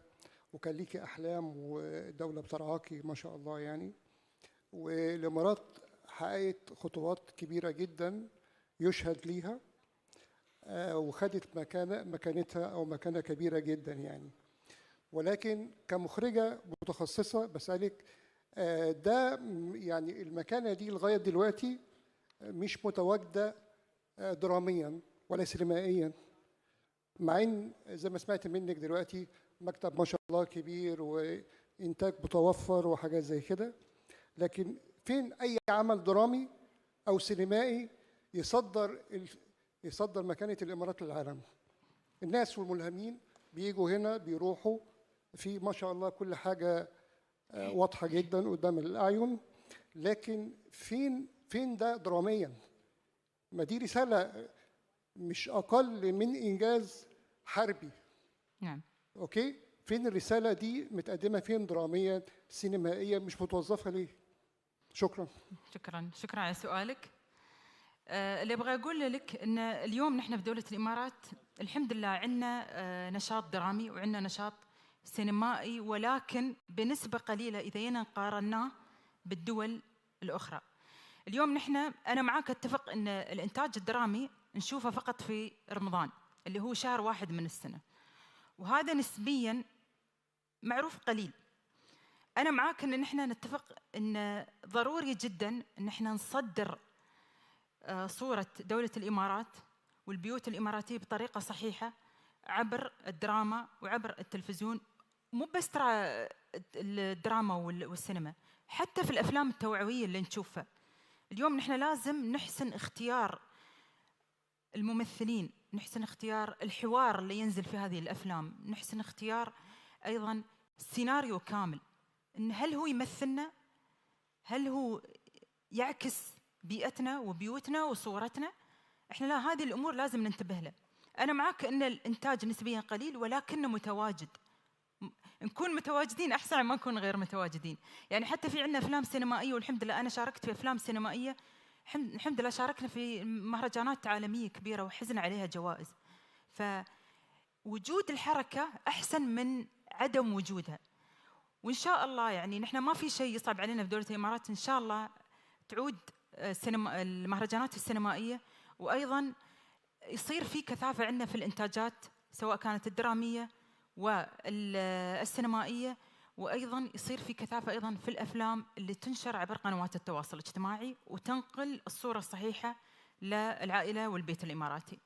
وكان ليكي أحلام والدولة بترعاكي ما شاء الله يعني. والإمارات حققت خطوات كبيرة جدا يشهد ليها، وخدت مكانتها أو مكانة كبيرة جدا يعني. ولكن كمخرجة متخصصة بسألك، ده يعني المكانة دي لغاية دلوقتي مش متواجدة دراميا ولا سينمائيا، مع ان زي ما سمعت منك دلوقتي مكتب ما شاء الله كبير وانتاج متوفر وحاجات زي كده. لكن فين اي عمل درامي او سينمائي يصدر مكانة الامارات للعالم؟ الناس والملهمين بيجوا هنا بيروحوا في ما شاء الله كل حاجة واضحة جدا قدام الأعين، لكن فين ده دراميا؟ ما دي رسالة مش أقل من إنجاز حربي. نعم. أوكي، فين الرسالة دي متقدمة؟ فين دراميا سينمائيا مش متوظفة ليه؟ شكرا. شكرا على سؤالك. اللي أبغى أقول لك إن اليوم نحن في دولة الإمارات الحمد لله عندنا نشاط درامي وعندنا نشاط سينمائي، ولكن بنسبة قليلة إذا جينا قارناه بالدول الأخرى. اليوم أنا معاك أتفق أن الإنتاج الدرامي نشوفه فقط في رمضان اللي هو شهر واحد من السنة، وهذا نسبياً معروف قليل. أنا معاك أن نحن نتفق أن ضروري جداً أن نحن نصدر صورة دولة الإمارات والبيوت الإماراتية بطريقة صحيحة عبر الدراما وعبر التلفزيون، مو بس ترى الدراما والسينما، حتى في الأفلام التوعوية اللي نشوفها. اليوم نحن لازم نحسن اختيار الممثلين، نحسن اختيار الحوار اللي ينزل في هذه الأفلام، نحسن اختيار أيضاً سيناريو كامل، إن هل هو يمثلنا، هل هو يعكس بيئتنا وبيوتنا وصورتنا. احنا لا، هذه الأمور لازم ننتبه لها. أنا معك أن الإنتاج نسبياً قليل ولكنه متواجد، نكون متواجدين أحسن ما نكون غير متواجدين. يعني حتى في عندنا أفلام سينمائية، والحمد لله أنا شاركت في أفلام سينمائية، الحمد لله شاركنا في مهرجانات عالمية كبيرة وحزن عليها جوائز. فوجود الحركة أحسن من عدم وجودها، وإن شاء الله يعني نحن ما في شيء يصعب علينا في دولة الإمارات. إن شاء الله تعود المهرجانات السينمائية، وأيضاً يصير في كثافة عندنا في الإنتاجات سواء كانت الدرامية والسينمائية، وأيضاً يصير في كثافة أيضاً في الأفلام اللي تنشر عبر قنوات التواصل الاجتماعي وتنقل الصورة الصحيحة للعائلة والبيت الإماراتي.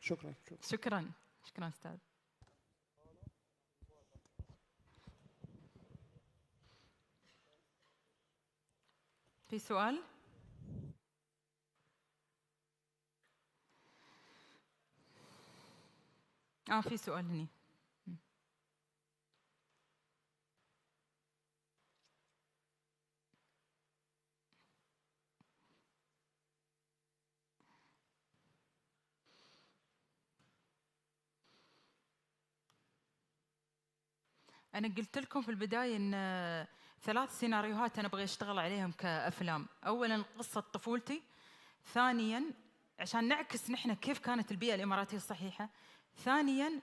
شكراً. شكراً أستاذ. في سؤال؟ في سؤال هني. أنا قلت لكم في البداية إن 3 سيناريوهات أنا أبغى أشتغل عليهم كأفلام. أولاً قصة طفولتي، ثانياً عشان نعكس نحن كيف كانت البيئة الإماراتية الصحيحة، ثانياً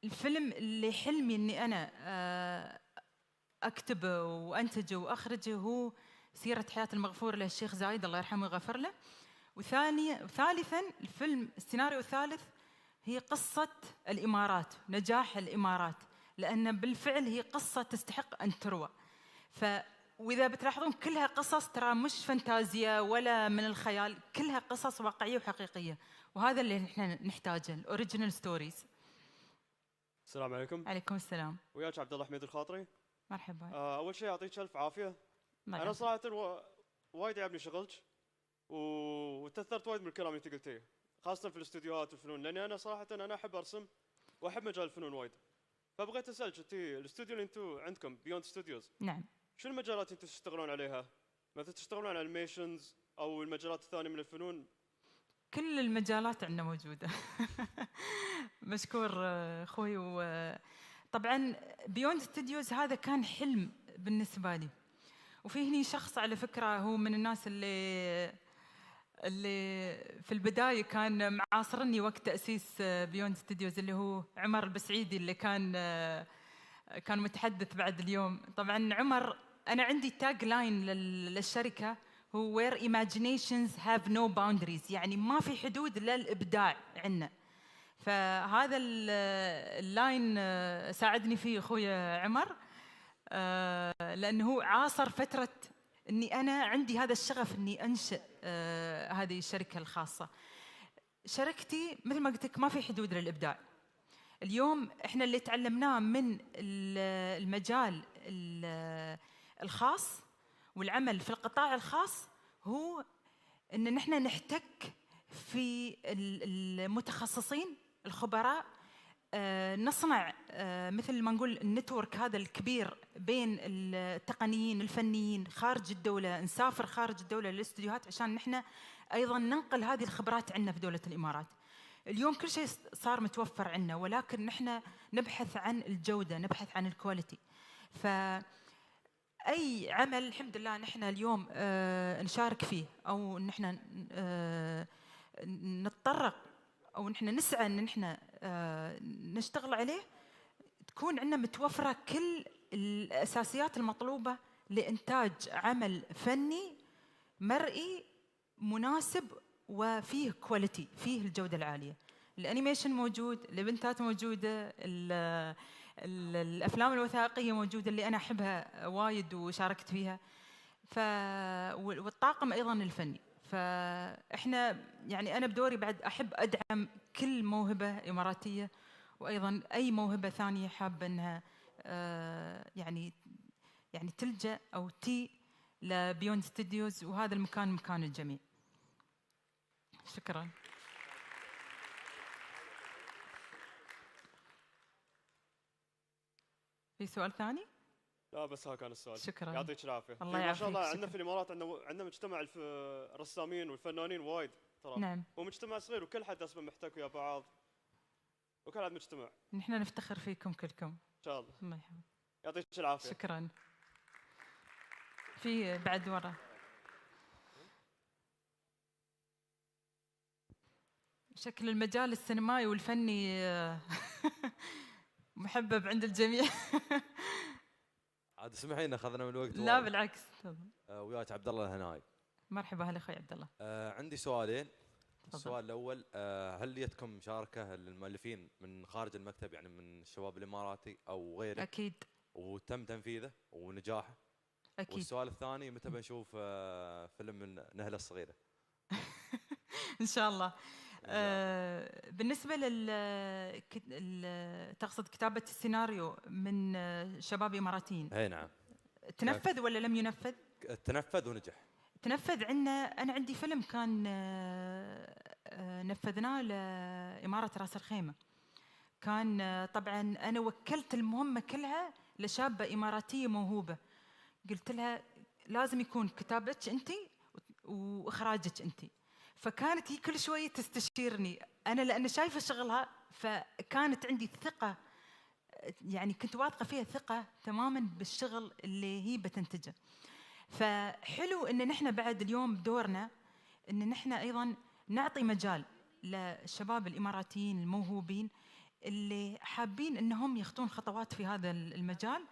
الفيلم اللي حلمي إني أنا أكتبه وأنتجه وأخرجه هو سيرة حياة المغفور له الشيخ زايد الله يرحمه ويغفر له. وثالثاً السيناريو الثالث هي قصة الإمارات، نجاح الإمارات، لأن بالفعل هي قصة تستحق أن تروى. وإذا بتلاحظون كلها قصص ترى مش فانتازيا ولا من الخيال، كلها قصص واقعية وحقيقية، وهذا اللي نحن نحتاجه، الأوريجينال ستوريز. السلام عليكم. عليكم السلام. وياك عبد الله حميد الخاطري. مرحبا. أول شيء يعطيك ألف عافية. مرحبا. أنا صراحة وايد يعجبني شغلك وتأثرت وايد من الكلام اللي أنت قلتيه، خاصة في الاستديوهات والفنون، لأني أنا صراحة أنا أحب أرسم وأحب مجال الفنون وايد. فبغيت أسألك، أنت الاستوديو اللي أنتم عندكم بيوند ستوديوز، نعم، شو المجالات أنتم تشتغلون عليها؟ مثلا تشتغلون على الانيميشنز أو المجالات الثانية من الفنون؟ كل المجالات عندنا موجودة. مشكور أخوي. وطبعا بيوند ستوديوز هذا كان حلم بالنسبة لي، وفي هني شخص على فكرة هو من الناس اللي في البداية كان معاصرني وقت تأسيس بيوند ستوديوز، اللي هو عمر البسعيدي، اللي كان متحدث بعد اليوم. طبعا عمر، أنا عندي تاج لاين للشركة هو where imaginations have no boundaries، يعني ما في حدود للإبداع عندنا. فهذا اللاين ساعدني فيه أخوي عمر، لأنه هو عاصر فترة أني أنا عندي هذا الشغف أني أنشئ هذه الشركة الخاصة. شركتي مثل ما قلت لك ما في حدود للإبداع. اليوم إحنا اللي تعلمناه من المجال الخاص والعمل في القطاع الخاص هو أن نحن نحتك في المتخصصين الخبراء، نصنع مثل ما نقول النتورك هذا الكبير بين التقنيين الفنيين خارج الدولة، نسافر خارج الدولة للاستديوهات عشان نحن أيضا ننقل هذه الخبرات عندنا في دولة الإمارات. اليوم كل شيء صار متوفر عندنا، ولكن نحن نبحث عن الجودة، نبحث عن الكواليتي. اي عمل الحمد لله نحن اليوم نشارك فيه او نحن نتطرق او نحن نسعى ان نحن نشتغل عليه، تكون عندنا متوفره كل الاساسيات المطلوبه لانتاج عمل فني مرئي مناسب وفيه كواليتي، فيه الجوده العاليه. الانيميشن موجود، البنتات موجوده، الافلام الوثائقيه موجوده اللي انا احبها وايد وشاركت فيها، والطاقم ايضا الفني. فاحنا يعني انا بدوري بعد احب ادعم كل موهبه اماراتيه، وايضا اي موهبه ثانيه حابه انها يعني تلجا او لبيوند ستوديوز، وهذا المكان مكان الجميع. شكرا. في سؤال ثاني؟ لا بس ها كان السؤال. شكرا. يعطيك العافيه. الله ما يعافيك. شاء الله عندنا في الامارات عندنا مجتمع الرسامين والفنانين وايد ترى. نعم. ومجتمع صغير وكل حد اصلا محتك ويا بعض. وكل حد مجتمع. نحن نفتخر فيكم كلكم. ان شاء الله. الله يحفظك. يعطيك العافيه. شكرا. في بعد ورا. شكل المجال السينمائي والفني محبب عند الجميع. عاد اسمحي لنا اخذنا من الوقت. لا بالعكس. وياك عبد الله الهناي. مرحبا هلا اخوي عبد الله. عندي سؤالين. السؤال الاول، هل ليتكم مشاركه للمؤلفين من خارج المكتب، يعني من الشباب الاماراتي او غيره؟ اكيد. وتم تنفيذه ونجاحه؟ اكيد. والسؤال الثاني، متى بنشوف فيلم النهله الصغيره؟ ان شاء الله. بالنسبه تقصد كتابه السيناريو من شباب اماراتيين؟ اي نعم. تنفذ ولا لم ينفذ؟ تنفذ ونجح. تنفذ. انا عندي فيلم كان نفذناه لاماره راس الخيمه. كان طبعا انا وكلت المهمه كلها لشابه اماراتيه موهوبه، قلت لها لازم يكون كتابتك انت واخراجك انت. فكانت هي كل شويه تستشيرني انا لان شايفه شغلها، فكانت عندي ثقه، يعني كنت واثقه فيها ثقه تماما بالشغل اللي هي بتنتجه. فحلو ان نحن بعد اليوم دورنا ان نحن ايضا نعطي مجال للشباب الاماراتيين الموهوبين اللي حابين انهم يخطون خطوات في هذا المجال.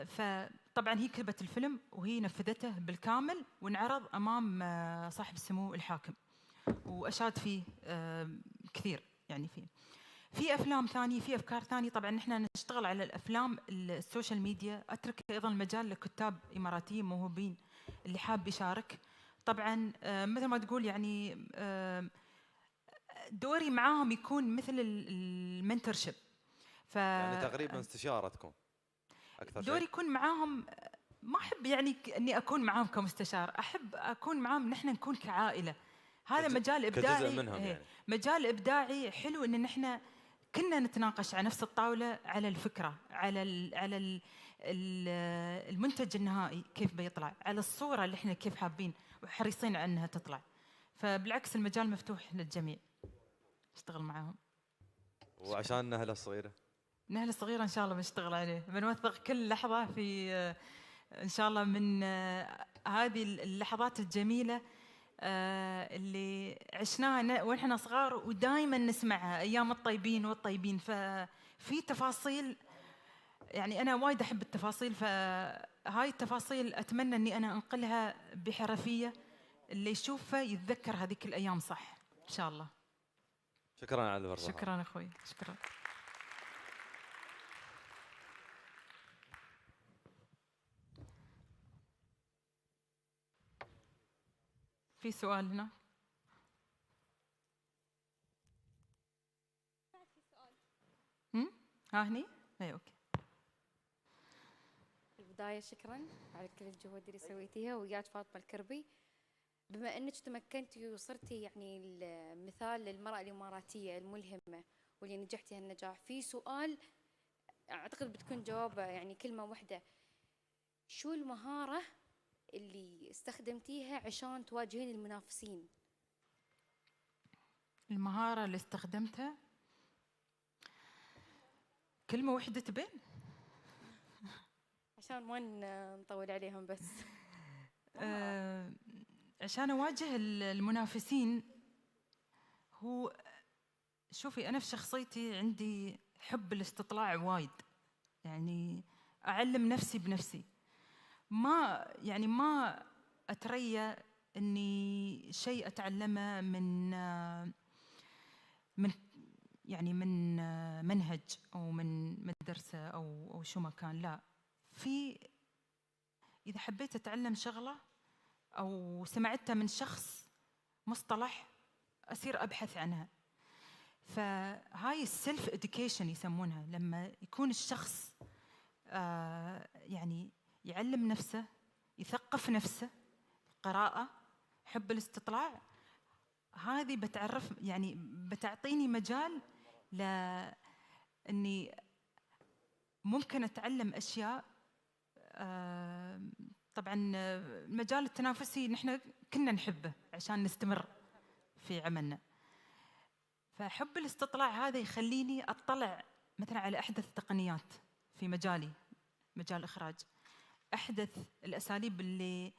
فطبعا هي كتبت الفيلم وهي نفذته بالكامل، وانعرض امام صاحب السمو الحاكم واشاد فيه كثير. يعني في افلام ثانيه، في افكار ثانيه. طبعا نحن نشتغل على الافلام السوشيال ميديا، اترك ايضا المجال لكتاب اماراتيين موهوبين اللي حاب يشارك. طبعا مثل ما تقول يعني دوري معاهم يكون مثل المنتورشيب. يعني تقريبا استشارتكم اكثر دوري شيء. يكون معاهم. ما احب يعني اني اكون معاهم كمستشار، احب اكون معاهم نحن نكون كعائله. هذا مجال ابداعي. كجزء منهم يعني. مجال ابداعي حلو ان نحن كنا نتناقش على نفس الطاوله على الفكره، على المنتج النهائي كيف بيطلع، على الصوره اللي احنا كيف حابين وحريصين على انها تطلع. فبالعكس المجال مفتوح للجميع، اشتغل معاهم. وعشان النهله الصغيره؟ النهله الصغيره ان شاء الله بنشتغل عليه، بنوثق كل لحظه في ان شاء الله من هذه اللحظات الجميله اللي عشناها ونحن صغار ودائما نسمعها، ايام الطيبين والطيبين. ففي تفاصيل، يعني انا وايد احب التفاصيل، فهاي التفاصيل اتمنى اني انا انقلها بحرفيه، اللي يشوفه يتذكر هذيك الايام صح ان شاء الله. شكرا على الوضوح. شكرا اخوي. شكرا. في سؤال هنا؟ ها هني؟ اي اوكي. في البداية شكرا على كل الجهود اللي سويتيها، وياك فاطمة الكربي. بما انك تمكنتي وصرتي يعني المثال للمرأة الإماراتية الملهمة واللي نجحتي هالنجاح، في سؤال اعتقد بتكون جوابه يعني كلمة واحدة. شو المهارة اللي استخدمتيها عشان تواجهين المنافسين؟ المهارة اللي استخدمتها كلمة واحدة تبين؟ عشان ما نطول عليهم بس. عشان أواجه المنافسين، هو شوفي أنا في شخصيتي عندي حب الاستطلاع وايد، يعني أعلم نفسي بنفسي، ما أتريا إني شيء أتعلمه من منهج أو من مدرسة أو شو ما كان. لا، إذا حبيت أتعلم شغلة أو سمعتها من شخص مصطلح أصير أبحث عنها. فهاي السلف إديوكيشن يسمونها، لما يكون الشخص يعني يعلم نفسه، يثقف نفسه، قراءة، حب الاستطلاع، هذه بتعطيني مجال لأني ممكن أتعلم أشياء. طبعا المجال التنافسي نحن كنا نحبه عشان نستمر في عملنا، فحب الاستطلاع هذا يخليني أطلع مثلا على أحدث التقنيات في مجالي، مجال الإخراج، أحدث الأساليب اللي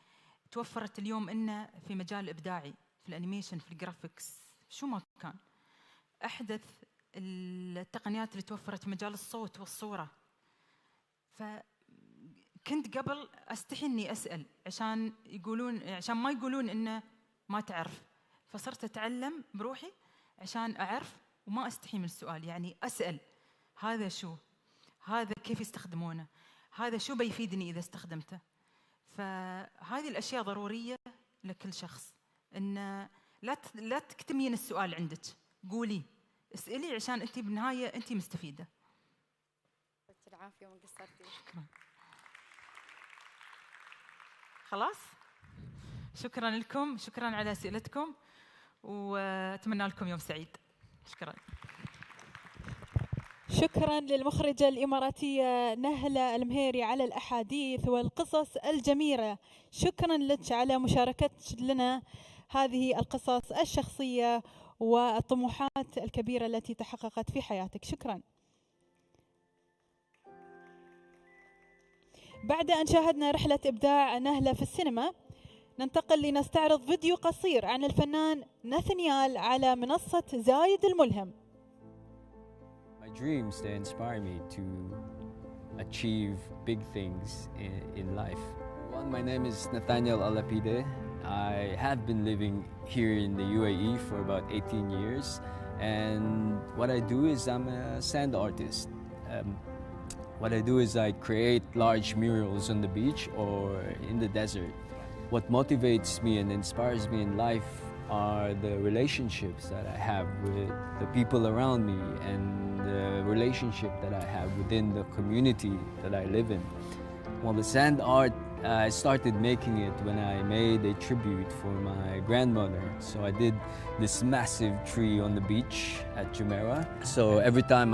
توفرت اليوم إنه في مجال الإبداعي، في الأنيميشن، في الجرافيكس، شو ما كان، أحدث التقنيات اللي توفرت في مجال الصوت والصورة. فكنت قبل أستحي إني أسأل عشان ما يقولون إنه ما تعرف، فصرت أتعلم بروحي عشان أعرف وما أستحي من السؤال، يعني أسأل هذا شو، هذا كيف يستخدمونه، هذا شو بيفيدني إذا استخدمته. فهذه الأشياء ضرورية لكل شخص، إن لا تكتمين السؤال عندك، قولي، اسألي، عشان أنت بالنهاية أنت مستفيدة. يعطيك العافية وما قصرتي. شكرا. خلاص، شكرا لكم، شكرا على أسئلتكم، وأتمنى لكم يوم سعيد. شكرا. شكرا للمخرجة الإماراتية نهلة المهيري على الأحاديث والقصص الجميلة. شكرا لك على مشاركتك لنا هذه القصص الشخصية والطموحات الكبيرة التي تحققت في حياتك. شكرا. بعد أن شاهدنا رحلة إبداع نهلة في السينما، ننتقل لنستعرض فيديو قصير عن الفنان ناثانيال على منصة زايد الملهم. My dreams, they inspire me to achieve big things in life. Well, my name is Nathaniel Alapide. I have been living here in the UAE for about 18 years, and what I do is I'm a sand artist. What I do is I create large murals on the beach or in the desert. What motivates me and inspires me in life are the relationships that I have with the people around me and the relationship that I have within the community that I live in. Well, the sand art, I started making it when I made a tribute for my grandmother. So I did this massive tree on the beach at Jumeirah. So every time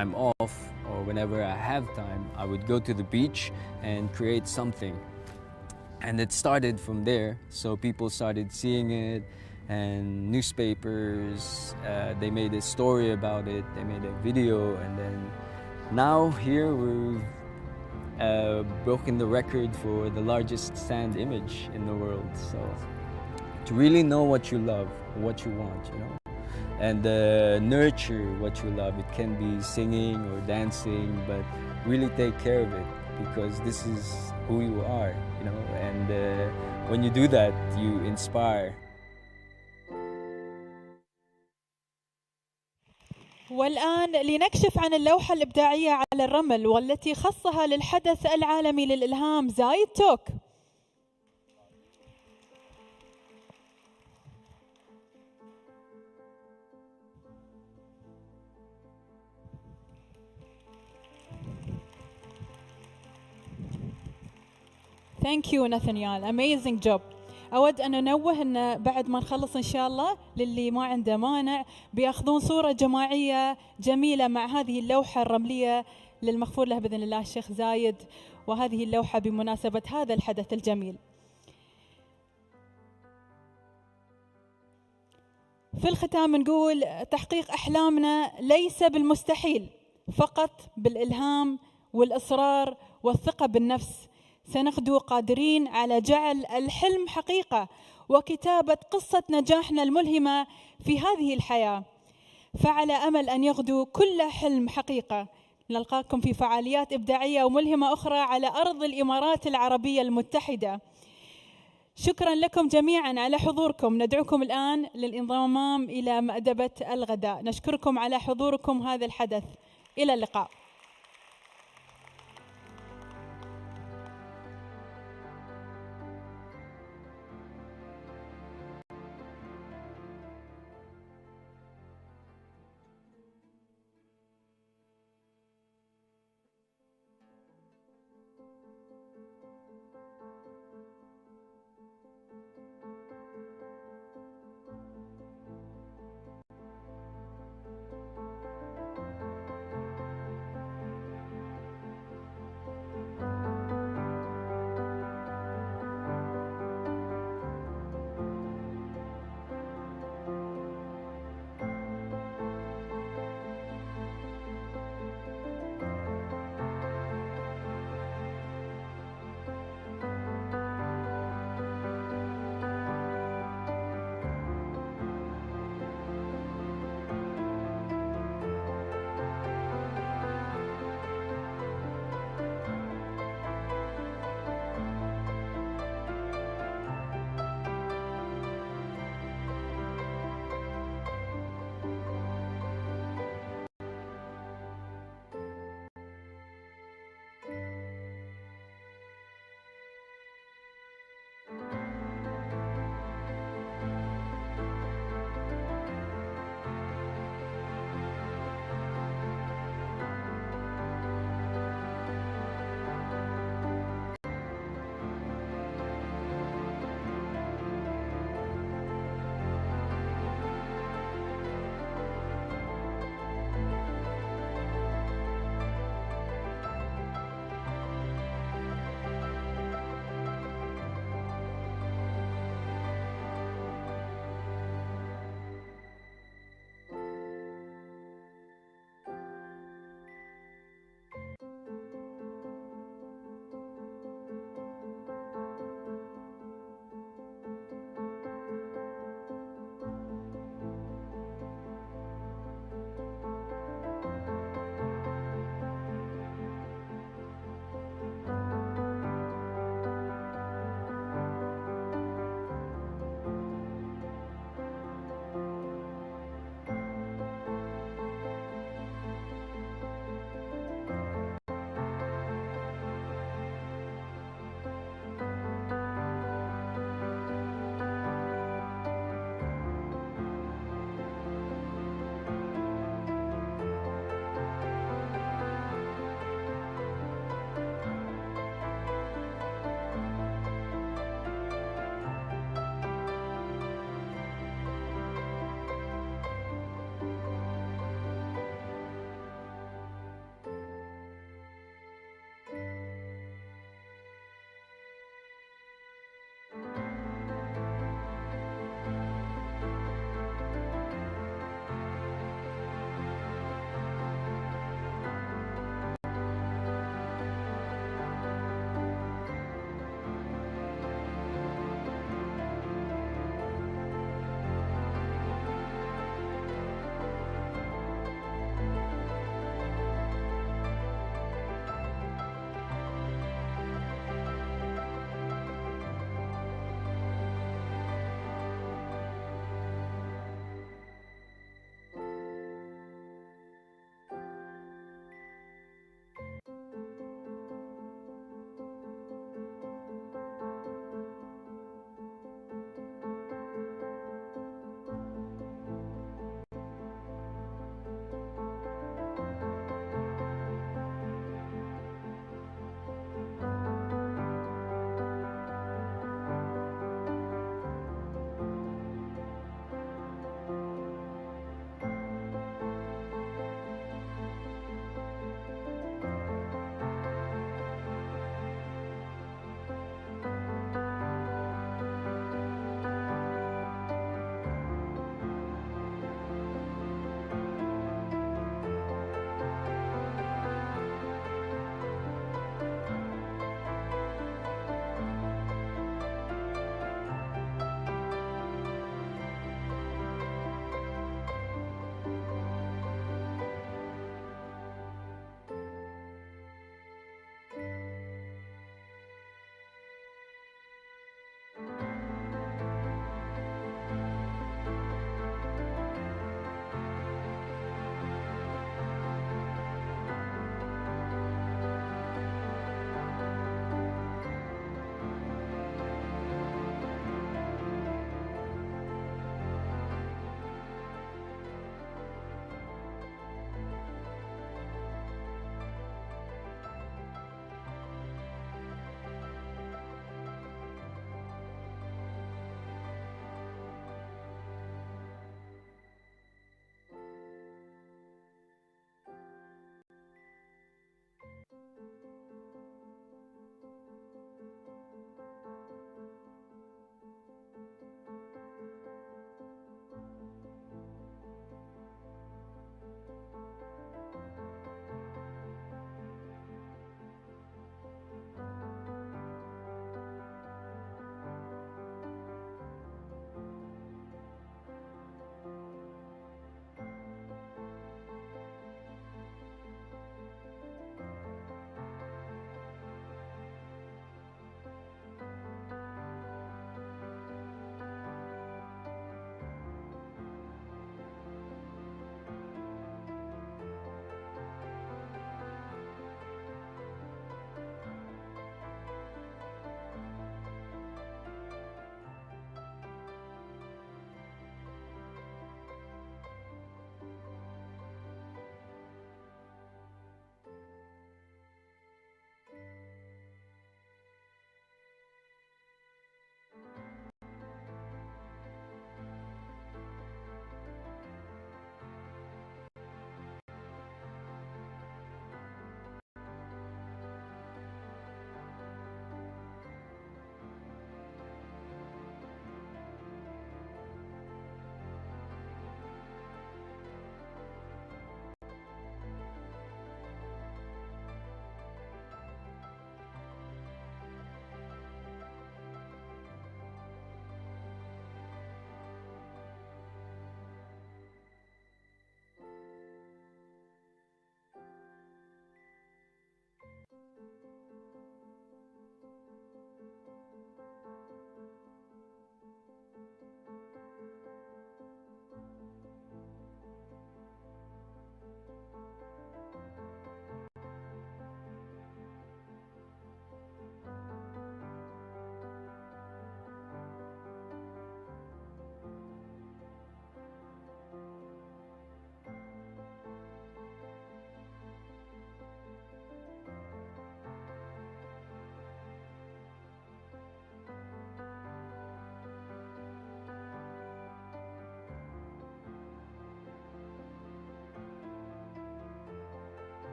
I'm off or whenever I have time, I would go to the beach and create something. And it started from there, so people started seeing it, and newspapers, they made a story about it, they made a video, and then now here we've broken the record for the largest sand image in the world. So to really know what you love, what you want, you know, and nurture what you love. It can be singing or dancing, but really take care of it, because this is who you are, you know, and when you do that, you inspire. والآن لنكشف عن اللوحة الإبداعية على الرمل والتي خصها للحدث العالمي للإلهام زايد توك. Thank you ناثانيال, amazing job. أود أن أنوه أن بعد ما نخلص إن شاء الله للي ما عنده مانع بيأخذون صورة جماعية جميلة مع هذه اللوحة الرملية للمغفور له بإذن الله الشيخ زايد، وهذه اللوحة بمناسبة هذا الحدث الجميل. في الختام نقول تحقيق أحلامنا ليس بالمستحيل، فقط بالإلهام والإصرار والثقة بالنفس سنغدو قادرين على جعل الحلم حقيقة وكتابة قصة نجاحنا الملهمة في هذه الحياة. فعلى أمل أن يغدو كل حلم حقيقة. نلقاكم في فعاليات إبداعية وملهمة أخرى على أرض الإمارات العربية المتحدة. شكرا لكم جميعا على حضوركم. ندعوكم الآن للانضمام إلى مأدبة الغداء. نشكركم على حضوركم هذا الحدث. إلى اللقاء.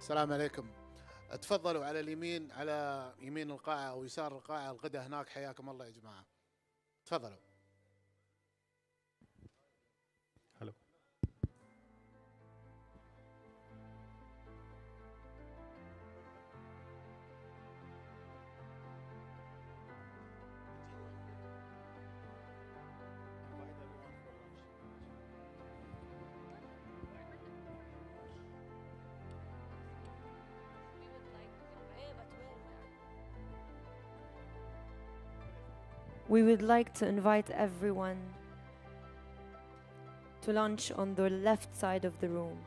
السلام عليكم. تفضلوا على اليمين، على يمين القاعة أو يسار القاعة، الغداء هناك. حياكم الله يا جماعة. تفضلوا. Hello. We would like to invite everyone to lunch on the left side of the room.